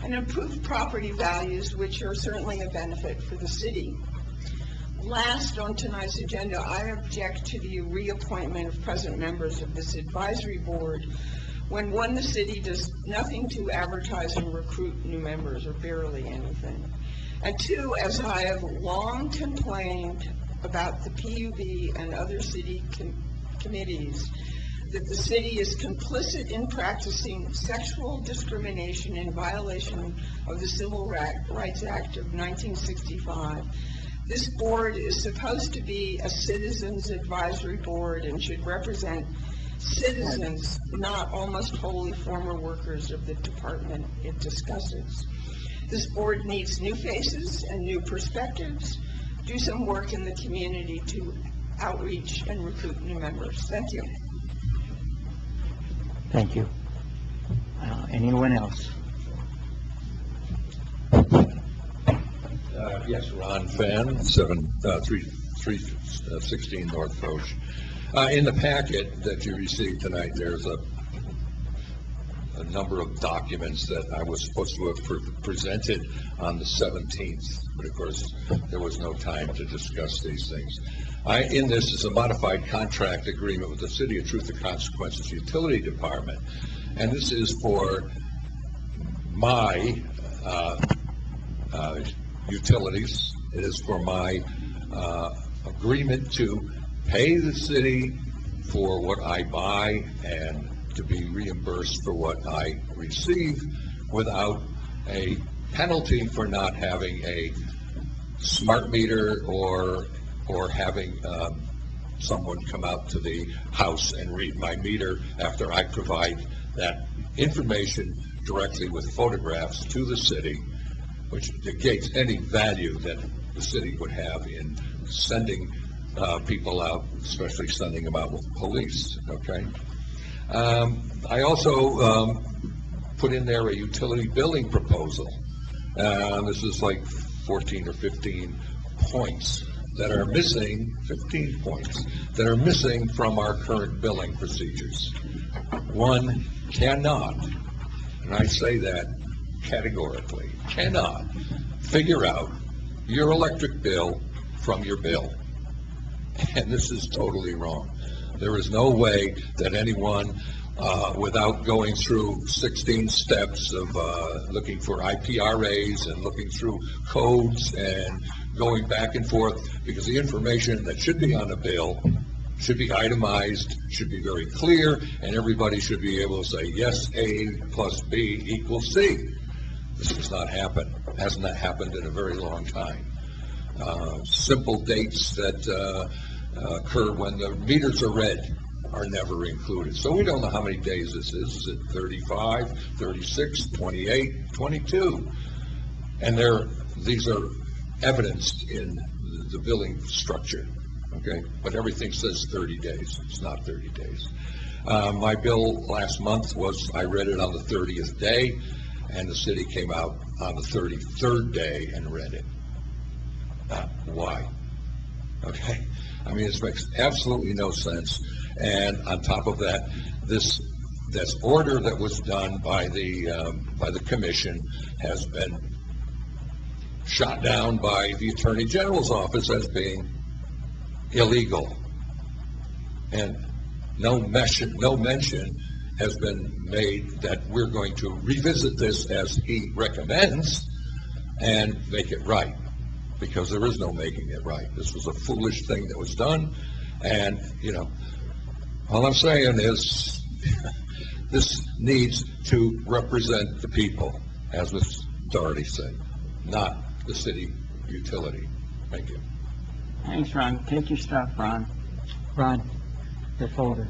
and improved property values, which are certainly a benefit for the city. Last on tonight's agenda, I object to the reappointment of present members of this advisory board when one, the city does nothing to advertise and recruit new members, or barely anything. And two, as I have long complained about the PUB and other city committees, that the city is complicit in practicing sexual discrimination in violation of the Civil Rights Act of 1965. This board is supposed to be a citizens advisory board and should represent citizens, not almost wholly former workers of the department it discusses. This board needs new faces and new perspectives. Do some work in the community to outreach and recruit new members. Thank you. Thank you. Anyone else? Yes, Ron Fan, 316 North Foch. In the packet that you received tonight, there's a number of documents that I was supposed to have presented on the 17th, but of course, there was no time to discuss these things. In this is a modified contract agreement with the City of Truth and Consequences Utility Department, and this is for my utilities. It is for my agreement to pay the city for what I buy and to be reimbursed for what I receive without a penalty for not having a smart meter or having someone come out to the house and read my meter after I provide that information directly with photographs to the city, which negates any value that the city would have in sending people out, especially sending them out with police, okay? I also put in there a utility billing proposal. This is like 14 or 15 points that are missing, 15 points, that are missing from our current billing procedures. One cannot, and I say that categorically, cannot figure out your electric bill from your bill. And this is totally wrong. There is no way that anyone, without going through 16 steps of looking for IPRAs and looking through codes and going back and forth, because the information that should be on a bill should be itemized, should be very clear, and everybody should be able to say, yes, A plus B equals C. This does not happen. Has not happened in a very long time. Simple dates that occur when the meters are read are never included. So we don't know how many days this is. Is it 35, 36, 28, 22? And these are evidenced in the billing structure, okay? But everything says 30 days. It's not 30 days. My bill last month was, I read it on the 30th day, and the city came out on the 33rd day and read it. Why? Okay? I mean, this makes absolutely no sense. And on top of that, this order that was done by the commission has been shot down by the Attorney General's office as being illegal. And no mention has been made that we're going to revisit this as he recommends and make it right, because there is no making it right. This was a foolish thing that was done, and, you know, all I'm saying is this needs to represent the people, as Ms. Doherty said, not the city utility. Thank you. Thanks, Ron. Take your stuff, Ron. Ron, your folder.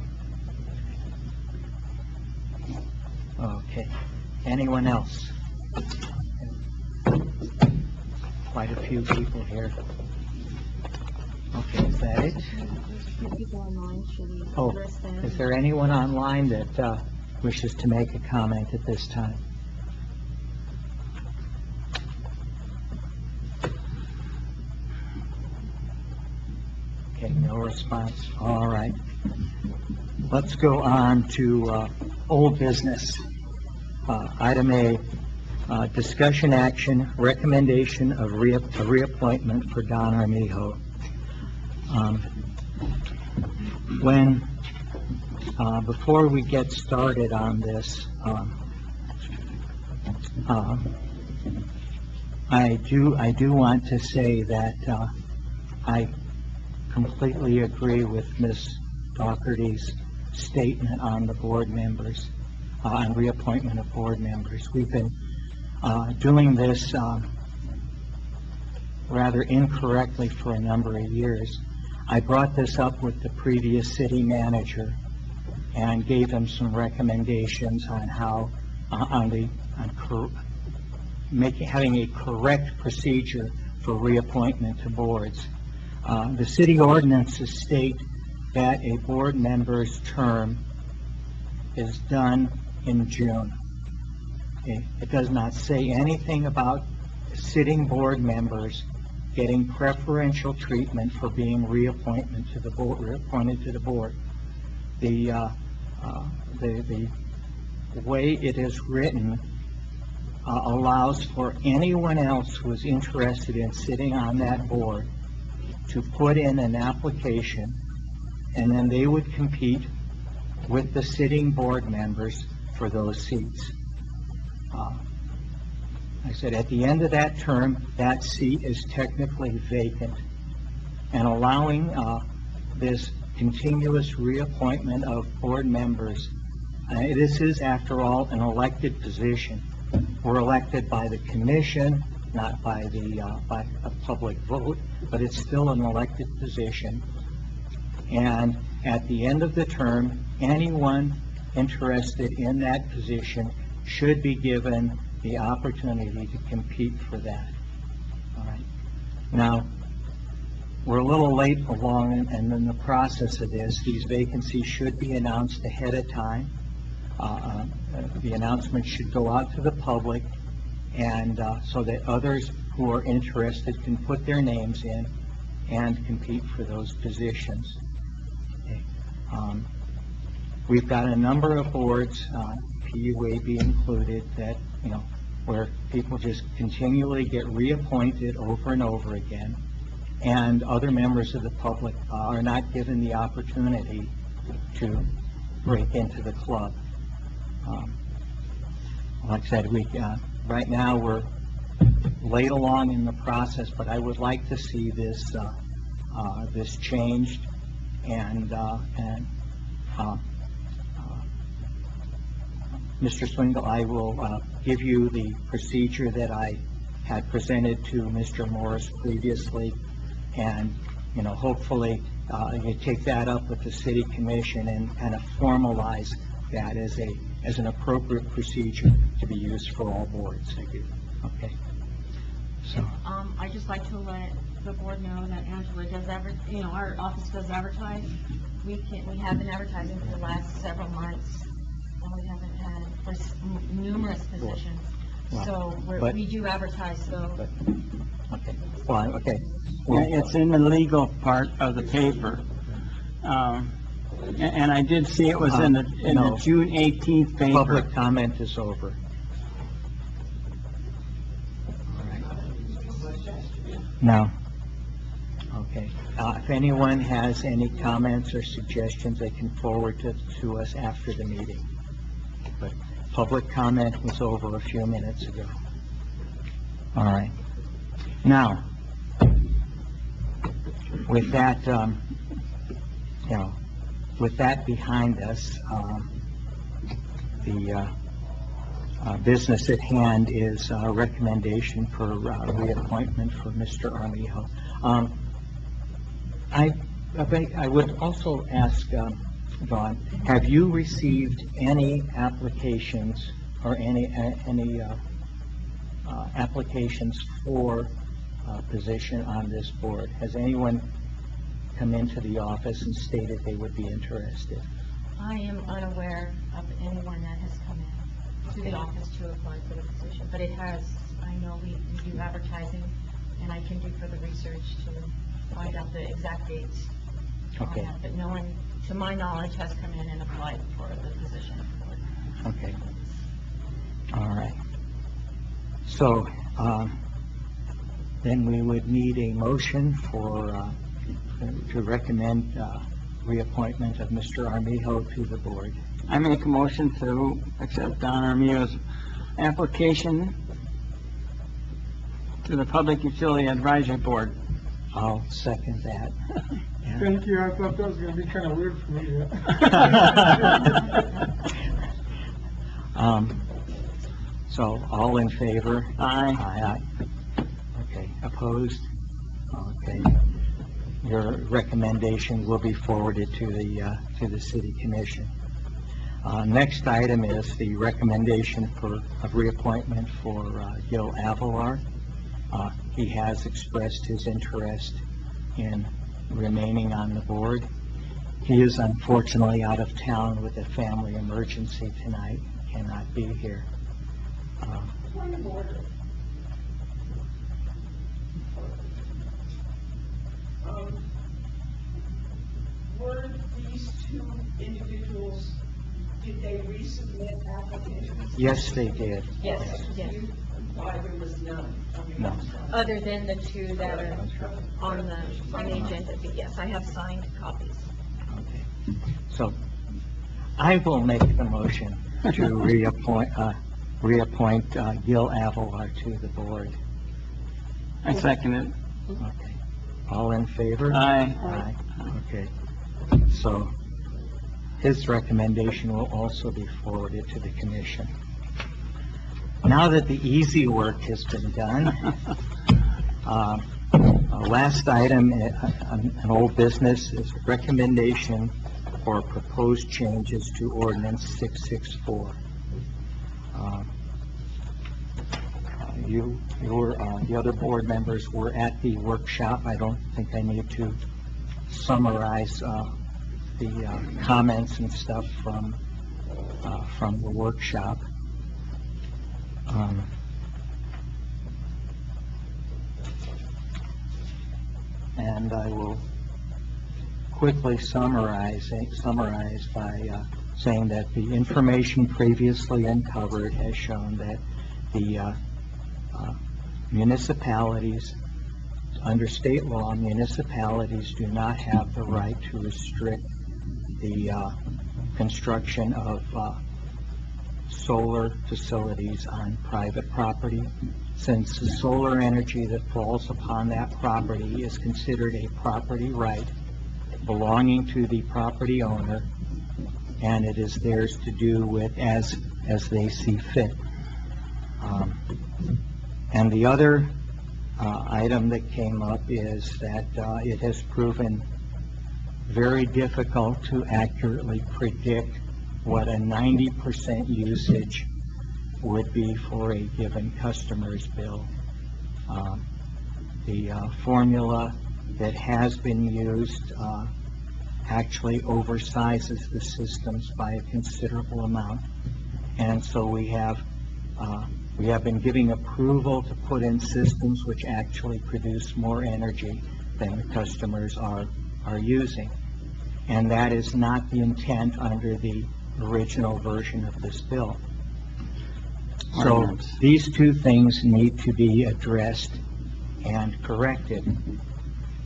Okay. Anyone else? Quite a few people here. Okay, is that it? Oh, is there anyone online that wishes to make a comment at this time? Okay, no response. All right. Let's go on to old business. Item A, discussion action, recommendation of reappointment for Don Armijo. When Before we get started on this, I do want to say that I completely agree with Ms. Doherty's statement on the board members, on reappointment of board members. We've been doing this rather incorrectly for a number of years. I brought this up with the previous city manager and gave him some recommendations on how, having a correct procedure for reappointment to boards. The city ordinances state that a board member's term is done in June. Okay? It does not say anything about sitting board members getting preferential treatment for being reappointed to the board. The way it is written allows for anyone else who is interested in sitting on that board to put in an application, and then they would compete with the sitting board members for those seats. I said at the end of that term, that seat is technically vacant, and allowing this continuous reappointment of board members. This is, after all, an elected position. We're elected by the commission, not by by a public vote, but it's still an elected position. And at the end of the term, anyone interested in that position should be given the opportunity to compete for that. All right. Now, we're a little late along in the process of this. These vacancies should be announced ahead of time. The announcement should go out to the public, and so that others who are interested can put their names in and compete for those positions. Okay. We've got a number of boards, PUAB included, that, where people just continually get reappointed over and over again, and other members of the public are not given the opportunity to break into the club. Like I said, right now we're late along in the process, but I would like to see this this changed, and Mr. Swingle, I will give you the procedure that I had presented to Mr. Morris previously, and hopefully you take that up with the city commission and kind of formalize that as an appropriate procedure to be used for all boards. Okay. So I'd just like to let the board know that Angela does our office does advertise. We have been advertising for the last several months, and we haven't had for numerous positions. Wow. So we do advertise, so. Okay. Well, okay. It's in the legal part of the paper. And I did see it was in the June 18th paper. Public comment is over. All right. No. Okay. If anyone has any comments or suggestions, they can forward to us after the meeting. But public comment was over a few minutes ago. All right. Now, with that, with that behind us, the business at hand is a recommendation for reappointment for Mr. Armijo. I would also ask, Dawn, have you received any applications or any applications for a position on this board? Has anyone come into the office and stated they would be interested? I am unaware of anyone that has come in to the office to apply for the position, but I know we do advertising, and I can do further research to find out the exact dates. Okay. But no one, to my knowledge, has come in and applied for the position. Okay. All right. So, then we would need a motion for, to recommend reappointment of Mr. Armijo to the board. I make a motion to accept Don Armijo's application to the Public Utility Advisory Board. I'll second that. Yeah. Thank you, I thought that was gonna be kinda weird for me. So, all in favor? Aye. Aye. Okay, opposed? Okay. Your recommendation will be forwarded to the city commission. Next item is the recommendation of reappointment for Gil Avalar. He has expressed his interest in remaining on the board. He is unfortunately out of town with a family emergency tonight, cannot be here. Point of order. Were these two individuals, did they resubmit applications? Yes, they did. Yes, yes. Why there was none? No. Other than the two that are on the agenda, but yes, I have signed copies. So, I will make the motion to reappoint Gil Avalar to the board. I second it. Okay. All in favor? Aye. Aye. Okay. So, his recommendation will also be forwarded to the commission. Now that the easy work has been done, last item, an old business, is recommendation for proposed changes to ordinance 664. The other board members were at the workshop. I don't think I need to summarize the comments and stuff from the workshop. And I will quickly summarize by saying that the information previously uncovered has shown that the municipalities, under state law, municipalities do not have the right to restrict the construction of solar facilities on private property, since the solar energy that falls upon that property is considered a property right belonging to the property owner, and it is theirs to do with as they see fit. And the other item that came up is that it has proven very difficult to accurately predict what a 90% usage would be for a given customer's bill. The formula that has been used actually oversizes the systems by a considerable amount, and so we have been giving approval to put in systems which actually produce more energy than the customers are using, and that is not the intent under the original version of this bill. So these two things need to be addressed and corrected.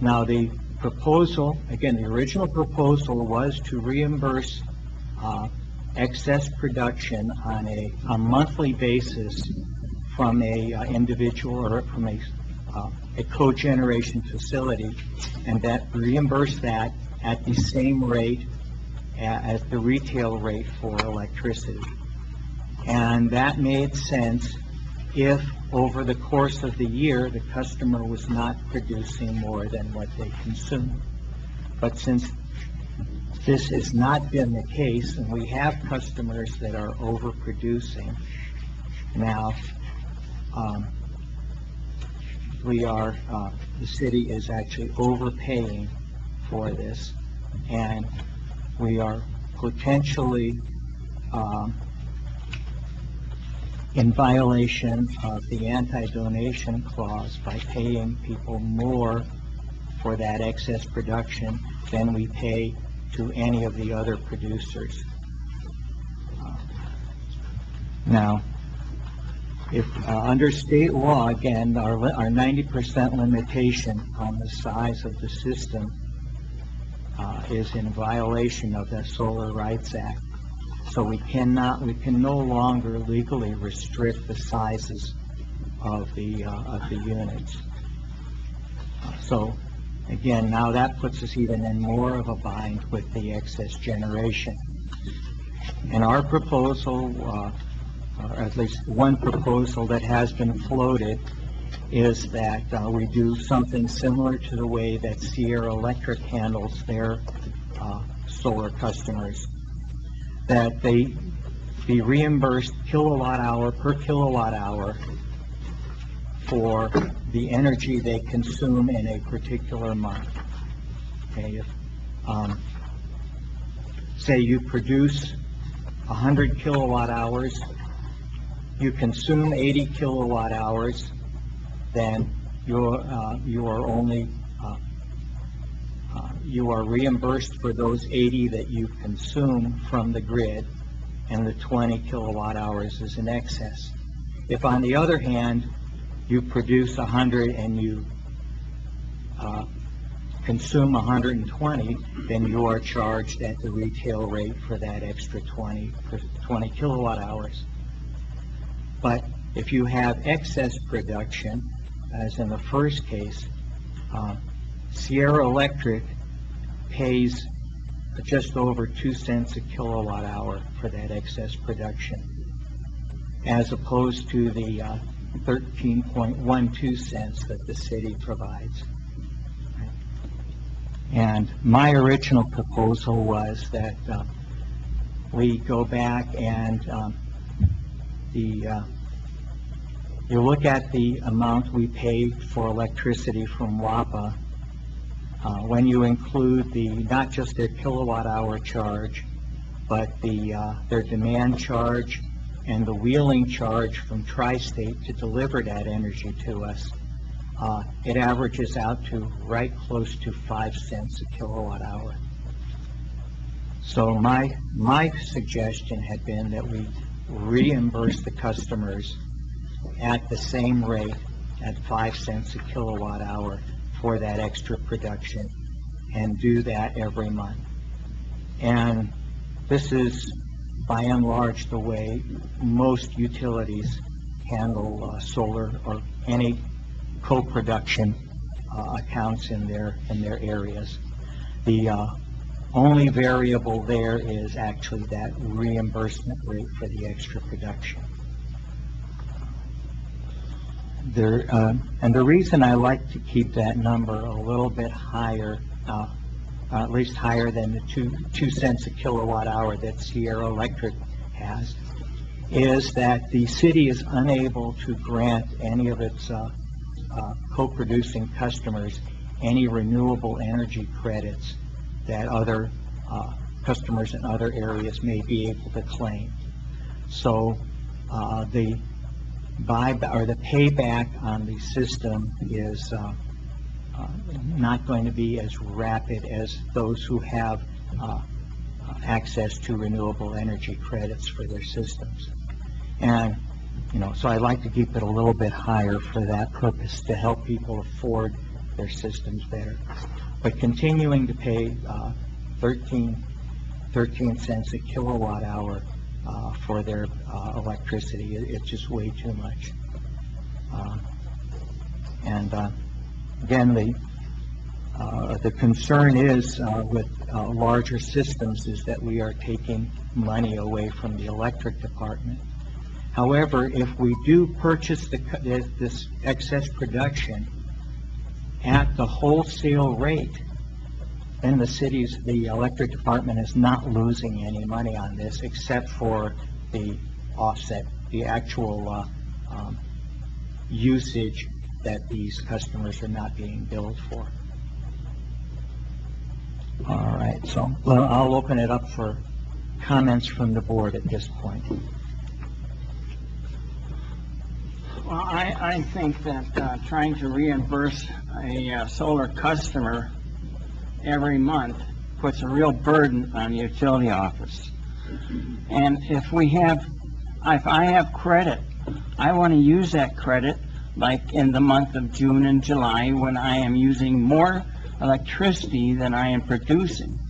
Now the proposal, again, the original proposal was to reimburse excess production on a monthly basis from a individual or from a cogeneration facility, and that reimburse that at the same rate as the retail rate for electricity. And that made sense if over the course of the year the customer was not producing more than what they consume. But since this has not been the case, and we have customers that are overproducing now, the city is actually overpaying for this, and we are potentially in violation of the anti-donation clause by paying people more for that excess production than we pay to any of the other producers. Now, if under state law, again, our 90% limitation on the size of the system is in violation of the Solar Rights Act. So we can no longer legally restrict the sizes of the units. So, again, now that puts us even in more of a bind with the excess generation. And our proposal, or at least one proposal that has been floated, is that we do something similar to the way that Sierra Electric handles their solar customers, that they be reimbursed kilowatt hour per kilowatt hour for the energy they consume in a particular month. Okay, if, say you produce 100 kilowatt hours, you consume 80 kilowatt hours, then you are only you are reimbursed for those 80 that you consume from the grid, and the 20 kilowatt hours is in excess. If, on the other hand, you produce 100 and you consume 120, then you are charged at the retail rate for that extra 20 kilowatt hours. But if you have excess production, as in the first case, Sierra Electric pays just over 2 cents a kilowatt hour for that excess production, as opposed to the 13.12 cents that the city provides. And my original proposal was that we go back and you look at the amount we pay for electricity from WAPA when you include not just their kilowatt hour charge, but their demand charge and the wheeling charge from Tri-State to deliver that energy to us. It averages out to right close to 5 cents a kilowatt hour. So my suggestion had been that we reimburse the customers at the same rate, at 5 cents a kilowatt hour for that extra production, and do that every month. And this is by and large the way most utilities handle solar or any co-production accounts in their areas. The only variable there is actually that reimbursement rate for the extra production. And the reason I like to keep that number a little bit higher, at least higher than the 2 cents a kilowatt hour that Sierra Electric has, is that the city is unable to grant any of its co-producing customers any renewable energy credits that other customers in other areas may be able to claim. So the payback on the system is not going to be as rapid as those who have access to renewable energy credits for their systems. And so I like to keep it a little bit higher for that purpose, to help people afford their systems better. But continuing to pay 13 cents a kilowatt hour for their electricity, it's just way too much. Again, the concern is with larger systems is that we are taking money away from the electric department. However, if we do purchase this excess production at the wholesale rate, then the electric department is not losing any money on this, except for the offset, the actual usage that these customers are not being billed for. All right, so I'll open it up for comments from the board at this point. Well, I think that trying to reimburse a solar customer every month puts a real burden on the utility office. And if I have credit, I want to use that credit like in the month of June and July, when I am using more electricity than I am producing.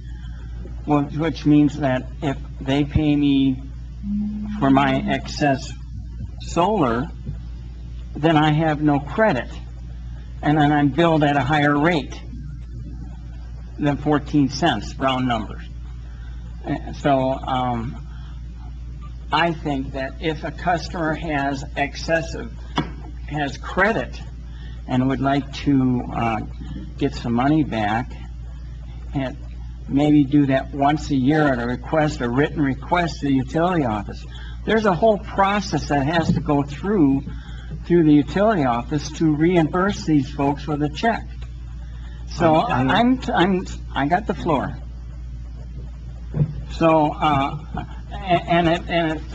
which means that if they pay me for my excess solar, then I have no credit. And then I'm billed at a higher rate than 14 cents, round numbers. So, I think that if a customer has credit and would like to, get some money back, and maybe do that once a year at a written request to the utility office. There's a whole process that has to go through the utility office to reimburse these folks with a check. So I got the floor. So,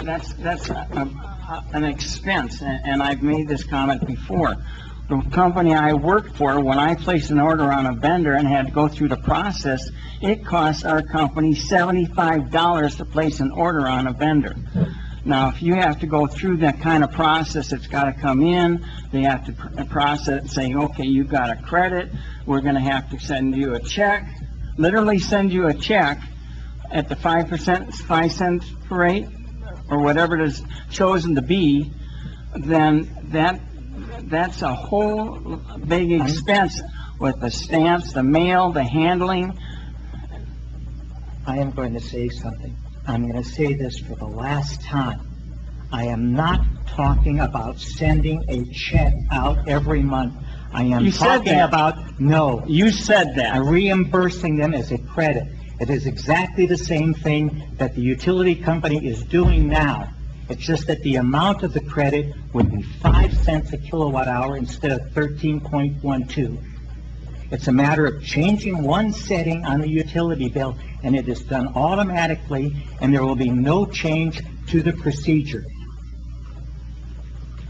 that's an expense, and I've made this comment before. The company I worked for, when I placed an order on a vendor and had to go through the process, it cost our company $75 to place an order on a vendor. Now, if you have to go through that kind of process, it's got to come in, they have to process, saying, okay, you've got a credit, we're going to have to send you a check, literally send you a check at the 5 cents rate, or whatever it is chosen to be, then that's a whole big expense with the stamps, the mail, the handling. I am going to say something. I'm going to say this for the last time. I am not talking about sending a check out every month. I am talking about, no. You said that. Reimbursing them as a credit. It is exactly the same thing that the utility company is doing now. It's just that the amount of the credit would be 5 cents a kilowatt hour instead of 13.12. It's a matter of changing one setting on the utility bill, and it is done automatically, and there will be no change to the procedure.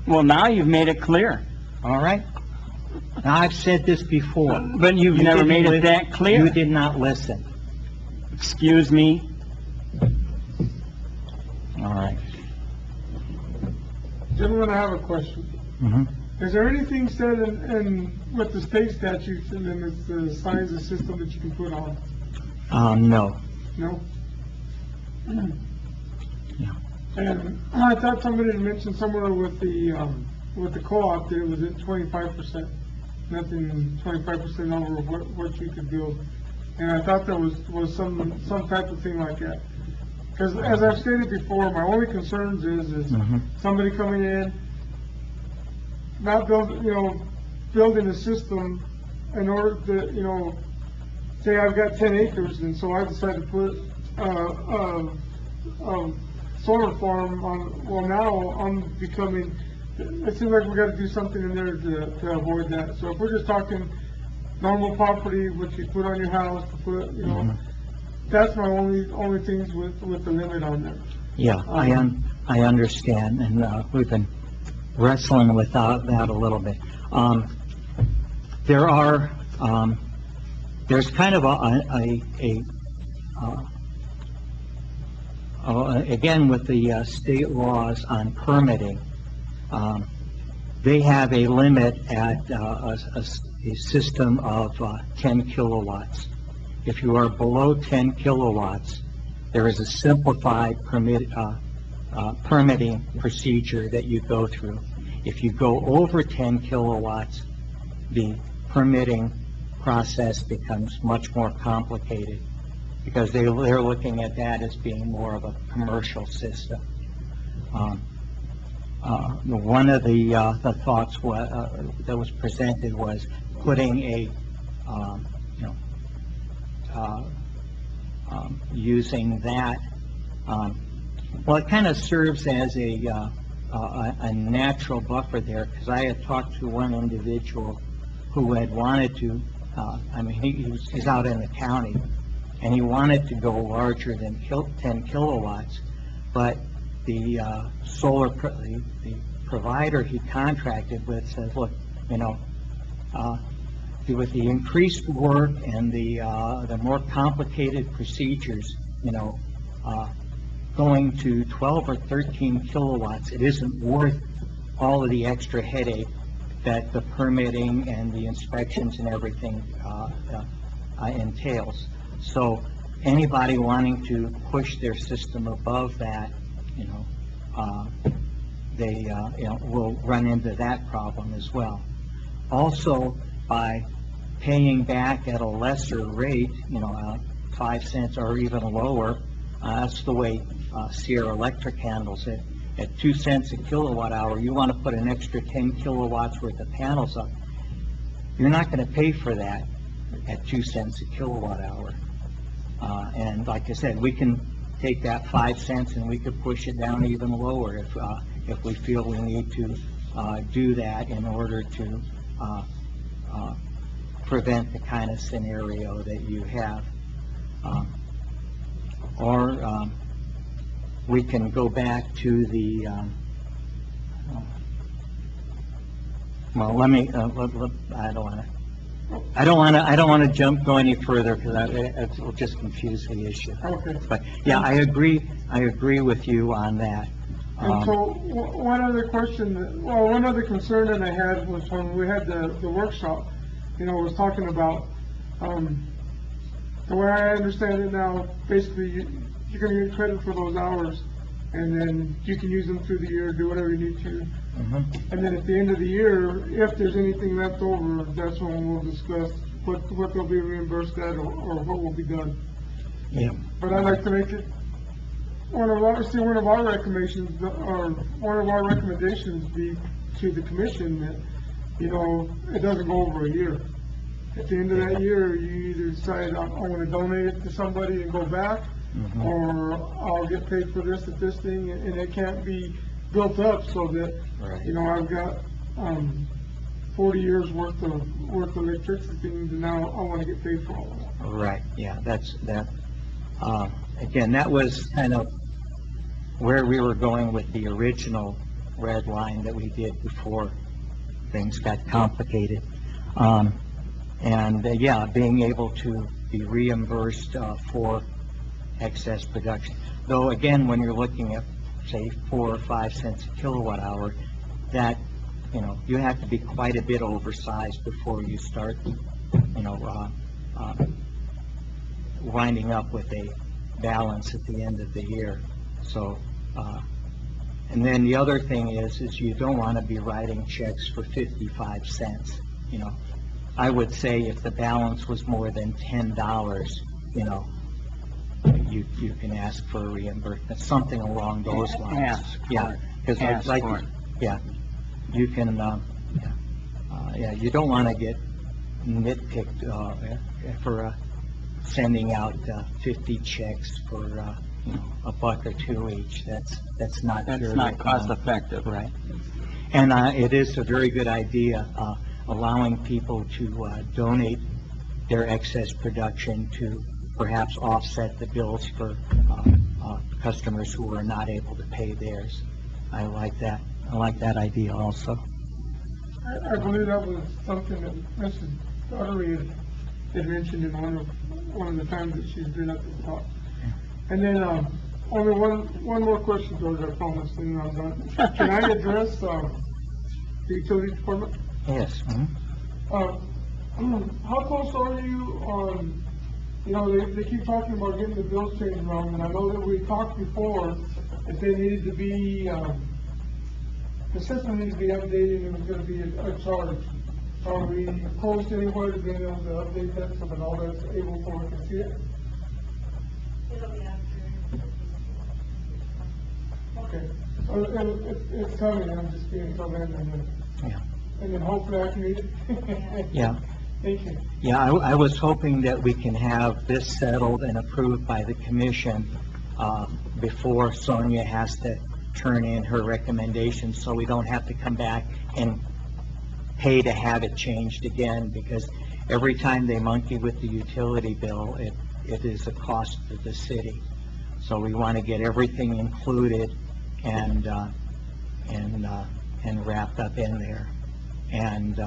Well, now you've made it clear. All right? Now, I've said this before. But you've never made it that clear. You did not listen. Excuse me? All right. Gentlemen, I have a question. Mm-hmm. Is there anything said in with the state statutes and then it's the size of system that you can put on? No. No? Yeah. And I thought somebody had mentioned somewhere with the co-op that it was at 25%, nothing 25% over what you could build. And I thought there was some type of thing like that. Because as I've stated before, my only concerns is somebody coming in, not building a system in order to, say I've got 10 acres and so I decide to put a solar farm on, well now I'm becoming, it seems like we got to do something in there to avoid that. So if we're just talking normal property, what you put on your house, to put, that's my only things with the limit on there. Yeah, I understand, and we've been wrestling with that a little bit. There's kind of again with the state laws on permitting, they have a limit at a system of 10 kilowatts. If you are below 10 kilowatts, there is a simplified permitting procedure that you go through. If you go over 10 kilowatts, the permitting process becomes much more complicated because they're looking at that as being more of a commercial system. One of the thoughts that was presented was putting using that. Well, it kind of serves as a natural buffer there, because I had talked to one individual who had wanted to, he's out in the county, and he wanted to go larger than 10 kilowatts, but the the provider he contracted with says, look, with the increased work and the more complicated procedures, going to 12 or 13 kilowatts, it isn't worth all of the extra headache that the permitting and the inspections and everything entails. So anybody wanting to push their system above that, they, will run into that problem as well. Also, by paying back at a lesser rate, 5 cents or even lower, that's the way Sierra Electric handles it. At 2 cents a kilowatt hour, you want to put an extra 10 kilowatts worth of panels up. You're not going to pay for that at 2 cents a kilowatt hour. And like I said, we can take that 5 cents and we could push it down even lower if we feel we need to do that in order to prevent the kind of scenario that you have. Or we can go back to the, well, let me, I don't want to go any further because it will just confuse the issue. Okay. But yeah, I agree with you on that. And so, one other question, one other concern that I had was when we had the workshop, was talking about, the way I understand it now, basically, you're gonna get credit for those hours, and then you can use them through the year, do whatever you need to. And then at the end of the year, if there's anything left over, that's when we'll discuss what they'll be reimbursed at or what will be done. Yeah. But I'd like to make it one of our recommendations, or one of our recommendations be to the commission that, it doesn't go over a year. At the end of that year, you either decide I want to donate it to somebody and go back, or I'll get paid for this at this thing, and it can't be built up so that, I've got 40 years worth of electricity, and now I want to get paid for all of that. Right, yeah, that's that. Again, that was kind of where we were going with the original red line that we did before things got complicated. Yeah, being able to be reimbursed for excess production. Though again, when you're looking at, say, 4 or 5 cents a kilowatt hour, that, you have to be quite a bit oversized before you start, winding up with a balance at the end of the year. So, and then the other thing is you don't want to be writing checks for 55 cents. I would say if the balance was more than $10, you can ask for a reimbursement, something along those lines. Yeah, because you can, you don't want to get nitpicked for sending out 50 checks for $1 or $2 each. That's not cost effective, right? And it is a very good idea allowing people to donate their excess production to perhaps offset the bills for customers who are not able to pay theirs. I like that. I like that idea also. I believe that was something that Mrs. Daugherty had mentioned in one of the times that she's been at the talk. And then only one more question, George, I promise, and then I'm done. Can I address the utility department? Yes. How close are you on, they keep talking about getting the bills changed around, and I know that we talked before that they needed to be, the system needs to be updated and it was going to be a charge. Are we close anywhere to being able to update that so that all that's able for us to see it? Okay. It's coming, I'm just being told that, and then hopefully I can read it. Yeah. Thank you. Yeah, I was hoping that we can have this settled and approved by the commission before Sonia has to turn in her recommendations, so we don't have to come back and pay to have it changed again, because every time they monkey with the utility bill, it is a cost to the city. So we want to get everything included and wrapped up in there. And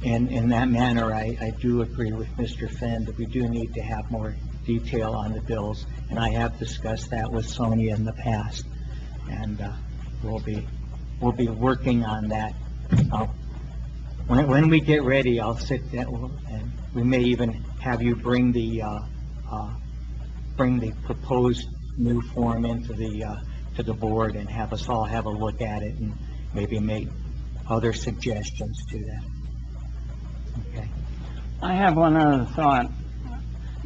in that manner, I do agree with Mr. Fenn that we do need to have more detail on the bills, and I have discussed that with Sonia in the past, and we'll be working on that. When we get ready, I'll sit down, and we may even have you bring the bring the proposed new form into to the board and have us all have a look at it and maybe make other suggestions to that. Okay. I have one other thought,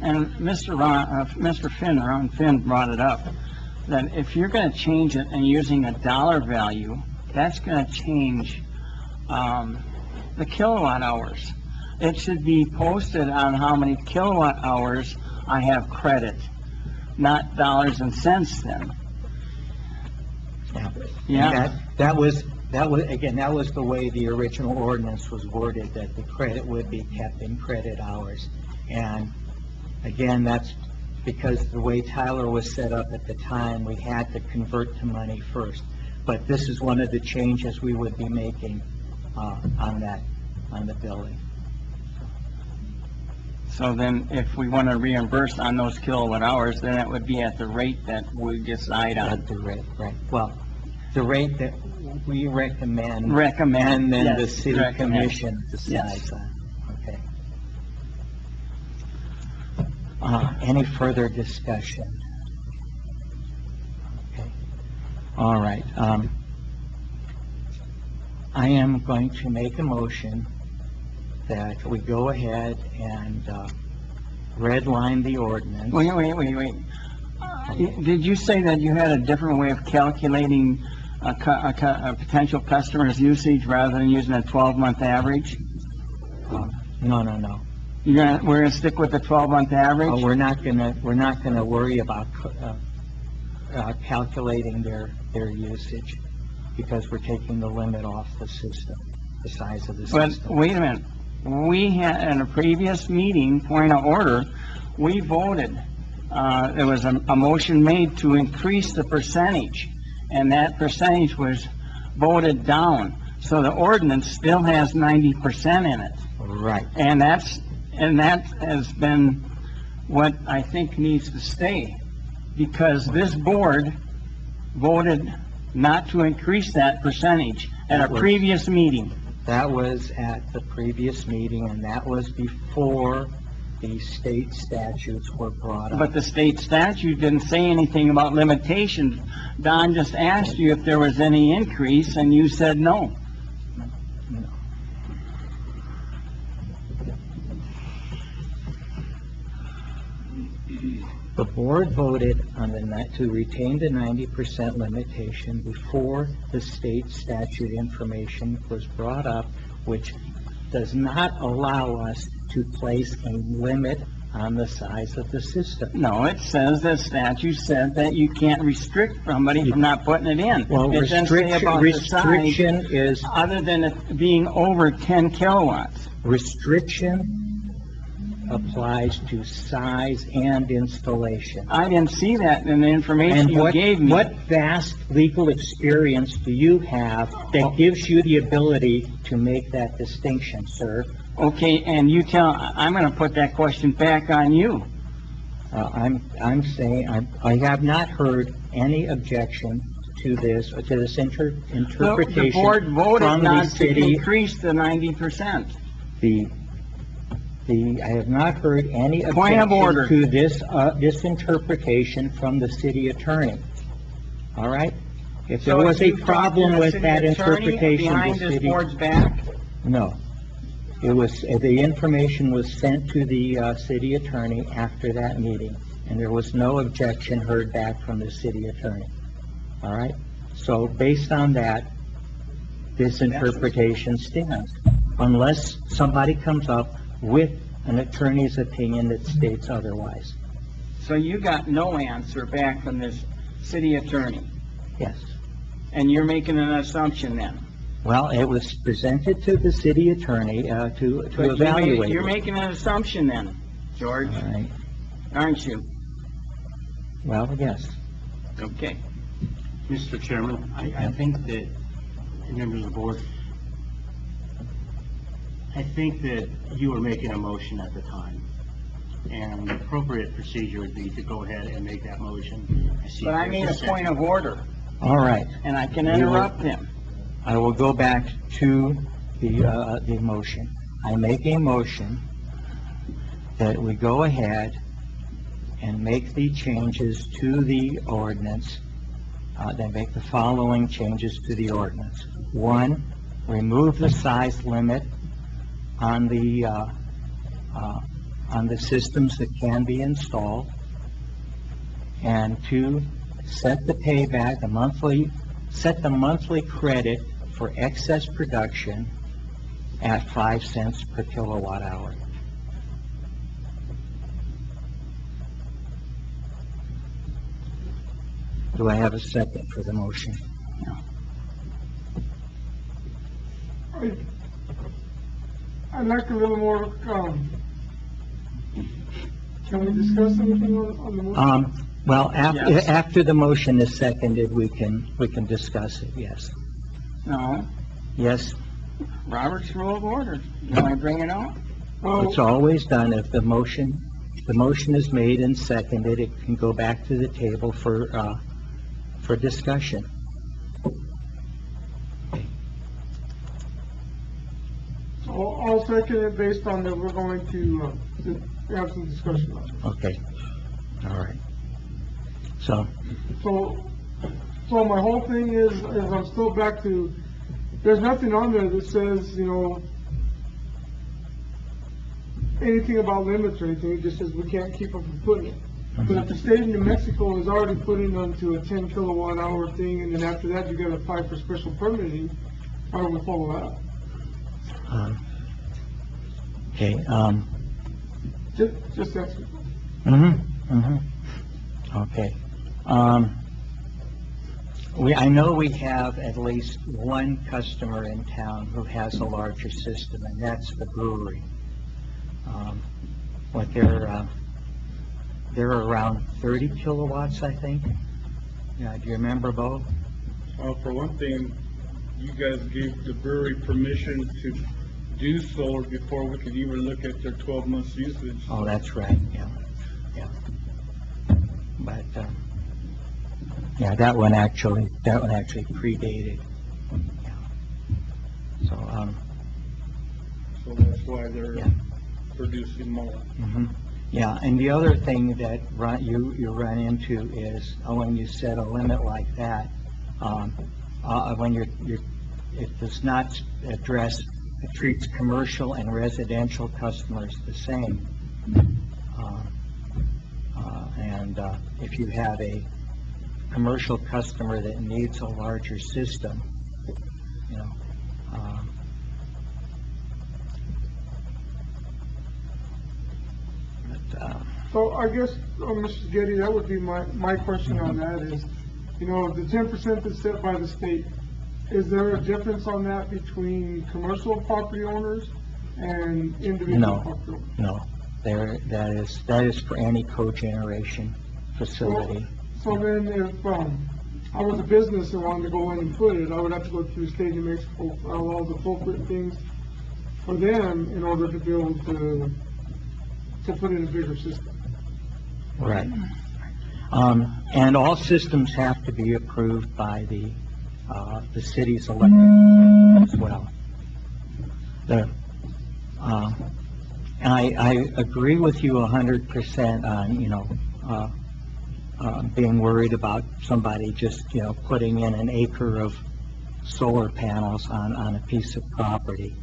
and Mr. Finn, Ron Finn brought it up, that if you're going to change it and using a dollar value, that's going to change the kilowatt hours. It should be posted on how many kilowatt hours I have credit, not dollars and cents then. Yeah. That was the way the original ordinance was worded, that the credit would be kept in credit hours. And again, that's because the way Tyler was set up at the time, we had to convert to money first. But this is one of the changes we would be making on the billing. So then if we want to reimburse on those kilowatt hours, then it would be at the rate that we decide on. At the rate, right. Well, the rate that we recommend. And then the yes, city commission decides yes. on. Okay. Any further discussion? Okay. All right. I am going to make a motion that we go ahead and redline the ordinance. Wait. Did you say that you had a different way of calculating a potential customer's usage rather than using a 12-month average? No. We're gonna stick with the 12-month average? We're not gonna worry about calculating their usage because we're taking the limit off the system, the size of the system. But wait a minute. We had, in a previous meeting, point of order, we voted, there was a motion made to increase the percentage, and that percentage was voted down. So the ordinance still has 90% in it. Right. And that has been what I think needs to stay, because this board voted not to increase that percentage at a previous meeting. That was at the previous meeting, and that was before the state statutes were brought up. But the state statute didn't say anything about limitations. Don just asked you if there was any increase, and you said no. The board voted on to retain the 90% limitation before the state statute information was brought up, which does not allow us to place a limit on the size of the system. No, it says the statute said that you can't restrict somebody from not putting it in. Well, it doesn't say about restriction is other than it being over 10 kilowatts. Restriction applies to size and installation. I didn't see that in the information you gave me. What vast legal experience do you have that gives you the ability to make that distinction, sir? Okay, and I'm going to put that question back on you. I'm saying I have not heard any objection to this interpretation The board voted from not the city. to increase the 90%. I have not heard any Point of order. objection to this interpretation from the city attorney. All right? If there was a problem with that interpretation, behind this board's back? No. It was, the information was sent to the city attorney after that meeting, and there was no objection heard back from the city attorney. All right? So based on that, this interpretation stands, unless somebody comes up with an attorney's opinion that states otherwise. So you got no answer back from this city attorney? Yes. And you're making an assumption then? Well, it was presented to the city attorney to evaluate. You're making an assumption then, George? All right. Aren't you? Well, yes. Okay. Mr. Chairman, I think that, members of the board, I think that you were making a motion at the time, and the appropriate procedure would be to go ahead and make that motion. But I mean a point of order. All right. And I can interrupt him. I will go back to the motion. I make a motion that we go ahead and make the changes to the ordinance, then make the following changes to the ordinance. 1, remove the size limit on the systems that can be installed. And 2, set the payback, set the monthly credit for excess production at 5 cents per kilowatt hour. Do I have a second for the motion? I'd like a little more, can we discuss anything on the motion? Well, Yes. after the motion is seconded, we can discuss it, yes. No, Yes, Robert's Rule of Order. You want to bring it out? it's always done. If the motion is made and seconded, it can go back to the table for discussion. So I'll second it based on that we're going to have some discussion on it. Okay, all right. So, So my whole thing is I'm still back to, there's nothing on there that says, anything about limits or anything. It just says we can't keep them from putting it. But if the state of New Mexico is already putting them to a 10 kilowatt hour thing, and then after that you gotta apply for special permitting, how do we follow that? okay, Just that's it. Okay. I know we have at least one customer in town who has a larger system, and that's the brewery. They're around 30 kilowatts, I think. Yeah, do you remember, Bo? For one thing, you guys gave the brewery permission to do solar before we could even look at their 12 months usage. Oh, that's right, yeah. But, yeah, that one actually predated. Yeah. So that's why they're Yeah. producing more. Yeah, and the other thing that you run into is when you set a limit like that, when it does not address, it treats commercial and residential customers the same. And if you have a commercial customer that needs a larger system, So I guess, Mrs. Getty, that would be my question on that is, the 10% that's set by the state, is there a difference on that between commercial property owners and individual property owners? No, that is for any cogeneration facility. So then if, I was a business and wanted to go in and put it, I would have to go through State of New Mexico, file all the appropriate things for them in order to be able to put in a bigger system. Right. And all systems have to be approved by the city's electric as well. And I agree with you 100% on, being worried about somebody just, putting in an acre of solar panels on a piece of property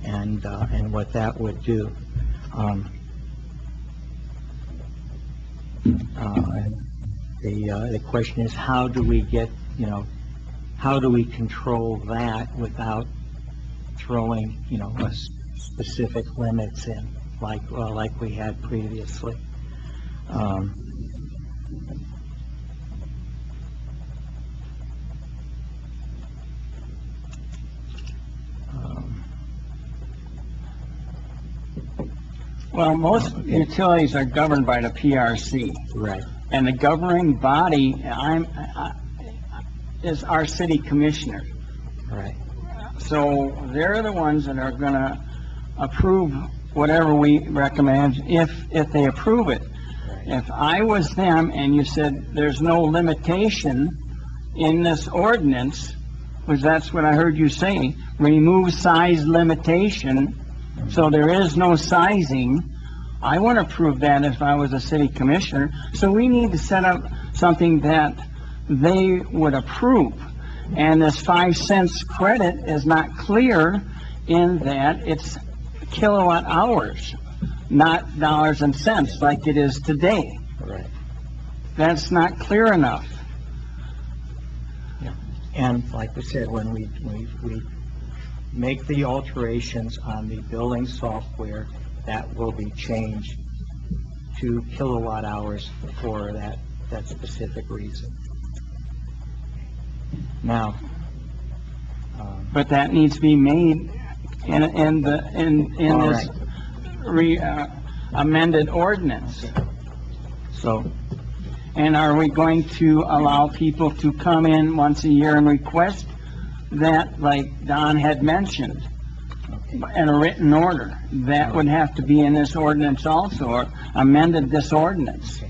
and what that would do. The question is, how do we control that without throwing, specific limits in, like we had previously? Well, most utilities are governed by the PRC. Right. And the governing body, is our city commissioner. Right. So they're the ones that are gonna approve whatever we recommend, if they approve it. If I was them and you said there's no limitation in this ordinance, which that's what I heard you say, remove size limitation, so there is no sizing I wouldn't approve that if I was a city commissioner. So we need to set up something that they would approve. And this 5 cents credit is not clear in that it's kilowatt hours, not dollars and cents like it is today. Right. That's not clear enough. And like we said, when we make the alterations on the billing software, that will be changed to kilowatt hours for that specific reason. Now, But that needs to be made in this amended ordinance. So, and are we going to allow people to come in once a year and request that, like Don had mentioned, in a written order? That would have to be in this ordinance also, or amended this ordinance.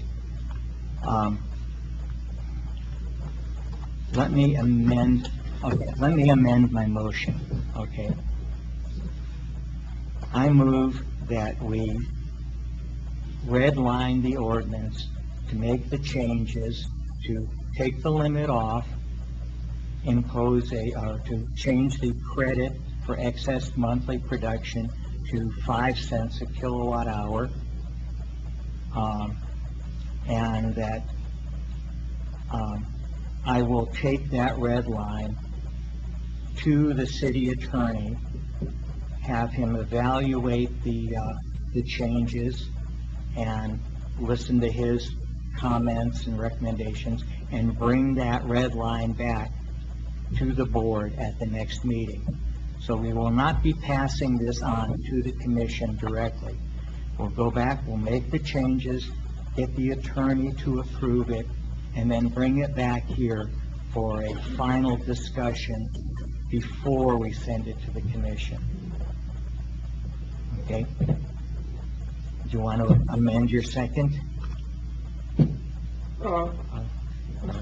let me amend my motion, okay? I move that we redline the ordinance to make the changes, to take the limit off, impose to change the credit for excess monthly production to 5 cents a kilowatt hour, and that I will take that red line to the city attorney, have him evaluate the changes and listen to his comments and recommendations, and bring that red line back to the board at the next meeting. So we will not be passing this on to the commission directly. We'll go back, we'll make the changes, get the attorney to approve it, and then bring it back here for a final discussion before we send it to the commission. Okay? Do you want to amend your second?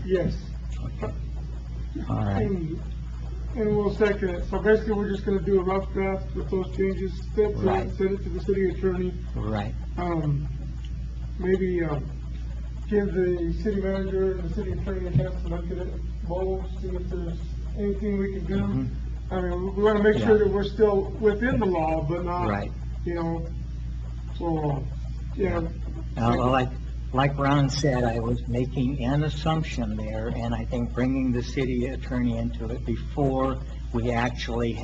Yes. Okay. All right. And we'll second it. So basically, we're just gonna do a rough draft with those changes, send Right. it to the city attorney. Right. Maybe, give the city manager and the city attorney a chance to look at it, both, see if there's anything we can do. I mean, we wanna make sure that we're still within the law, but not, Right. you know, so, yeah. Like Ron said, I was making an assumption there, and I think bringing the city attorney into it before we actually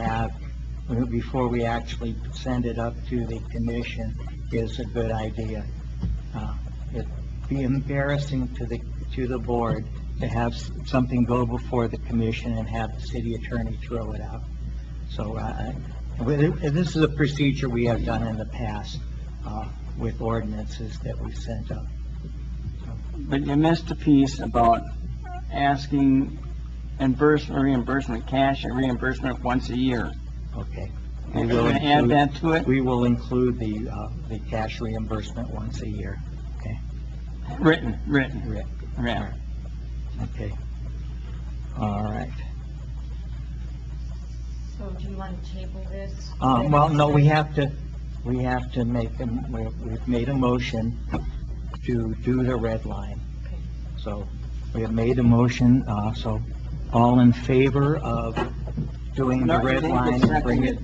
send it up to the commission is a good idea. It'd be embarrassing to the board to have something go before the commission and have the city attorney throw it out. So, this is a procedure we have done in the past, with ordinances that we sent up. But you missed a piece about asking reimbursement, cash and reimbursement once a year. Okay. Are you going to add that to it? We will include the cash reimbursement once a year. Okay. Written. Okay. All right. So do you want to table this? Well, no, we have to we've made a motion to do the red line. Okay. So we have made a motion, so all in favor of doing the red line and bring it?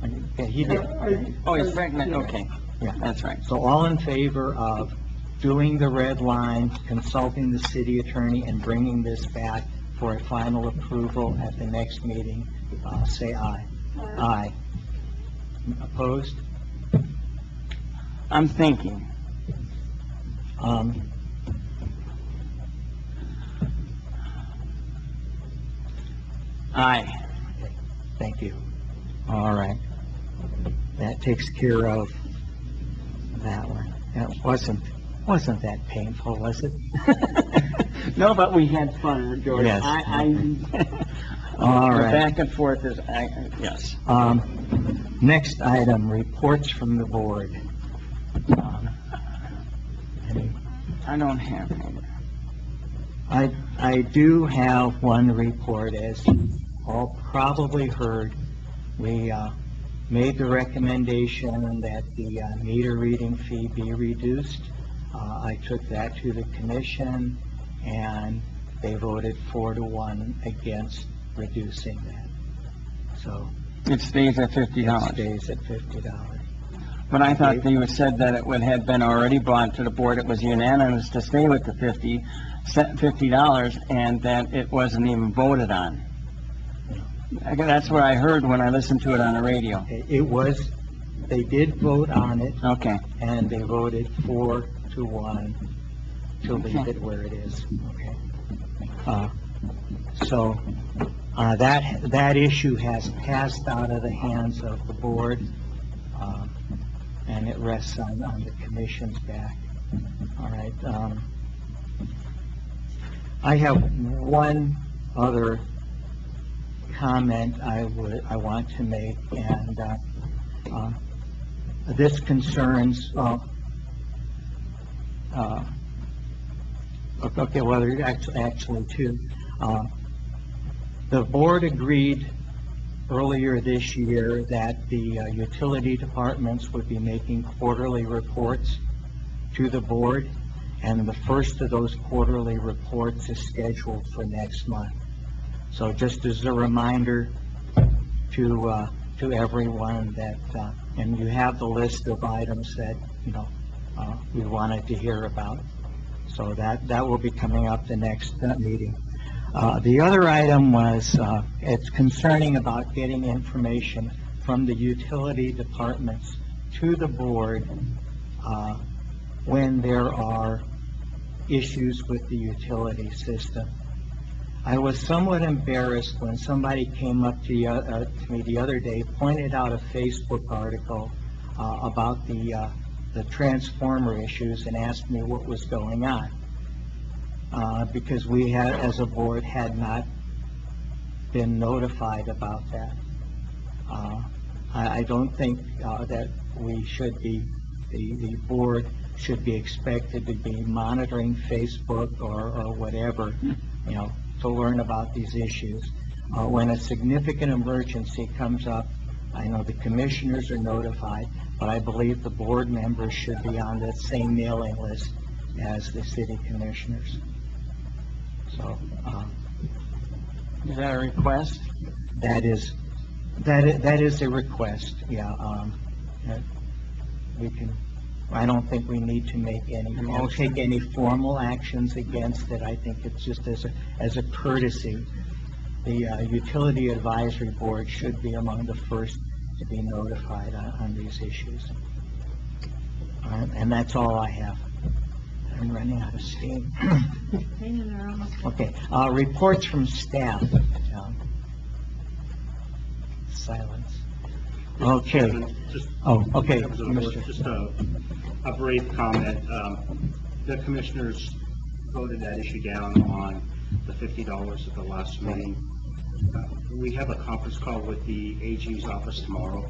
Okay, he did. Oh, he's pregnant, okay. Yeah, That's right. So all in favor of doing the red line, consulting the city attorney, and bringing this back for a final approval at the next meeting, say aye. Aye. Opposed? I'm thinking. Aye. Okay, thank you. All right. That takes care of that one. That wasn't that painful, was it? No, but we had fun, George. Yes. All right. The back and forth is, yes. Next item, reports from the board. I don't have any. I do have one report. As you all probably heard, we made the recommendation that the meter reading fee be reduced. I took that to the commission, and they voted 4-1 against reducing that. So It stays at it $50. stays at $50. But I thought you said that it would have been already brought to the board, it was unanimous to stay with the $50, and that it wasn't even voted on. That's what I heard when I listened to it on the radio. It was, they did vote on it, Okay. and they voted 4-1 to leave it where it is, okay? So, that issue has passed out of the hands of the board, and it rests on the commission's back. All right, I have one other comment I want to make, and this concerns, okay, well, there's actually two. The board agreed earlier this year that the utility departments would be making quarterly reports to the board, and the first of those quarterly reports is scheduled for next month. So just as a reminder to everyone that, and you have the list of items that, we wanted to hear about. So that will be coming up the next meeting. The other item was, it's concerning about getting information from the utility departments to the board when there are issues with the utility system. I was somewhat embarrassed when somebody came up to me the other day, pointed out a Facebook article about the transformer issues, and asked me what was going on. Because we had, as a board, had not been notified about that. I don't think that we should be, the board should be expected to be monitoring Facebook or whatever, to learn about these issues. When a significant emergency comes up, I know the commissioners are notified, but I believe the board members should be on the same mailing list as the city commissioners. So, Is that a request? that is a request, yeah. We can, I don't think we need to make take any formal actions against it. I think it's just as a courtesy. The Utility Advisory Board should be among the first to be notified on these issues. And that's all I have. I'm running out of steam. Okay, reports from staff. Silence. Okay. Okay. Just a brief comment. The commissioners voted that issue down on the $50 at the last meeting. We have a conference call with the AG's office tomorrow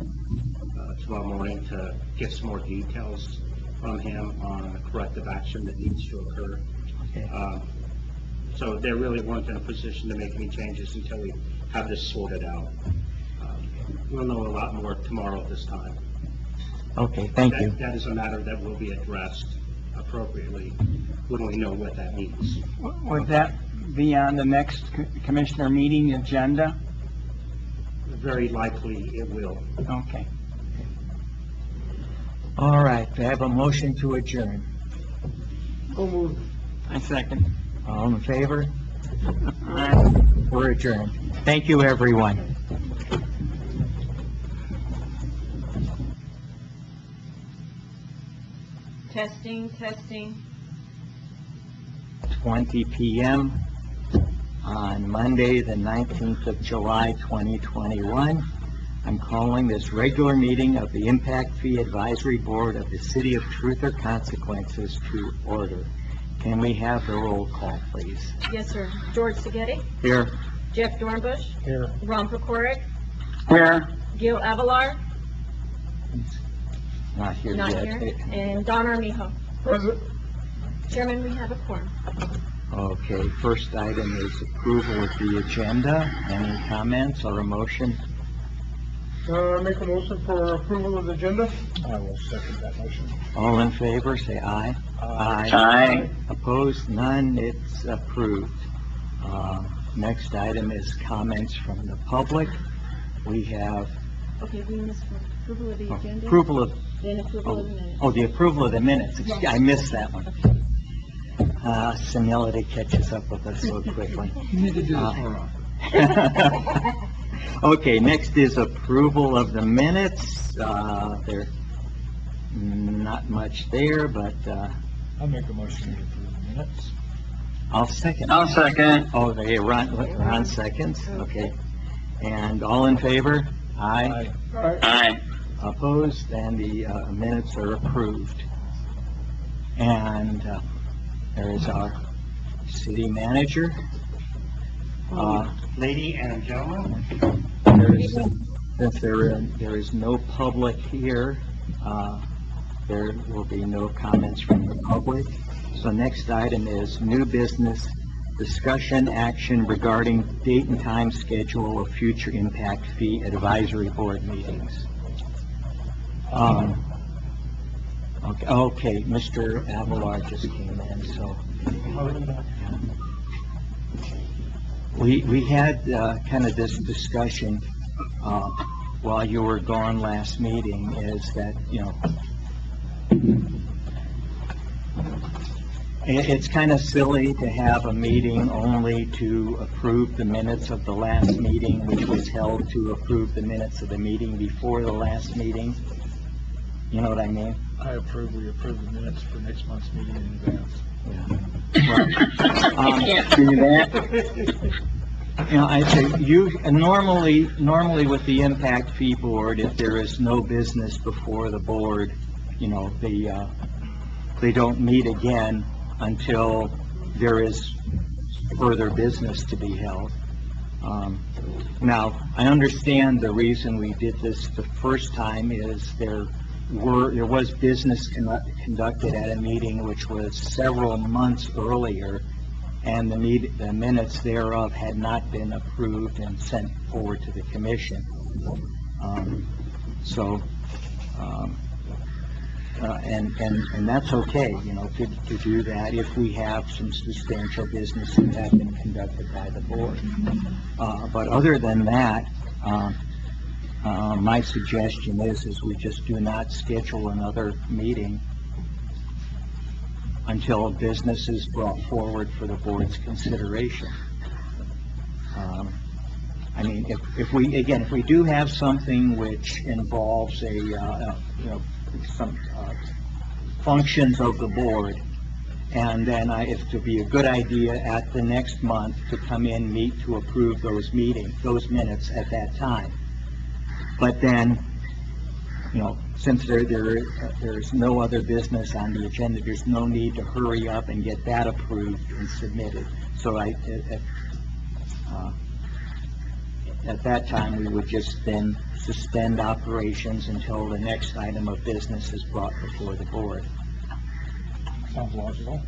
morning to get some more details from him on the corrective action that needs to occur. Okay. So they really weren't in a position to make any changes until we have this sorted out. We'll know a lot more tomorrow at this time. Okay, thank you. That is a matter that will be addressed appropriately when we know what that means. Would that be on the next commissioner meeting agenda? Very likely it will. Okay. All right, I have a motion to adjourn. I second. All in favor? We're adjourned. Thank you, everyone. Testing. 20 p.m. on Monday, the 19th of July, 2021. I'm calling this regular meeting of the Impact Fee Advisory Board of the City of Truth or Consequences to order. Can we have the roll call, please? Yes, sir. George Seghetti, Here. Jeff Dornbush, Here. Ron Pecoric, Here. Gil Avalar, Not here not yet. here, and Don Armijo. Chairman, we have a quorum. Okay, first item is approval of the agenda. Any comments or a motion? Make a motion for approval of the agenda. I will second that motion. All in favor, say aye. Aye. Opposed, none, it's approved. Next item is comments from the public. We have Okay, we missed approval of the agenda. approval of, Then approval of the minutes. oh, the approval of the minutes. I missed that one. Senility catches up with us so quickly. You need to do this more often. Okay, next is approval of the minutes. There's not much there, but, I'll make a motion to approve the minutes. I'll second. I'll second. Oh, okay, Ron seconds, okay. And all in favor? Aye. Aye. Opposed, and the minutes are approved. And there is our city manager. Lady and gentlemen, Since there is no public here, there will be no comments from the public. So next item is new business, discussion action regarding date and time schedule of future impact fee advisory board meetings. Okay, Mr. Avalar just came in, so. We had kind of this discussion while you were gone last meeting, is that, you know, it's kind of silly to have a meeting only to approve the minutes of the last meeting, which was held to approve the minutes of the meeting before the last meeting. You know what I mean? We approve the minutes for next month's meeting in advance. I can't do that. You know, I say, normally with the impact fee board, if there is no business before the board, you know, they don't meet again until there is further business to be held. Now, I understand the reason we did this the first time is there was business conducted at a meeting which was several months earlier, and the minutes thereof had not been approved and sent forward to the commission. And that's okay, you know, to do that if we have some substantial business that has been conducted by the board. But other than that, my suggestion is we just do not schedule another meeting until business is brought forward for the board's consideration. I mean, if we do have something which involves some functions of the board, and then it would be a good idea at the next month to come in, meet to approve those minutes at that time. But then, you know, since there's no other business on the agenda, there's no need to hurry up and get that approved and submitted. So at that time, we would just then suspend operations until the next item of business is brought before the board. Sounds logical.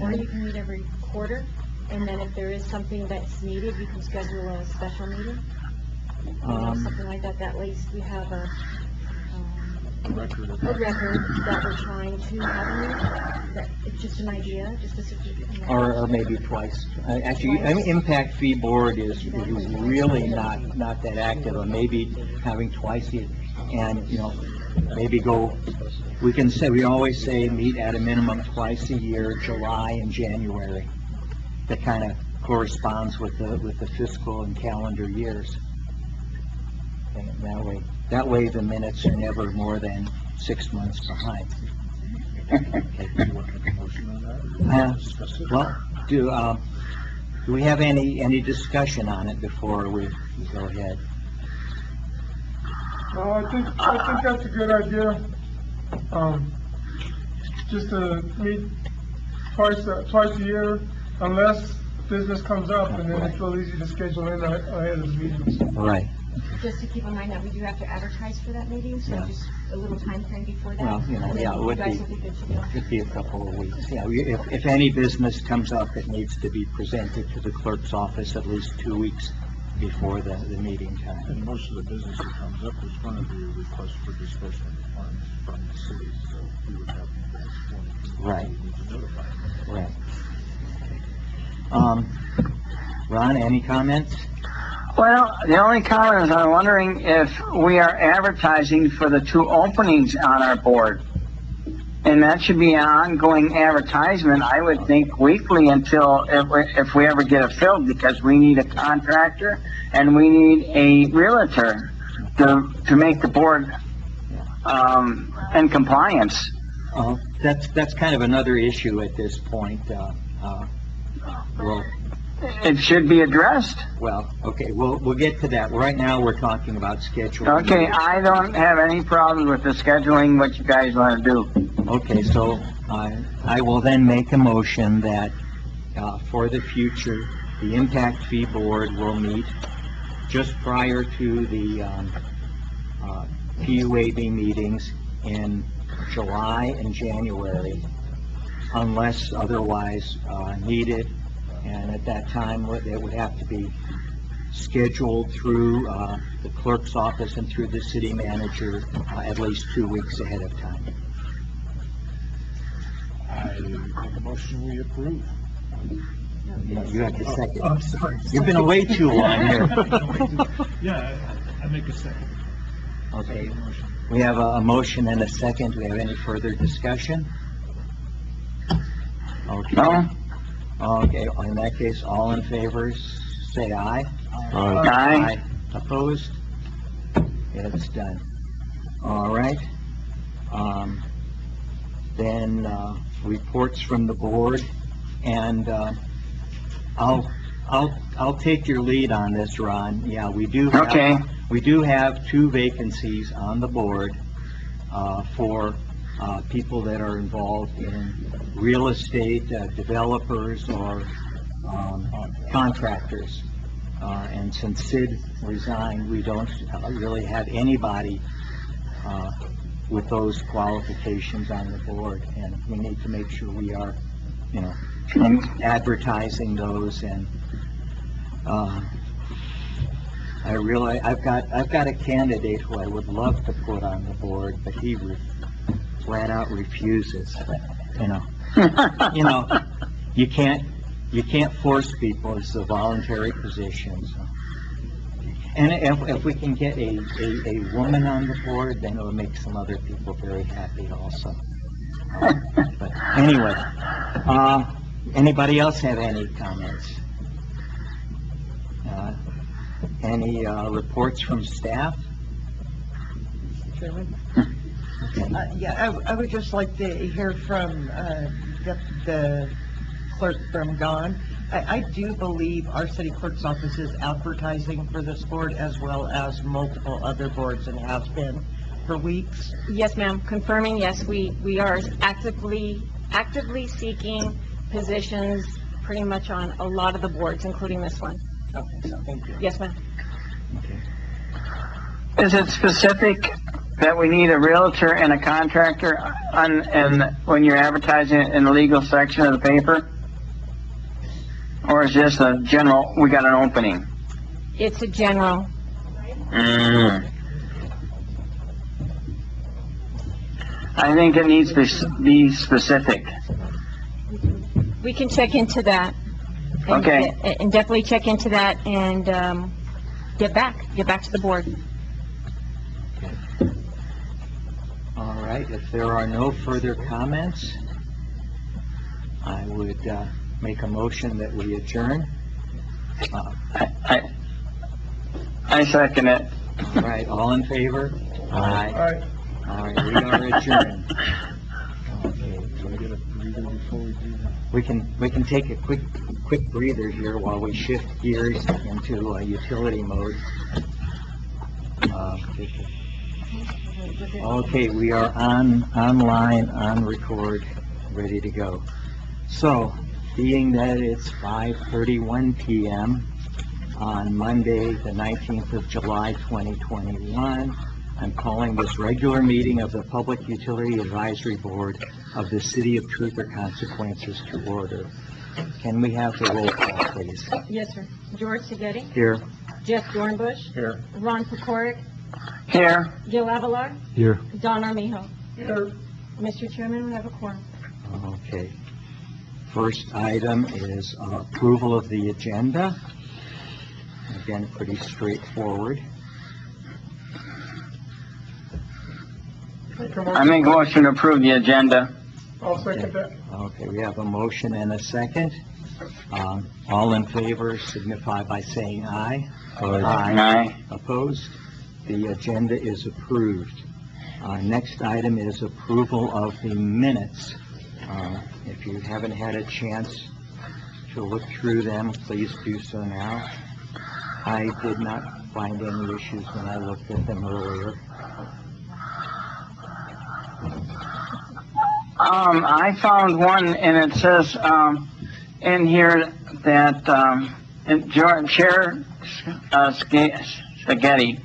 Or you can meet every quarter, and then if there is something that's needed, you can schedule a special meeting. Something like that. That way we have a record that we're trying to have. That it's just an idea, just a suggestion. Or maybe twice. Actually, I mean, impact fee board is really not that active. Or maybe having twice, and you know, maybe we always say meet at a minimum twice a year, July and January. That kind of corresponds with the fiscal and calendar years. And that way the minutes are never more than 6 months behind. Well, do we have any discussion on it before we go ahead? I think that's a good idea. Just to meet twice a year, unless business comes up, and then it's real easy to schedule in ahead of the meetings. Right. Just to keep in mind that we do have to advertise for that meeting, so just a little time frame before that. Well, you know, and then yeah, it you would guys will be good to go. it'd be a couple of weeks. Yeah, if any business comes up, it needs to be presented to the clerk's office at least 2 weeks before the meeting time. And most of the business that comes up is going to be a request for disbursement of funds from the city, so we would have Right. we need to notify them. Right. Ron, any comments? Well, the only comment is I'm wondering if we are advertising for the 2 openings on our board. And that should be an ongoing advertisement, I would think, weekly until, if we ever get it filled, because we need a contractor and we need a realtor to make the board, in compliance. That's kind of another issue at this point. Well, It should be addressed. well, okay, we'll get to that. Right now, we're talking about scheduling. Okay, I don't have any problem with the scheduling, what you guys want to do. Okay, so I will then make a motion that for the future, the Impact Fee Board will meet just prior to the PUAB meetings in July and January, unless otherwise needed. And at that time, it would have to be scheduled through the clerk's office and through the city manager at least 2 weeks ahead of time. I make a motion we approve. You have the second. I'm sorry. You've been away too long here. Yeah, I make a second. Okay, we have a motion and a second. Do we have any further discussion? Okay. No? Okay, in that case, all in favor, say aye. Aye. Opposed? It's done. All right. Then, reports from the board, and, I'll take your lead on this, Ron. Yeah, we do have. Okay. We do have 2 vacancies on the board, for, people that are involved in real estate, developers or, contractors. And since Sid resigned, we don't really have anybody, with those qualifications on the board, and we need to make sure we are, advertising those, and, I've got a candidate who I would love to put on the board, but he flat out refuses, you can't force people. It's a voluntary position, so. And if we can get a woman on the board, then it'll make some other people very happy also. But anyway, anybody else have any comments? Any reports from staff? Yeah, I would just like to hear from the clerk from Gone. I do believe our city clerk's office is advertising for this board as well as multiple other boards and has been for weeks. Yes, ma'am, confirming, yes, we are actively seeking positions pretty much on a lot of the boards, including this one. Okay, so thank you. Yes, ma'am. Is it specific that we need a realtor and a contractor and when you're advertising it in the legal section of the paper? Or is this a general, we got an opening? It's a general. I think it needs to be specific. We can check into that. And- Okay. And definitely check into that and, get back to the board. All right, if there are no further comments, I would make a motion that we adjourn. I second it. All right, all in favor? Aye. All right, we are adjourned. Okay, we can take a quick breather here while we shift gears into utility mode. Okay, we are online, on record, ready to go. So, being that it's 5:31 p.m. on Monday, the 19th of July, 2021, I'm calling this regular meeting of the Public Utility Advisory Board of the City of Truth or Consequences to order. Can we have the roll call, please? Yes, sir. George Segretti? Here. Jeff Dornbush, Here. Ron Pecoric, Here. Gil Avalar, Here. Don Armijo. Mr. Chairman, we have a quorum. Okay. First item is approval of the agenda. Again, pretty straightforward. I make a motion to approve the agenda. I'll second that. Okay, we have a motion and a second. All in favor signify by saying aye. Aye. Opposed? The agenda is approved. Next item is approval of the minutes. If you haven't had a chance to look through them, please do so now. I did not find any issues when I looked at them earlier. I found one, and it says, in here that, Chair Spaghetti,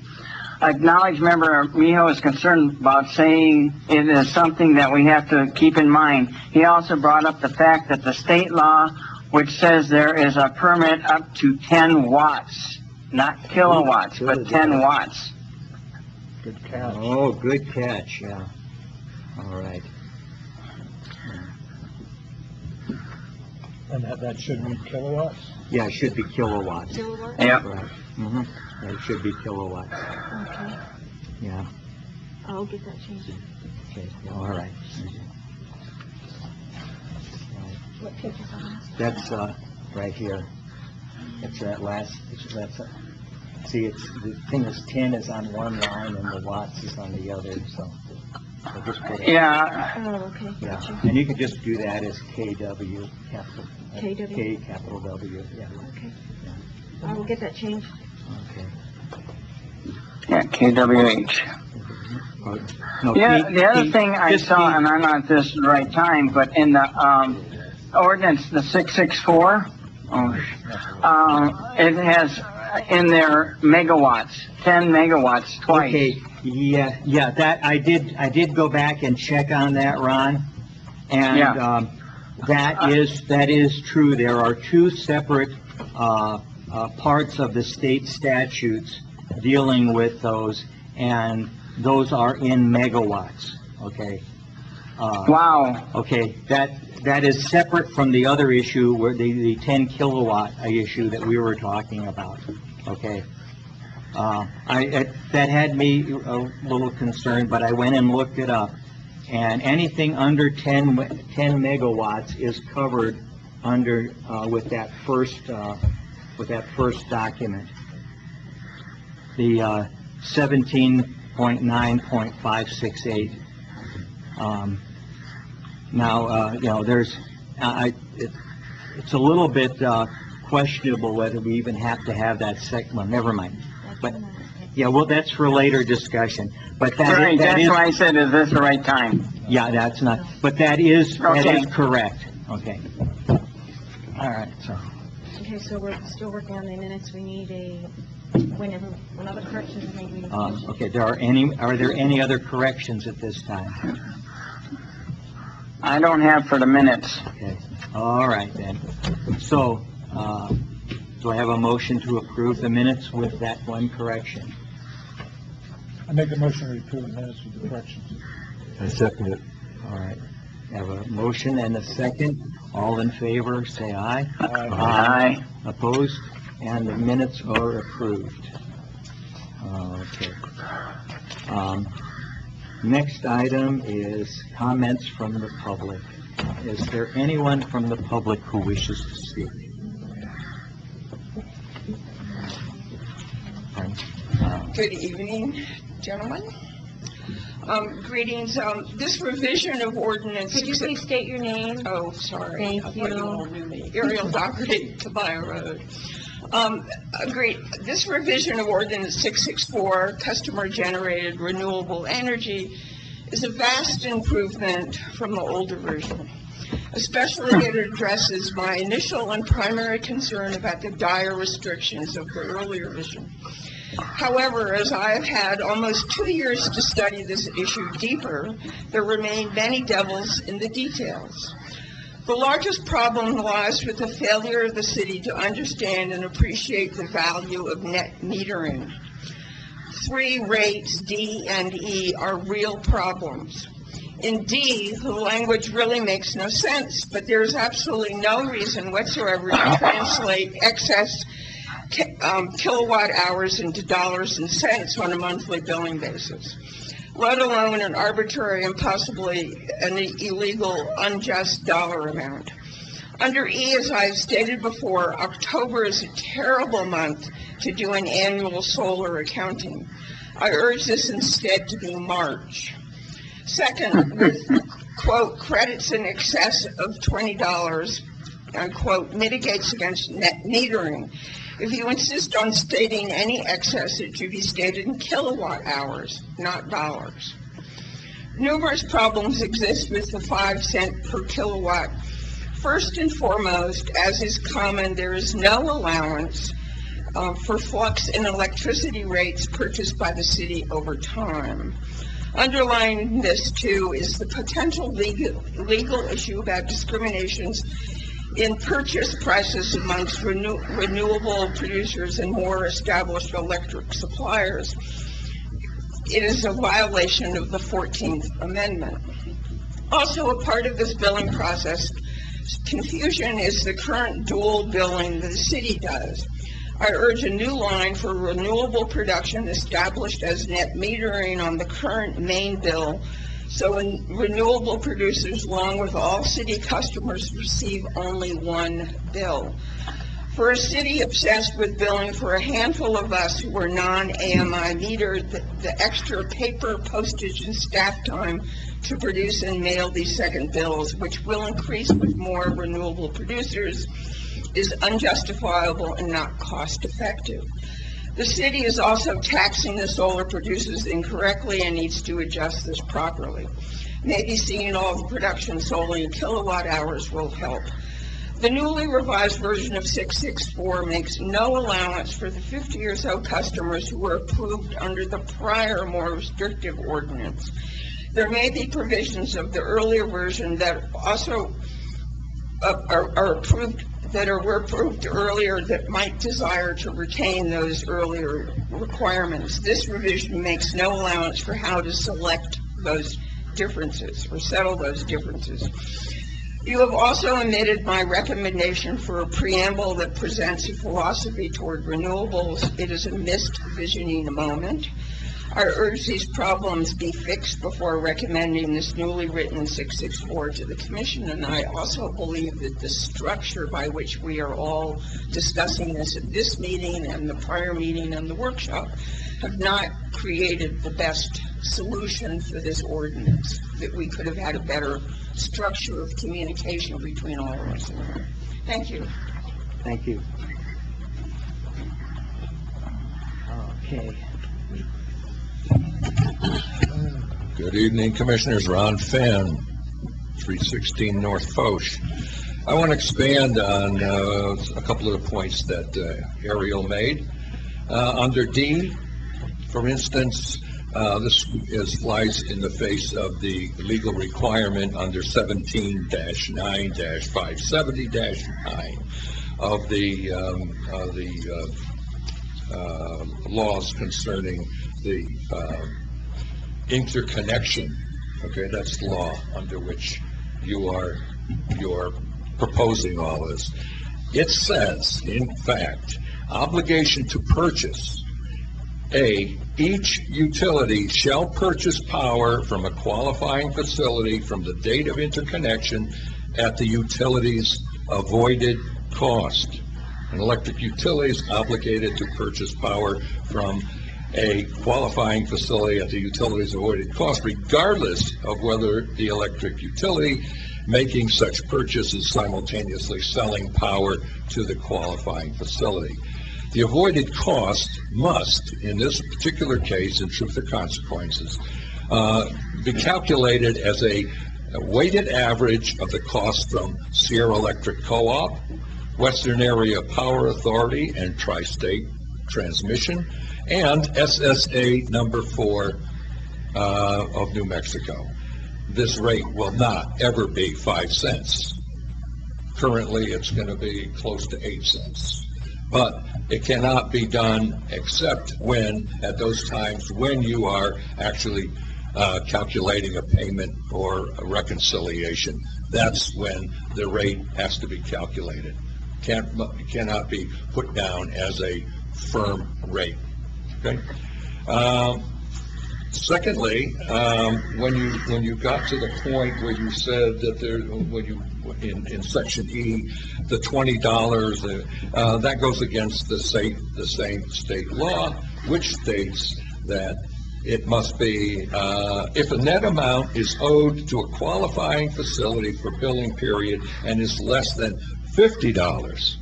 acknowledged member Mijo is concerned about saying it is something that we have to keep in mind. He also brought up the fact that the state law, which says there is a permit up to 10 watts, not kilowatts, but 10 watts. Good catch. Oh, good catch, yeah. All right. And that should be kilowatts? Yeah, it should be kilowatts. Kilowatts? Yep. Right. Mm-hmm. It should be kilowatts. Okay. Yeah. I'll get that changed. Okay, all right. What page is on That's, right here. It's that last, see, it's, the thing is 10 is on one line and the watts is on the other, so. Just put it. Yeah. Oh, okay. Yeah, Gotcha. and you could just do that as KW, capital. KW? K, capital W, yeah. Okay. I will get that changed. Okay. Yeah, KWH. No, Yeah, P- the other P- thing I just saw, P- and I'm not at this right time, but in the, ordinance, the 664, it has in there megawatts, 10 megawatts twice. Okay, yeah, that, I did go back and check on that, Ron. And, Yeah. that is true. There are two separate, parts of the state statutes dealing with those, and those are in megawatts, okay? Wow. Okay, that is separate from the other issue, where the 10 kilowatt issue that we were talking about, okay? That had me a little concerned, but I went and looked it up, and anything under 10 megawatts is covered under, with that first document. The, 17.9.568. Now, there's, it's a little bit, questionable whether we even have to have that well, never mind. But, yeah, well, that's for later discussion, but Right, that that's is, why I said, is this the right time? yeah, that's not, but that is Okay. correct, okay. All right, so, Okay, so we're still working on the minutes. We need whenever corrections are made, we need a motion. okay, are there any other corrections at this time? I don't have for the minutes. Okay, all right then. So, do I have a motion to approve the minutes with that one correction? I make a motion to approve the minutes with the corrections. I second it. All right, I have a motion and a second. All in favor, say aye. Aye. Opposed? And the minutes are approved. Okay. Next item is comments from the public. Is there anyone from the public who wishes to speak? Good evening, gentlemen. Greetings. This revision of ordinance... Could you please state your name? Oh, sorry. Thank I thought you you. all knew me. Ariel Dougherty, Tobias Road. Great. This revision of ordinance 664, customer-generated renewable energy, is a vast improvement from the older version. Especially it addresses my initial and primary concern about the dire restrictions of the earlier vision. However, as I have had almost 2 years to study this issue deeper, there remain many devils in the details. The largest problem lies with the failure of the city to understand and appreciate the value of net metering. 3 rates, D and E, are real problems. In D, the language really makes no sense, but there is absolutely no reason whatsoever to translate excess kilowatt hours into dollars and cents on a monthly billing basis, let alone an arbitrary and possibly an illegal, unjust dollar amount. Under E, as I've stated before, October is a terrible month to do an annual solar accounting. I urge this instead to be March. Second, with, quote, credits in excess of $20, unquote, mitigates against net metering. If you insist on stating any excess, it should be stated in kilowatt hours, not dollars. Numerous problems exist with the 5 cent per kilowatt. First and foremost, as is common, there is no allowance for flux in electricity rates purchased by the city over time. Underlying this, too, is the potential legal issue about discriminations in purchase prices amongst renewable producers and more established electric suppliers. It is a violation of the 14th Amendment. Also, a part of this billing process confusion is the current dual billing that the city does. I urge a new line for renewable production established as net metering on the current main bill, so renewable producers, along with all city customers, receive only one bill. For a city obsessed with billing for a handful of us who are non-AMI metered, the extra paper, postage, and staff time to produce and mail these second bills, which will increase with more renewable producers, is unjustifiable and not cost-effective. The city is also taxing the solar producers incorrectly and needs to adjust this properly. Maybe seeing all the production solely in kilowatt hours will help. The newly revised version of 664 makes no allowance for the 50 or so customers who were approved under the prior, more restrictive ordinance. There may be provisions of the earlier version that also were approved earlier that might desire to retain those earlier requirements. This revision makes no allowance for how to select those differences or settle those differences. You have also omitted my recommendation for a preamble that presents a philosophy toward renewables. It is a missed visioning moment. I urge these problems be fixed before recommending this newly written 664 to the Commission, and I also believe that the structure by which we are all discussing this at this meeting and the prior meeting and the workshop have not created the best solution for this ordinance, that we could have had a better structure of communication between all of us. Thank you. Thank you. Okay. Good evening, Commissioners. Ron Finn, 316 North Foch. I want to expand on a couple of the points that Ariel made. Under D, for instance, this flies in the face of the legal requirement under 17-9-570-9 of the laws concerning the interconnection. Okay, that's the law under which you're proposing all this. It says, in fact, obligation to purchase. Each utility shall purchase power from a qualifying facility from the date of interconnection at the utility's avoided cost. An electric utility is obligated to purchase power from a qualifying facility at the utility's avoided cost, regardless of whether the electric utility making such purchase is simultaneously selling power to the qualifying facility. The avoided cost must, in this particular case, in truth or consequences, be calculated as a weighted average of the cost from Sierra Electric Co-op, Western Area Power Authority, and Tri-State Transmission, and SSA number 4 of New Mexico. This rate will not ever be 5 cents. Currently, it's going to be close to 8 cents. But it cannot be done except when, at those times when you are actually calculating a payment or a reconciliation. That's when the rate has to be calculated. Cannot be put down as a firm rate. Okay. Secondly, when you got to the point where you said that in section E, the $20, that goes against the same state law, which states that it must be, if a net amount is owed to a qualifying facility for billing period and is less than $50,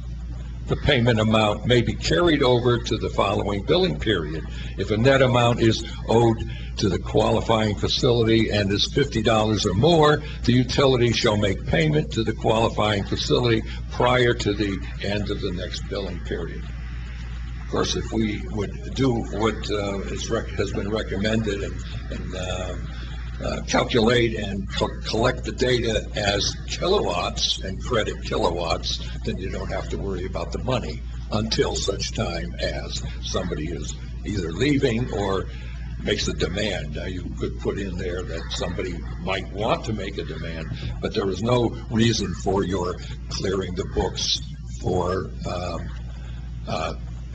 the payment amount may be carried over to the following billing period. If a net amount is owed to the qualifying facility and is $50 or more, the utility shall make payment to the qualifying facility prior to the end of the next billing period. Of course, if we would do what has been recommended and calculate and collect the data as kilowatts and credit kilowatts, then you don't have to worry about the money until such time as somebody is either leaving or makes a demand. Now, you could put in there that somebody might want to make a demand, but there is no reason for your clearing the books for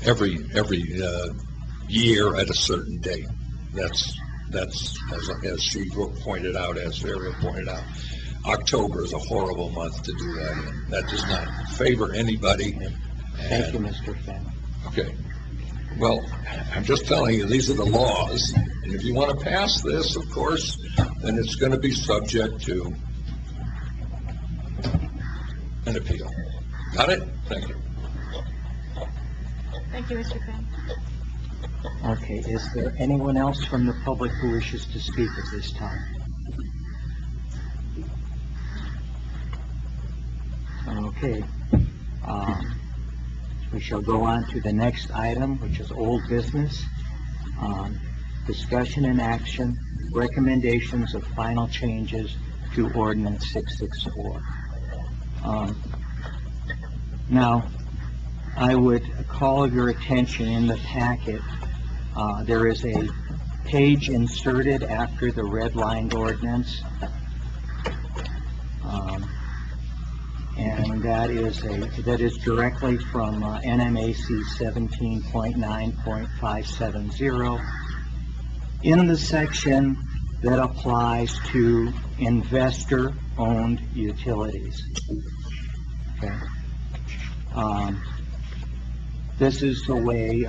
every year at a certain date. That's as she pointed out, as Ariel pointed out, October is a horrible month to do that in. That does not favor anybody. Thank you, Mr. Fenn. Okay. Well, I'm just telling you, these are the laws, and if you want to pass this, of course, then it's going to be subject to an appeal. Got it? Thank you. Thank you, Mr. Fenn. Okay, is there anyone else from the public who wishes to speak at this time? Okay. We shall go on to the next item, which is old business. Discussion and action, recommendations of final changes to Ordinance 664. Now, I would call your attention in the packet. There is a page inserted after the red-lined ordinance, and that is directly from NMAC 17.9.570 in the section that applies to investor-owned utilities. Okay. This is the way,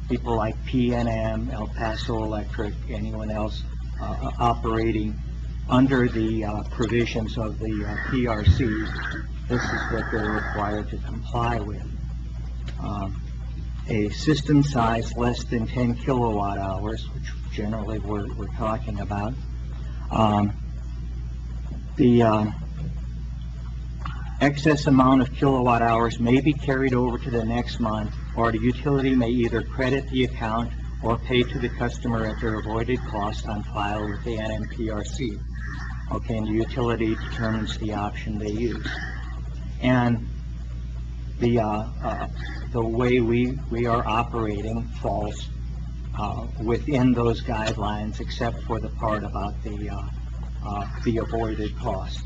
people like PNM, El Paso Electric, anyone else operating under the provisions of the PRC, this is what they're required to comply with. A system size less than 10 kilowatt hours, which generally we're talking about. The excess amount of kilowatt hours may be carried over to the next month, or the utility may either credit the account or pay to the customer at their avoided cost on file with the NMPRC. Okay, and the utility determines the option they use. And the way we are operating falls within those guidelines, except for the part about the avoided cost.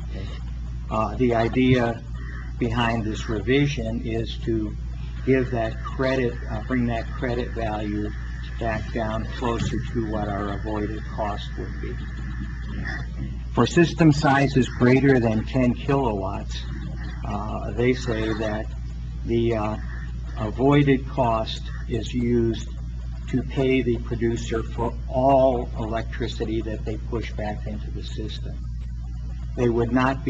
Okay. The idea behind this revision is to give that credit, bring that credit value back down closer to what our avoided cost would be. For system sizes greater than 10 kilowatts, they say that the avoided cost is used to pay the producer for all electricity that they push back into the system. They would not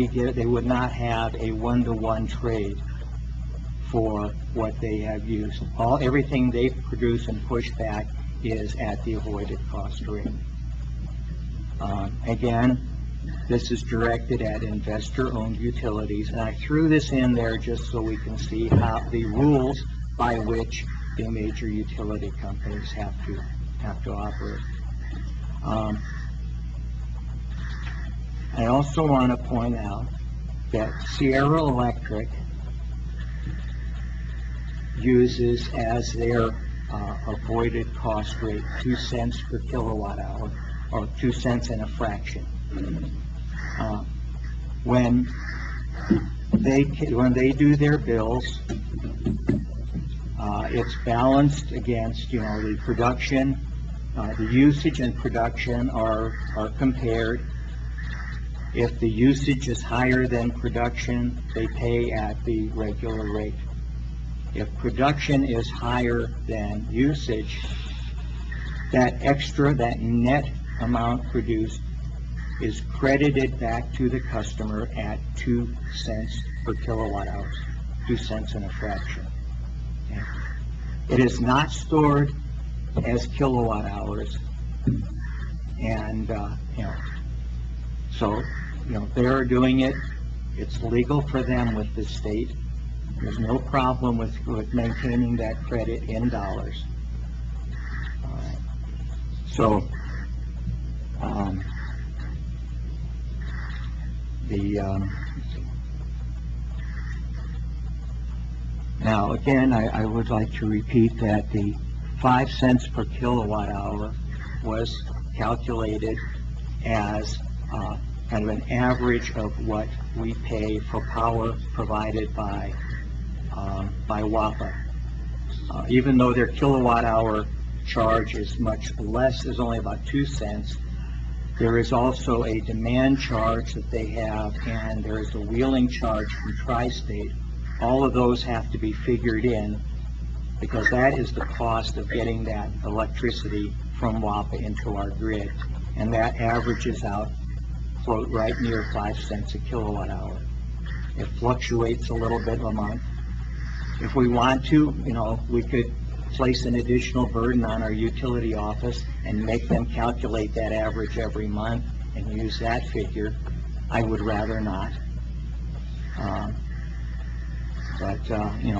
have a one-to-one trade for what they have used. Everything they produce and push back is at the avoided cost rate. Again, this is directed at investor-owned utilities, and I threw this in there just so we can see how the rules by which the major utility companies have to operate. I also want to point out that Sierra Electric uses as their avoided cost rate 2 cents per kilowatt hour, or 2 cents and a fraction. When they do their bills, it's balanced against, the production, the usage and production are compared. If the usage is higher than production, they pay at the regular rate. If production is higher than usage, that net amount produced is credited back to the customer at 2 cents per kilowatt hour, 2 cents and a fraction. Okay? It is not stored as kilowatt hours, and so they're doing it. It's legal for them with the state. There's no problem with maintaining that credit in dollars. So now again, I would like to repeat that the 5 cents per kilowatt hour was calculated as kind of an average of what we pay for power provided by WAPA. Even though their kilowatt hour charge is much less, is only about 2 cents, there is also a demand charge that they have, and there is a wheeling charge from Tri-State. All of those have to be figured in, because that is the cost of getting that electricity from WAPA into our grid, and that averages out, float right near 5 cents a kilowatt hour. It fluctuates a little bit a month. If we want to, we could place an additional burden on our utility office and make them calculate that average every month and use that figure. I would rather not.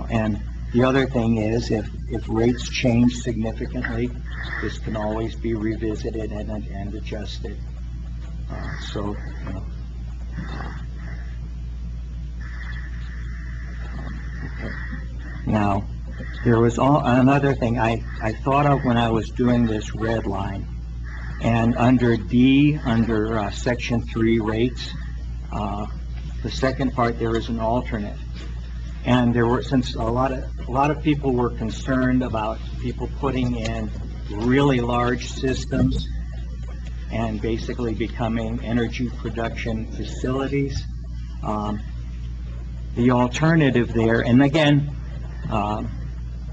And the other thing is, if rates change significantly, this can always be revisited and adjusted. Now, there was another thing I thought of when I was doing this red line, and under D, under Section 3 rates, the second part, there is an alternate. And since a lot of people were concerned about people putting in really large systems and basically becoming energy production facilities, the alternative there, and again,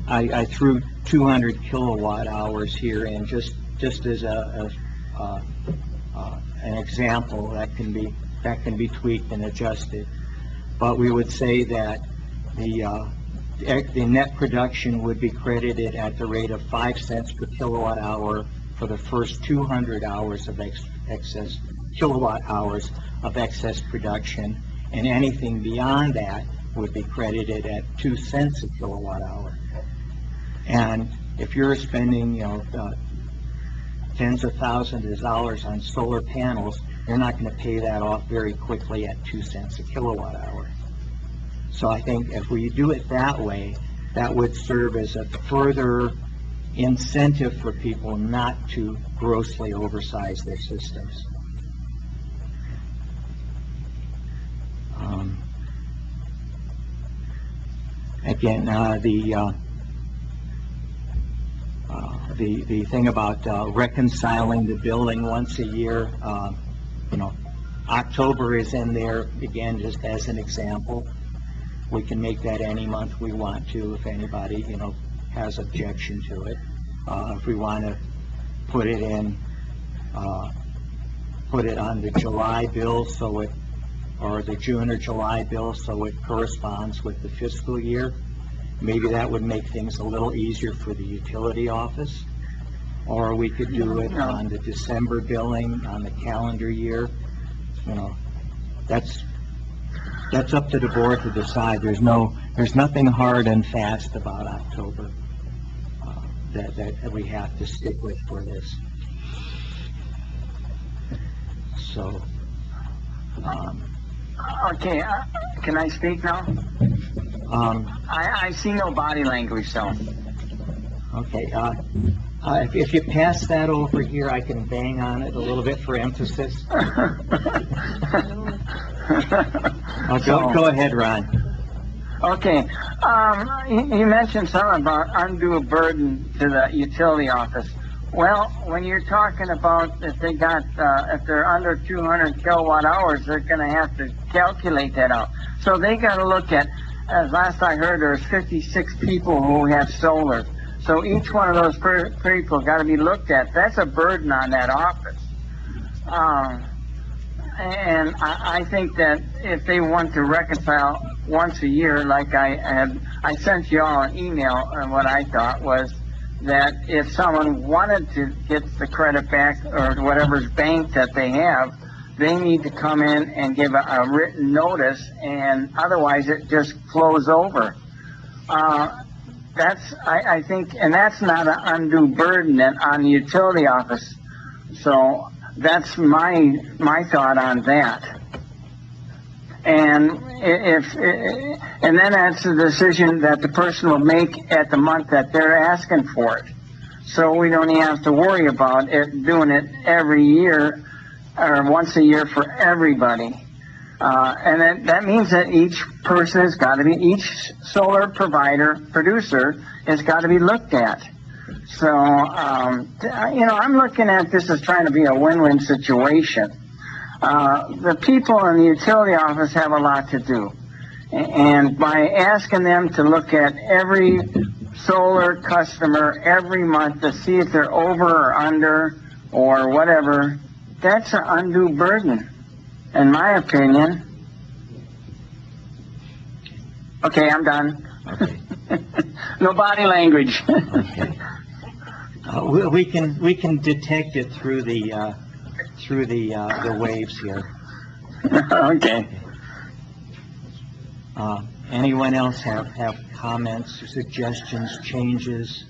I threw 200 kilowatt hours here in just as an example that can be tweaked and adjusted. But we would say that the net production would be credited at the rate of 5 cents per kilowatt hour for the first 200 hours of excess kilowatt hours of excess production, and anything beyond that would be credited at 2 cents a kilowatt hour. And if you're spending, tens of thousands of dollars on solar panels, you're not going to pay that off very quickly at 2 cents a kilowatt hour. So I think if we do it that way, that would serve as a further incentive for people not to grossly oversize their systems. Again, the thing about reconciling the billing once a year, October is in there, again, just as an example. We can make that any month we want to, if anybody, has objection to it. If we want to put it in, put it on the July bill or the June or July bill so it corresponds with the fiscal year, maybe that would make things a little easier for the utility office. Or we could do it on the December billing, on the calendar year. That's up to the board to decide. There's nothing hard and fast about October that we have to stick with for this. So, Okay, can I speak now? I see no body language, so. Okay, if you pass that over here, I can bang on it a little bit for emphasis. Go ahead, Ron. Okay, you mentioned something about undue burden to the utility office. Well, when you're talking about if they're under 200 kilowatt hours, they're gonna have to calculate that out. So they gotta look at, as last I heard, there's 56 people who have solar. So each one of those people gotta be looked at. That's a burden on that office. And I think that if they want to reconcile once a year, like I sent you all an email, and what I thought was that if someone wanted to get the credit back or whatever's banked that they have, they need to come in and give a written notice, and otherwise it just flows over. I think, and that's not an undue burden on the utility office. So that's my thought on that. And and then that's a decision that the person will make at the month that they're asking for it. So we don't even have to worry about doing it every year or once a year for everybody. And that means that each person has got to be, each solar producer has got to be looked at. So, I'm looking at this as trying to be a win-win situation. The people in the utility office have a lot to do. And by asking them to look at every solar customer every month to see if they're over or under or whatever, that's an undue burden, in my opinion. Okay, I'm done. Okay. No body language. Okay. We can detect it through the waves here. Okay. Anyone else have comments, suggestions, changes?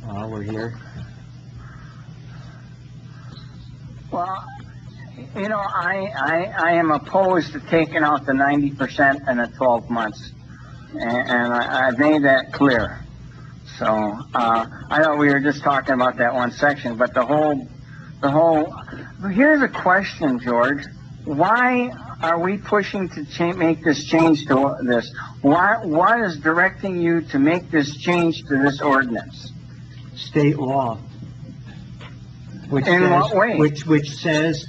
We're here. Well, I am opposed to taking out the 90% in the 12 months. And I made that clear. So, I know we were just talking about that one section, but here's a question, George. Why are we pushing to make this change to this? What is directing you to make this change to this ordinance? State law. What way? Which says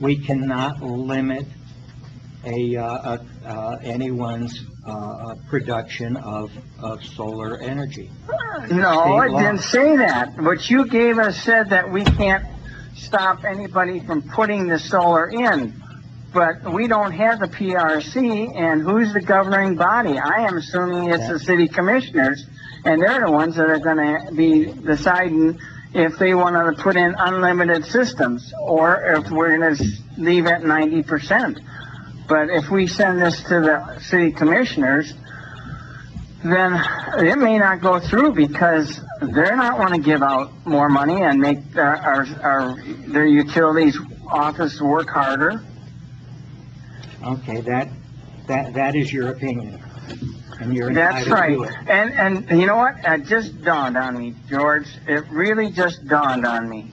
we cannot limit anyone's production of solar energy. No, it didn't say that. What you gave us said that we can't stop anybody from putting the solar in. But we don't have the PRC, and who's the governing body? I am assuming it's the city commissioners, and they're the ones that are going to be deciding if they want to put in unlimited systems or if we're going to leave at 90%. But if we send this to the city commissioners, then it may not go through because they're not want to give out more money and make their utilities office work harder. Okay, that is your opinion, and you're That's entitled right. to it. And you know what? It just dawned on me, George. It really just dawned on me.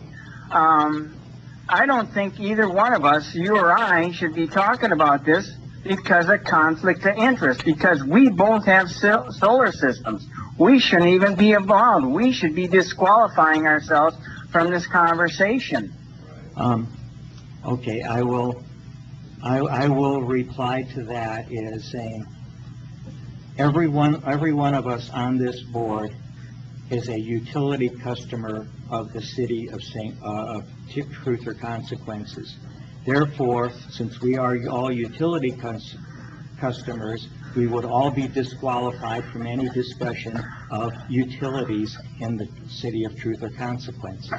I don't think either one of us, you or I, should be talking about this because of conflict of interest, because we both have solar systems. We shouldn't even be involved. We should be disqualifying ourselves from this conversation. Okay, I will reply to that is saying every one of us on this board is a utility customer of the city of Truth or Consequences. Therefore, since we are all utility customers, we would all be disqualified from any discussion of utilities in the city of Truth or Consequences.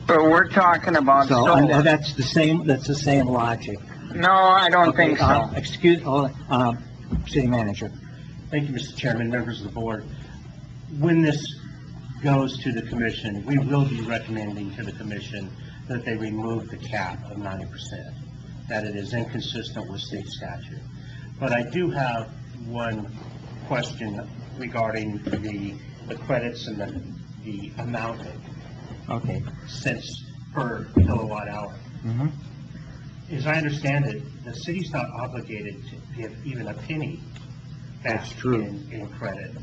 But we're talking about solar. That's the same logic. No, I don't think so. City manager. Thank you, Mr. Chairman, members of the board. When this goes to the commission, we will be recommending to the commission that they remove the cap of 90%. that it is inconsistent with state statute. But I do have one question regarding the credits and the amount of Okay. cents per kilowatt hour. Mhm. As I understand it, the city's not obligated to give even a penny back That's true. in credit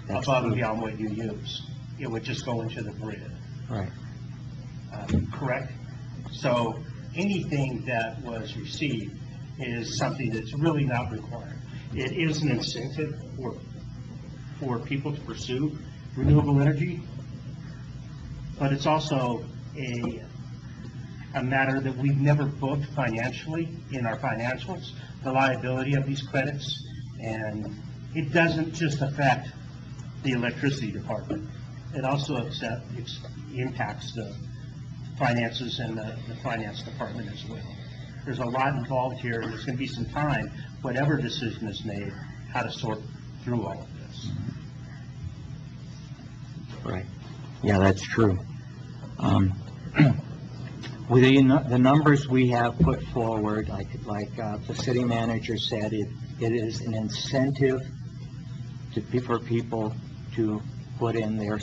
That's above and true. beyond what you use. It would just go into the grid. Right. Correct? So anything that was received is something that's really not required. It is an incentive for people to pursue renewable energy, but it's also a matter that we've never booked financially in our financials, the liability of these credits, and it doesn't just affect the electricity department. It also impacts the finances and the finance department as well. There's a lot involved here, and there's going to be some time, whatever decision is made, how to sort through all of this. Right. Yeah, that's true. With the numbers we have put forward, like the city manager said, it is an incentive for people to put in their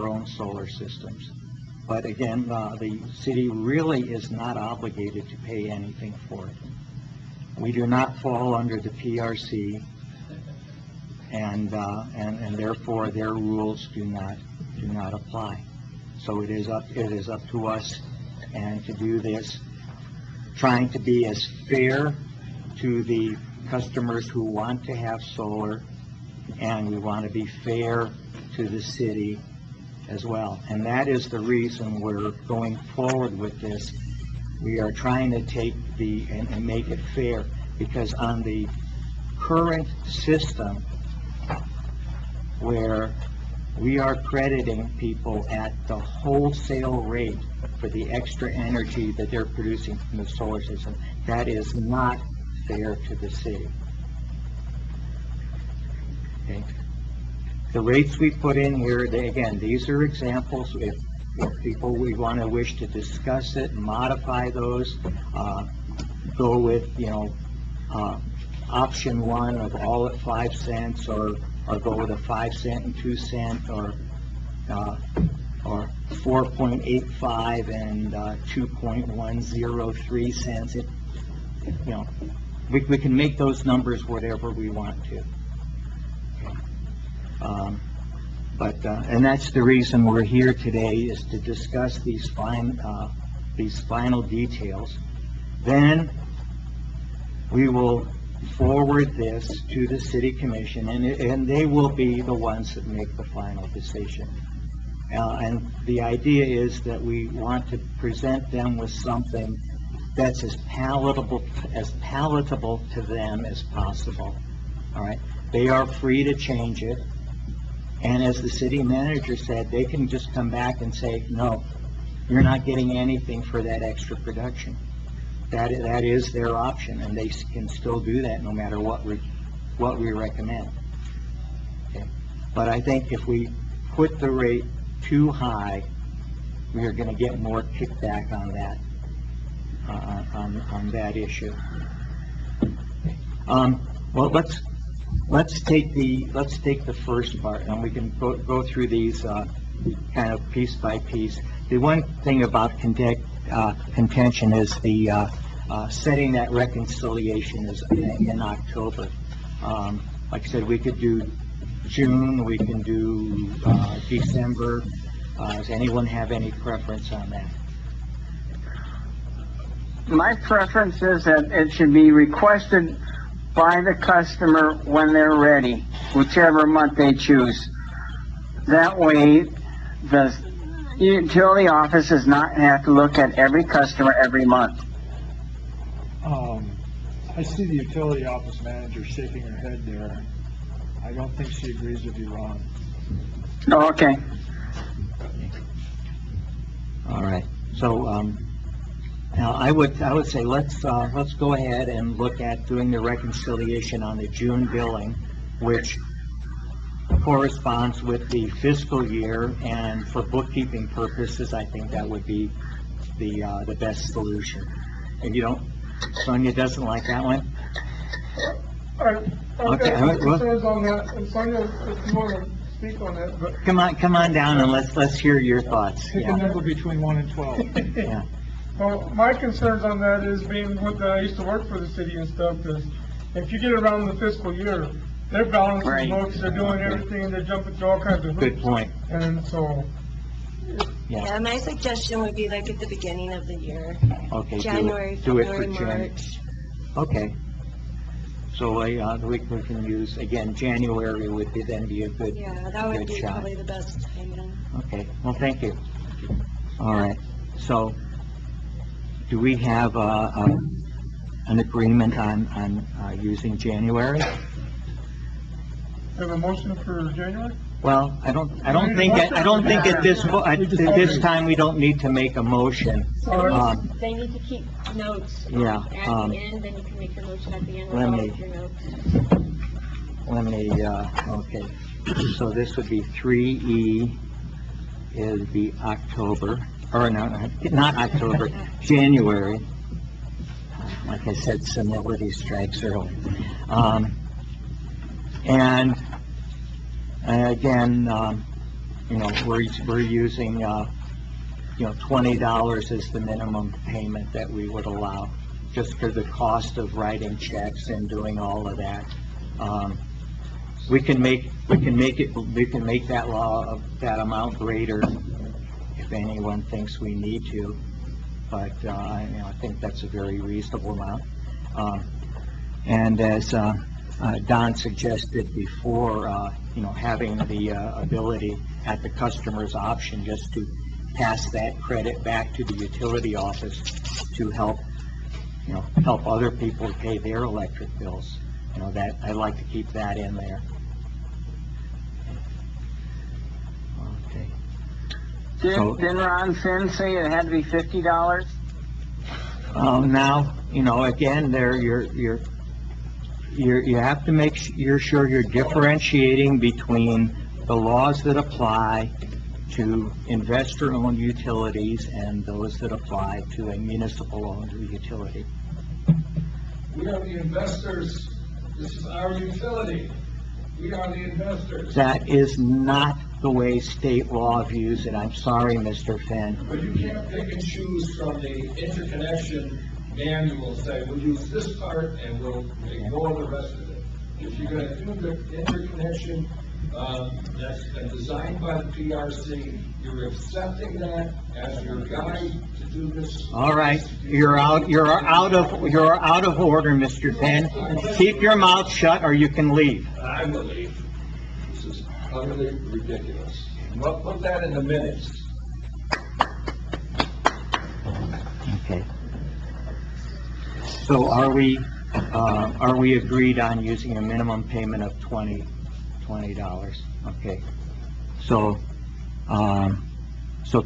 own solar systems. But again, the city really is not obligated to pay anything for it. We do not fall under the PRC, and therefore their rules do not apply. So it is up to us and to do this, trying to be as fair to the customers who want to have solar, and we want to be fair to the city as well. And that is the reason we're going forward with this. We are trying to take and make it fair, because on the current system, where we are crediting people at the wholesale rate for the extra energy that they're producing from the solar system, that is not fair to the city. Okay. The rates we put in here, again, these are examples. If people we wish to discuss it, modify those, go with, option one of all at 5 cents, or go with a 5 cent and 2 cent, or 4.85 and 2.103 cents. We can make those numbers whatever we want to. And that's the reason we're here today, is to discuss these final details. Then we will forward this to the city commission, and they will be the ones that make the final decision. And the idea is that we want to present them with something that's as palatable to them as possible. All right, they are free to change it, and as the city manager said, they can just come back and say, no, you're not getting anything for that extra production. That is their option, and they can still do that no matter what we recommend. Okay. But I think if we put the rate too high, we are going to get more kickback on that on that issue. Well, let's take the first part, and we can go through these kind of piece by piece. The one thing about contention is the setting that reconciliation is in October. Like I said, we could do June, we can do December. Does anyone have any preference on that? My preference is that it should be requested by the customer when they're ready, whichever month they choose. That way, the utility office does not have to look at every customer every month. I see the utility office manager shaking her head there. I don't think she agrees with you, Ron. Oh, okay. All right. So now I would say let's go ahead and look at doing the reconciliation on the June billing, which corresponds with the fiscal year, and for bookkeeping purposes, I think that would be the best solution. And Sonia doesn't like that one? All right, Okay, okay, well- concerns on that, and Sonia, if you want to speak on that, but Come on down and let's hear your thoughts. Pick a Yeah, number between 1 and 12. yeah. well, my concerns on that is being with, I used to work for the city and stuff, is if you get around the fiscal year, they're balancing Right. books, they're doing everything, they're jumping through all kinds of hoops. Good point. And so, Yeah, my suggestion would be like at the beginning of the year, Okay, January, do it for February, Jan. March. Okay. So, the week we can use, again, January would then be a good, Yeah, that would good be shot. probably the best timing. Okay, well, thank you. All right, so, do we have, an agreement on using January? have a motion for January? Well, I don't think at this time we don't need to make a motion. They need to keep notes. Yeah, At the end, then you can make your motion at the end with let all me- of your notes. Okay, so this would be 3E, is the October, or no, not October, January. Like I said, senility strikes early. And again, we're using, $20 as the minimum payment that we would allow, just for the cost of writing checks and doing all of that. We can make that amount greater if anyone thinks we need to, but, I think that's a very reasonable amount. And as, Don suggested before, having the, ability at the customer's option just to pass that credit back to the utility office to help other people pay their electric bills. That, I'd like to keep that in there. Okay. So- Didn't Ron Finn say it had to be $50? Now, again, you have to make sure you're differentiating between the laws that apply to investor-owned utilities and those that apply to a municipal-owned utility. We are the investors. This is our utility. We are the investors. That is not the way state law views it. I'm sorry, Mr. Finn. But you can't pick and choose from the interconnection manual, say, we'll use this part and we'll ignore the rest of it. If you're gonna do the interconnection, that's been designed by the PRC, you're accepting that as your guide to do this. All right, you're out of order, Mr. Finn. Keep your mouth shut or you can leave. I will leave. This is utterly ridiculous. Well, put that in the minutes. Okay. So are we agreed on using a minimum payment of $20? Okay. So,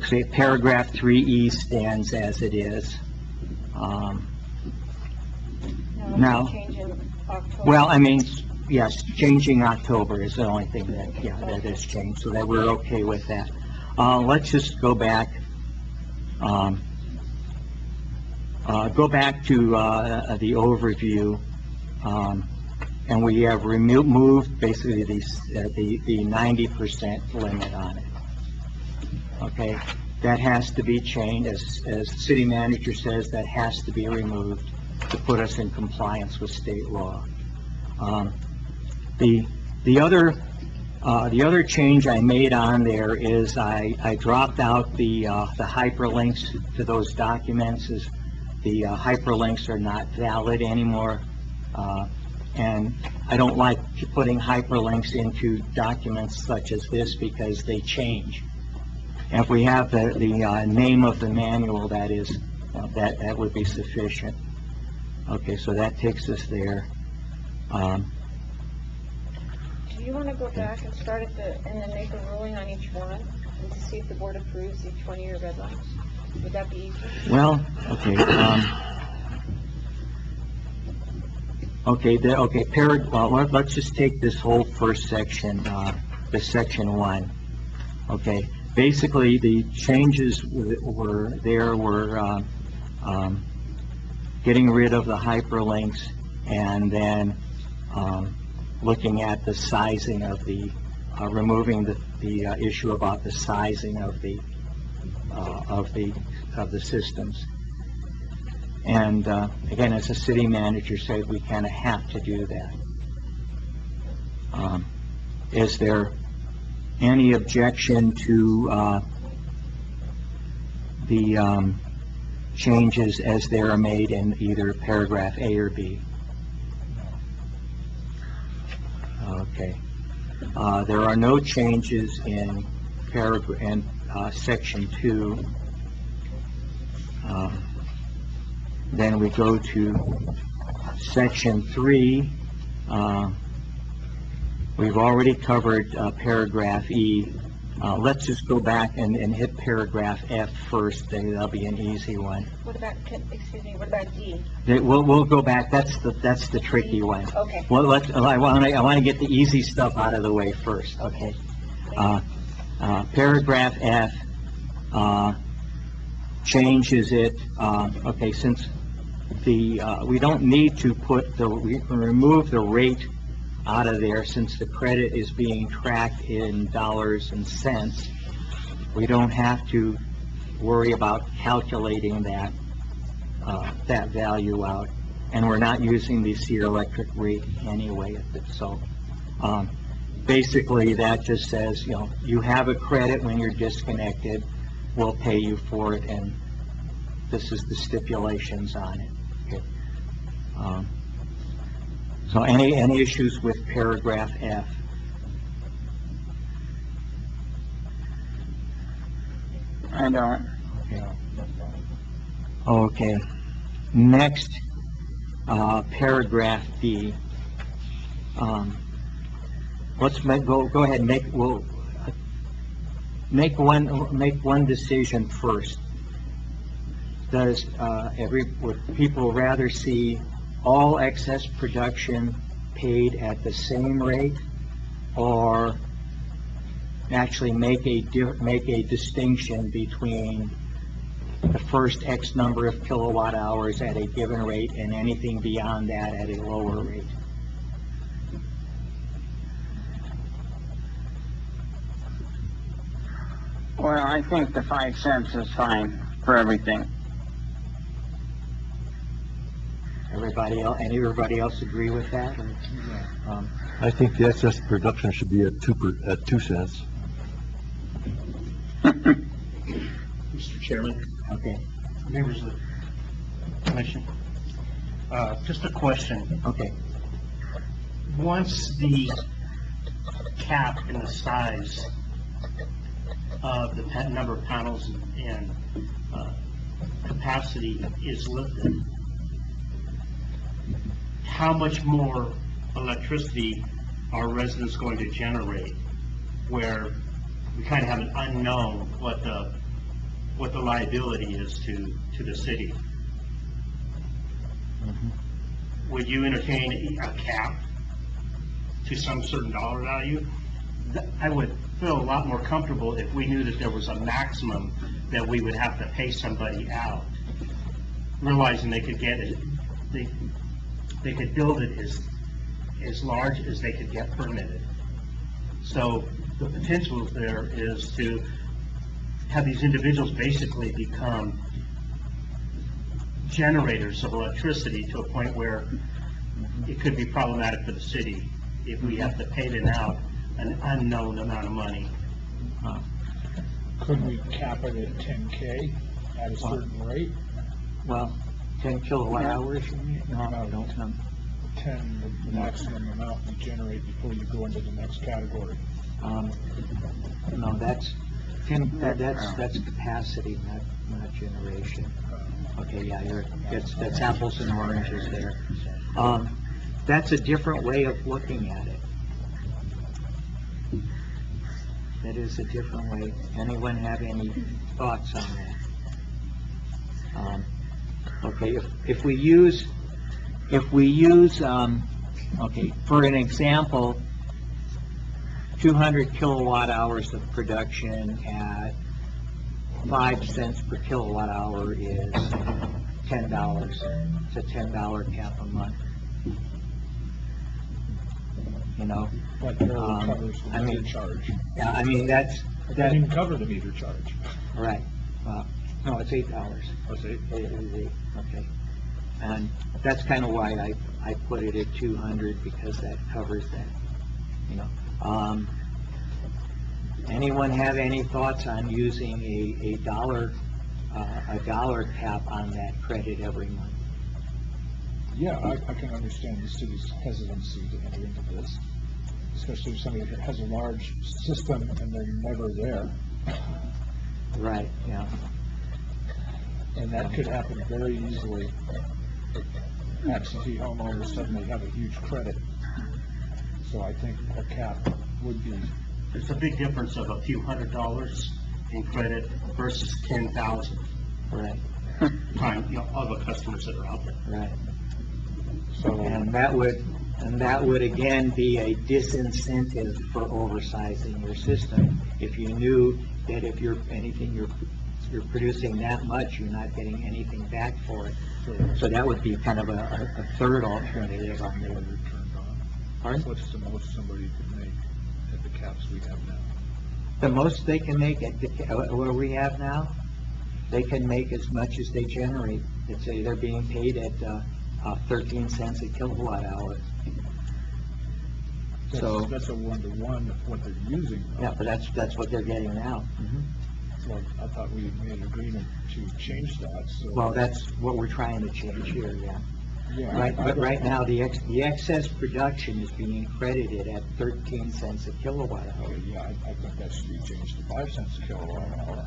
say paragraph 3E stands as it is. Now, well, I mean, yes, changing October is the only thing that has changed, so that we're okay with that. Let's just go back to the overview, and we have removed basically the 90% limit on it. Okay, that has to be changed, as the city manager says, that has to be removed to put us in compliance with state law. The other change I made on there is I dropped out the hyperlinks to those documents. As the hyperlinks are not valid anymore, and I don't like putting hyperlinks into documents such as this because they change. And if we have the name of the manual, that would be sufficient. Okay, so that takes us there. Do you want to go back and start and then make a ruling on each one, and to see if the board approves each one of your red lines? Would that be easy? Well, okay. Let's just take this whole first section, the section 1. Okay, basically the changes getting rid of the hyperlinks, and then looking at the sizing of the, removing the issue about the sizing of the systems. And again, as a city manager said, we kind of have to do that. Is there any objection to the changes as they are made in either paragraph A or B? Okay. There are no changes in paragraph and section 2. Then we go to section 3. We've already covered paragraph E. Let's just go back and hit paragraph F first. That'll be an easy one. What about, excuse me, what about D? We'll go back. That's the tricky one. Okay. Well, I want to get the easy stuff out of the way first. Okay. Paragraph F changes it. Okay, since we don't need to we can remove the rate out of there, since the credit is being tracked in dollars and cents. We don't have to worry about calculating that value out, and we're not using the Cedar Electric rate anyway. So basically that just says, you have a credit when you're disconnected, we'll pay you for it, and this is the stipulations on it. Okay. So any issues with paragraph F? I don't. Okay. Next, paragraph D. Let's go ahead and make one decision first. Would people rather see all excess production paid at the same rate, or actually make a distinction between the first X number of kilowatt hours at a given rate and anything beyond that at a lower rate? Well, I think the 5 cents is fine for everything. Everybody else agree with that? Or, I think the excess production should be at 2 cents. Mr. Chairman, Okay. members of the commission, just a question. Okay. Once the cap in the size of the number of panels and capacity is lifted, how much more electricity are residents going to generate, where we kind of have an unknown what the liability is to the city? Would you entertain a cap to some certain dollar value? I would feel a lot more comfortable if we knew that there was a maximum that we would have to pay somebody out, realizing they could get it, they could build it as large as they could get permitted. So the potential there is to have these individuals basically become generators of electricity to a point where it could be problematic for the city if we have to pay them out an unknown amount of money. Could we cap it at 10K at a certain rate? Well, 10 kilowatt hours? No, don't. 10, the maximum amount you generate before you go into the next category. No, that's capacity, not generation. Okay, yeah, that's apples and oranges there. That's a different way of looking at it. That is a different way. Anyone have any thoughts on that? Okay, if we use, okay, for an example, 200 kilowatt hours of production at 5 cents per kilowatt hour is $10. It's a $10 cap a month. You know? That barely covers I the meter mean, charge. Yeah, I mean, That doesn't even cover the meter charge. right. No, it's $8. That's it. It is $8, okay. And that's kind of why I put it at 200, because that covers that, you know. Anyone have any thoughts on using a dollar cap on that credit every month? Yeah, I can understand the city's hesitancy to enter into this, especially if somebody has a large system and they're never there. Right, yeah. And that could happen very easily. Absentee homeowners suddenly have a huge credit. So I think a cap would be. There's a big difference of a few $100s in credit versus 10,000. Right. Other customers that are out there. Right. So, And that would again be a disincentive for oversizing your system. If you knew that if you're producing that much, you're not getting anything back for it. So that would be kind of a third alternative on there. Pardon? what's the most somebody could make at the caps we have now? The most they can make at where we have now, they can make as much as they generate. It's they're being paid at 13 cents a kilowatt hour. So That's a one-to-one of what they're using. yeah, but that's what they're getting now. Well, I thought we had made an agreement to change that, so. Well, that's what we're trying to change here, yeah. Yeah, Right, I but don't- right now, the excess production is being credited at 13 cents a kilowatt hour, Okay, yeah, I think that should be changed to 5 cents a kilowatt hour.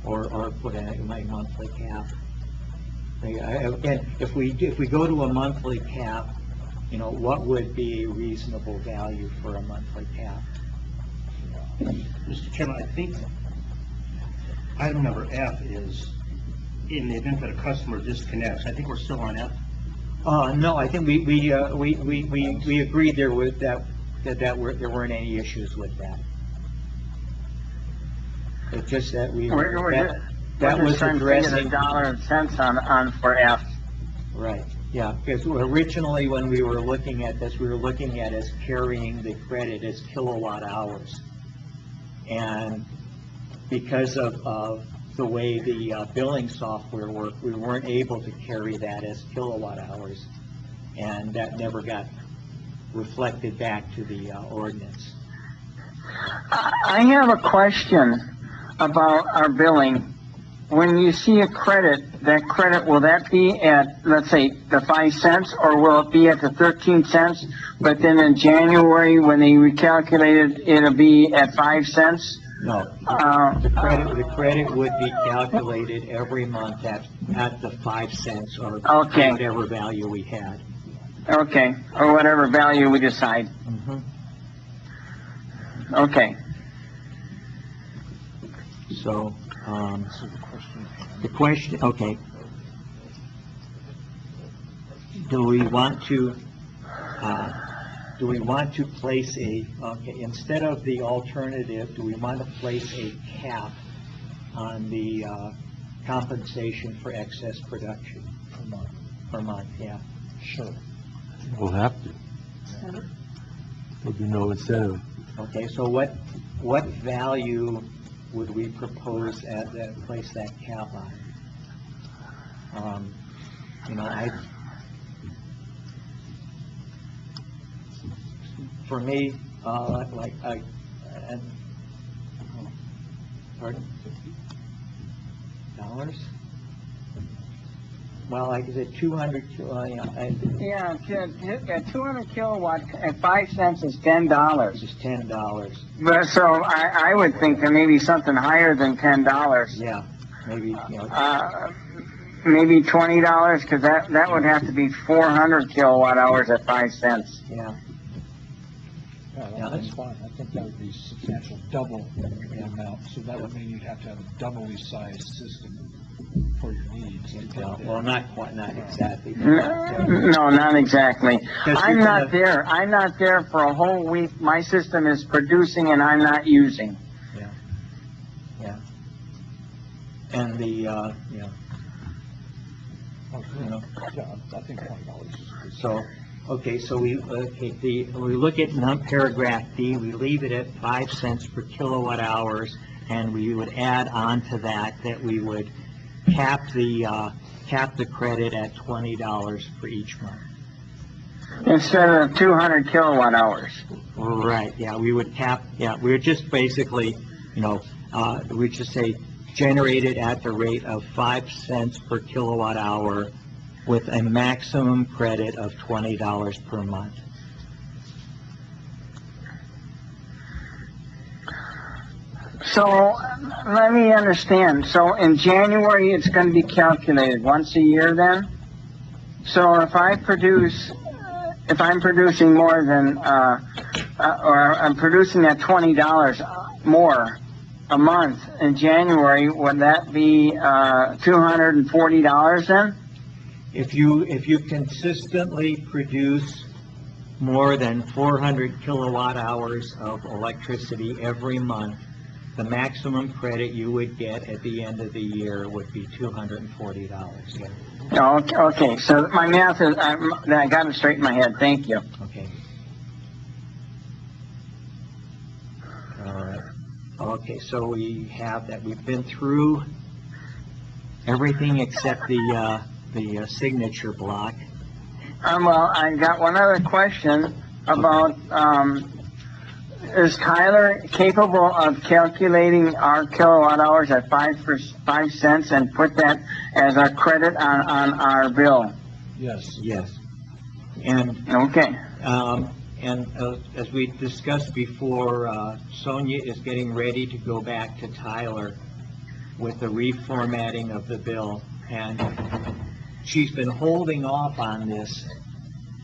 or put in my monthly cap. And if we go to a monthly cap, you know, what would be a reasonable value for a monthly cap? Mr. Chairman, I think item number F is in the event that a customer disconnects. I think we're still on F. No, I think we agreed there there weren't any issues with that. It's just that that was addressing. $1 and cents on for F. Right, yeah, because originally when we were looking at this, we were looking at as carrying the credit as kilowatt hours. And because of the way the billing software worked, we weren't able to carry that as kilowatt hours. And that never got reflected back to the ordinance. I have a question about our billing. When you see a credit, that credit, will that be at, let's say, the 5 cents, or will it be at the 13 cents, but then in January, when they recalculate it, it'll be at 5 cents? No, the credit would be calculated every month at the 5 cents or Okay. whatever value we had. Okay, or whatever value we decide. Okay. So, the question, okay. Do we want to place instead of the alternative, do we want to place a cap on the compensation for excess production? Per month, yeah. Sure. We'll have to. There'll be no incentive. Okay, so what value would we propose at that, place that cap on? For me, pardon? Dollars? Well, like, is it 200, Yeah, 200 kilowatt at 5 cents is $10. It's $10. But so I would think there may be something higher than $10. Yeah, maybe, Maybe $20, because that would have to be 400 kilowatt hours at 5 cents. Yeah. Yeah, that's fine. I think that would be substantial, double the amount, so that would mean you'd have to have a doubly sized system for your needs. Well, not exactly. No, not exactly. I'm not there. I'm not there for a whole week. My system is producing and I'm not using. Yeah. And So, okay, so we look at paragraph D, we leave it at 5 cents per kilowatt hours, and we would add on to that we would cap the credit at $20 for each month. Instead of 200 kilowatt hours. Right, yeah, we would we would just basically, we'd just say generated at the rate of 5 cents per kilowatt hour with a maximum credit of $20 per month. So, let me understand. So, in January, it's going to be calculated once a year then? So, if I'm producing more than, or I'm producing at $20 more a month in January, would that be $240 then? If you consistently produce more than 400 kilowatt hours of electricity every month, the maximum credit you would get at the end of the year would be $240. Yeah. Oh, okay, so my math is, I got it straight in my head, thank you. Okay. All right. Okay, so we have that. We've been through everything except the signature block. Well, I got one other question about, is Tyler capable of calculating our kilowatt hours at 5 cents and put that as a credit on our bill? Yes. Yes. And okay. And as we discussed before, Sonia is getting ready to go back to Tyler with the reformatting of the bill, and she's been holding off on this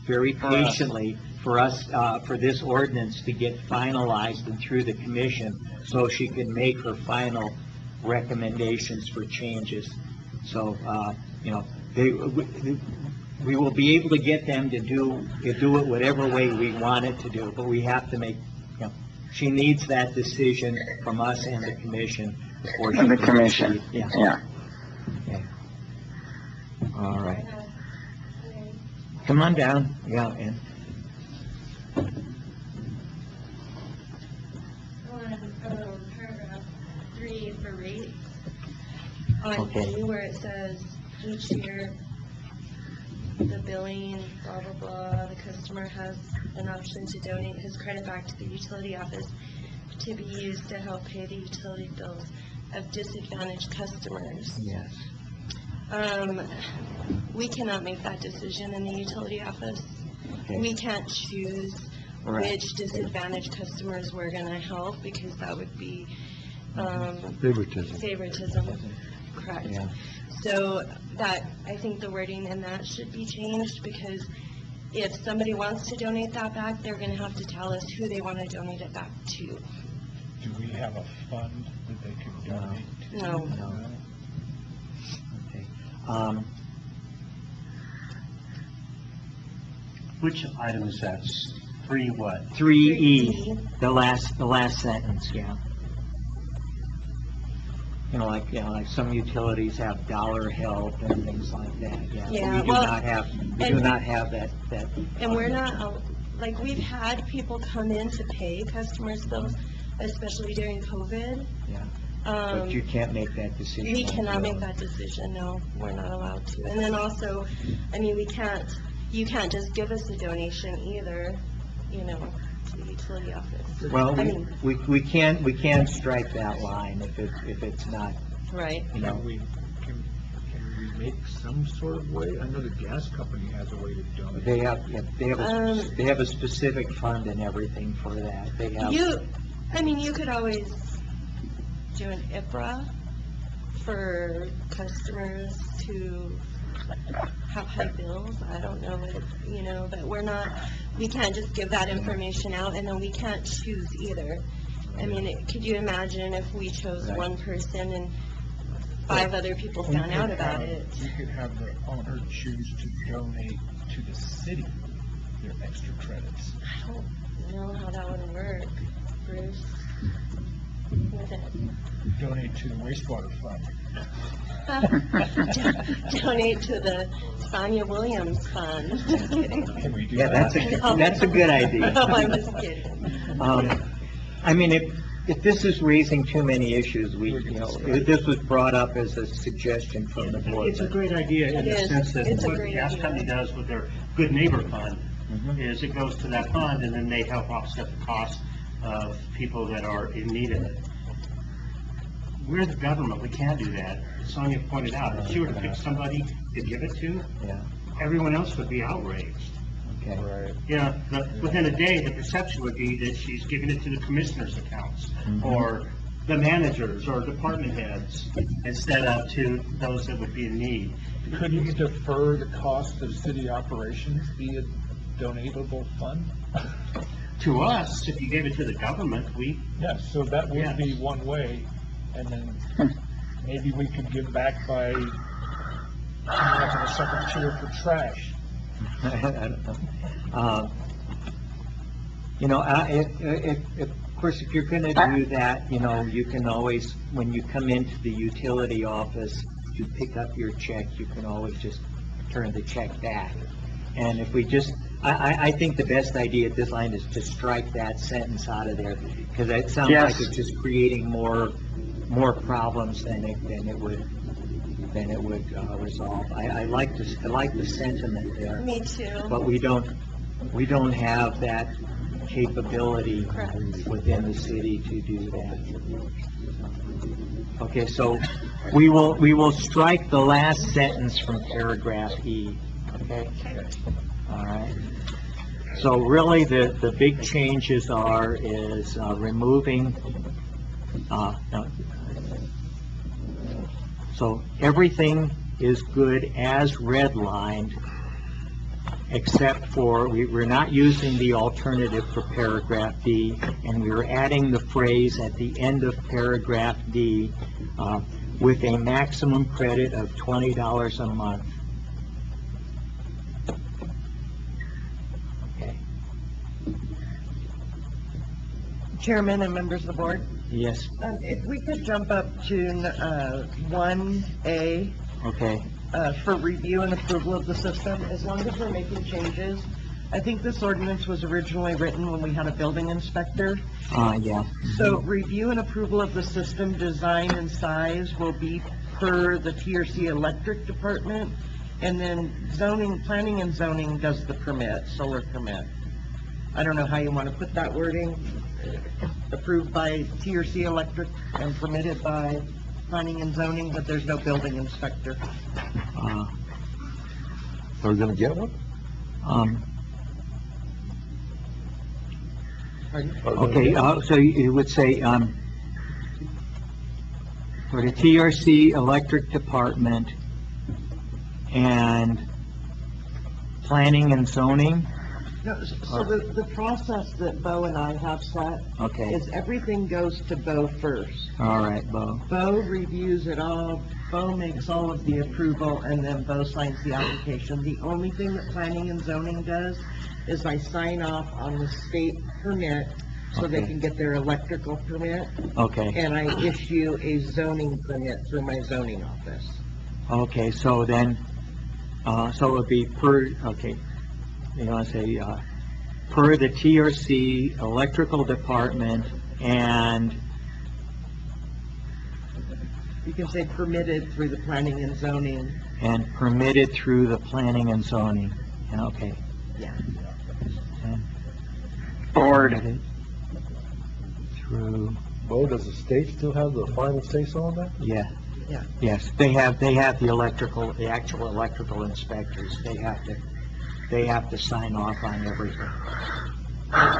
very patiently for us, for this ordinance to get finalized and through the commission, so she can make her final recommendations for changes. So, we will be able to get them to do it whatever way we want it to do, but we have to make, she needs that decision from us and the commission before she can the commission. proceed. Yeah. Yeah. Okay. All right. Come on down. Yeah, and Paragraph 3 for rates. On Okay. E where it says each year the billing, blah, blah, blah, the customer has an option to donate his credit back to the utility office to be used to help pay the utility bills of disadvantaged customers. yes. We cannot make that decision in the utility office. Okay. We can't choose Right. which disadvantaged customers we're gonna help, because that would be, favoritism. Correct. Yeah. So that, I think the wording in that should be changed, because if somebody wants to donate that back, they're gonna have to tell us who they wanna donate it back to. Do we have a fund that they could donate to? No. Okay. Which item is that? 3 what? 3E, the last sentence, yeah. Like some utilities have dollar help and things like that, yeah. Yeah, We do not have that. And we're not, like, we've had people come in to pay customers' bills, especially during COVID. Yeah. But you can't make that decision. We cannot on your make own. that decision, no, we're not allowed to. And then also, I mean, you can't just give us a donation either, to the utility office. Well, I mean, we can strike that line if it's not, right. Can we make some sort of way? I know the gas company has a way to donate. they have a specific fund and everything for that. They have. You could always do an IPRA for customers who have high bills. I don't know, but we can't just give that information out, and then we can't choose either. I mean, could you imagine if we chose one person and 5 other people found out about it? We could have the owner choose to donate to the city their extra credits. I don't know how that would work, Bruce. Donate to the wastewater fund. Donate to the Sonia Williams Fund. Just kidding. Can we do Yeah, that? that's a good idea. No, I'm just kidding. I mean, if this is raising too many issues, this was brought up as a suggestion from the board. It's a great idea in It the is. sense that It's a what great gas idea. company does with their Good Neighbor Fund is it goes to that fund and then they help offset the cost of people that are in need of it. We're the government, we can't do that. Sonia pointed out, if she were to pick somebody to give it to, Yeah, everyone else would be outraged. okay. Within a day, the perception would be that she's giving it to the commissioner's accounts, or the managers, or department heads, instead of to those that would be in need. Could you defer the cost of city operations via donatable fund? To us, if you gave it to the government, Yes, so that would Yes. be one way, and then maybe we could give back by coming up in a second tier for trash. I don't know. Of course, if you're gonna do that, you can always, when you come into the utility office to pick up your check, you can always just turn the check back. And if we just, I think the best idea at this line is to strike that sentence out of there, because it sounds like Yes. it's just creating more problems than it would resolve. I like the sentiment there. Me too. But we don't have that capability within the city to do that. Okay, so we will strike the last sentence from paragraph E, okay? All right. So really, the big changes is removing, no. So everything is good as redlined, except for, we're not using the alternative for paragraph D, and we're adding the phrase at the end of paragraph D, with a maximum credit of $20 a month. Okay. Chairman and members of the board, Yes, if we could jump up to 1A okay, for review and approval of the system, as long as we're making changes. I think this ordinance was originally written when we had a building inspector. yeah. So review and approval of the system design and size will be per the TRC Electric Department, and then planning and zoning does the permit, solar permit. I don't know how you want to put that wording. Approved by TRC Electric and permitted by planning and zoning, but there's no building inspector. Are we gonna get one? Okay, so you would say, for the TRC Electric Department and Planning and Zoning, No, so the process that Bo and I have set okay, is everything goes to Bo first. all right, Bo. Bo reviews it all, Bo makes all of the approval, and then Bo signs the application. The only thing that planning and zoning does is I sign off on the state permit so they Okay. can get their electrical permit, Okay, and I issue a zoning permit through my zoning office. okay, so then, so it would be per, okay, you want to say, per the TRC Electrical Department and, You can say permitted through the planning and zoning. permitted through the Planning and Zoning, and okay. Yeah. And Board. permitted Through, Bo, does the state still have the final say-so on that? yeah. Yeah. Yes, they have the the actual electrical inspectors, they have to sign off on everything.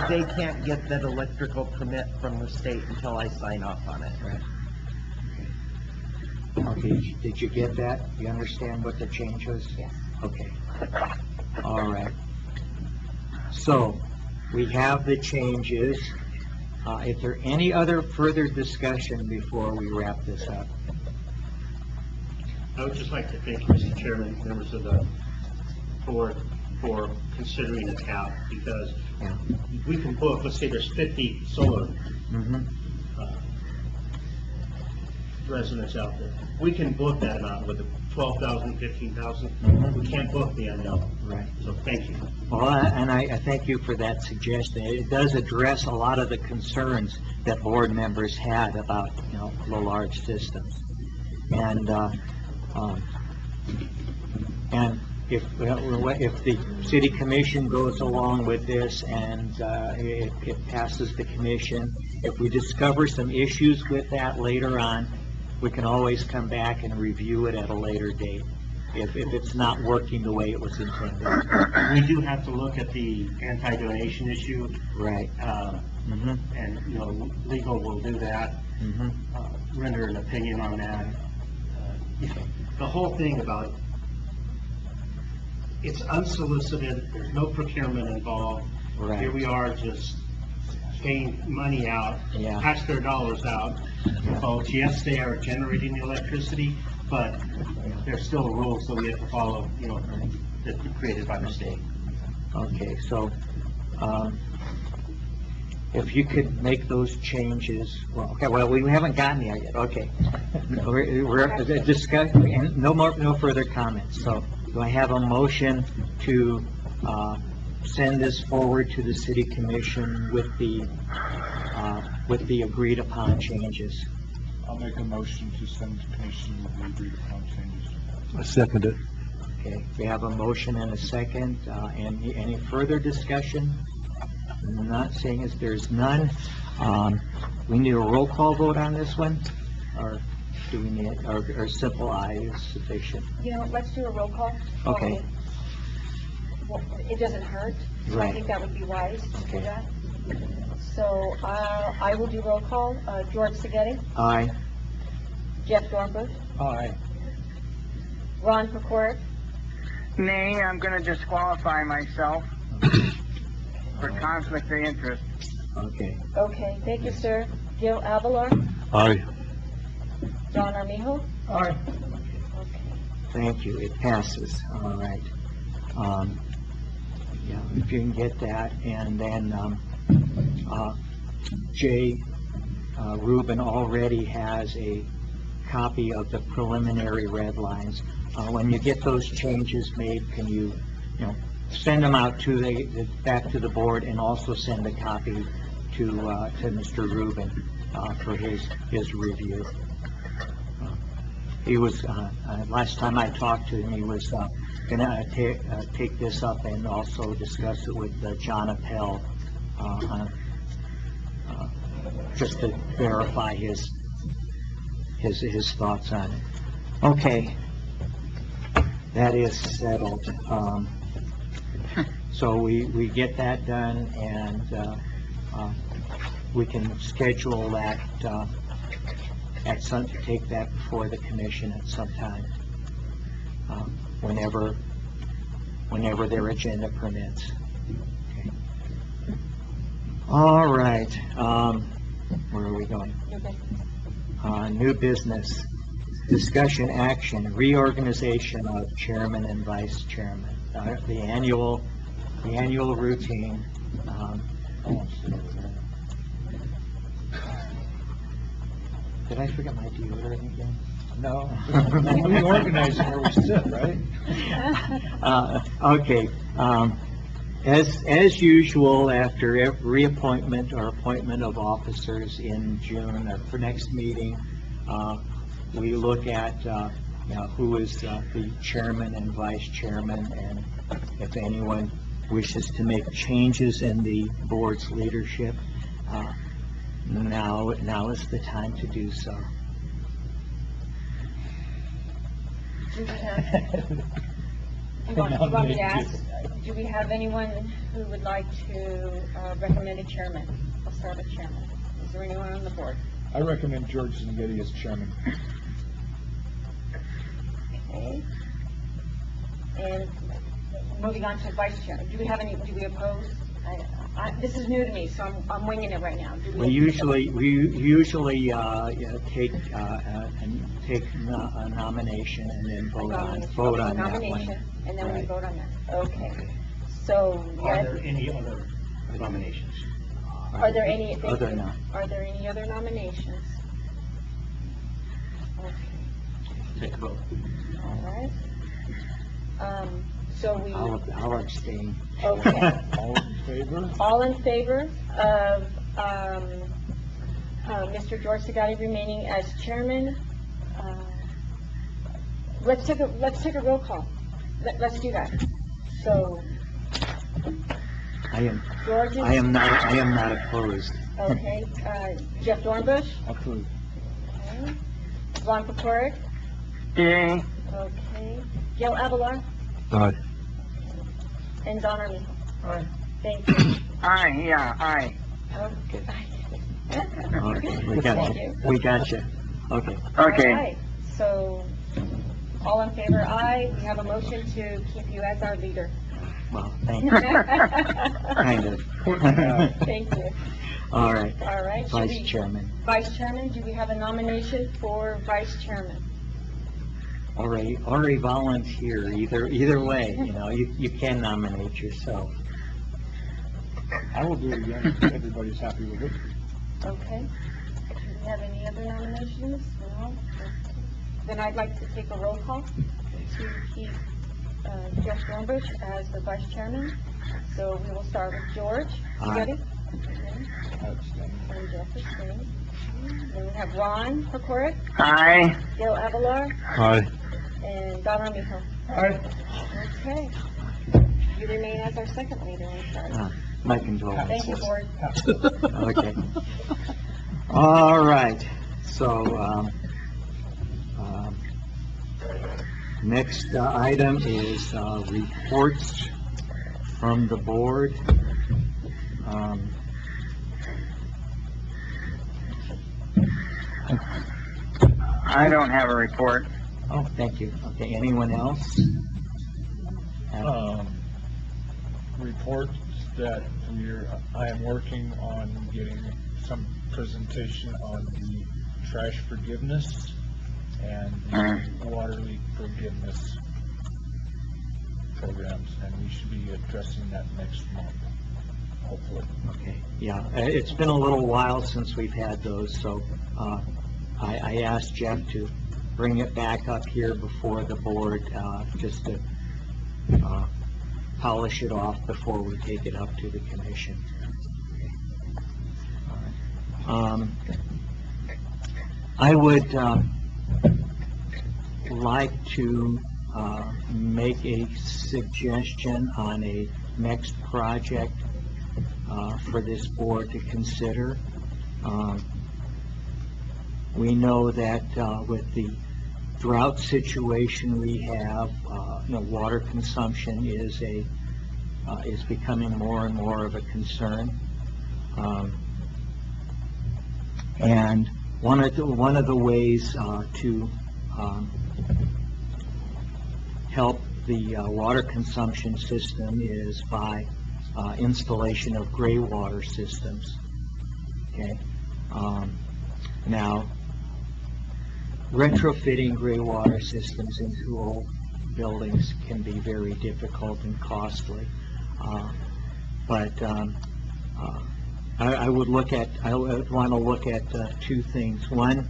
They can't get that electrical permit from the state until I sign off on it. Right. Okay, did you get that? You understand what the change was? Yes. Okay. All right. So, we have the changes. Is there any other further discussion before we wrap this up? I would just like to thank Mr. Chairman, members of the board, for considering a cap, because Yeah. we can book, let's say there's 50 solar Mm-hmm. residents out there. We can book that amount with the 12,000, 15,000. We can't book the unknown. Right. So thank you. Well, and I thank you for that suggestion. It does address a lot of the concerns that board members had about, the large systems. And if the city commission goes along with this and it passes the commission, if we discover some issues with that later on, we can always come back and review it at a later date if it's not working the way it was intended. We do have to look at the anti-donation issue. Right. And, legal will do that, render an opinion on that. The whole thing about it's unsolicited, there's no procurement involved. Right. Here we are just paying money out, Yeah. tax their dollars out. Folks, yes, they are generating the electricity, but there's still rules that we have to follow, that were created by the state. Okay, so, if you could make those changes, we haven't gotten there yet, okay. We're discussing, no further comments, so do I have a motion to, send this forward to the city commission with the agreed upon changes? I'll make a motion to send to commission with the agreed upon changes. I second it. Okay, we have a motion and a second. Any further discussion? Not seeing as there's none. We need a roll call vote on this one, or do we need, or simple aye is sufficient? Let's do a roll call. Okay. Well, it doesn't hurt. So I Right. think that would be wise to do Okay. that. So I will do roll call. George Segedi, Aye. Jeff Dornbush, Aye. Ron Pecoric, Nay, I'm gonna disqualify myself for conflict of interest. Okay. okay, thank you, sir. Gil Avalar, Aye. John Armijo. Aye. Thank you. It passes. All right. Yeah, if you can get that, and then, Jay Rubin already has a copy of the preliminary red lines. When you get those changes made, can you, send them out to back to the board, and also send a copy to Mr. Rubin, for his review. He was, last time I talked to him, he was, gonna take this up and also discuss it with John Appel, just to verify his thoughts on it. Okay, that is settled. So we get that done, and we can schedule that take that before the commission at some time, whenever their agenda permits. Okay. All right, where are we going? New business, discussion action, reorganization of chairman and vice chairman, the annual routine. Did I forget my deodorant again? No. We organize where we sit, right? Okay. As usual, after every reappointment or appointment of officers in June, for next meeting, we look at, who is the chairman and vice chairman, and if anyone wishes to make changes in the board's leadership, now is the time to do so. Do we have, you want me to ask, do we have anyone who would like to recommend a chairman? I'll start with chairman. Is there anyone on the board? I recommend George Zangetti as chairman. Okay. And moving on to vice chairman, do we oppose? This is new to me, so I'm winging it right now. We usually take a nomination and then vote on that one. Nomination, and then we Right. vote on that. Okay. So, Are there any other nominations? are there any Other no. Are there any other nominations? Take a vote. All right. So we, I'll abstain. okay. All in favor? All in favor of, Mr. George Sagatti remaining as chairman? Let's take a roll call. Let's do that. So, I George is... am not opposed. Okay, Jeff Dornbush? Approved. Okay. Ron Pecoric? Yay. Okay. Gil Avalar? Aye. And Don Armijo? Aye. Thank you. Aye, yeah, aye. Okay. Okay, we got Thank you. you. We got you. Okay. All right. So, all in favor, aye. We have a motion to keep you as our leader. Well, thank you. Kind of. Thank you. All right. All right. Should Vice we- Chairman. Vice Chairman, do we have a nomination for Vice Chairman? Already volunteer, either way, you can nominate yourself. I will do it again if everybody's happy with it. Okay. Do we have any other nominations? No? Then I'd like to take a roll call to keep Jeff Dornbush as the Vice Chairman. So we will start with George. Aye. Ready? Okay. And Jeff is staying. Then we have Ron Pecoric, Aye. Gil Avalar, Aye. and Don Armijo. Aye. Okay. You remain as our second leader, I'm sorry. My condolences. Thank you, Board. Okay. All right. So, next item is reports from the board. I don't have a report. Oh, thank you. Okay, anyone else? Reports that I am working on getting some presentation on the trash forgiveness and the water leak forgiveness programs, and we should be addressing that next month, hopefully. Okay, yeah, it's been a little while since we've had those, so I asked Jeff to bring it back up here before the board, just to polish it off before we take it up to the commission. I would like to make a suggestion on a next project for this board to consider. We know that with the drought situation we have, water consumption is becoming more and more of a concern. And one of the ways to help the water consumption system is by installation of gray water systems. Okay. Now, retrofitting gray water systems into old buildings can be very difficult and costly. But I would want to look at two things. One,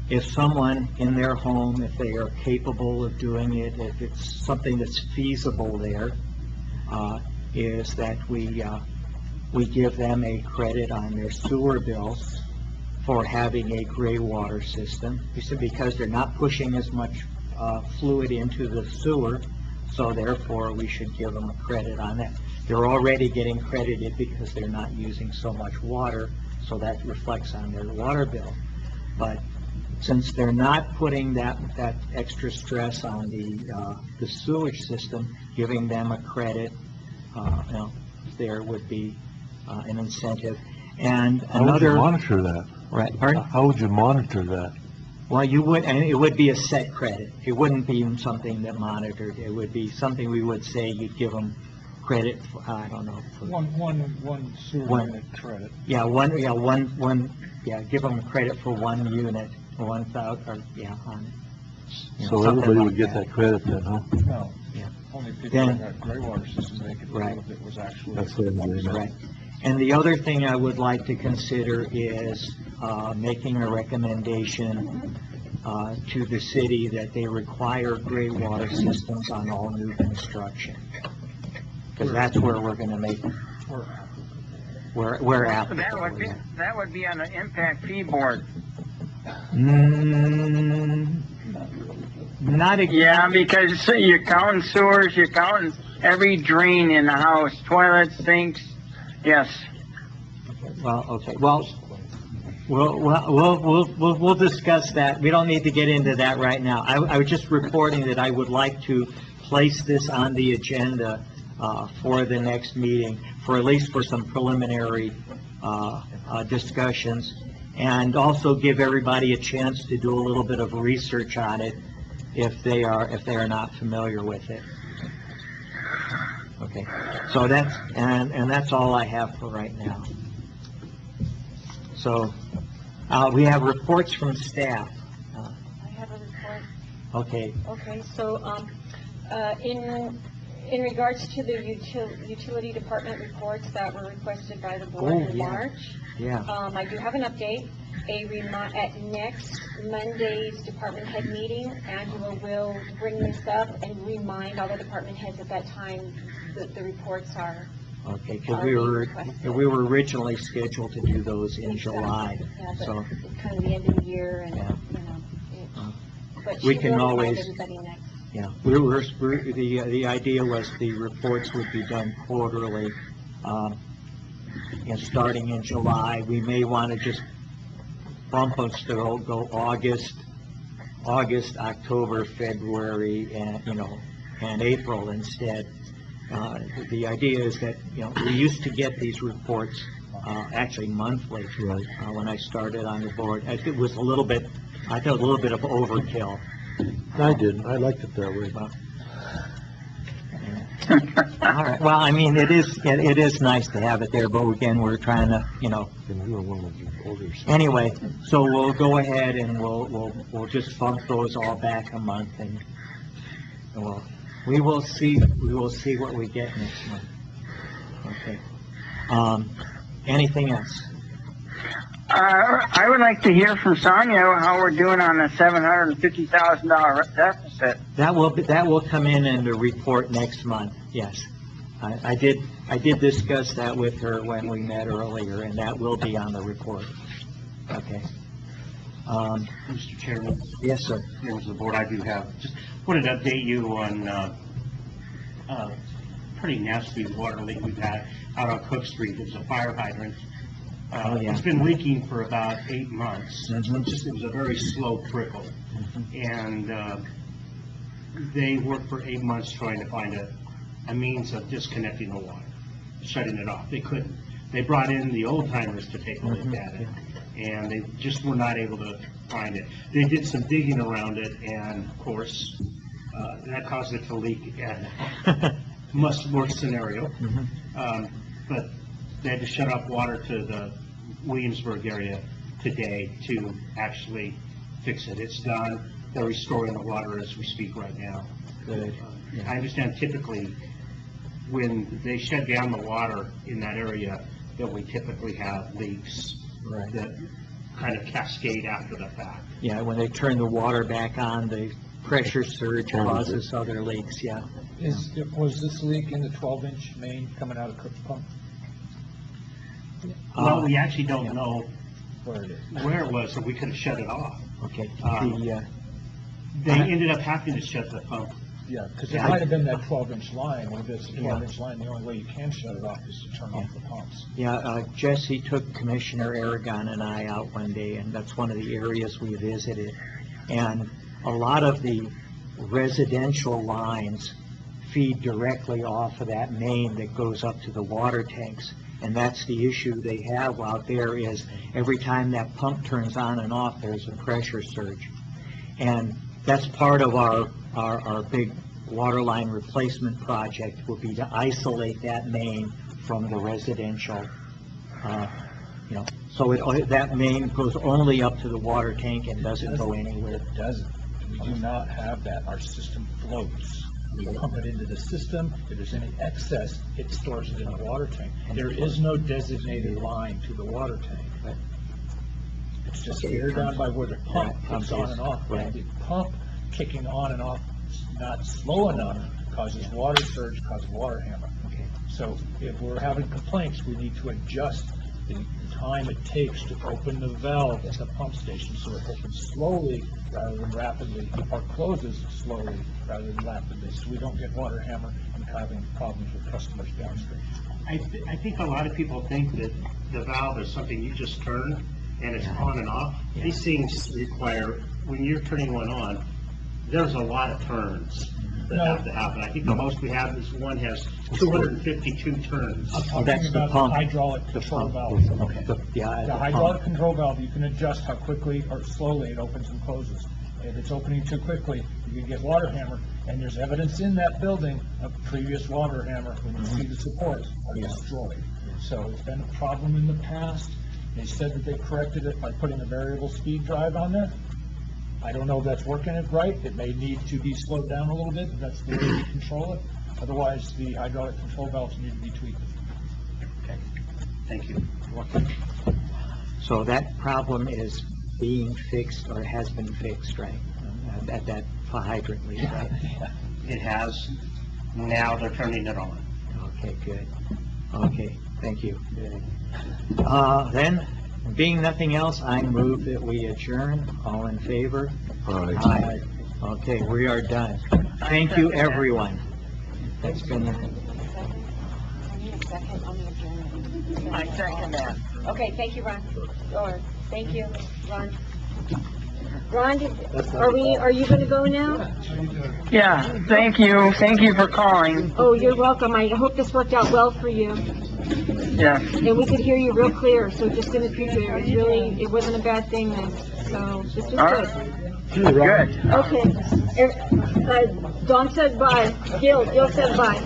if someone in their home, if they are capable of doing it, if it's something that's feasible there, is that we give them a credit on their sewer bills for having a gray water system. Because they're not pushing as much fluid into the sewer, so therefore we should give them a credit on that. They're already getting credited because they're not using so much water, so that reflects on their water bill. But since they're not putting that extra stress on the sewage system, giving them a credit, there would be an incentive. And How would you another, monitor that? right? Pardon? How would you monitor that? Well, and it would be a set credit. It wouldn't be something that monitored. It would be something we would say you'd give them credit for, I don't know. For, One sewer unit credit. yeah, give them credit for one unit, 1,000, or, So everybody would get that credit then, huh? No. Yeah. Only people Then- that got gray water systems, they could Right. prove it was actually. That's what I'm doing. Right. And the other thing I would like to consider is making a recommendation to the city that they require gray water systems on all new construction. Because that's where we're gonna make, where applicable. Yeah. That would be on the impact fee board. Not exactly. Yeah, because you're counting sewers, you're counting every drain in the house, toilets, sinks, yes. Well, okay, well, we'll discuss that. We don't need to get into that right now. I was just reporting that I would like to place this on the agenda, for the next meeting, for at least for some preliminary, discussions, and also give everybody a chance to do a little bit of research on it if they are not familiar with it. Okay, so that's, and that's all I have for right now. So, we have reports from staff. I have a report. Okay, Okay, so, in regards to the utility department reports that were requested by the board Oh, in yeah. March, yeah, I do have an update. At next Monday's department head meeting, Angela will bring this up and remind all the department heads at that time that the reports are. okay, because we were originally scheduled to do those in July, Yeah, but so, it's kind of the end of the year and, Yeah. you know, but We she can will remind always- everybody next. yeah. The idea was the reports would be done quarterly, and starting in July, we may want to just bump us to go August, October, February, and, and April instead. The idea is that, we used to get these reports, actually monthly, when I started on the board. I thought it was a little bit of overkill. I didn't, I liked it that way. All right, well, I mean, it is nice to have it there, but again, we're trying to, And you were one of the older. anyway, so we'll go ahead and we'll just bump those all back a month, and we will see what we get next month. Okay. Anything else? I would like to hear from Sonia how we're doing on the $750,000 deficit. That will come in the report next month, yes. I did discuss that with her when we met earlier, and that will be on the report. Okay. Mr. Chairman, Yes, sir. members of the board, I do have, just wanted to update you on, pretty nasty water leak we've had out on Cook Street. There's a fire hydrant. Oh, yeah. It's been leaking for about 8 months. Mhm. It was a very slow trickle. And, they worked for 8 months trying to find a means of disconnecting the water, shutting it off. They couldn't. They brought in the old timers to take a look at it, and they just were not able to find it. They did some digging around it, and of course, that caused it to leak at a much worse scenario. But they had to shut off water to the Williamsburg area today to actually fix it. It's done. They're restoring the water as we speak right now. Good. I understand typically when they shut down the water in that area, that we typically have leaks Right. that kind of cascade after the fact. Yeah, when they turn the water back on, the pressure surge causes other leaks, yeah. Was this leak in the 12-inch main coming out of Cook's Pump? Well, we actually don't know Where it is? where it was, so we could have shut it off. Okay. They ended up having to shut the pump. Yeah, because it Yeah. might have been that 12-inch line. With this 12-inch line, the only way you can shut it off is to turn off the pumps. Jesse took Commissioner Aragon and I out one day, and that's one of the areas we visited. And a lot of the residential lines feed directly off of that main that goes up to the water tanks. And that's the issue they have out there, is every time that pump turns on and off, there's a pressure surge. And that's part of our big water line replacement project, will be to isolate that main from the residential, so that main goes only up to the water tank and doesn't go anywhere. It doesn't. We do not have that. Our system floats. We pump it into the system. If there's any excess, it stores it in the water tank. There is no designated line to the water tank. It's just here down by where the pump kicks on and off. And the pump kicking on and off, not slow enough, causes water surge, causes water hammer. So if we're having complaints, we need to adjust the time it takes to open the valve at the pump station so it opens slowly rather than rapidly, or closes slowly rather than rapidly, so we don't get water hammer and having problems with customers downstream. I think a lot of people think that the valve is something you just turn and it's on and off. These things require, when you're turning one on, there's a lot of turns that have to happen. I think the most we have is one has 252 turns. I'm talking about the hydraulic control valve. Okay. The hydraulic control valve, you can adjust how quickly or slowly it opens and closes. If it's opening too quickly, you can get water hammer, and there's evidence in that building of previous water hammer when you see the supports are destroyed. So it's been a problem in the past. They said that they corrected it by putting a variable speed drive on there. I don't know if that's working it right. It may need to be slowed down a little bit, but that's the way we control it. Otherwise, the hydraulic control valves need to be tweaked. Okay. Thank you. So that problem is being fixed or has been fixed, right? At that hydrant leak, right? It has. Now they're turning it on. Okay, good. Okay, thank you. Then, being nothing else, I move that we adjourn. All in favor? Aye. Okay, we are done. Thank you, everyone. That's been... I need a second on the adjournment. I second that. Okay, thank you, Ron. Or, thank you, Ron. Ron, are you gonna go now? Yeah, thank you for calling. Oh, you're welcome. I hope this worked out well for you. Yeah. And we could hear you real clear, so just in the future, it wasn't a bad thing then. So, this was good. Good. Okay. Dawn said bye. Gil said bye.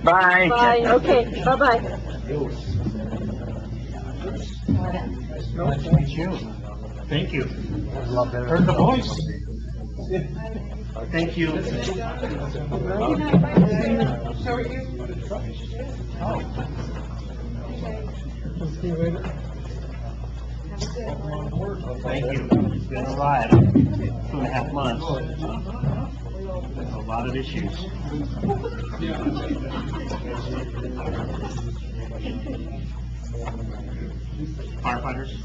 Bye. Bye, okay, bye-bye. Nice to meet you. Thank you. Heard the voice. Thank you. How are you? Thank you. It's been a ride. 2.5 months. A lot of issues. Firefighters?